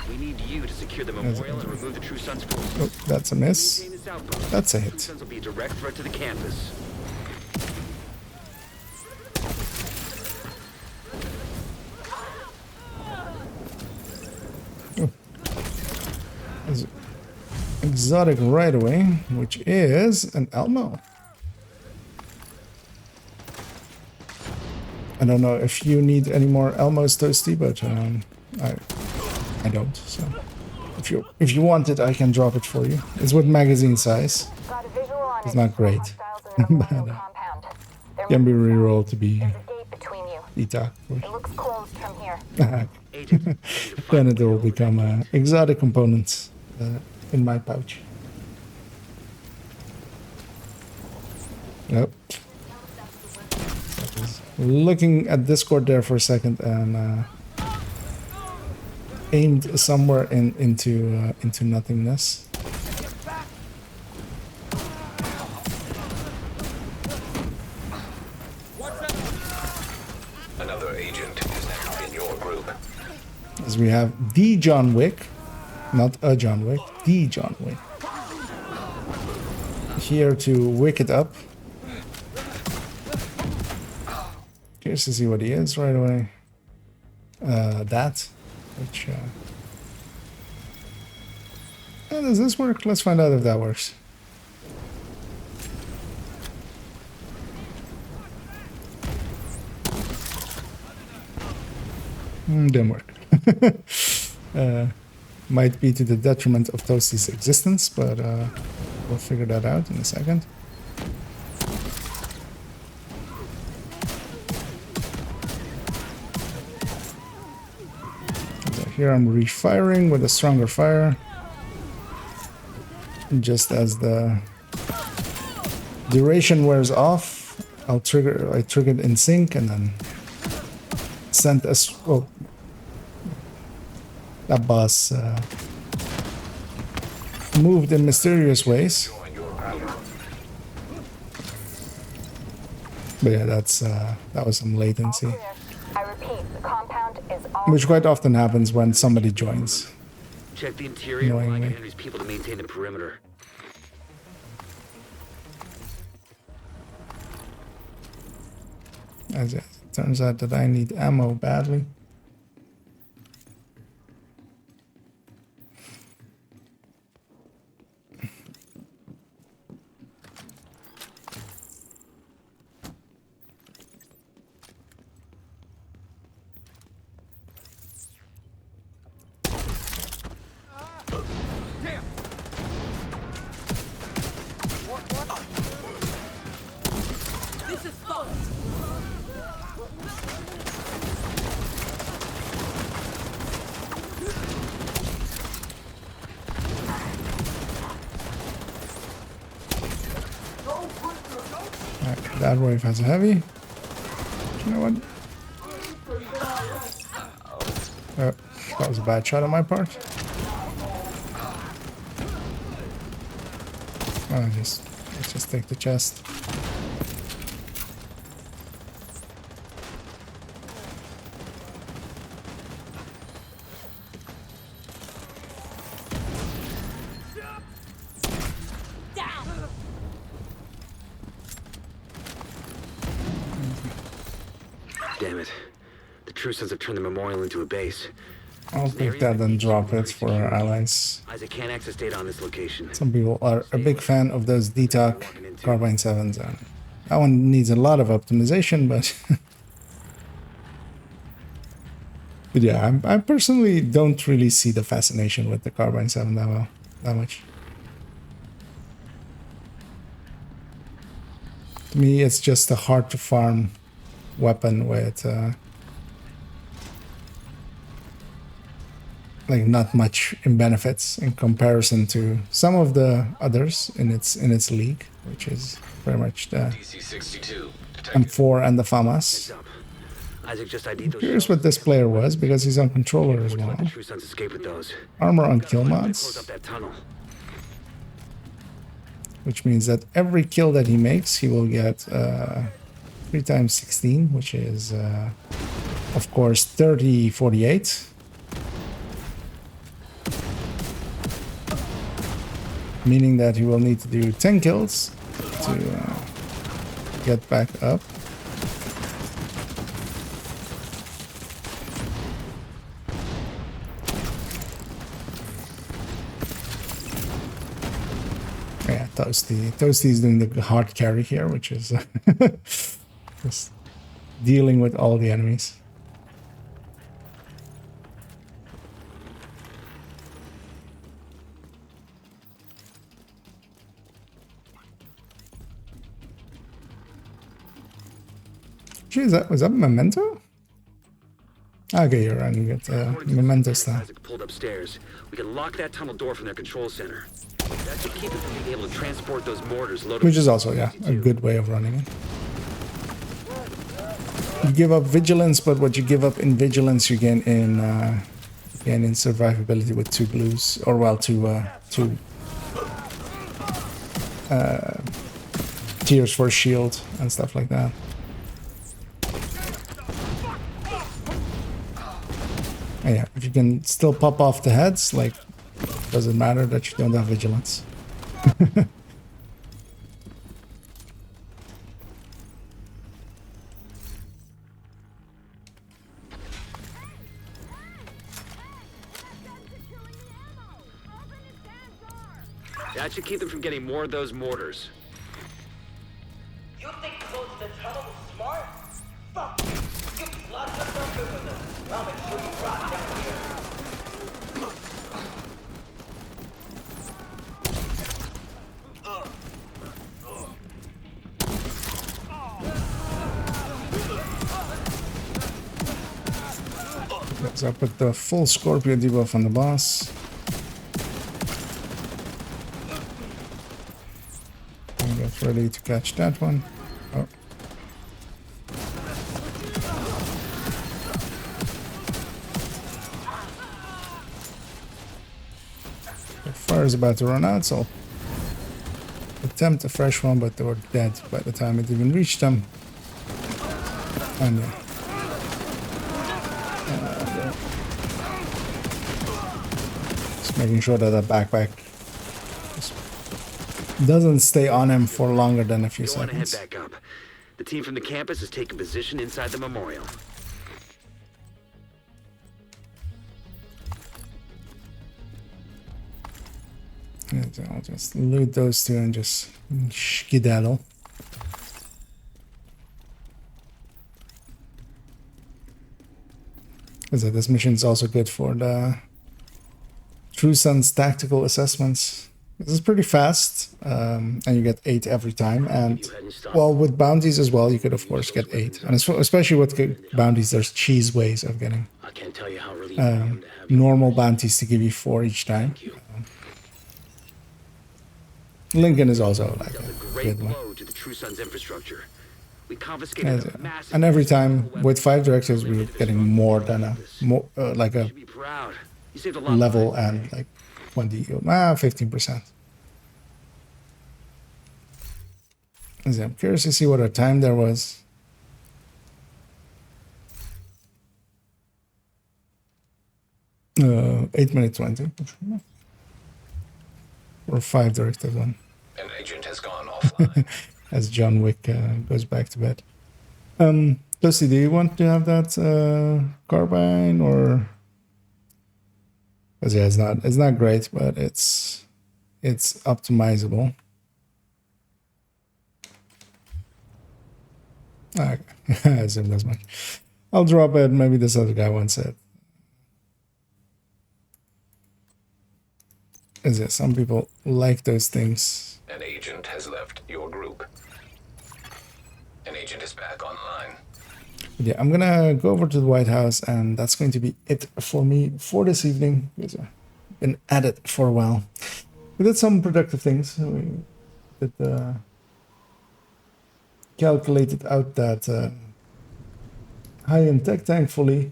We need you to secure the memorial and remove the True Sun's forces. Oh, that's a miss. Maintain this outpost. That's a True hit. Sons will be a direct threat to the campus. There's exotic right away, which is an Elmo. I don't know if you need any more Elmos, Toasty, but I don't. So if you want it, I can drop it for you. It's with magazine size. Got a visual on It's not great. hostiles in the memorial But, compound. They're can be moving south. rerolled to be There's a gate between you. detox. It looks closed from here. Agent, I need to Then find it will become exotic components in my pouch. Yep. Looking at Discord there for a second and aimed somewhere into nothingness. Another agent is now in your group. As we have the John Wick, not a John Wick, the John Wick. Here to wick it up. Curious to see what he is right away. Which does this work? Let's find out if that works. Didn't work. Might be to the detriment of Toasty's existence, but we'll figure that out in a second. So here I'm refiring with a stronger fire. Just as the duration wears off, I triggered in sync and then sent us. Oh, that boss moved in mysterious ways. But yeah, that was some latency, Clear. I repeat, the compound is all which quite often happens when somebody joins. check the interior, relying on Annoyingly. Henry's people to maintain the perimeter. As it turns out that I need ammo badly. This is false. Bad Wave has a heavy. You know what? Oh, that was a bad shot on my part. Oh, let's just take the chest. Damn it. The True Sons have turned the memorial into a base. I'll take that and drop it for our allies. Isaac can't access data on this location. Some people are a big fan of those DTOC Carbine 7s. And that one needs a lot of optimization, but... but yeah, I personally don't really see the fascination with the Carbine 7 that much. To me, it's just a hard to farm weapon with like not much in benefits in comparison to some of the others in its league, which is very much the DC-62 M4 and the FAMAS. Isaac just ID'd I'm those curious shells. what this player was because he's on controller as Looks like well. the True Sons escaped with those. Armor on kill Close mods, up that tunnel. which means that every kill that he makes, he will get 3 times 16, which is of course 30-48. Meaning that he will need to do 10 kills to get back up. Yeah, Toasty. Toasty is doing the hard carry here, which is just dealing with all the enemies. Gee, was that Memento? Okay, you're right. You get Memento stuff. Isaac pulled upstairs. We can lock that tunnel door from their control center. That should keep it from being able to transport those mortars loaded. Which is also, yeah, a good way of running it. You give up vigilance, but what you give up in vigilance, you gain in survivability with 2 blues, or well, two tears for shield and stuff like that. And yeah, if you can still pop off the heads, like, doesn't matter that you don't have vigilance. That should keep them from getting more of those mortars. You think closing the tunnel was smart? Fuck you! You locked us up with us. I'll make sure you rot down here. So I put the full Scorpio debuff on the boss. And get ready to catch that one. Oh. The fire is about to run out, so I'll attempt a fresh one, but they were dead by the time it even reached them. And yeah. Making sure that the backpack doesn't stay on him for longer than a few You want to head seconds. back up. The team from the campus has taken position inside the memorial. And I'll just loot those two and just skedaddle. Because this mission is also good for the True Sons tactical assessments. This is pretty fast, and you get 8 every time. And well, with bounties as well, you could of course get 8. And especially with bounties, there's cheese ways of getting I can't tell you how relieved I am to have you. normal bounties to give you 4 each time. You Lincoln is also like dealt a a great good one. blow to the True Sons infrastructure. We confiscated Yes, a massive... and every time with 5 directives, we were getting more than a like You a should be proud. You saved a lot of level lives. and like 15%. I'm curious to see what our time there was. 8 minutes 20. Or 5 directive one. An agent has gone offline. As John Wick goes back to bed. Lucy, do you want to have that carbine or? Because yeah, it's not great, but it's optimizable. Okay. I assume that's much. I'll drop it. Maybe this other guy wants it. Is it? Some people like those things. An agent has left your group. An agent is back online. But yeah, I'm gonna go over to the White House, and that's going to be it for me for this evening. Because I've been at it for a while. We did some productive things. We did calculated out that high-end tech, thankfully.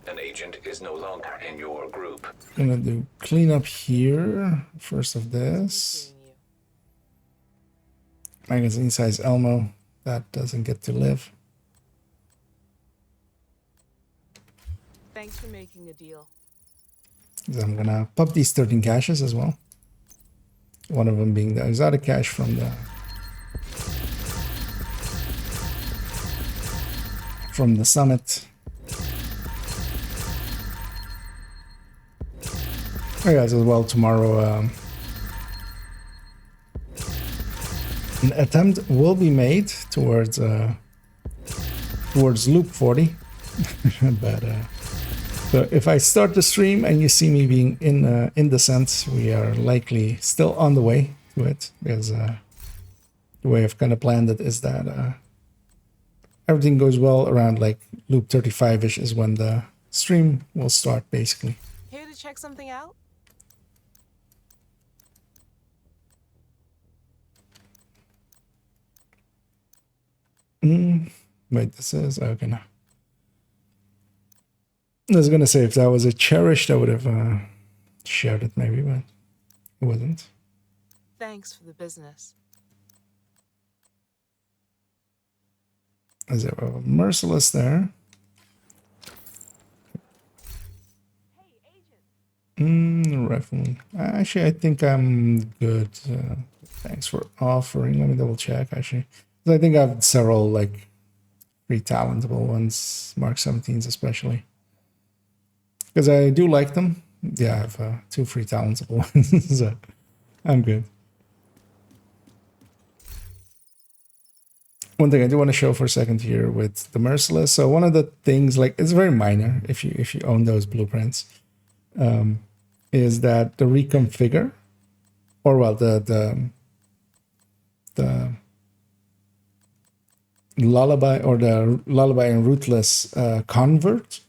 An agent is no longer in your group. I'm gonna do cleanup here first of this. Magazine size Elmo, that doesn't get to live. Thanks for making a deal. So I'm gonna pop these 13 caches as well. One of them being the exotic cache from the summit. Oh yeah, as well tomorrow an attempt will be made towards loop 40. But so if I start the stream and you see me being in descent, we are likely still on the way to it, because the way I've kind of planned it is that everything goes well around like loop 35ish is when the stream will start, basically. Here to check something out? Wait, this is okay now. I was gonna say if that was a cherished, I would have shared it maybe, but it wasn't. Thanks for the business. Is there a merciless there? Rifle. Actually, I think I'm good. Thanks for offering. Let me double check. Actually, 'cause I think I have several like free talentable ones, Mark 17s especially, because I do like them. Yeah, I have 2 free talentable ones, so I'm good. One thing I do want to show for a second here with the merciless. So one of the things, like, it's very minor if you own those blueprints, is that the reconfigure, or well, the lullaby or the lullaby and rootless convert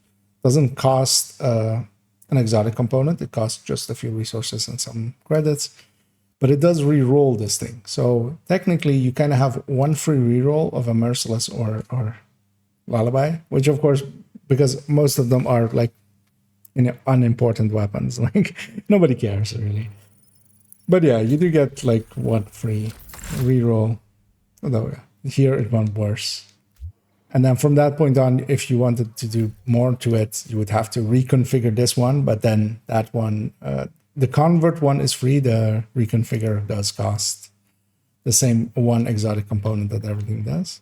doesn't cost an exotic component. It costs just a few resources and some credits. But it does re-roll this thing. So technically, you kind of have 1 free reroll of a merciless or lullaby, which of course, because most of them are like unimportant weapons, like nobody cares really. But yeah, you do get like 1 free reroll. Although here it went worse. And then from that point on, if you wanted to do more to it, you would have to reconfigure this one. But then that one, the convert one is free. The reconfigure does cost the same 1 exotic component that everything does.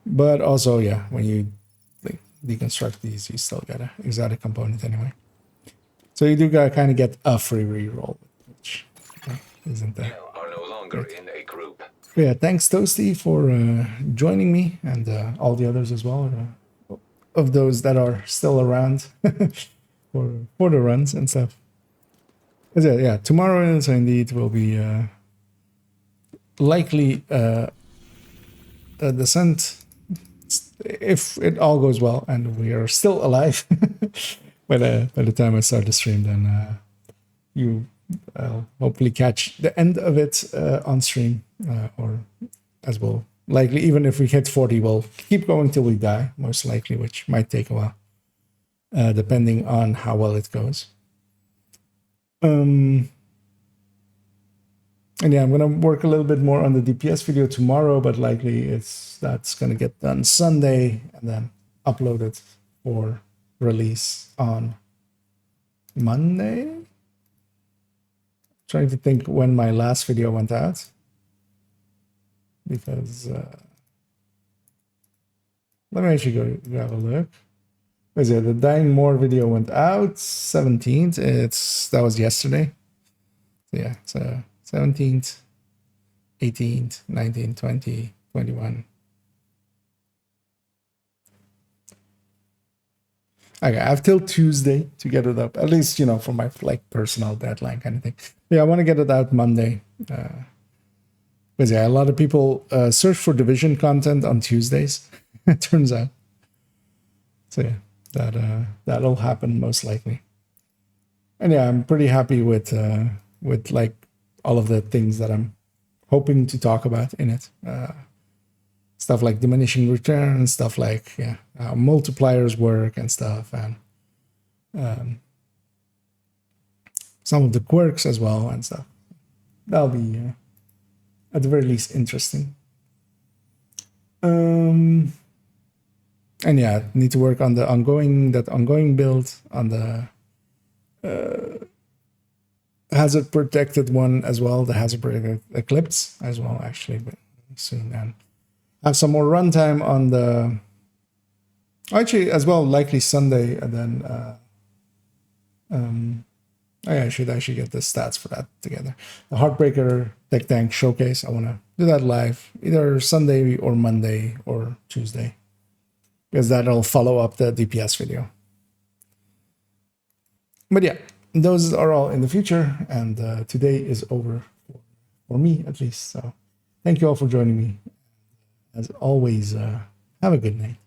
But also, yeah, when you deconstruct these, you still get an exotic component anyway. So you do kind of get a free reroll, which isn't there. You are no longer in a group. Yeah, thanks Toasty for joining me, and all the others as well, of those that are still around for the runs and stuff. Yeah, tomorrow is indeed will be likely a descent, if it all goes well and we are still alive by the time I start the stream. Then you I'll hopefully catch the end of it on stream, or as well. Likely, even if we hit 40, we'll keep going till we die, most likely, which might take a while, depending on how well it goes. And yeah, I'm gonna work a little bit more on the DPS video tomorrow, but likely that's gonna get done Sunday and then uploaded for release on Monday. Trying to think when my last video went out, because let me actually go have a look. Was it the Dying More video went out 17th? That was yesterday. So yeah, so 17th, 18th, 19th, 20, 21. Okay, I have till Tuesday to get it up, at least, you know, for my like personal deadline kind of thing. Yeah, I want to get it out Monday. Because yeah, a lot of people search for Division content on Tuesdays, it turns out. So yeah, that'll happen most likely. And yeah, I'm pretty happy with like all of the things that I'm hoping to talk about in it. Stuff like diminishing returns, stuff like how multipliers work and stuff, and some of the quirks as well and stuff. That'll be at the very least interesting. And yeah, need to work on the ongoing build on the hazard protected one as well, the hazard protected Eclipse as well, actually, but soon. And have some more runtime on the actually as well, likely Sunday, and then I should actually get the stats for that together. The Heartbreaker Tech Tank Showcase, I want to do that live either Sunday or Monday or Tuesday, because that'll follow up the DPS video. But yeah, those are all in the future, and today is over for me at least. So thank you all for joining me. As always, have a good night.